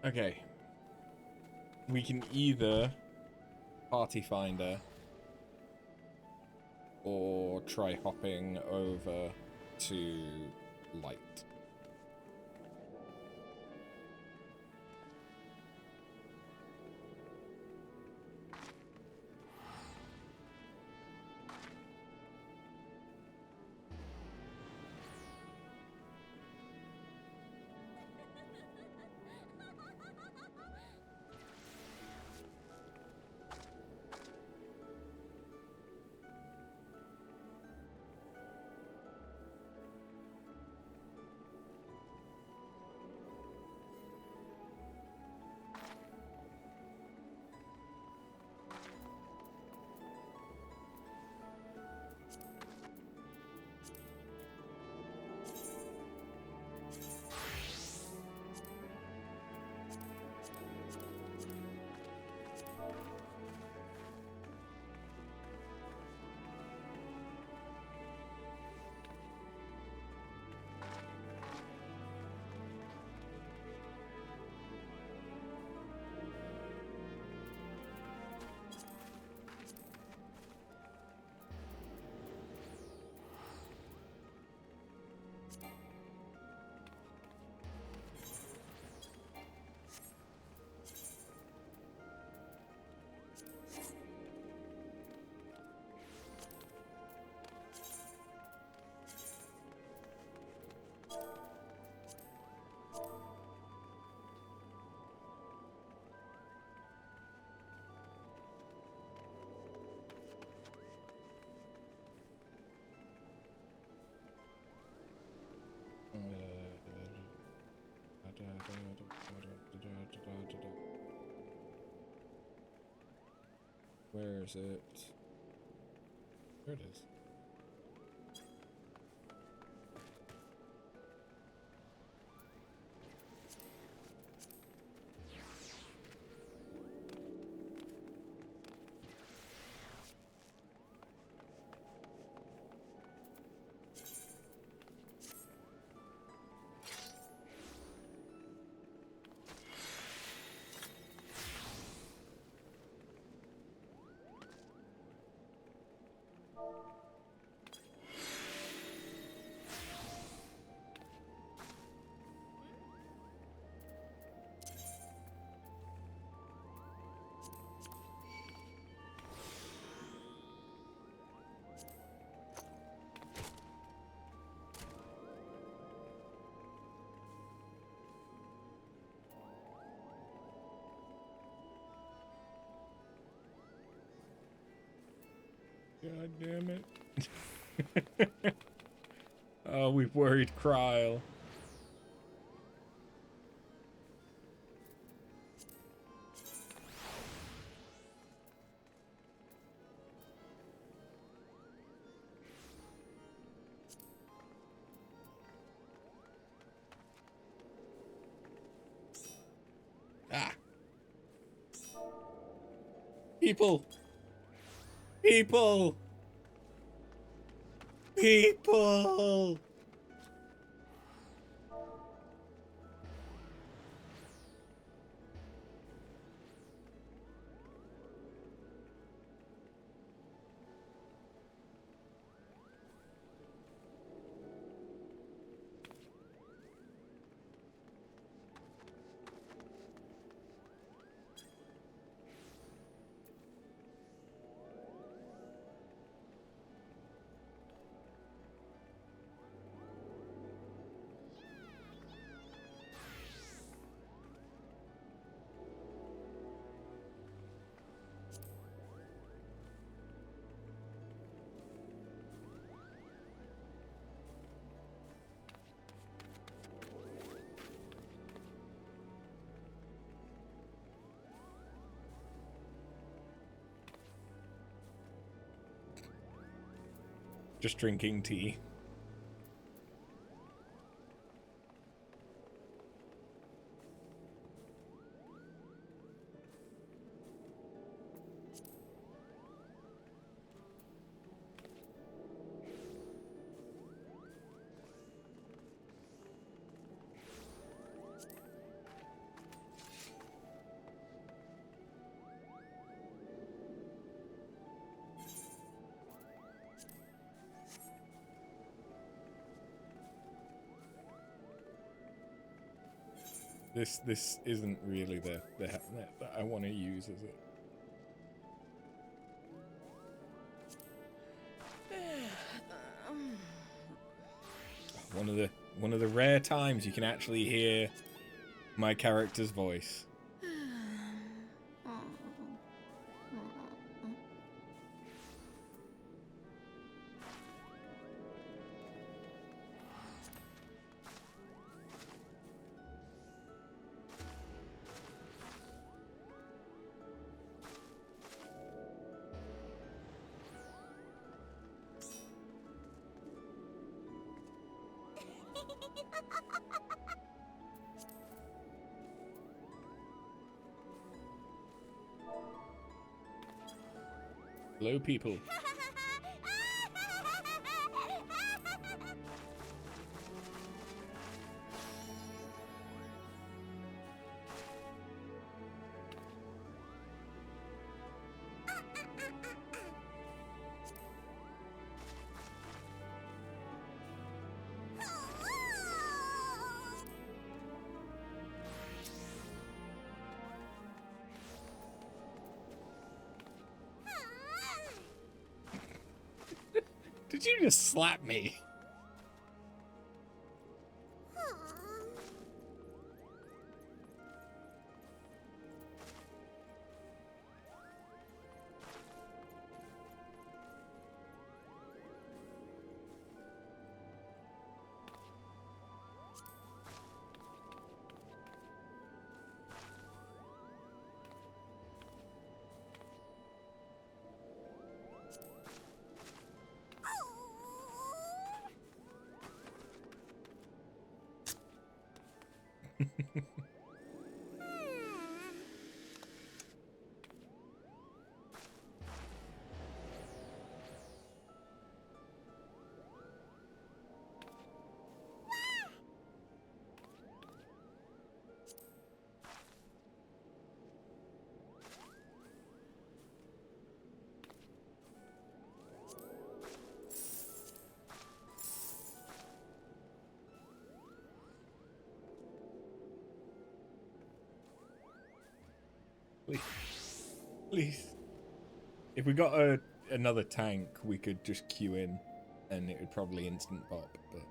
Okay. We can either party finder or try hopping over to light. Where is it? There it is. God damn it. Oh, we've worried Kryle. Ah. People. People. People. Just drinking tea. This isn't really the that I want to use, is it? One of the rare times you can actually hear my character's voice. Hello, people. Did you just slap me? Please. If we got another tank, we could just queue in and it would probably instant pop, but...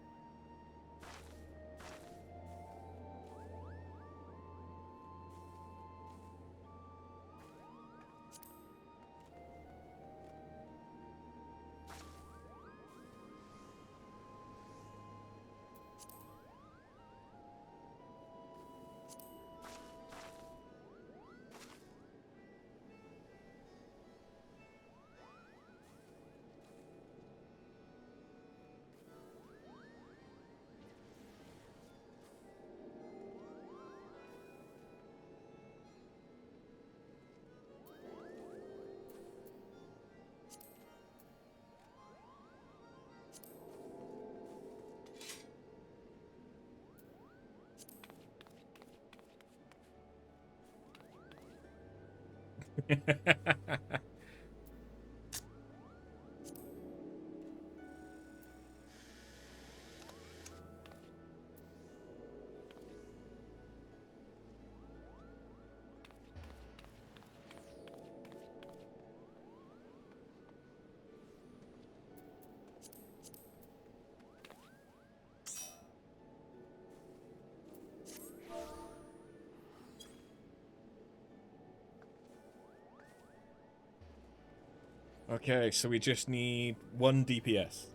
Okay, so we just need 1 DPS.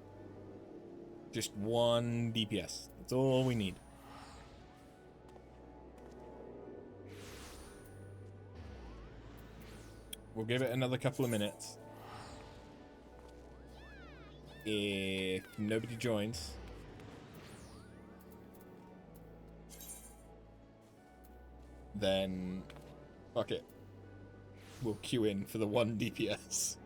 Just 1 DPS. That's all we need. We'll give it another couple of minutes. If nobody joins, then fuck it. We'll queue in for the 1 DPS.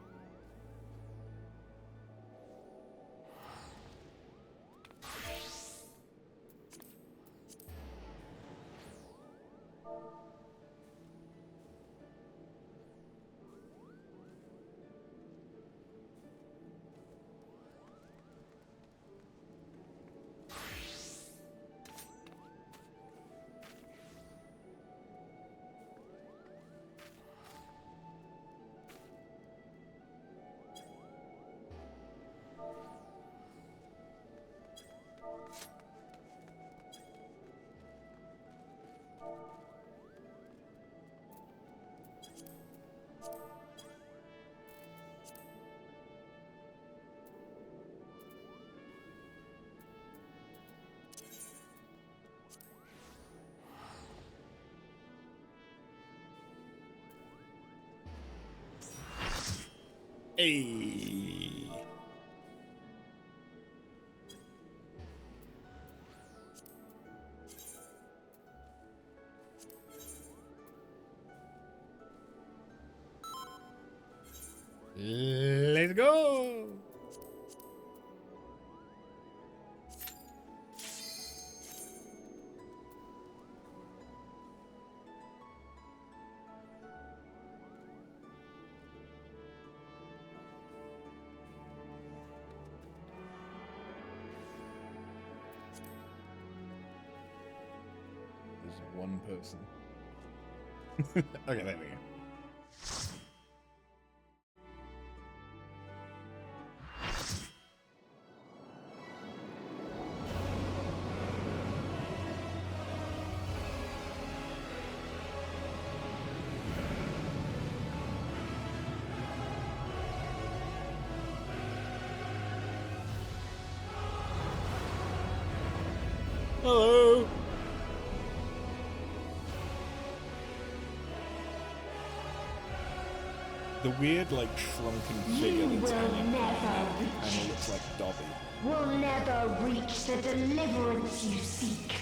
Hey. Let's go. One person. Okay, there we go. Hello. The weird, like, shrunken figure that's hanging and it looks like Dobby. Will never reach the deliverance you seek.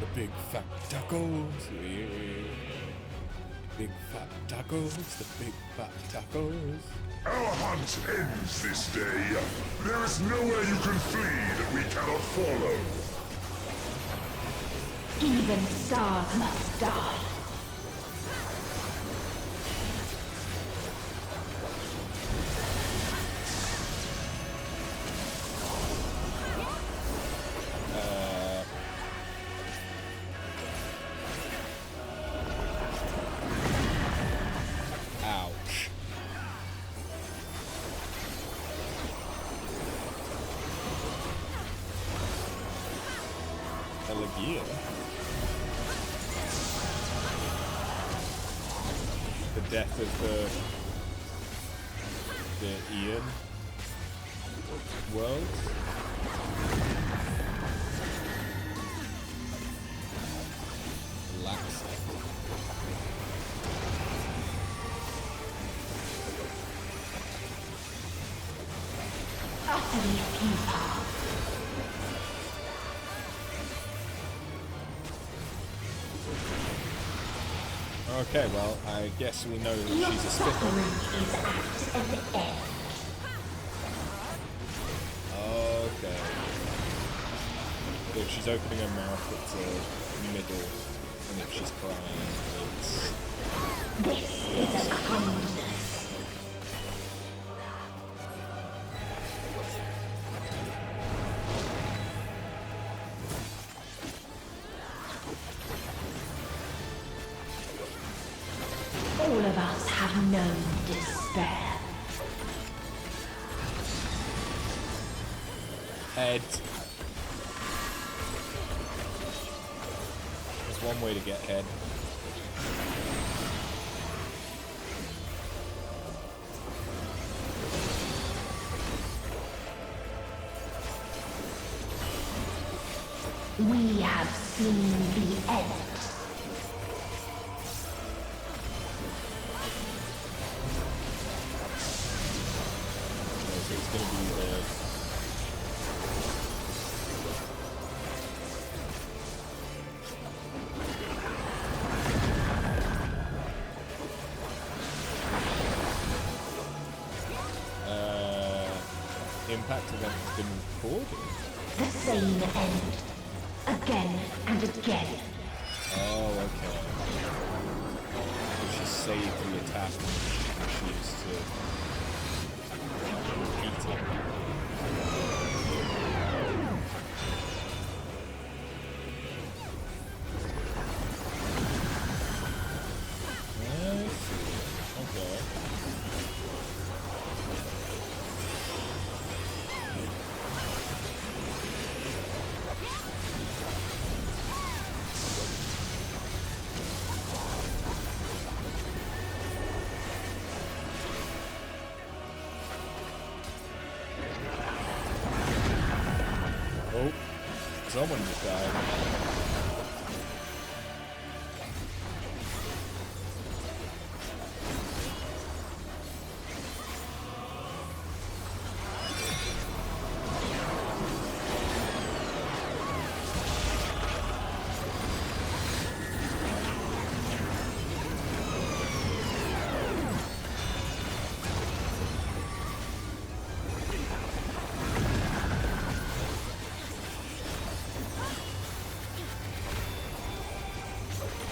The big fat tacos, yeah. Big fat tacos, the big fat tacos. Our hunt ends this day. There is nowhere you can flee that we cannot follow. Even stars must die. Ouch. Elegia. The death of the Ian world. Lax. Utterly futile. Okay, well, I guess we know that Your she's a suffering sticker. is at an end. Okay. If she's opening her mouth, it's a middle, and if she's crying, it's... This is a kindness. All of us have known despair. Head. There's one way to get head. We have seen the end. So it's going to be the... impact event has been recorded. The same end. Again and again. Oh, okay. So she saved the attack and she can choose to repeat it. I see. Okay. Oh, someone just died.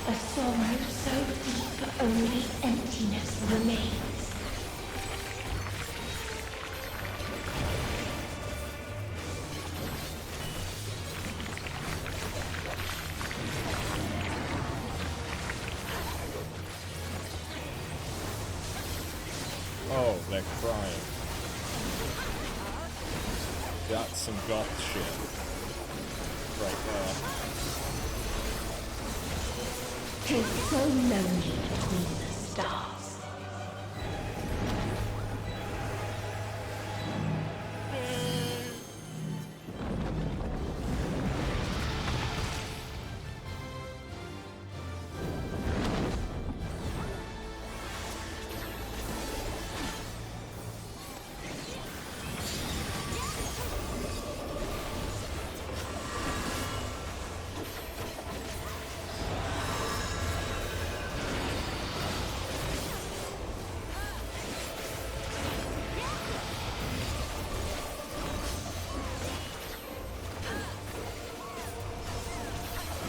A sorrow so deep only emptiness remains. Oh, they're crying. That's some goth shit. Right there. 'Tis so lonely between the stars.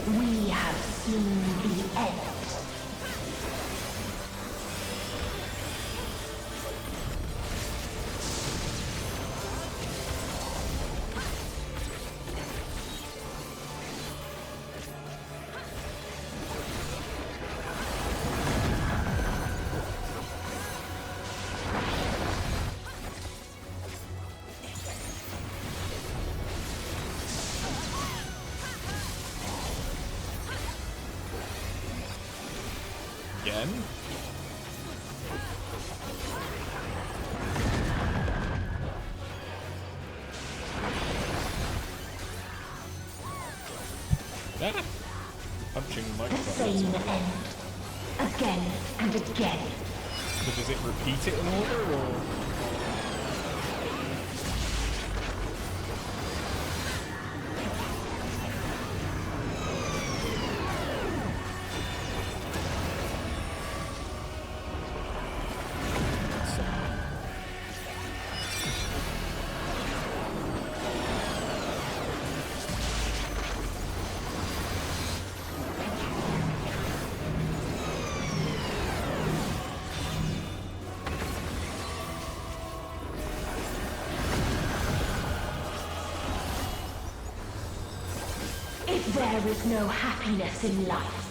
We have seen the end. Again? Ah! Punching The microphones. same end. Again and again. So does it repeat it in order, or...? There is no happiness in life.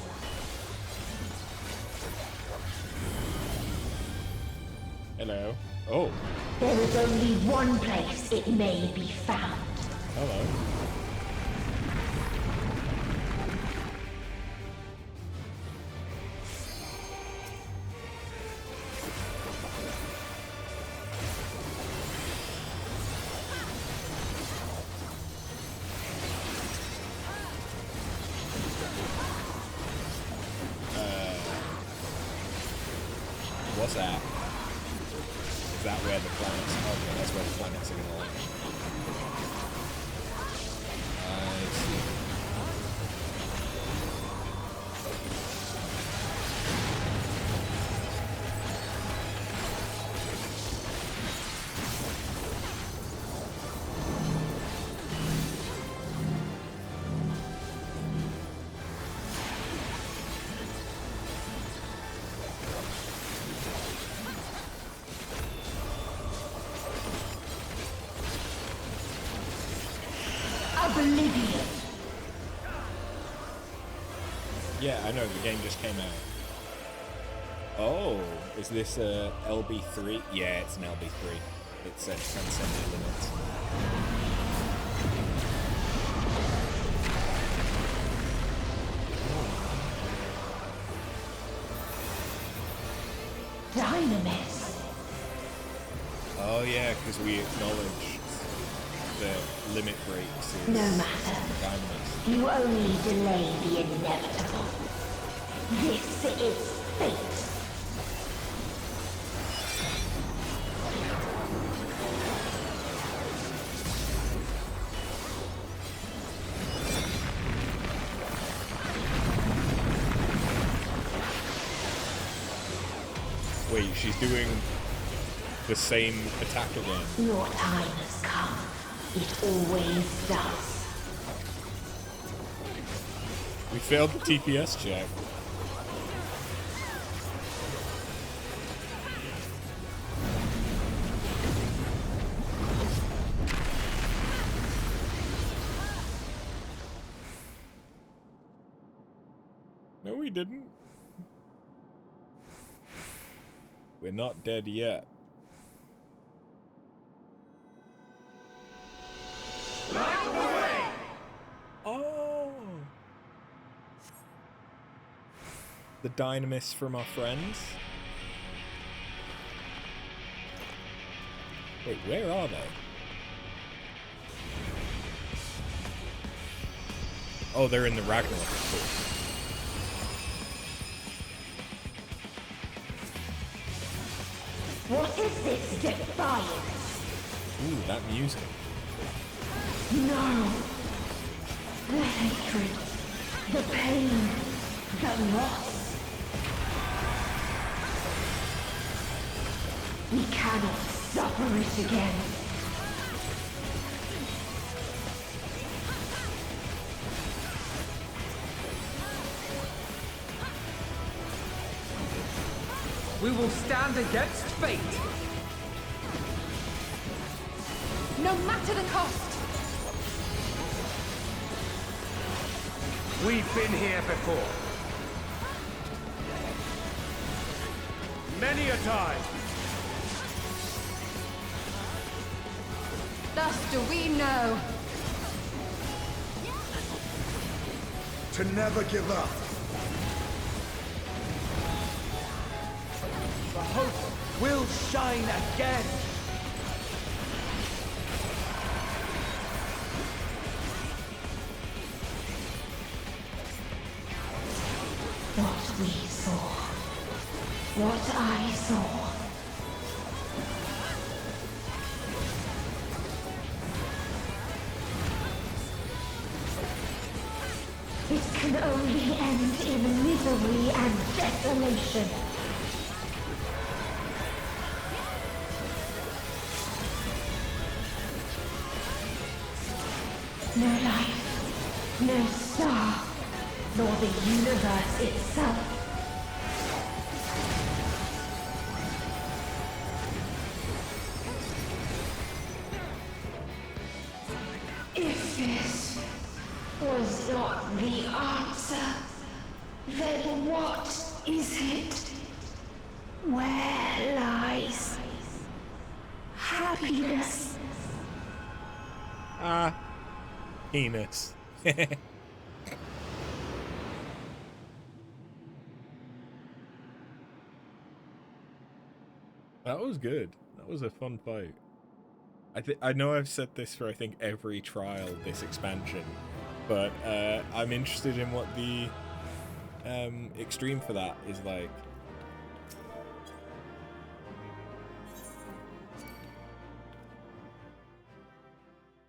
Hello. Oh. There is only one place it may be found. Hello. What's that? Is that where the planets? Okay, that's where the planets are gonna launch. I see. Oblivion. Yeah, I know, the game just came out. Oh, is this LB3? Yeah, it's an LB3. It said Transcendent Limits. Dynamis. Oh yeah, because we acknowledged the limit breaks is No matter. Dynamis. You only delay the inevitable. This is fate. Wait, she's doing the same attack again. Your time has come. It always does. We failed the TPS check. No, we didn't. We're not dead yet. Oh! The Dynamis from our friends? Wait, where are they? Oh, they're in the Ragnarok, of course. What is this defiance? Ooh, that music. No. The hatred, the pain, the loss. We cannot suffer it again. We will stand against fate. No matter the cost. We've been here before. Many a time. Thus do we know. To never give up. The hope will shine again. What we saw. What I saw. It can only end in misery and desolation. No life, no star, nor the universe itself. If this was not answer, then what is it? Where lies happiness? Penis. That was good. That was a fun fight. I know I've said this for I think every trial this expansion, but I'm interested in what the extreme for that is like.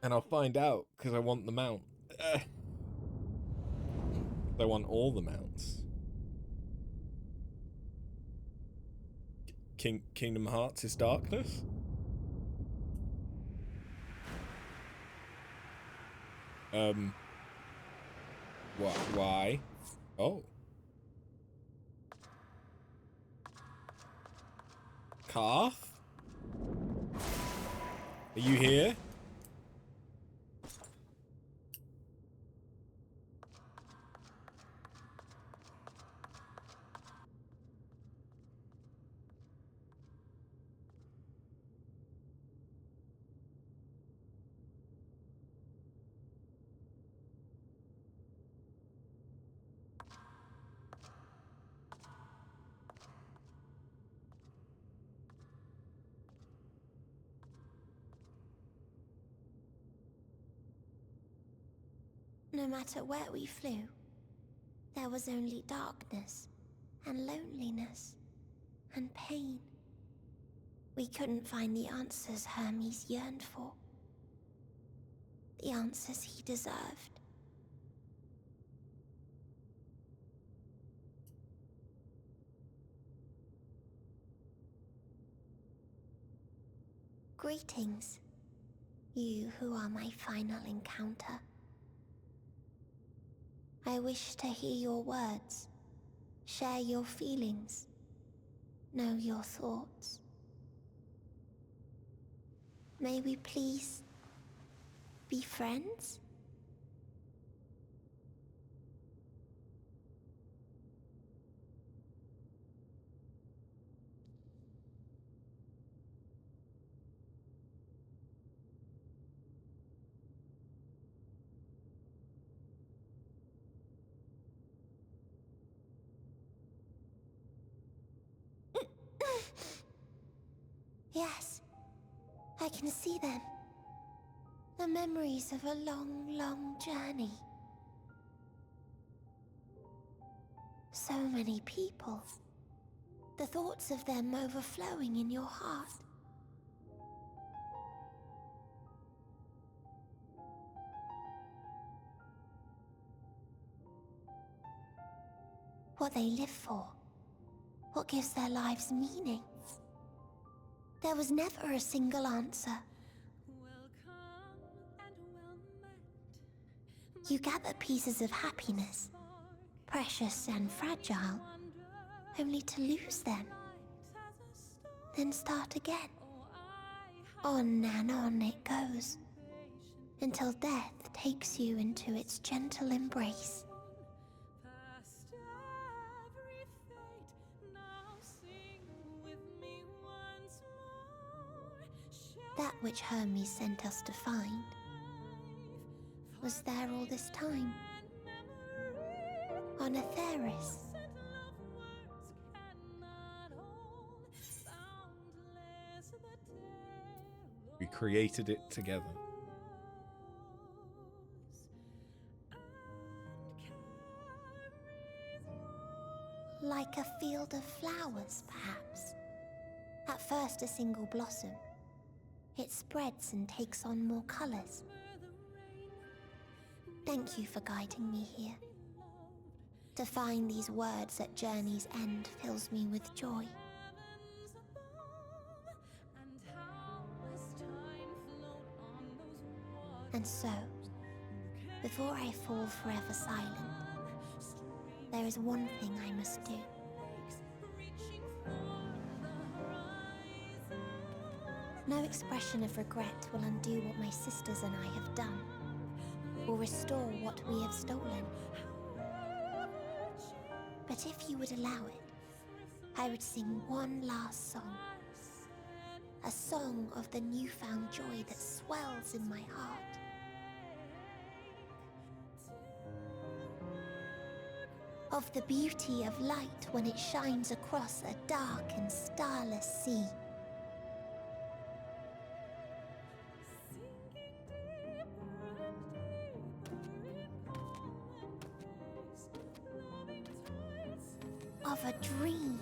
And I'll find out because I want the mount. I want all the mounts. Kingdom Hearts is darkness? Why? Oh. Karth? Are you here? No matter where we flew, there was only darkness and loneliness and pain. We couldn't find the answers Hermes yearned for. The answers he deserved. Greetings, you who are my final encounter. I wish to hear your words, share your feelings, know your thoughts. May we please be friends? Yes, I can see them. The memories of a long, long journey. So many people. The thoughts of them overflowing in your heart. What they live for. What gives their lives meaning. There was never a single answer. You gather pieces of happiness, precious and fragile, only to lose them. Then start again. On and on it goes, until death takes you into its gentle embrace. That which Hermes sent us to find was there all this time, on Aetheris. We created it together. Like a field of flowers, perhaps. At first a single blossom. It spreads and takes on more colors. Thank you for guiding me here. To find these words at journey's end fills me with joy. And so, before I fall forever silent, there is one thing I must do. No expression of regret will undo what my sisters and I have done, or restore what we have stolen. But if you would allow it, I would sing one last song. A song of the newfound joy that swells in my heart. Of the beauty of light when it shines across a dark and starless sea. Of a dream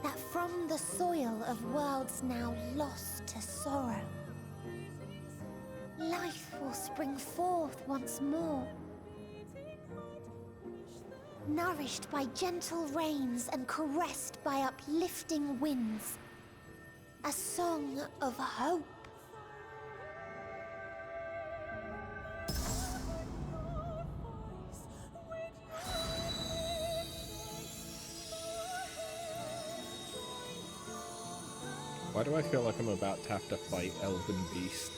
that from the soil of worlds now lost to sorrow, life will spring forth once more. Nourished by gentle rains and caressed by uplifting winds. A song of hope. Why do I feel like I'm about to have to fight Elven Beast?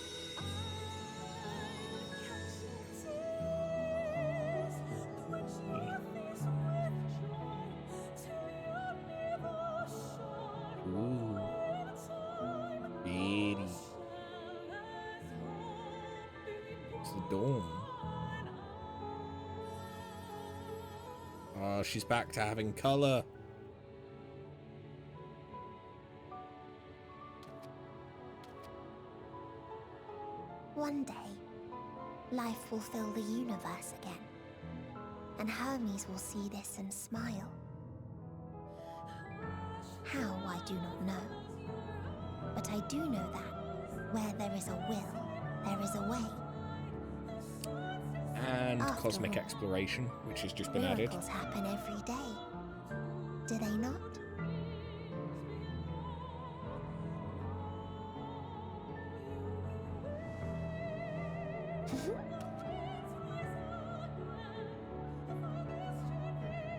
Ooh. Beady. It's the dawn. Oh, she's back to having color. One day, life will fill the universe again, and Hermes will see this and smile. How, I do not know, but I do know that where there is a will, there is a way. And After cosmic all, exploration, which has just been added. Miracles happen every day, do they not?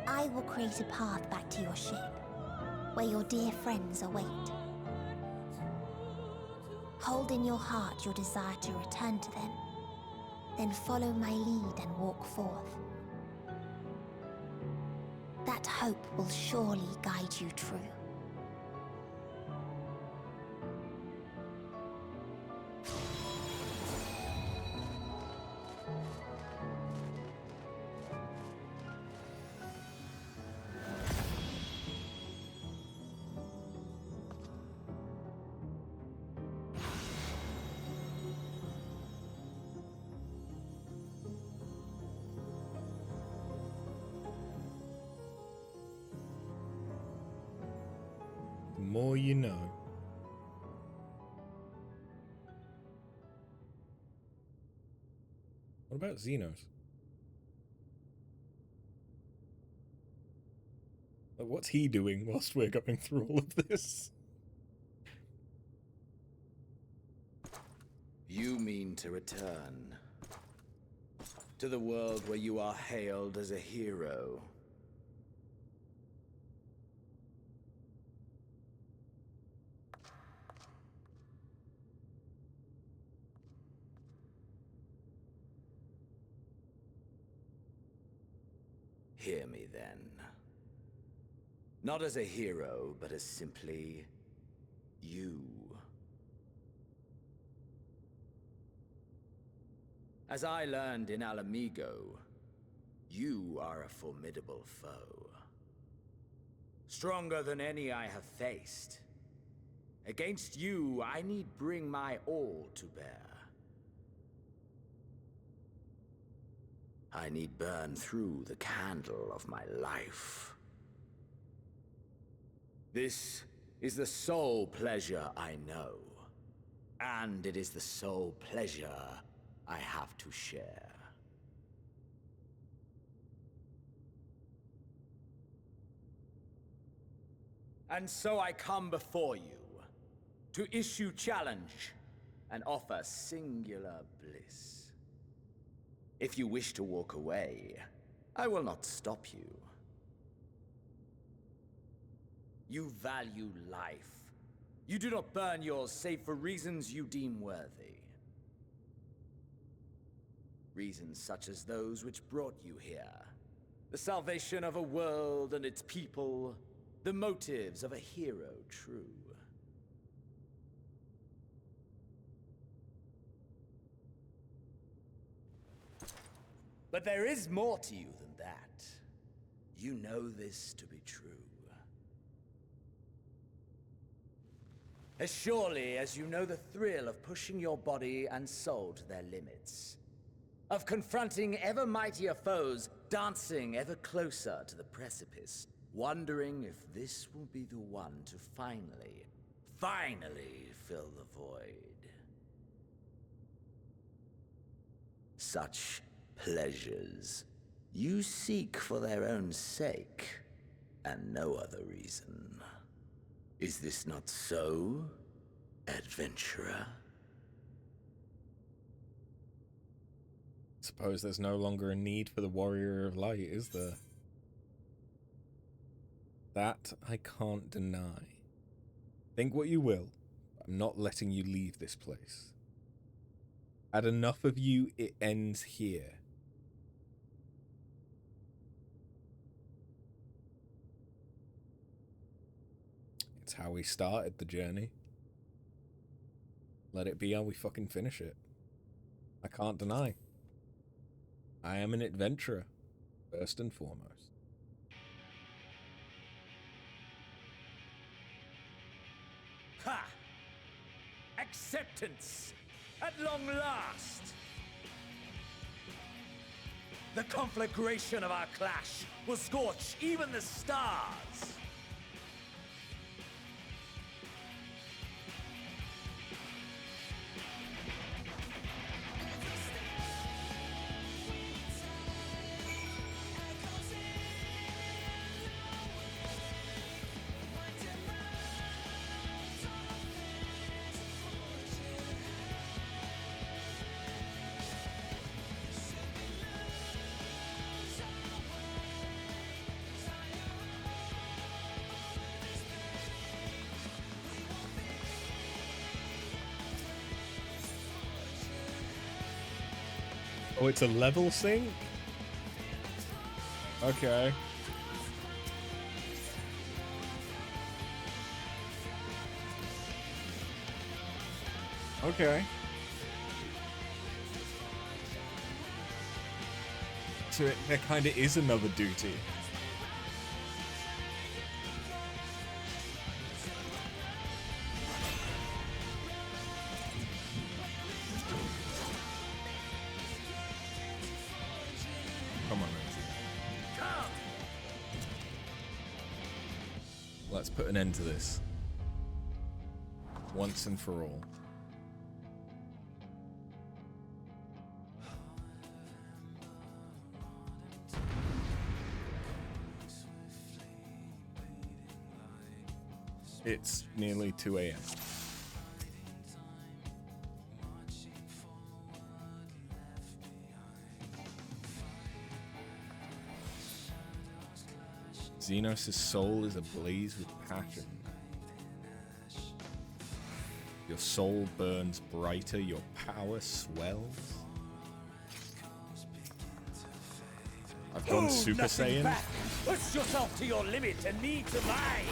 I will create a path back to your ship, where your dear friends await. Hold in your heart your desire to return to them, then follow my lead and walk forth. That hope will surely guide you true. The more you know. What about Xenos? Like, what's he doing whilst we're going through all of this? You mean to return to the world where you are hailed as a hero. Hear me then. Not as a hero, but as simply you. As I learned in Alamigo, you are a formidable foe. Stronger than any I have faced. Against you, I need bring my all to bear. I need burn through the candle of my life. This is the sole pleasure I know, and it is the sole pleasure I have to share. And so I come before you to issue challenge and offer singular bliss. If you wish to walk away, I will not stop you. You value life. You do not burn yours save for reasons you deem worthy. Reasons such as those which brought you here. The salvation of a world and its people. The motives of a hero true. But there is more to you than that. You know this to be true. As surely as you know the thrill of pushing your body and soul to their limits. Of confronting ever mightier foes, dancing ever closer to the precipice, wondering if this will be the one to finally fill the void. Such pleasures you seek for their own sake, and no other reason. Is this not so, adventurer? Suppose there's no longer a need for the Warrior of Light, is there? That I can't deny. Think what you will, I'm not letting you leave this place. Had enough of you, it ends here. It's how we started the journey. Let it be how we fucking finish it. I can't deny. I am an adventurer, first and foremost. Ha! Acceptance! At long last! The conflagration of our clash will scorch even the stars! Oh, it's a level sync? Okay. Okay. So there kind of is another duty. Come on, Lindsay. Let's put an end to this. Once and for all. It's nearly 2 a.m. Xenos' soul is ablaze with passion. Your soul burns brighter, your power swells. I've gone Super Saiyan. Back. Push yourself to your limit and me to mine!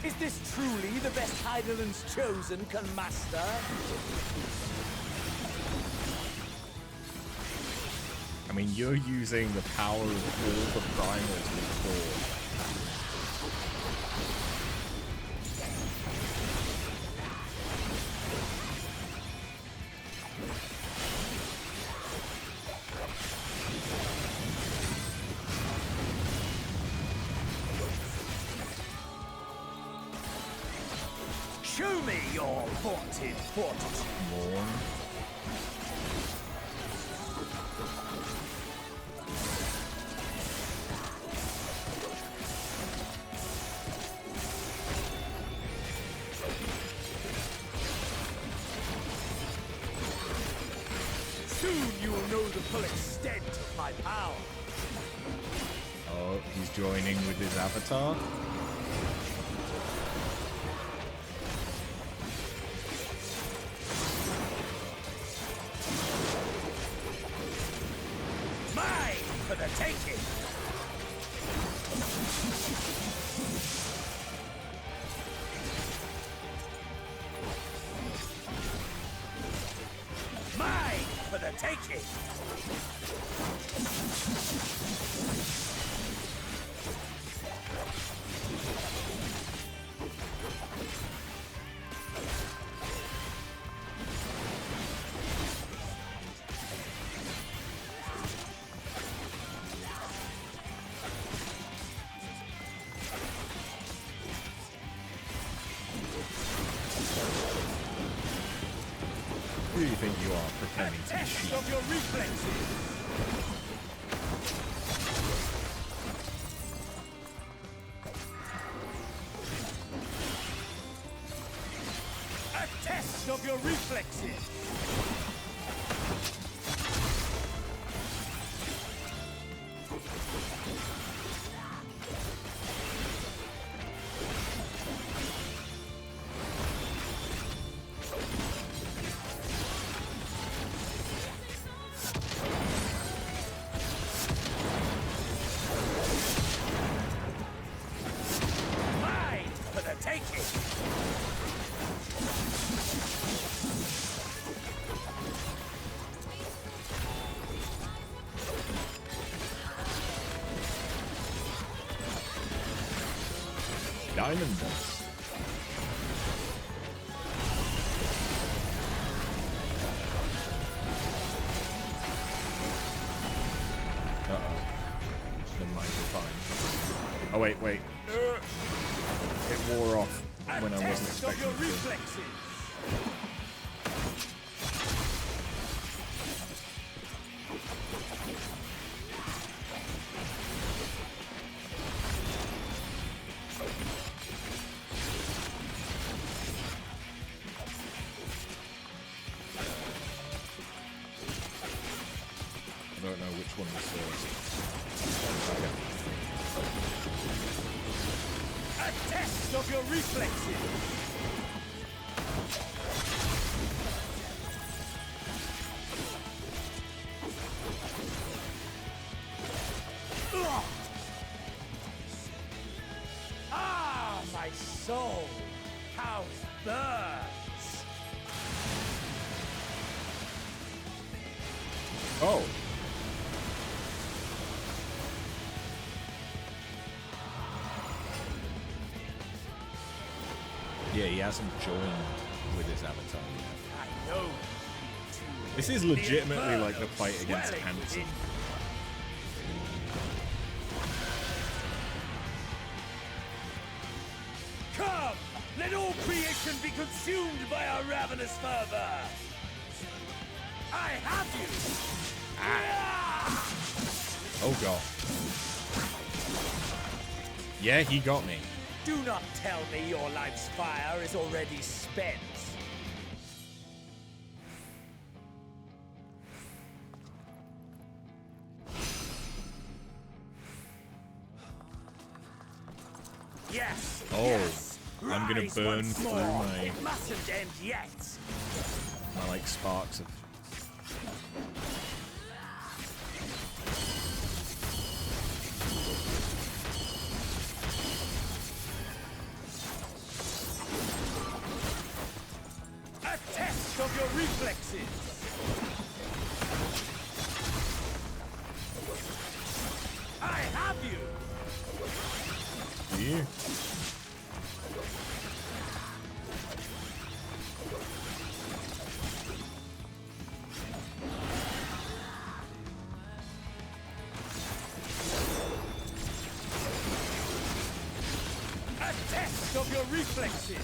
Is this truly the best Heideland's chosen can master? I mean, you're using the power of all the primals before. Show me your vaunted fortitude. More. Soon you will know the full extent of my my power. Oh, he's joining with his avatar. Mine for the taking. Mine for the taking. Who do you think you are, pretending to be sheep? Of your reflexes. A test of your reflexes. Mine for the taking. Diamond dust. Uh-oh. Never mind, we're fine. Oh, wait. It wore off when I wasn't expecting it to. I don't know which one was first. Okay. A test of your reflexes. Ugh. Ah, my soul. How it burns. Oh. Yeah, he hasn't joined with his avatar yet. I know. This is legitimately like the fight against Hanson. Come! Let all creation be consumed by our ravenous fervor! I have you! Ah! Oh god. Yeah, he got me. Do not tell me your life's fire is already spent. Yes! Oh, yes. I'm gonna Rise burn once through more. my It mustn't end yet. like sparks of. A test of your reflexes. I have you. Do you? A test of your reflexes.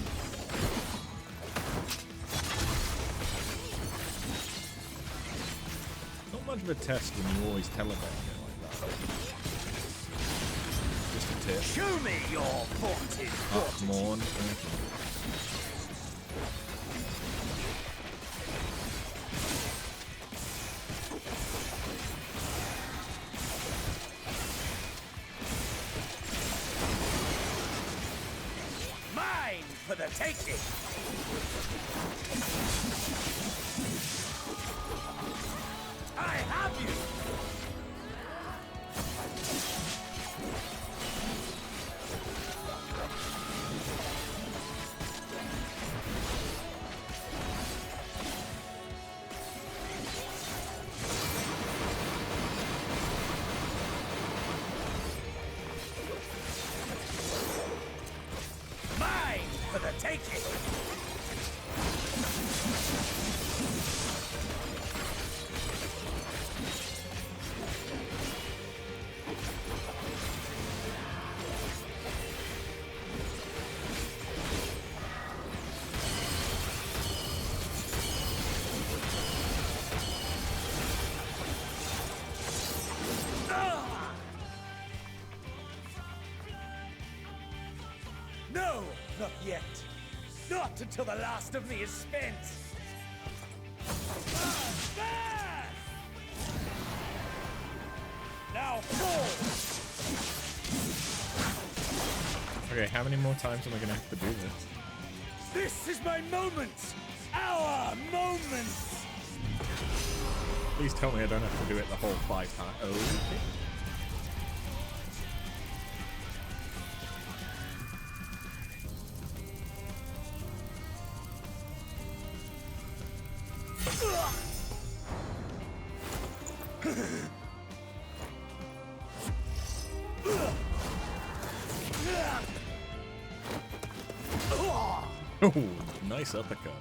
Not much of a test when you always teleport it like that. Just a tip. Show me your vaunted Up, Morn. for the taking! I have you! Mine for the taking! No, not yet. Not until the last of me is spent. There! Now fall! Okay, how many more times am I gonna have to do this? This is my moment! Our moment! Please tell me I don't have to do it the whole 5 times. Oh, okay. Oh, nice uppercut.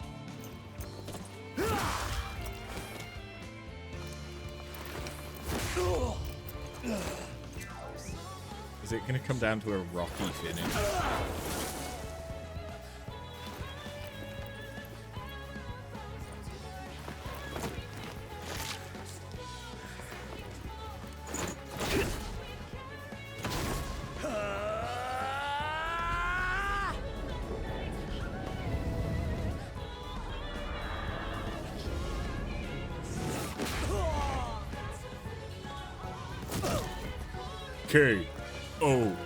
Is it going to come down to a rocky finish? K.O.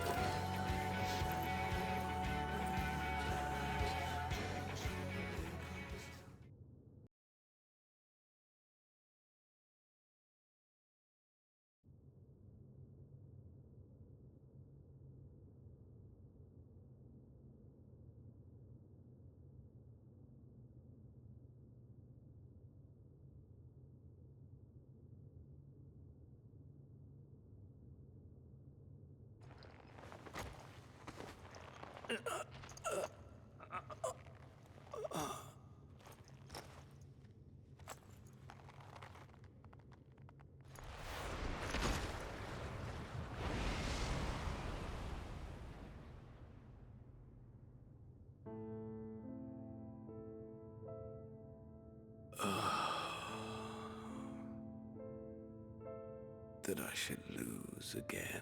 That I should lose again.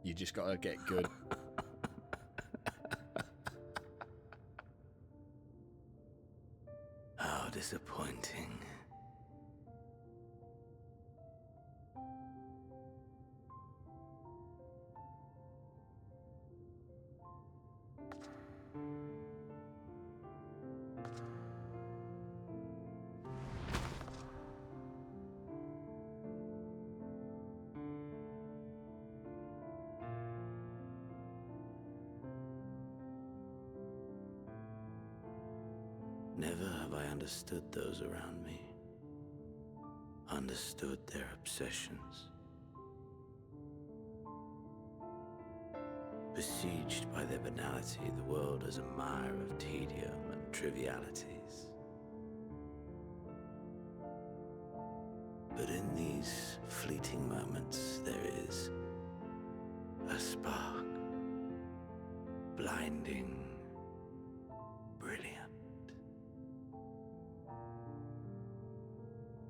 You just gotta get good. How disappointing. Never have I understood those around me. Understood their obsessions. Besieged by their banality, the world is a mire of tedium and trivialities. But in these fleeting moments, there is a spark. Blinding. Brilliant.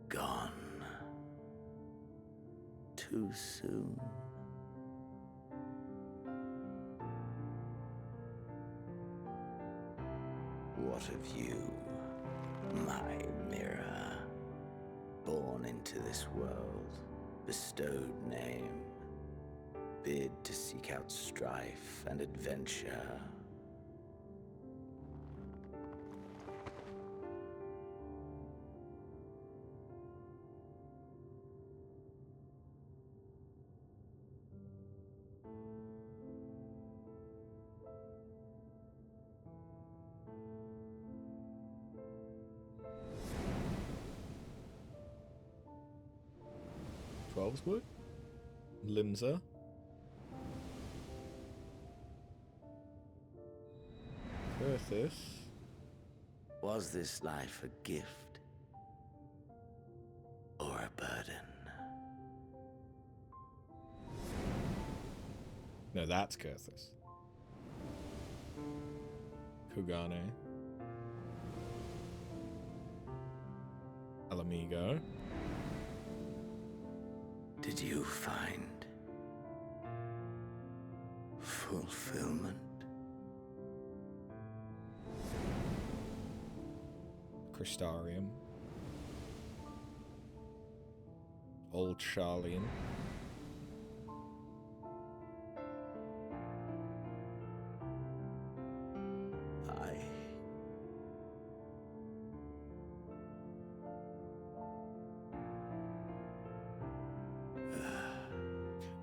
Gone. Too soon. What of you, my mirror? Born into this world, bestowed name, bid to seek out strife and adventure. Wood? Limsa? Curthis? Was this life a gift or a burden? No, that's Curthis. Kugane. Alamigo. Did you find fulfillment? Crystarium. Old Charlian.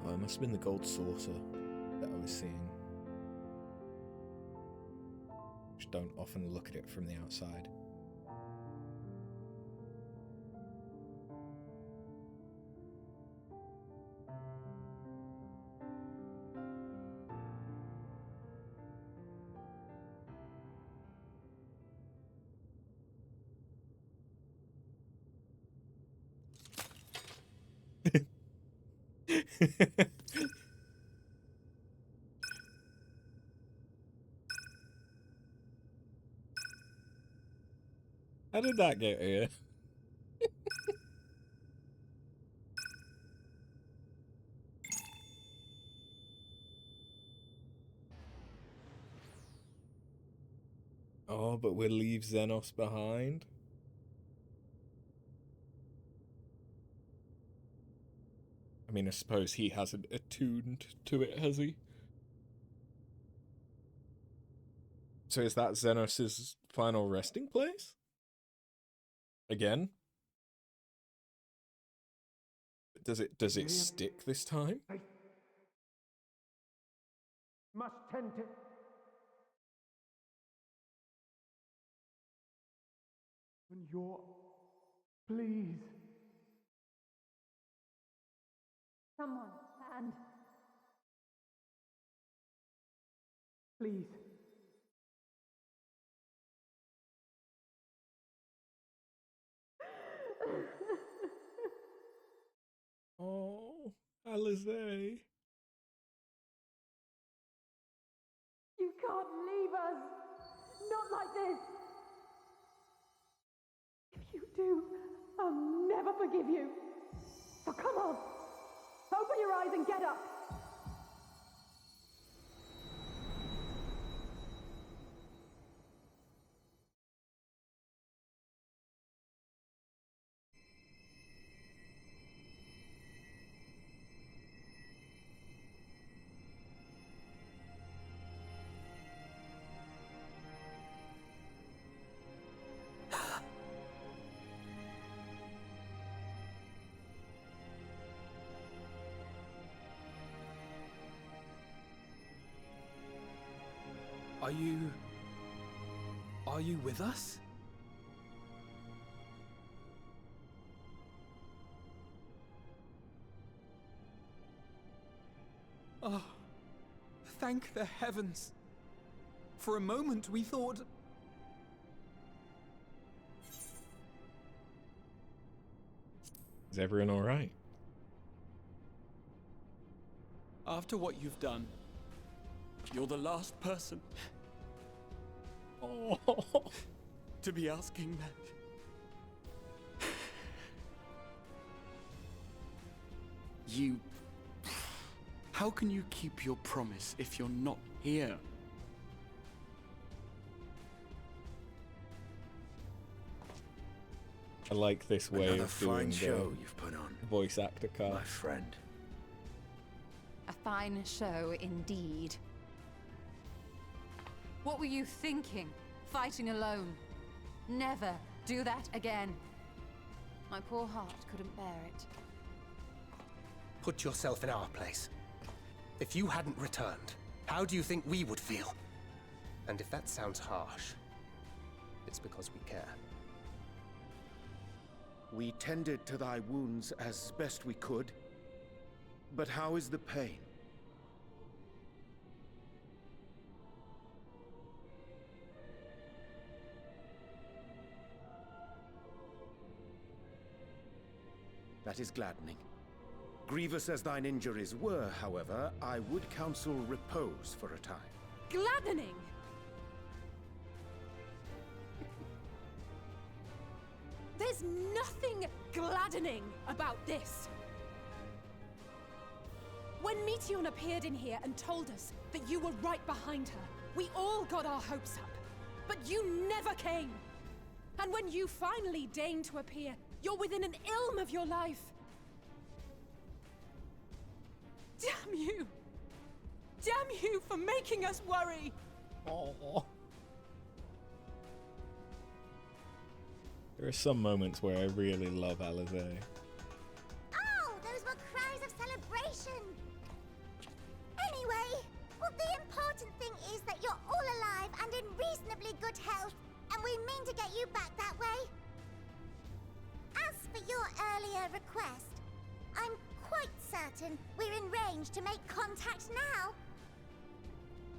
Oh, it must have been the gold saucer that I was seeing. Just don't often look at it from the outside. How did that get here? Oh, but we'll leave Xenos behind? I mean, I suppose he hasn't attuned to it, has he? So is that Xenos' final resting place? Again? Does it stick this time? I must tend to... When you're... Please. Someone, and... Please. Oh, Alizé. You can't leave us! Not like this! If you do, I'll never forgive you! So come on! Open your eyes and get up! Are you with us? Oh, thank the heavens. For a moment we thought... Is everyone alright? After what you've done, you're the last person to be asking that. You... How can you keep your promise if you're not here? I like this way Another of doing fine show the you've put on, voice actor card. my friend. A fine show indeed. What were you thinking? Fighting alone? Never do that again. My poor heart couldn't bear it. Put yourself in our place. If you hadn't returned, how do you think we would feel? And if that sounds harsh, it's because we care. We tended to thy wounds as best we could. But how is the pain? That is gladdening. Grievous as thine injuries were, however, I would counsel repose for a time. Gladdening! There's nothing gladdening about this. When Meteion appeared in here and told us that you were right behind her, we all got our hopes up. But you never came. And when you finally deign to appear, you're within an ilm of your life. Damn you! Damn you for making us worry! Oh. There are some moments where I really love Alizé. Oh, those were cries of celebration! Anyway, well, the important thing is that you're all alive and in reasonably good health, and we mean to get you back that way. As for your earlier request, I'm quite certain we're in range to make contact now.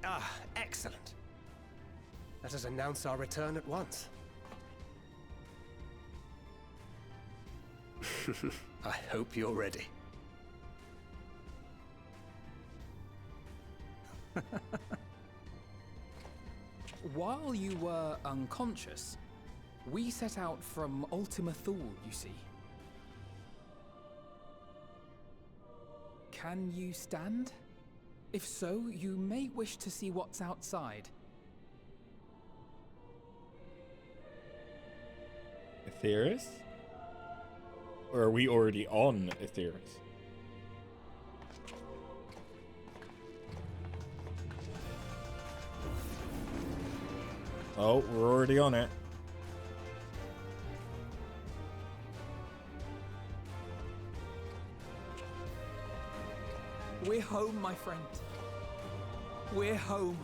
Ah, excellent. Let us announce our return at once. I hope you're ready. While you were unconscious, we set out from Ultima Thule, you see. Can you stand? If so, you may wish to see what's outside. Aetheris? Or are we already on Aetheris? Oh, we're already on it. We're home, my friend. We're home.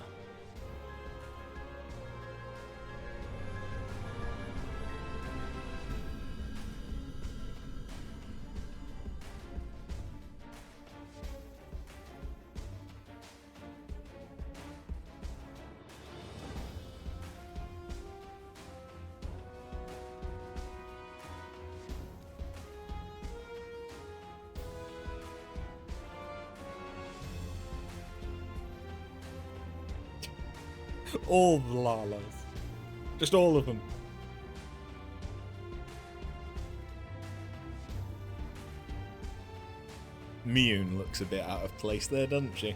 All the Lalas. Just all of them. Miyun looks a bit out of place there, doesn't she?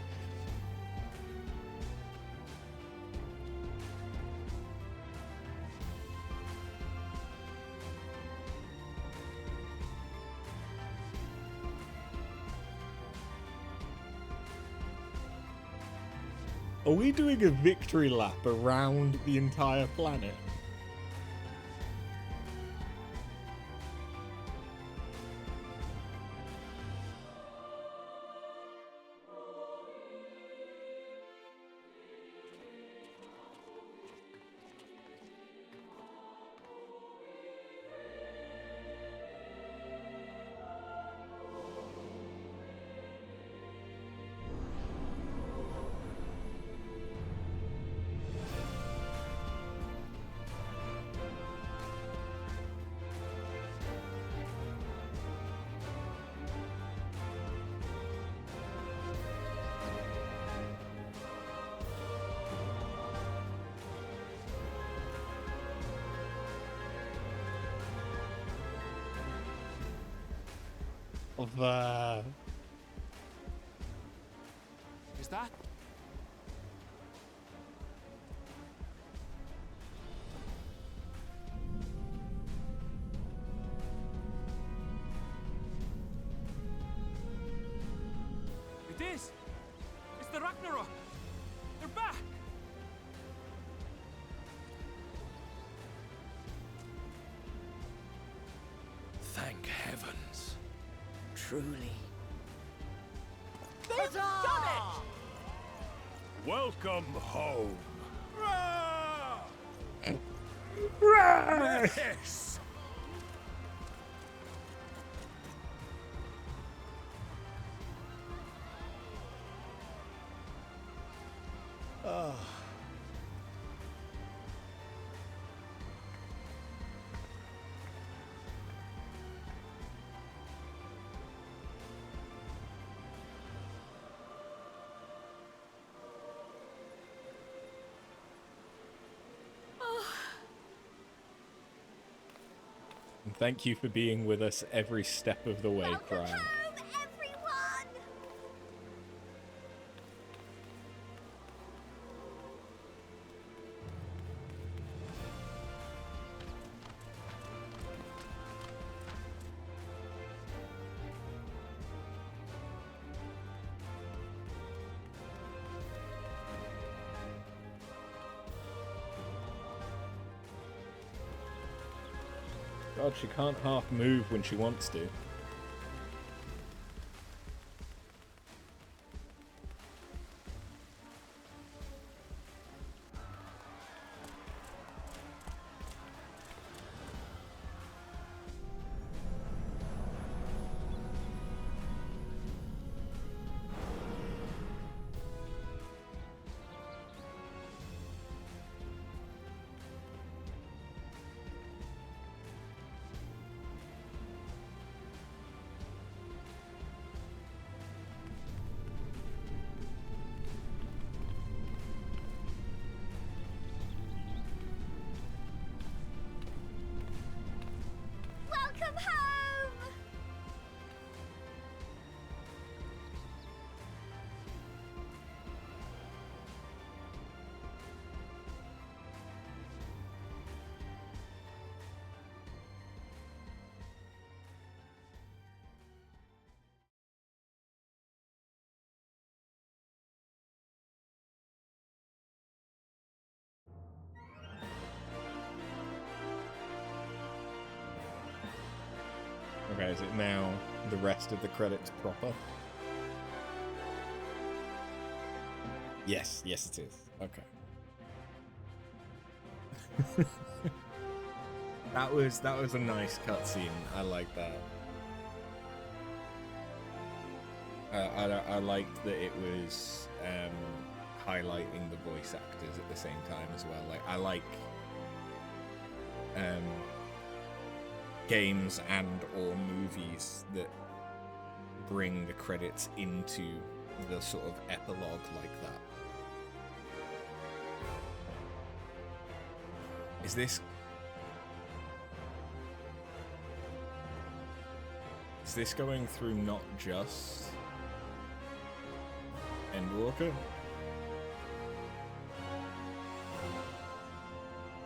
Are we doing a victory lap around the entire planet? Is that? It is! Thank heavens. Truly. They've done it! Welcome home. Yes! Ah. And thank you for being with us every step of the way, Cryan. God, she can't half move when she wants to. Welcome home! Okay, is it now the rest of the credits proper? Yes, yes it is. Okay. that was a nice cutscene. I like that. I liked that it was highlighting the voice actors at the same time as well. Like I like games and or movies that bring the credits into the sort of epilogue like that. Is this going through not just Endwalker?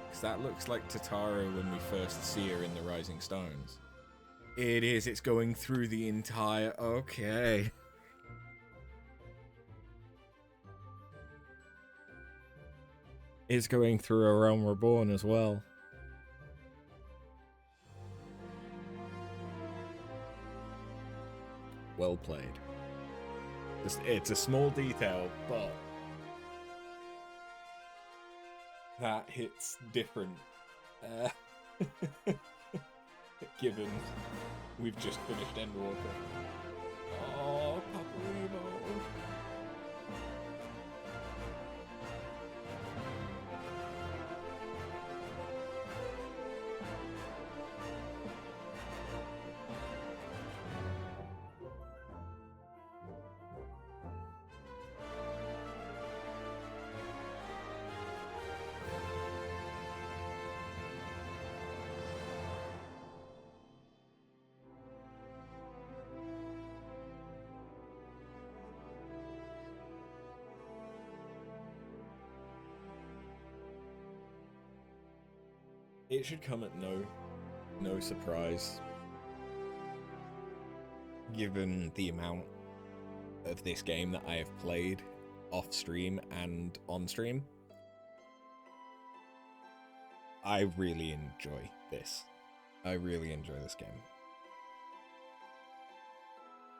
Because that looks like Tatara when we first see her in the Rising Stones. It is, it's going through the entire... Okay. It's going through A Realm Reborn as well. Well played. It's a small detail, but that hits different. Given we've just finished Endwalker. Oh, Paparino. It should come at no surprise, given the amount of this game that I have played off stream and on stream. I really enjoy this. I really enjoy this game.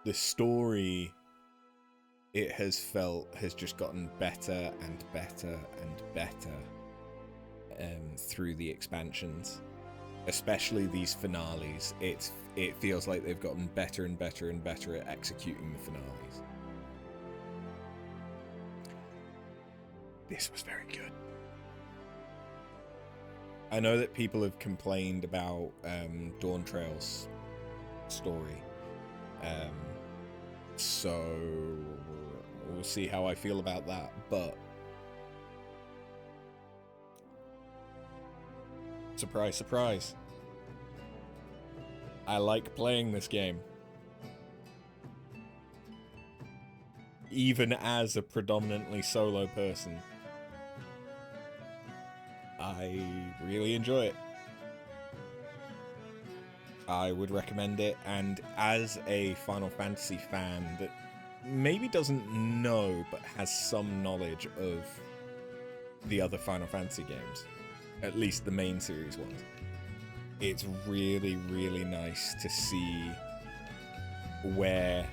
the story, it has just gotten better and better and better through the expansions, especially these finales. It feels like they've gotten better and better and better at executing the finales. This was very good. I know that people have complained about Dawn Trail's story, so we'll see how I feel about that, but surprise, surprise, I like playing this game. Even as a predominantly solo person, I really enjoy it. I would recommend it, and as a Final Fantasy fan that maybe doesn't know but has some knowledge of the other Final Fantasy games, at least the main series ones, it's really, really nice to see where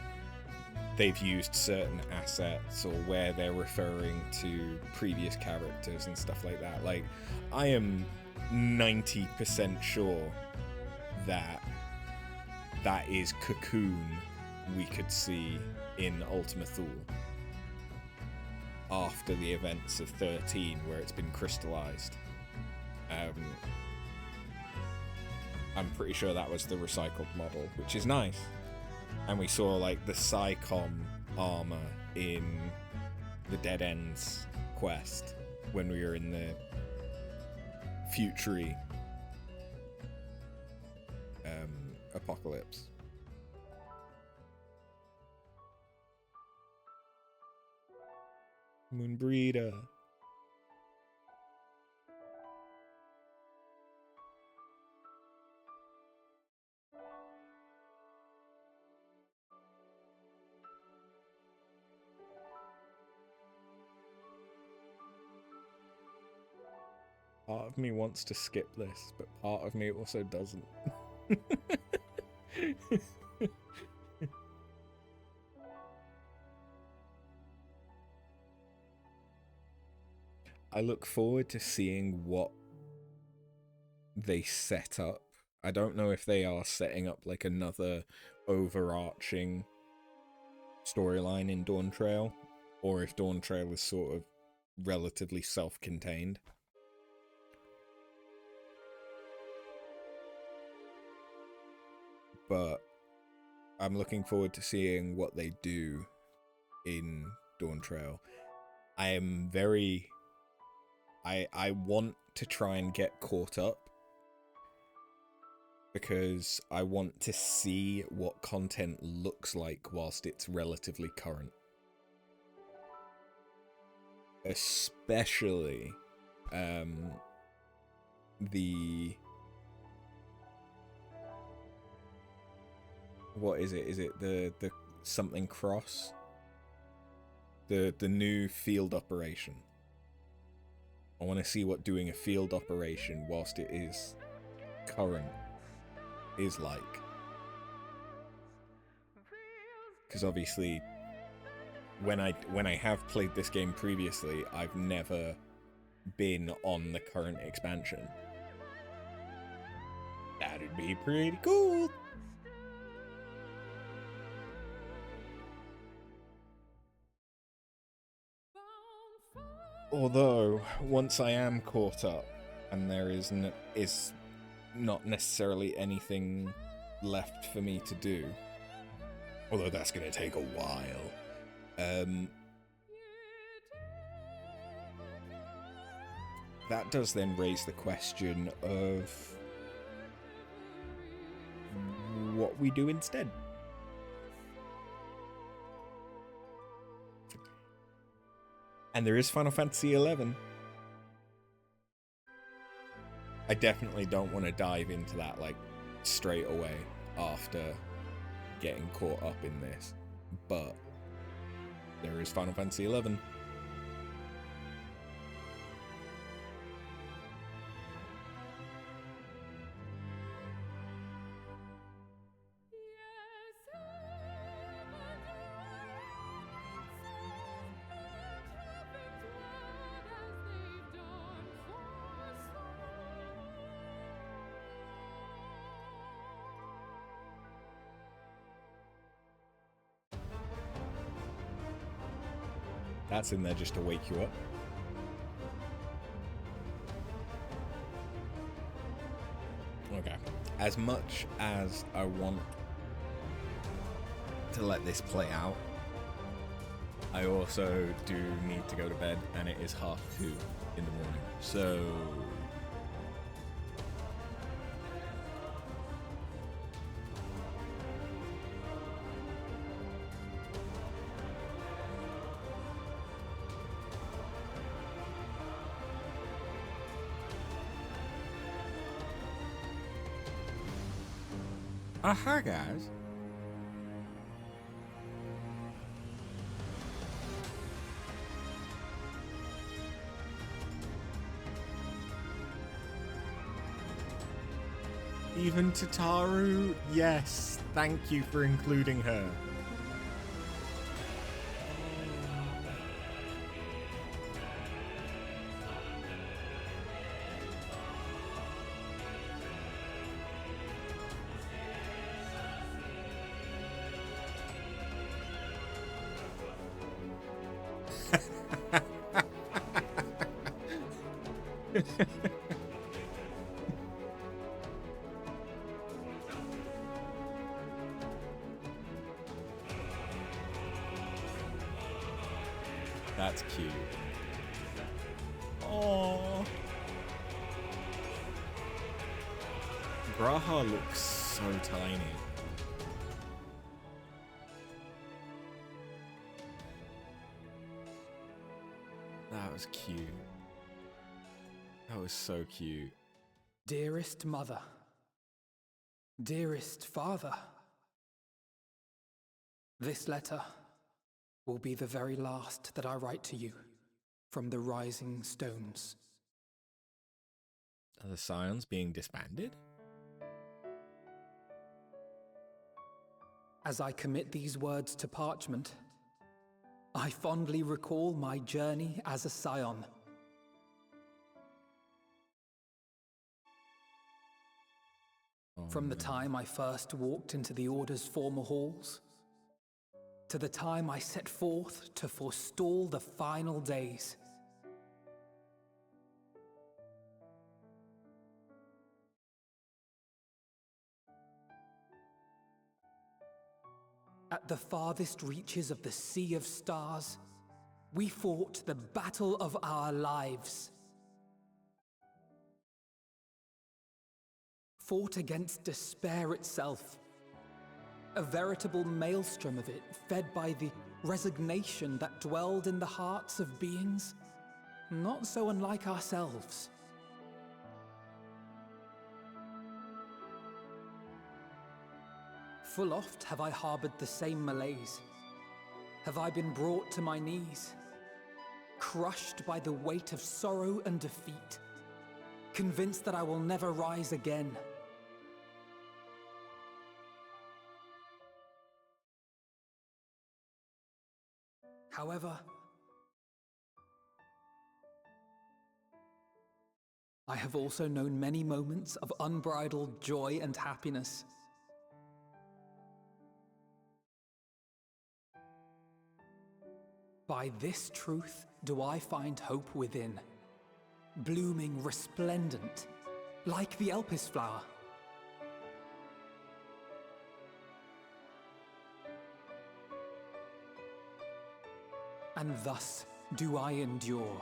they've used certain assets or where they're referring to previous characters and stuff like that. Like, I am 90% sure that that is Cocoon we could see in Ultima Thule after the events of 13, where it's been crystallized. I'm pretty sure that was the recycled model, which is nice. And we saw like the Psycom armor in the Dead Ends quest when we were in the Futury apocalypse. Moonbreeder. Part of me wants to skip this, but part of me also doesn't. I look forward to seeing what they set up. I don't know if they are setting up like another overarching storyline in Dawn Trail, or if Dawn Trail is sort of relatively self-contained. But I'm looking forward to seeing what they do in Dawn Trail. I am very... I want to try and get caught up, because I want to see what content looks like whilst it's relatively current. Especially the... What is it? Is it the something cross? The new field operation. I want to see what doing a field operation whilst it is current is like. Because obviously, when I have played this game previously, I've never been on the current expansion. That'd be pretty cool. Although, once I am caught up, and there is not necessarily anything left for me to do, although that's going to take a while, that does then raise the question of what we do instead. And there is Final Fantasy XI. I definitely don't want to dive into that, like, straight away after getting caught up in this. But there is Final Fantasy XI. That's in there just to wake you up. Okay. As much as I want to let this play out, I also do need to go to bed, and it is 2:30 in the morning. So aha, guys. Even Tataru? Yes, thank you for including her. That's cute. Aww. Graha looks so tiny. That was cute. That was so cute. Dearest mother, dearest father, this letter will be the very last that I write to you from the Rising Stones. Are the Scions being disbanded? As I commit these words to parchment, I fondly recall my journey as a Scion. From the time I first walked into the Order's former halls, to the time I set forth to forestall the final days. At the farthest reaches of the Sea of Stars, we fought the battle of our lives. Fought against despair itself. A veritable maelstrom of it, fed by the resignation that dwelled in the hearts of beings not so unlike ourselves. Full oft have I harbored the same malaise. Have I been brought to my knees, crushed by the weight of sorrow and defeat, convinced that I will never rise again. However, I have also known many moments of unbridled joy and happiness. By this truth do I find hope within, blooming resplendent, like the Elpis flower. And thus do I endure.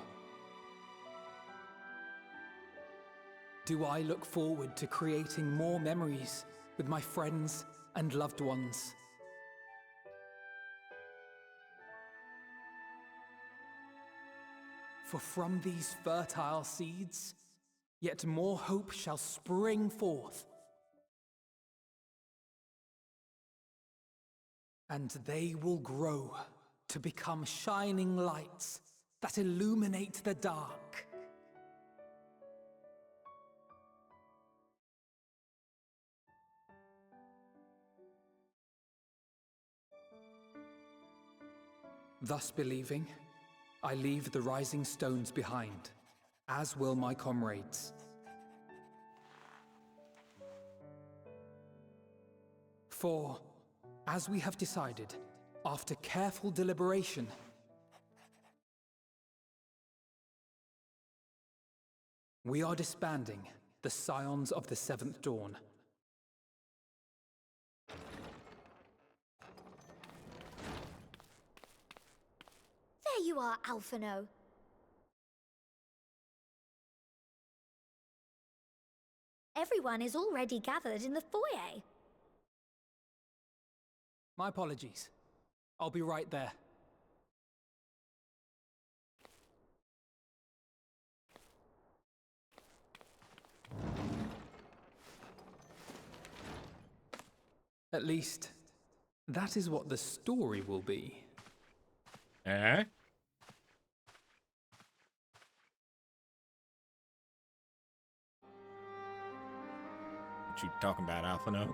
Do I look forward to creating more memories with my friends and loved ones. For from these fertile seeds, yet more hope shall spring forth. And they will grow to become shining lights that illuminate the dark. Thus believing, I leave the rising stones behind, as will my comrades. For, as we have decided, after careful deliberation, We are disbanding the Scions of the Seventh Dawn. There you are, Alphino. Everyone is already gathered in the foyer. My apologies. I'll be right there. At least, that is what the story will be. Eh? What you talking about, Alphino?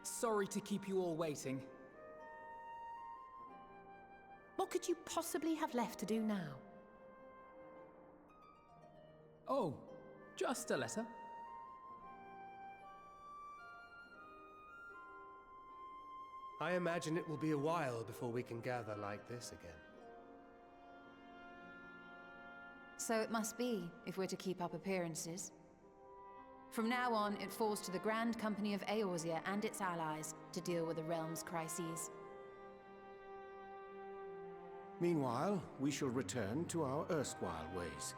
Sorry to keep you all waiting. What could you possibly have left to do now? Oh, just a letter. I imagine it will be a while before we can gather like this again. So it must be, if we're to keep up appearances. From now on, it falls to the Grand Company of Eorzea and its allies to deal with the realm's crises. Meanwhile, we shall return to our erstwhile ways.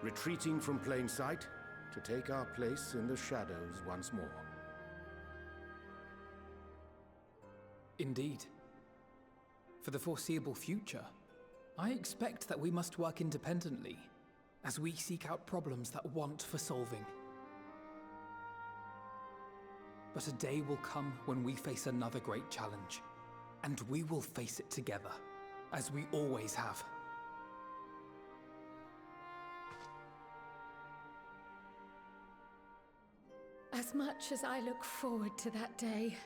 Retreating from plain sight to take our place in the shadows once more. Indeed. For the foreseeable future, I expect that we must work independently, as we seek out problems that want for solving. But a day will come when we face another great challenge, and we will face it together, as we always have. As much as I look forward to that day,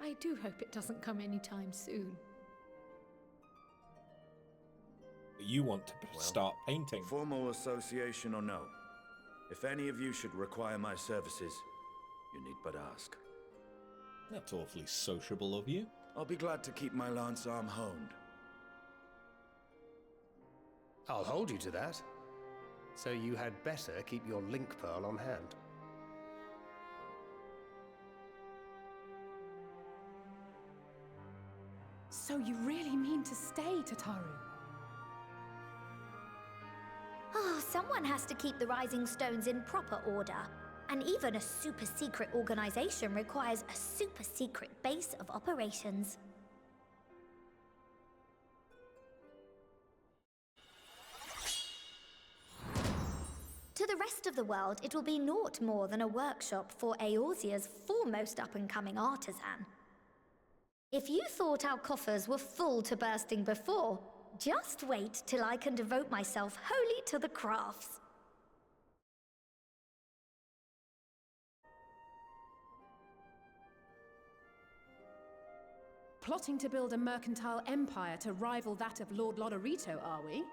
I do hope it doesn't come anytime soon. You want to start painting. Formal association or no, if any of you should require my services, you need but ask. That's awfully sociable of you. I'll be glad to keep my lance arm honed. I'll hold you to that. So you had better keep your link pearl on hand. So you really mean to stay, Tataru? Oh, someone has to keep the Rising Stones in proper order. And even a super-secret organization requires a super-secret base of operations. To the rest of the world, it will be naught more than a workshop for Eorzea's foremost up-and-coming artisan. If you thought our coffers were full to bursting before, just wait till I can devote myself wholly to the crafts. Plotting to build a mercantile empire to rival that of Lord Lodorito, are we?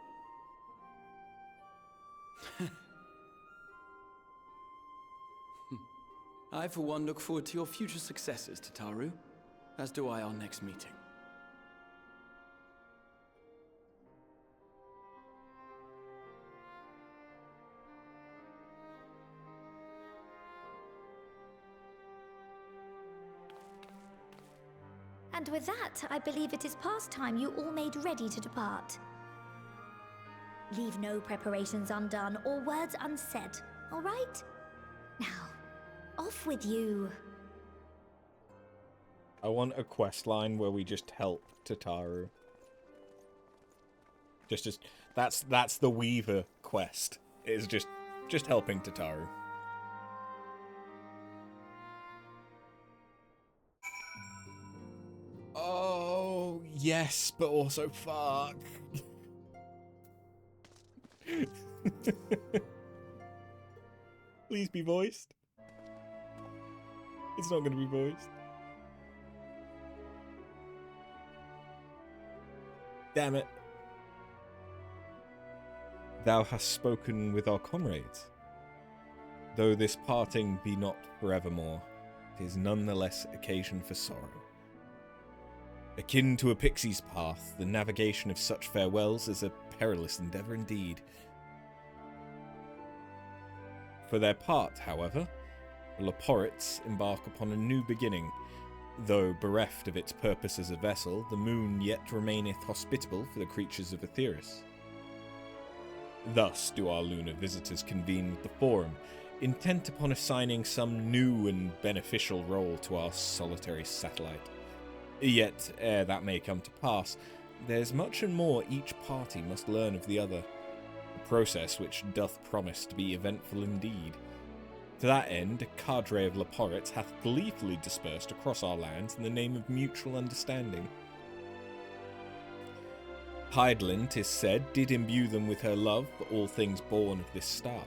I, for one, look forward to your future successes, Tataru, as do I our next meeting. And with that, I believe it is past time you all made ready to depart. Leave no preparations undone or words unsaid, all right? Now, off with you. I want a quest line where we just help Tataru. That's the Weaver quest. Is just helping Tataru. Oh, yes, but also fuck. Please be voiced. It's not going to be voiced. Damn it. Thou hast spoken with our comrades. Though this parting be not forevermore, it is nonetheless occasion for sorrow. Akin to a pixie's path, the navigation of such farewells is a perilous endeavour indeed. For their part, however, the Leporites embark upon a new beginning. Though bereft of its purpose as a vessel, the moon yet remaineth hospitable for the creatures of Aetheris. Thus do our lunar visitors convene with the Forum, intent upon assigning some new and beneficial role to our solitary satellite. Yet, ere that may come to pass, there's much and more each party must learn of the other, a process which doth promise to be eventful indeed. To that end, a cadre of Leporites hath gleefully dispersed across our lands in the name of mutual understanding. Hydaelyn, 'tis said, did imbue them with her love for all things born of this star.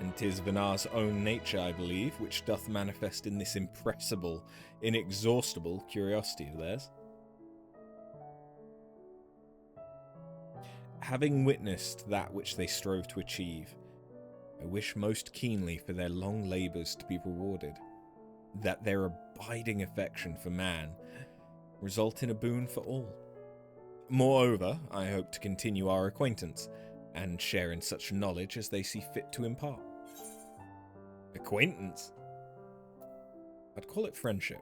And 'tis Venar's own nature, I believe, which doth manifest in this impressible, inexhaustible curiosity of theirs. Having witnessed that which they strove to achieve, I wish most keenly for their long labours to be rewarded, that their abiding affection for man result in a boon for all. Moreover, I hope to continue our acquaintance, and share in such knowledge as they see fit to impart. Acquaintance? I'd call it friendship.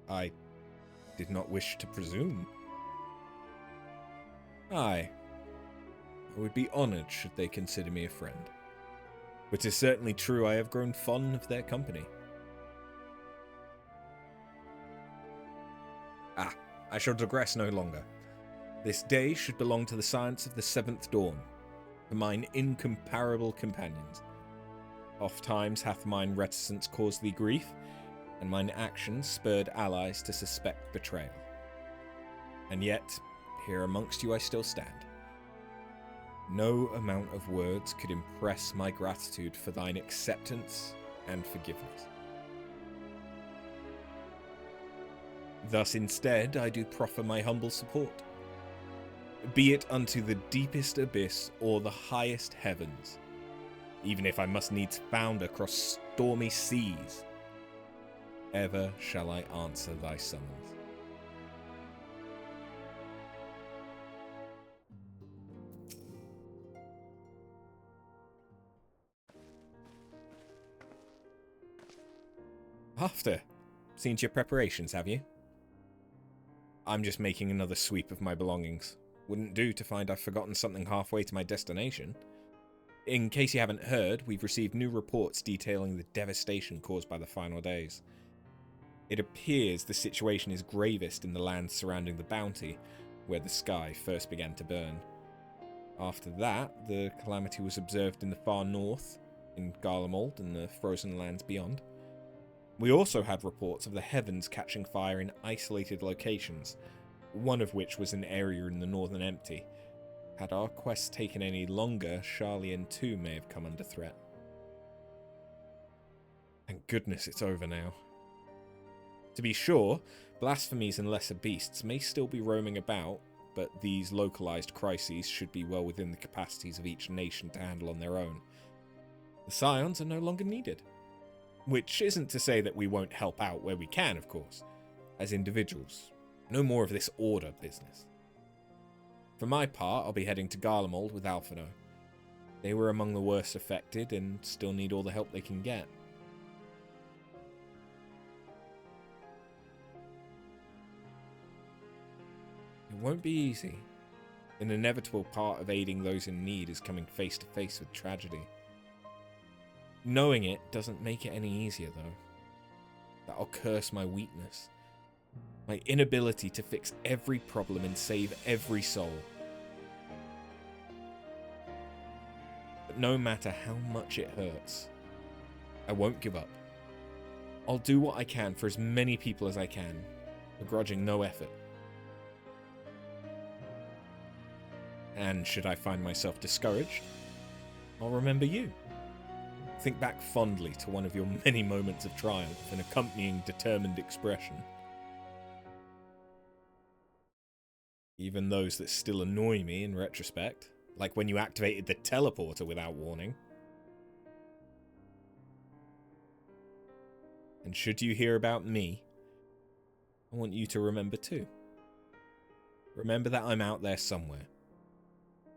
I did not wish to presume. Aye, I would be honoured should they consider me a friend. But 'tis certainly true I have grown fond of their company. I shall digress no longer. This day should belong to the science of the seventh dawn, to mine incomparable companions. Oft times hath mine reticence caused thee grief, and mine actions spurred allies to suspect betrayal. And yet, here amongst you I still stand. No amount of words could impress my gratitude for thine acceptance and forgiveness. Thus instead I do proffer my humble support. Be it unto the deepest abyss or the highest heavens, even if I must needs found across stormy seas, ever shall I answer thy summons. After, seen to your preparations, have you? I'm just making another sweep of my belongings. Wouldn't do to find I've forgotten something halfway to my destination. In case you haven't heard, we've received new reports detailing the devastation caused by the final days. It appears the situation is gravest in the lands surrounding the Bounty, where the sky first began to burn. After that, the calamity was observed in the far north, in Garlemald and the frozen lands beyond. We also had reports of the heavens catching fire in isolated locations, one of which was an area in the Northern Empty. Had our quest taken any longer, Sharlayan too may have come under threat. Thank goodness it's over now. To be sure, blasphemies and lesser beasts may still be roaming about, but these localized crises should be well within the capacities of each nation to handle on their own. The Scions are no longer needed. Which isn't to say that we won't help out where we can, of course. As individuals. No more of this order business. For my part, I'll be heading to Garlemald with Alphino. They were among the worst affected and still need all the help they can get. It won't be easy. An inevitable part of aiding those in need is coming face to face with tragedy. Knowing it doesn't make it any easier, though. That'll curse my weakness. My inability to fix every problem and save every soul. But no matter how much it hurts, I won't give up. I'll do what I can for as many people as I can, begrudging no effort. And should I find myself discouraged, I'll remember you. Think back fondly to one of your many moments of triumph and accompanying determined expression. Even those that still annoy me in retrospect. Like when you activated the teleporter without warning. And should you hear about me, I want you to remember too. Remember that I'm out there somewhere,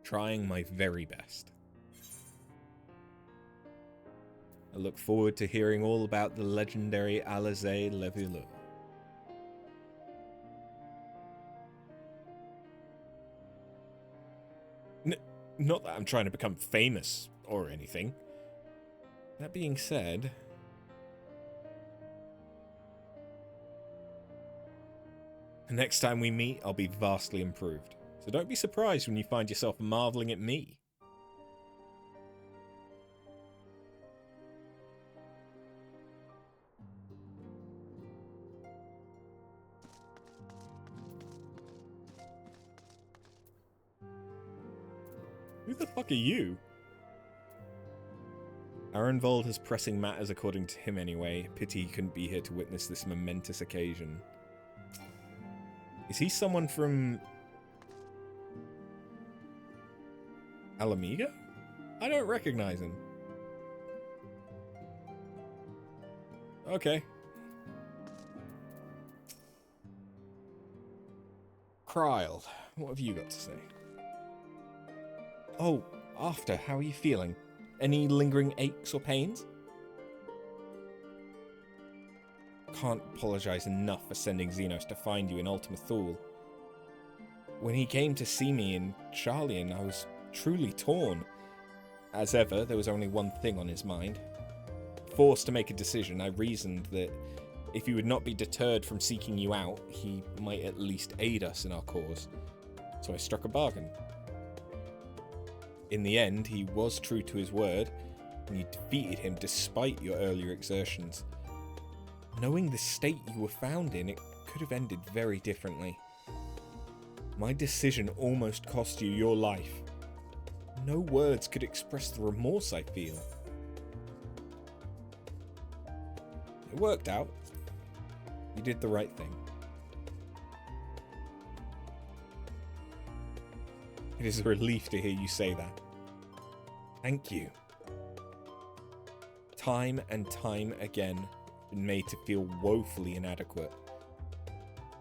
trying my very best. I look forward to hearing all about the legendary Alizé Leveilleur. Not that I'm trying to become famous or anything. That being said, the next time we meet, I'll be vastly improved. So don't be surprised when you find yourself marveling at me. Who the fuck are you? Arenvold has pressing matters according to him anyway. Pity he couldn't be here to witness this momentous occasion. Is he someone from Alamiga? I don't recognize him. Okay. Kryle, what have you got to say? Oh, after, how are you feeling? Any lingering aches or pains? Can't apologize enough for sending Xenos to find you in Ultima Thule. When he came to see me in Sharlayan, I was truly torn. As ever, there was only one thing on his mind. Forced to make a decision, I reasoned that if he would not be deterred from seeking you out, he might at least aid us in our cause. So I struck a bargain. In the end, he was true to his word, and you defeated him despite your earlier exertions. Knowing the state you were found in, it could have ended very differently. My decision almost cost you your life. No words could express the remorse I feel. It worked out. You did the right thing. It is a relief to hear you say that. Thank you. Time and time again, been made to feel woefully inadequate.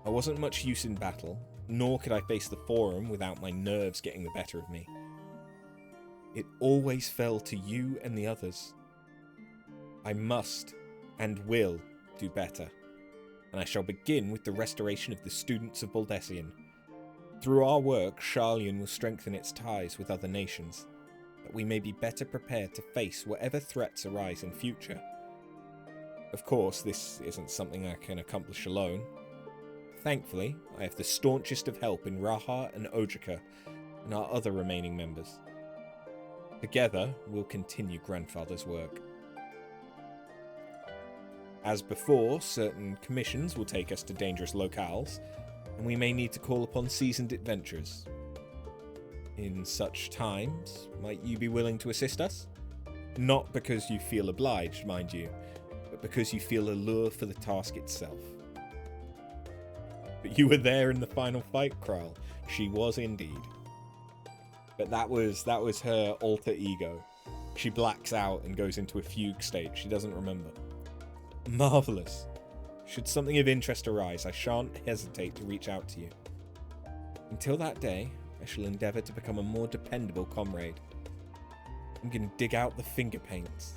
I wasn't much use in battle, nor could I face the Forum without my nerves getting the better of me. It always fell to you and the others. I must and will do better, and I shall begin with the restoration of the students of Baldessian. Through our work, Sharlayan will strengthen its ties with other nations, that we may be better prepared to face whatever threats arise in future. Of course, this isn't something I can accomplish alone. Thankfully, I have the staunchest of help in Raha and Ojika, and our other remaining members. Together, we'll continue Grandfather's work. As before, certain commissions will take us to dangerous locales, and we may need to call upon seasoned adventurers. In such times, might you be willing to assist us? Not because you feel obliged, mind you, but because you feel a lure for the task itself. But you were there in the final fight, Kryle. She was indeed. But that was her alter ego. She blacks out and goes into a fugue state. She doesn't remember. Marvellous. Should something of interest arise, I shan't hesitate to reach out to you. Until that day, I shall endeavour to become a more dependable comrade. I'm going to dig out the finger paints.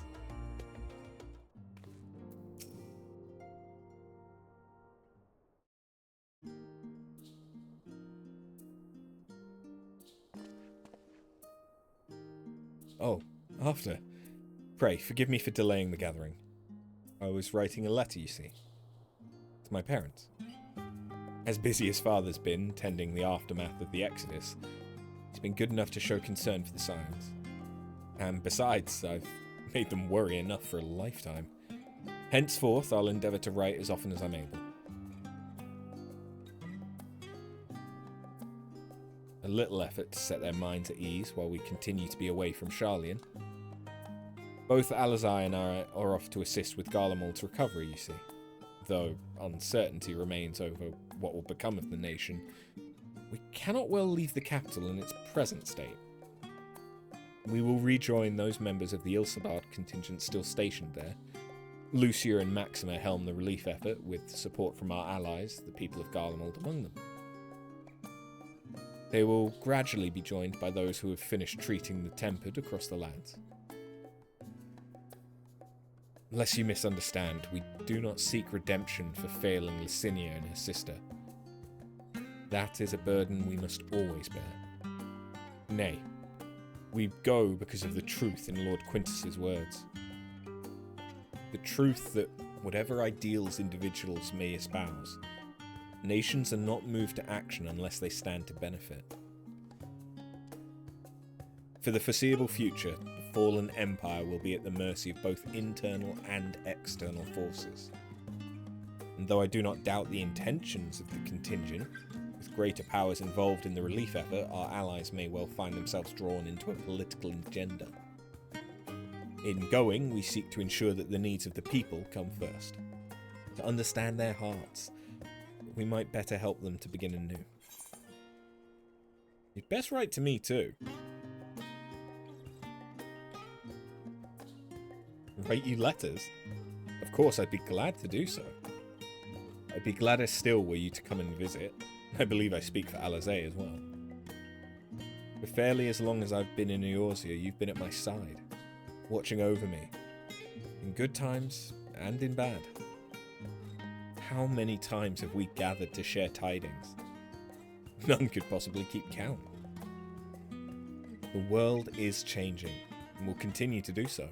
Oh, after. Pray, forgive me for delaying the gathering. I was writing a letter, you see. To my parents. As busy as Father's been, tending the aftermath of the Exodus, he's been good enough to show concern for the Scions. And besides, I've made them worry enough for a lifetime. Henceforth, I'll endeavour to write as often as I'm able. A little effort to set their minds at ease while we continue to be away from Sharlayan. Both Alizai and I are off to assist with Garlemald's recovery, you see. Though uncertainty remains over what will become of the nation, We cannot well leave the capital in its present state. We will rejoin those members of the Ilsabard contingent still stationed there. Lucia and Maxima helm the relief effort, with support from our allies, the people of Garlemald, among them. They will gradually be joined by those who have finished treating the tempered across the lands. Lest you misunderstand, we do not seek redemption for failing Licinia and her sister. That is a burden we must always bear. Nay, we go because of the truth in Lord Quintus's words. The truth that whatever ideals individuals may espouse, nations are not moved to action unless they stand to benefit. For the foreseeable future, the fallen empire will be at the mercy of both internal and external forces. And though I do not doubt the intentions of the contingent, with greater powers involved in the relief effort, our allies may well find themselves drawn into a political agenda. In going, we seek to ensure that the needs of the people come first. To understand their hearts, we might better help them to begin anew. You'd best write to me too. Write you letters? Of course, I'd be glad to do so. I'd be gladder still were you to come and visit. I believe I speak for Alizé as well. For fairly as long as I've been in Eorzea, you've been at my side, watching over me, in good times and in bad. How many times have we gathered to share tidings? None could possibly keep count. The world is changing, and will continue to do so.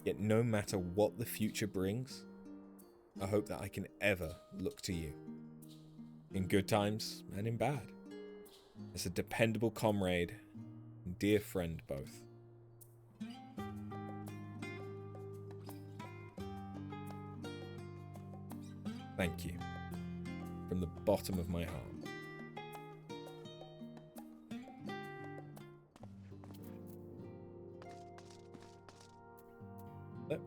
Yet no matter what the future brings, I hope that I can ever look to you, in good times and in bad, as a dependable comrade and dear friend both. Thank you, from the bottom of my heart.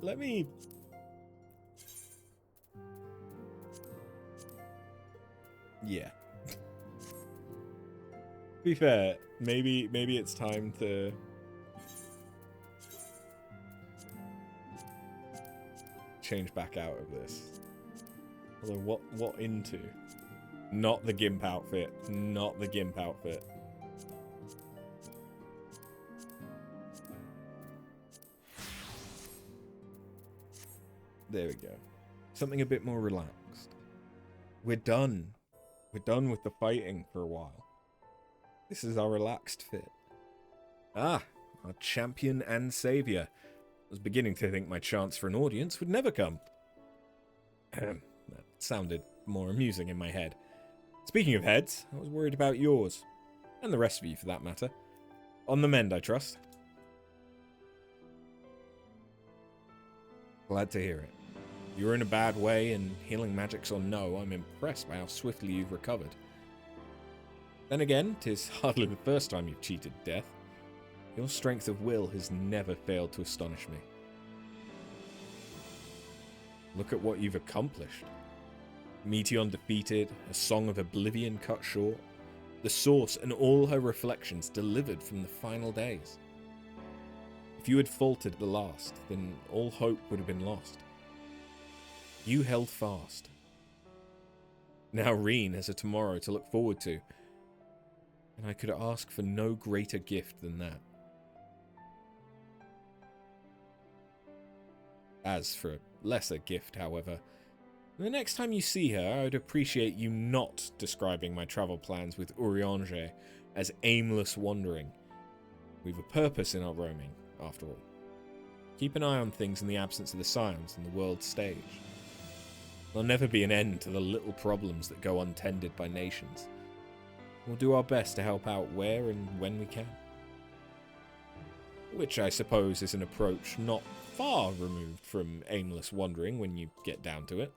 Let me... Yeah. To be fair, maybe it's time to... change back out of this. Although, what into? Not the GIMP outfit. Not the GIMP outfit. There we go. Something a bit more relaxed. We're done. We're done with the fighting for a while. This is our relaxed fit. Ah, our champion and saviour. I was beginning to think my chance for an audience would never come. That sounded more amusing in my head. Speaking of heads, I was worried about yours. And the rest of you, for that matter. On the mend, I trust. Glad to hear it. You're in a bad way, and healing magics or no, I'm impressed by how swiftly you've recovered. Then again, 'tis hardly the first time you've cheated death. Your strength of will has never failed to astonish me. Look at what you've accomplished. Meteion defeated, a Song of Oblivion cut short, the Source and all her reflections delivered from the final days. If you had faltered at the last, then all hope would have been lost. You held fast. Now Reen has a tomorrow to look forward to, and I could ask for no greater gift than that. As for a lesser gift, however, the next time you see her, I'd appreciate you not describing my travel plans with Urianger as aimless wandering. We've a purpose in our roaming, after all. Keep an eye on things in the absence of the Scions and the world's stage. There'll never be an end to the little problems that go untended by nations. We'll do our best to help out where and when we can. Which I suppose is an approach not far removed from aimless wandering when you get down to it.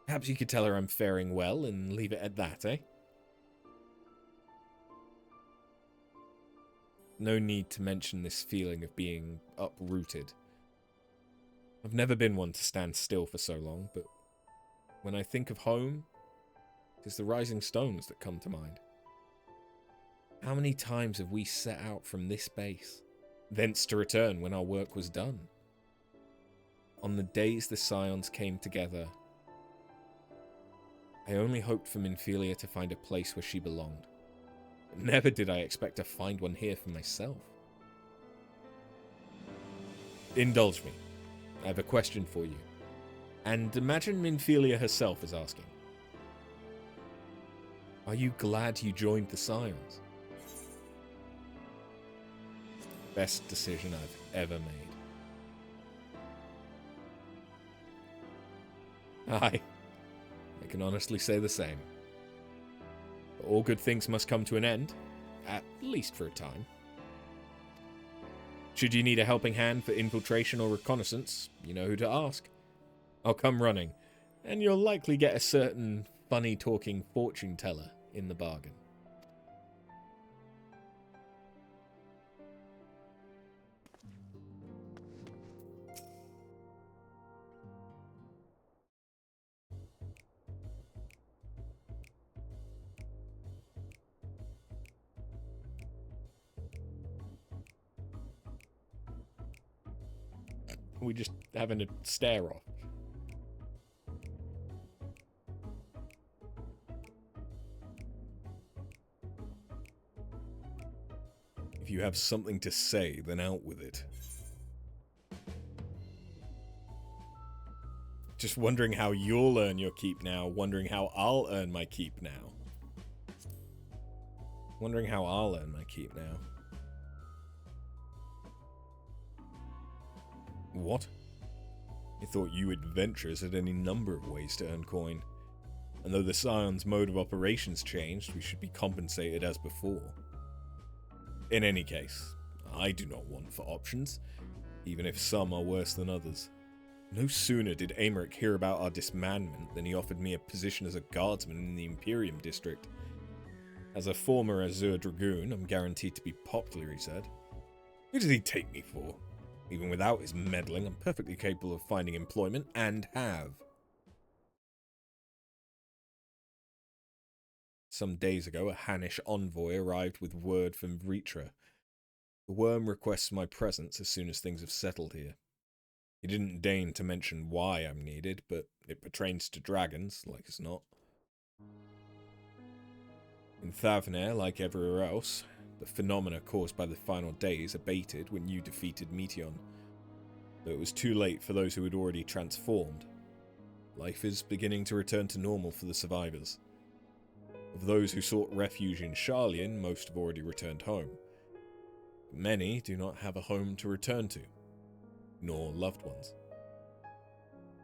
Perhaps you could tell her I'm faring well and leave it at that, eh? No need to mention this feeling of being uprooted. I've never been one to stand still for so long, but when I think of home, 'Tis the rising stones that come to mind. How many times have we set out from this base, thence to return when our work was done? On the days the Scions came together, I only hoped for Minfilia to find a place where she belonged. But never did I expect to find one here for myself. Indulge me. I have a question for you. And imagine Minfilia herself is asking. Are you glad you joined the Scions? Best decision I've ever made. Aye, I can honestly say the same. But all good things must come to an end, at least for a time. Should you need a helping hand for infiltration or reconnaissance, you know who to ask. I'll come running, and you'll likely get a certain funny-talking fortune teller in the bargain. We just having a stare off. If you have something to say, then out with it. Just wondering how you'll earn your keep now, wondering how I'll earn my keep now. Wondering how I'll earn my keep now. What? I thought you adventurers had any number of ways to earn coin. And though the Scion's mode of operations changed, we should be compensated as before. In any case, I do not want for options, even if some are worse than others. No sooner did Aymeric hear about our dismantlement than he offered me a position as a guardsman in the Imperium district. As a former Azure Dragoon, I'm guaranteed to be popular, he said. Who does he take me for? Even without his meddling, I'm perfectly capable of finding employment, and have. Some days ago, a Hannish envoy arrived with word from Vritra. The worm requests my presence as soon as things have settled here. He didn't deign to mention why I'm needed, but it pertains to dragons, like as not. In Thavnair, like everywhere else, the phenomena caused by the final days abated when you defeated Meteon. Though it was too late for those who had already transformed. Life is beginning to return to normal for the survivors. Of those who sought refuge in Sharlayan, most have already returned home. But many do not have a home to return to, nor loved ones.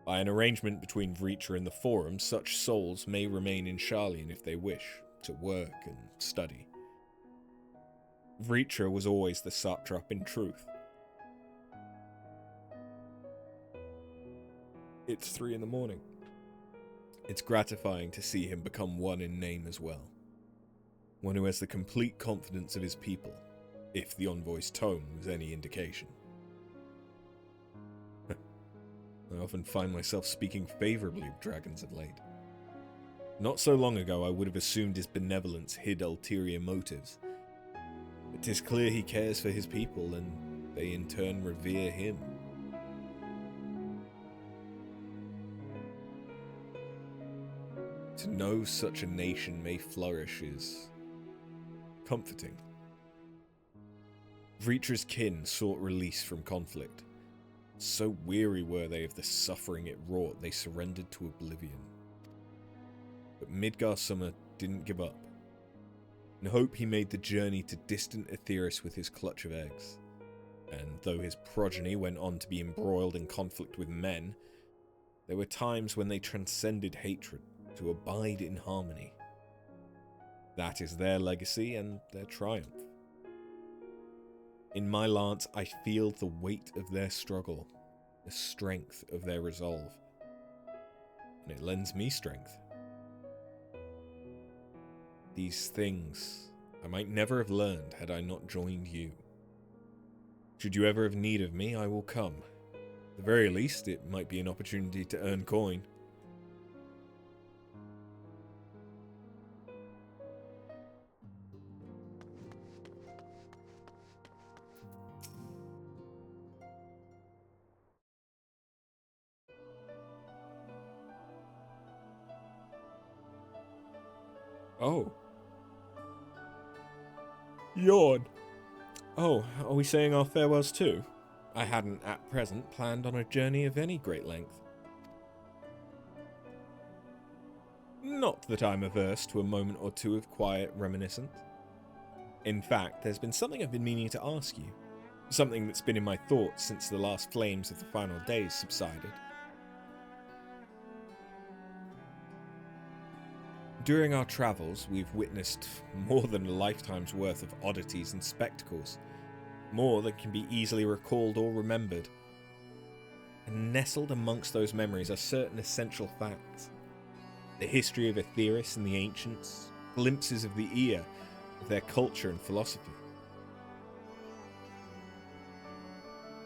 By an arrangement between Vritra and the Forum, such souls may remain in Sharlayan if they wish, to work and study. Vritra was always the satrap in truth. It's 3 in the morning. It's gratifying to see him become one in name as well. One who has the complete confidence of his people, if the envoy's tone was any indication. I often find myself speaking favourably of dragons of late. Not so long ago I would have assumed his benevolence hid ulterior motives. But 'tis clear he cares for his people, and they in turn revere him. To know such a nation may flourish is comforting. Vritra's kin sought release from conflict. So weary were they of the suffering it wrought, they surrendered to oblivion. But Midgar Summer didn't give up. In hope he made the journey to distant Aetheris with his clutch of eggs. And though his progeny went on to be embroiled in conflict with men, there were times when they transcended hatred to abide in harmony. That is their legacy and their triumph. In my lance, I feel the weight of their struggle, the strength of their resolve, and it lends me strength. These things I might never have learned had I not joined you. Should you ever have need of me, I will come. At the very least, it might be an opportunity to earn coin. Oh. Yawn. Oh, are we saying our farewells too? I hadn't at present planned on a journey of any great length. Not that I'm averse to a moment or two of quiet reminiscence. In fact, there's been something I've been meaning to ask you. Something that's been in my thoughts since the last flames of the final days subsided. During our travels, we've witnessed more than a lifetime's worth of oddities and spectacles. More than can be easily recalled or remembered. And nestled amongst those memories are certain essential facts. The history of Aetheris and the ancients, glimpses of the Ea, of their culture and philosophy.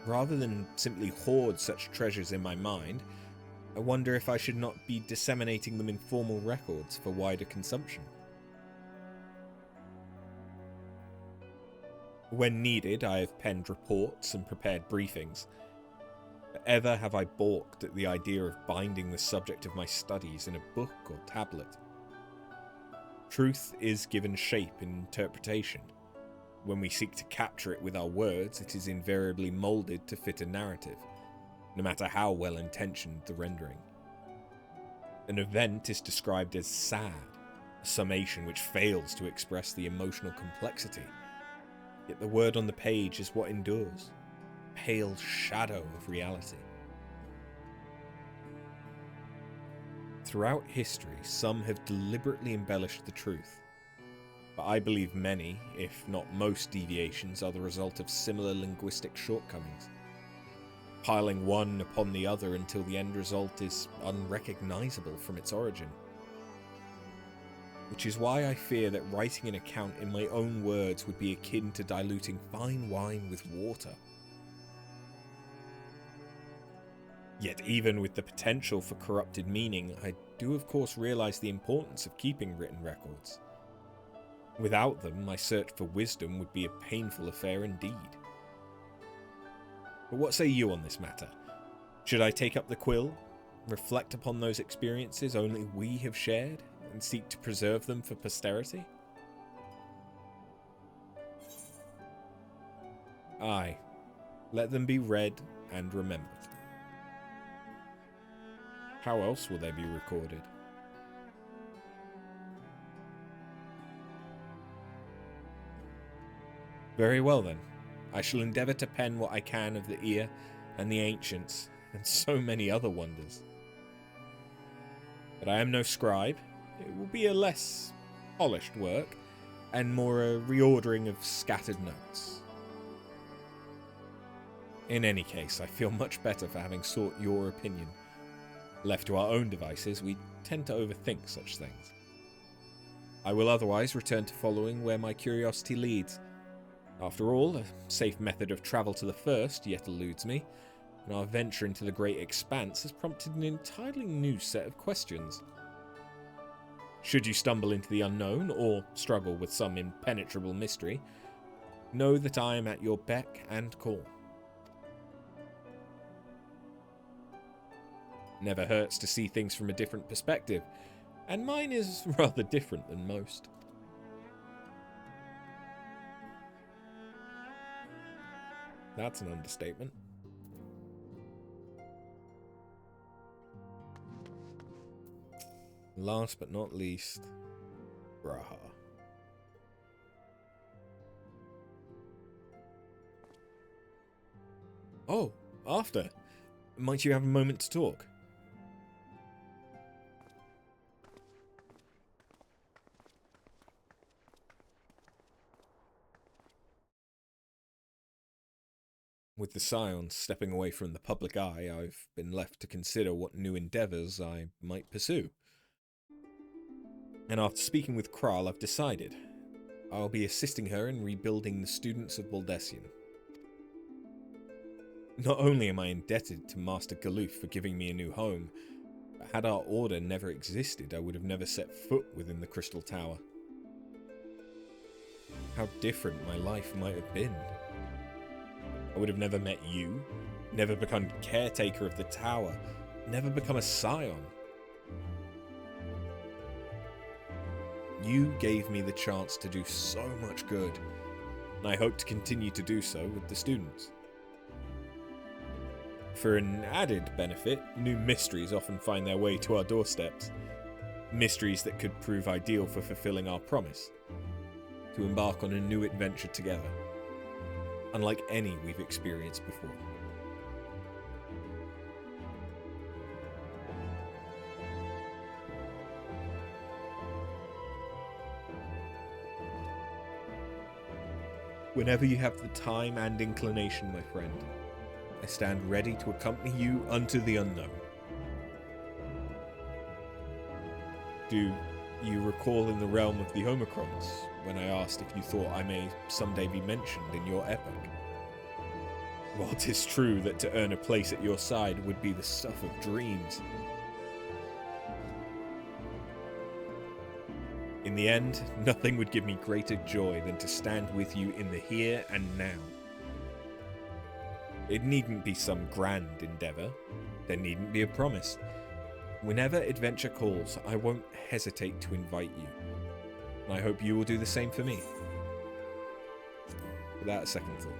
Rather than simply hoard such treasures in my mind, I wonder if I should not be disseminating them in formal records for wider consumption. When needed, I have penned reports and prepared briefings. But ever have I balked at the idea of binding the subject of my studies in a book or tablet. Truth is given shape in interpretation. When we seek to capture it with our words, it is invariably moulded to fit a narrative, no matter how well-intentioned the rendering. An event is described as sad, a summation which fails to express the emotional complexity. Yet the word on the page is what endures, a pale shadow of reality. Throughout history, some have deliberately embellished the truth, but I believe many, if not most deviations, are the result of similar linguistic shortcomings, piling one upon the other until the end result is unrecognizable from its origin. Which is why I fear that writing an account in my own words would be akin to diluting fine wine with water. Yet even with the potential for corrupted meaning, I do of course realize the importance of keeping written records. Without them, my search for wisdom would be a painful affair indeed. But what say you on this matter? Should I take up the quill, reflect upon those experiences only we have shared, and seek to preserve them for posterity? Aye, let them be read and remembered. How else will they be recorded? Very well then. I shall endeavour to pen what I can of the Ea and the ancients, and so many other wonders. But I am no scribe. It will be a less polished work, and more a reordering of scattered notes. In any case, I feel much better for having sought your opinion. Left to our own devices, we tend to overthink such things. I will otherwise return to following where my curiosity leads. After all, a safe method of travel to the first yet eludes me, and our venture into the great expanse has prompted an entirely new set of questions. Should you stumble into the unknown, or struggle with some impenetrable mystery, know that I am at your beck and call. Never hurts to see things from a different perspective, and mine is rather different than most. That's an understatement. Last but not least, Braha. Oh, after. Might you have a moment to talk? With the Scions stepping away from the public eye, I've been left to consider what new endeavours I might pursue. And after speaking with Kral, I've decided I'll be assisting her in rebuilding the students of Baldessian. Not only am I indebted to Master Galuf for giving me a new home, but had our order never existed, I would have never set foot within the Crystal Tower. How different my life might have been. I would have never met you, never become caretaker of the tower, never become a Scion. You gave me the chance to do so much good, and I hope to continue to do so with the students. For an added benefit, new mysteries often find their way to our doorsteps. Mysteries that could prove ideal for fulfilling our promise, to embark on a new adventure together, unlike any we've experienced before. Whenever you have the time and inclination, my friend, I stand ready to accompany you unto the unknown. Do you recall in the realm of the Omicrons, when I asked if you thought I may someday be mentioned in your epic? While 'tis true that to earn a place at your side would be the stuff of dreams, in the end, nothing would give me greater joy than to stand with you in the here and now. It needn't be some grand endeavour. There needn't be a promise. Whenever adventure calls, I won't hesitate to invite you. And I hope you will do the same for me. Without a second thought.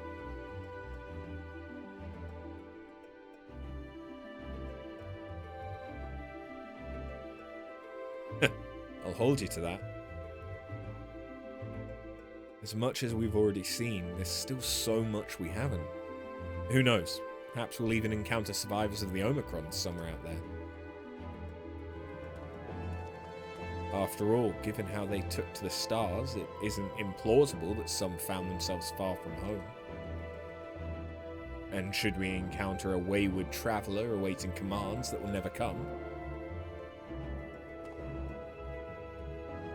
I'll hold you to that. As much as we've already seen, there's still so much we haven't. Who knows? Perhaps we'll even encounter survivors of the Omicrons somewhere out there. After all, given how they took to the stars, it isn't implausible that some found themselves far from home. And should we encounter a wayward traveller awaiting commands that will never come,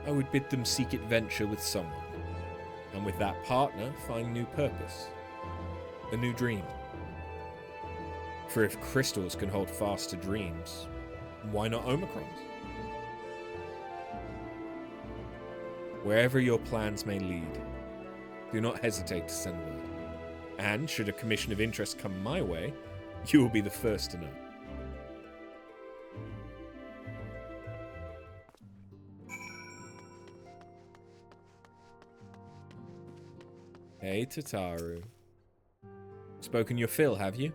I would bid them seek adventure with someone, and with that partner find new purpose, a new dream. For if crystals can hold fast to dreams, why not Omicrons? Wherever your plans may lead, do not hesitate to send word. And should a commission of interest come my way, you will be the first to know. Hey, Tataru. Spoken your fill, have you?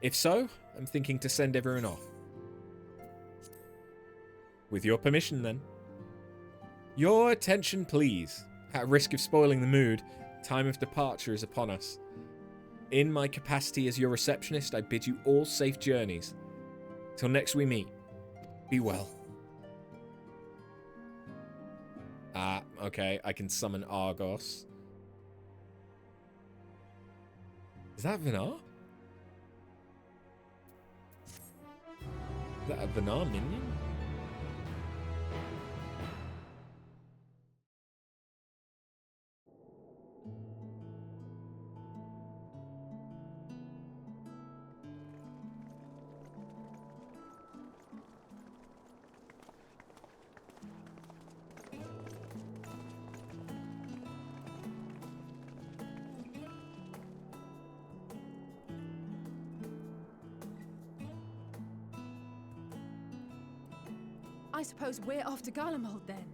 If so, I'm thinking to send everyone off. With your permission, then. Your attention, please. At risk of spoiling the mood, time of departure is upon us. In my capacity as your receptionist, I bid you all safe journeys. Till next we meet, be well. Ah, okay, I can summon Argos. Is that Vinar? Is that a Vinar minion? I suppose we're off to Garlemald then.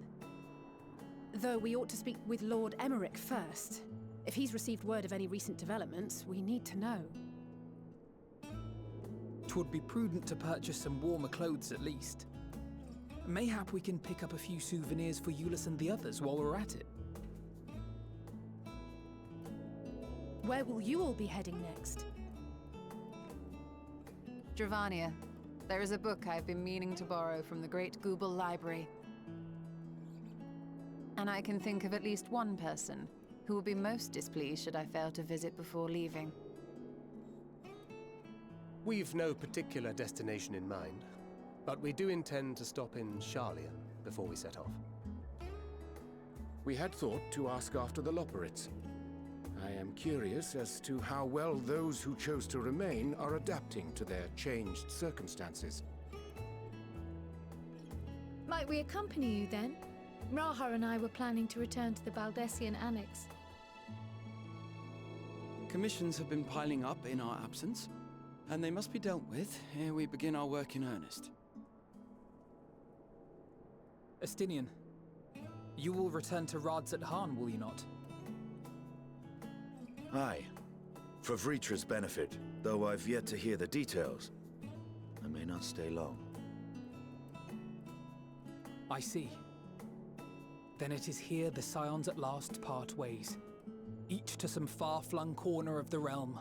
Though we ought to speak with Lord Emmerich first. If he's received word of any recent developments, we need to know. 'Twould be prudent to purchase some warmer clothes at least. Mayhap we can pick up a few souvenirs for Euless and the others while we're at it. Where will you all be heading next? Dravania. There is a book I've been meaning to borrow from the Great Google Library. And I can think of at least one person who would be most displeased should I fail to visit before leaving. We've no particular destination in mind, but we do intend to stop in Sharlayan before we set off. We had thought to ask after the Loporrits. I am curious as to how well those who chose to remain are adapting to their changed circumstances. Might we accompany you then? Raha and I were planning to return to the Baldessian Annex. Commissions have been piling up in our absence, and they must be dealt with ere we begin our work in earnest. Estinian, You will return to Radz at Han, will you not? Aye. For Vritra's benefit, though I've yet to hear the details. I may not stay long. I see. Then it is here the Scions at last part ways, each to some far-flung corner of the realm.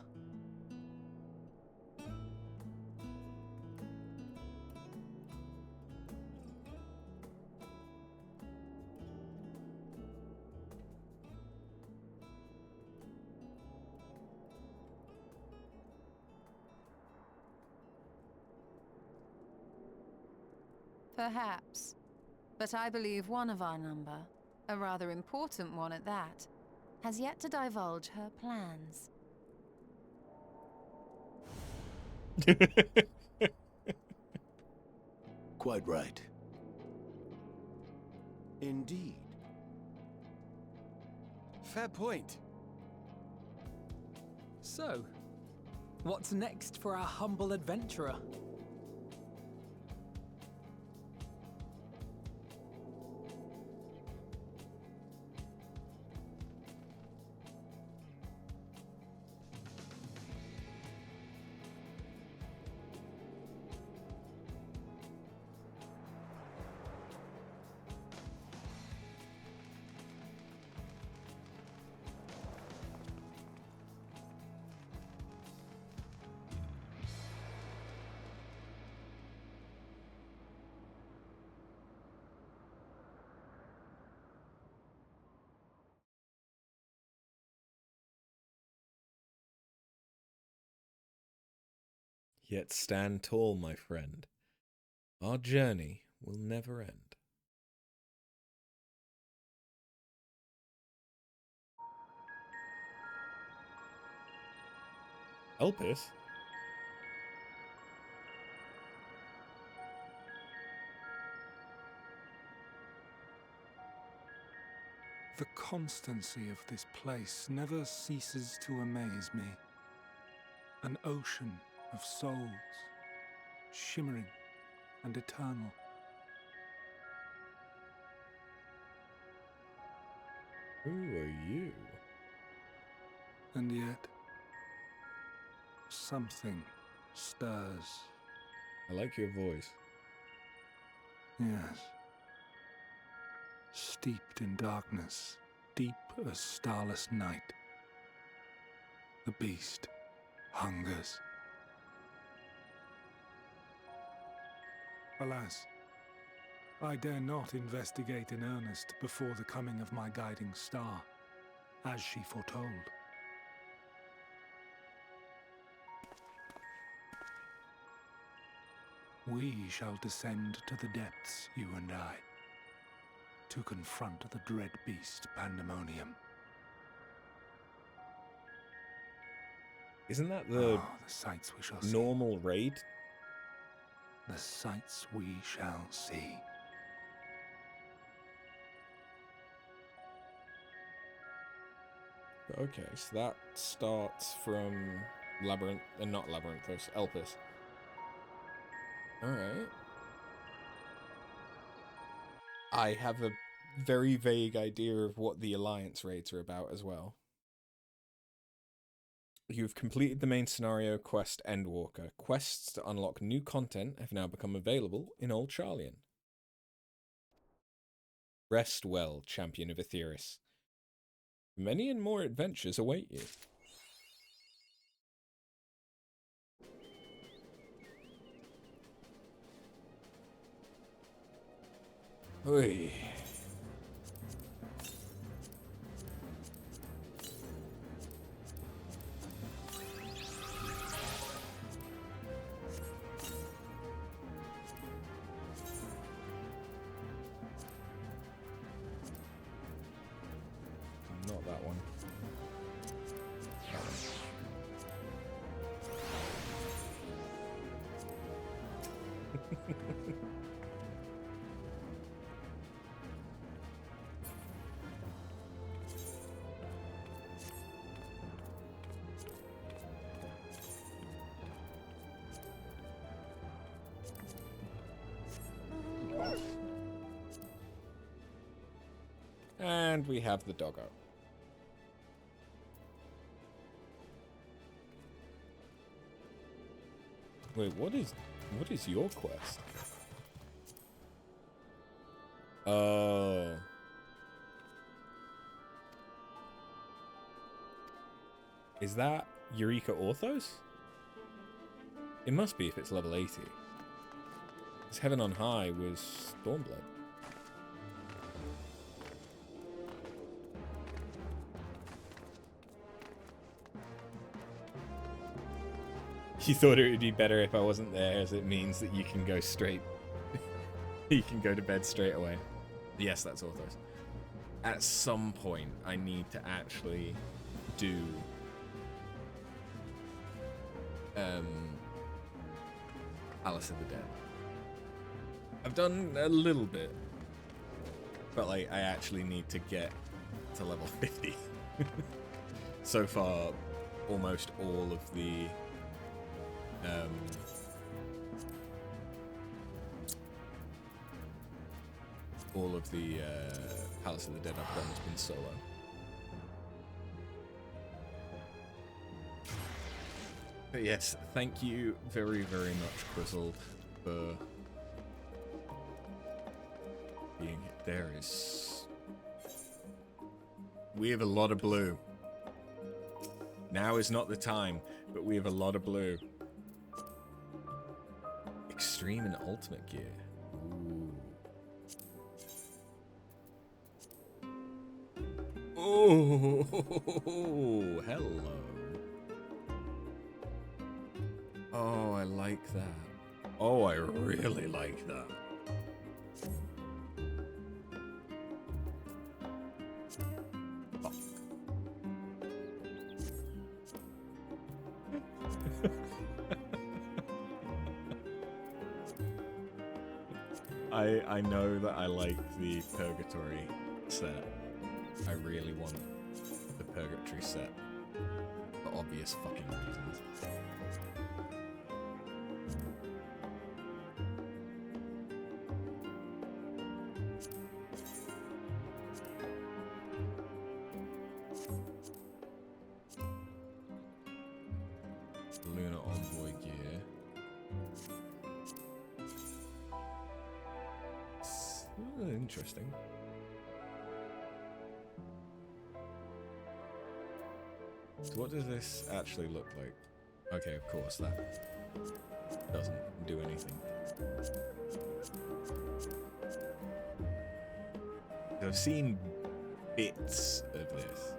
Perhaps. But I believe one of our number, a rather important one at that, has yet to divulge her plans. Quite right. Indeed. Fair point. So, what's next for our humble adventurer? Yet stand tall, my friend. Our journey will never end. Elpis? The constancy of this place never ceases to amaze me. An ocean of souls, shimmering and eternal. Who are you? And yet, something stirs. I like your voice. Yes. Steeped in darkness, deep as starless night. The beast hungers. Alas, I dare not investigate in earnest before the coming of my guiding star, as she foretold. We shall descend to the depths, you and I, to confront the dread beast Pandemonium. Isn't that the sights we shall normal raid? The sights we shall see. Okay, so that starts from Labyrinth, and not Labyrinthos, Elpis. Alright. I have a very vague idea of what the Alliance raids are about as well. You've completed the main scenario quest Endwalker. Quests to unlock new content have now become available in Old Charlian. Rest well, champion of Aetheris. Many and more adventures await you. Oi. Not that one. And we have the doggo. Wait, what is your quest? Oh. Is that Eureka Orthos? It must be if it's level 80. Because Heaven on High was Stormblood. You thought it would be better if I wasn't there, as it means that you can go straight. You can go to bed straight away. Yes, that's Orthos. At some point, I need to actually do Alice of the Dead. I've done a little bit, but like I actually need to get to level 50. So far, almost all of the Palace of the Dead I've done has been solo. But yes, thank you very, very much, Grizzled, for being there. We have a lot of blue. Now is not the time, but we have a lot of blue. Extreme and Ultimate Gear. Ooh. Oh, hello. Oh, I like that. Oh, I really like that. Fuck. I know that I like the Purgatory set. I really want the Purgatory set for obvious fucking reasons. Lunar Envoy gear. It's interesting. So what does this actually look like? Okay, of course, that doesn't do anything. I've seen bits of this.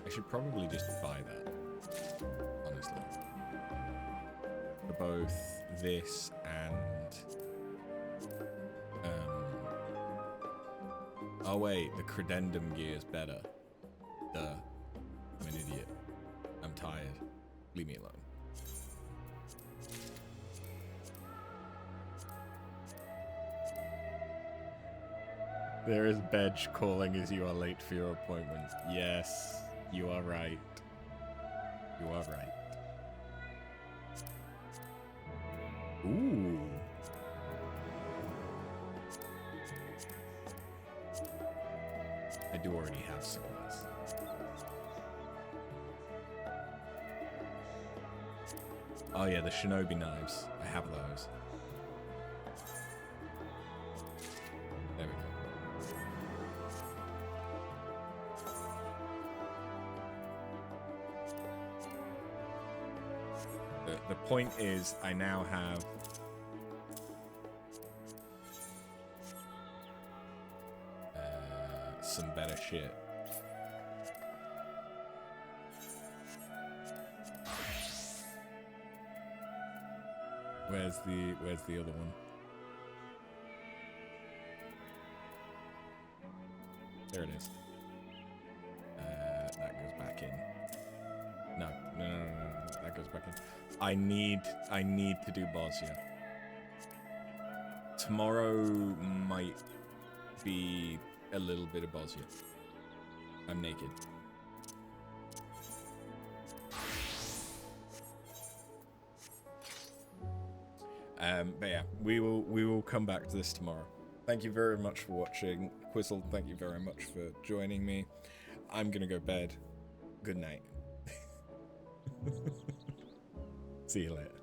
I should probably just buy that, honestly. For both this and... oh wait, the Credendum gear is better. Duh. I'm an idiot. I'm tired. Leave me alone. There is Bedge calling as you are late for your appointment. Yes, you are right. You are right. Ooh. I do already have some of this. Oh yeah, the shinobi knives. I have those. There we go. The point is, I now have some better shit. Where's the other one? There it is. That goes back in. No, that goes back in. I need to do Bosnia. Tomorrow might be a little bit of Bosnia. I'm naked. But yeah, we will come back to this tomorrow. Thank you very much for watching. Quizzle, thank you very much for joining me. I'm gonna go bed. Good night. See you later.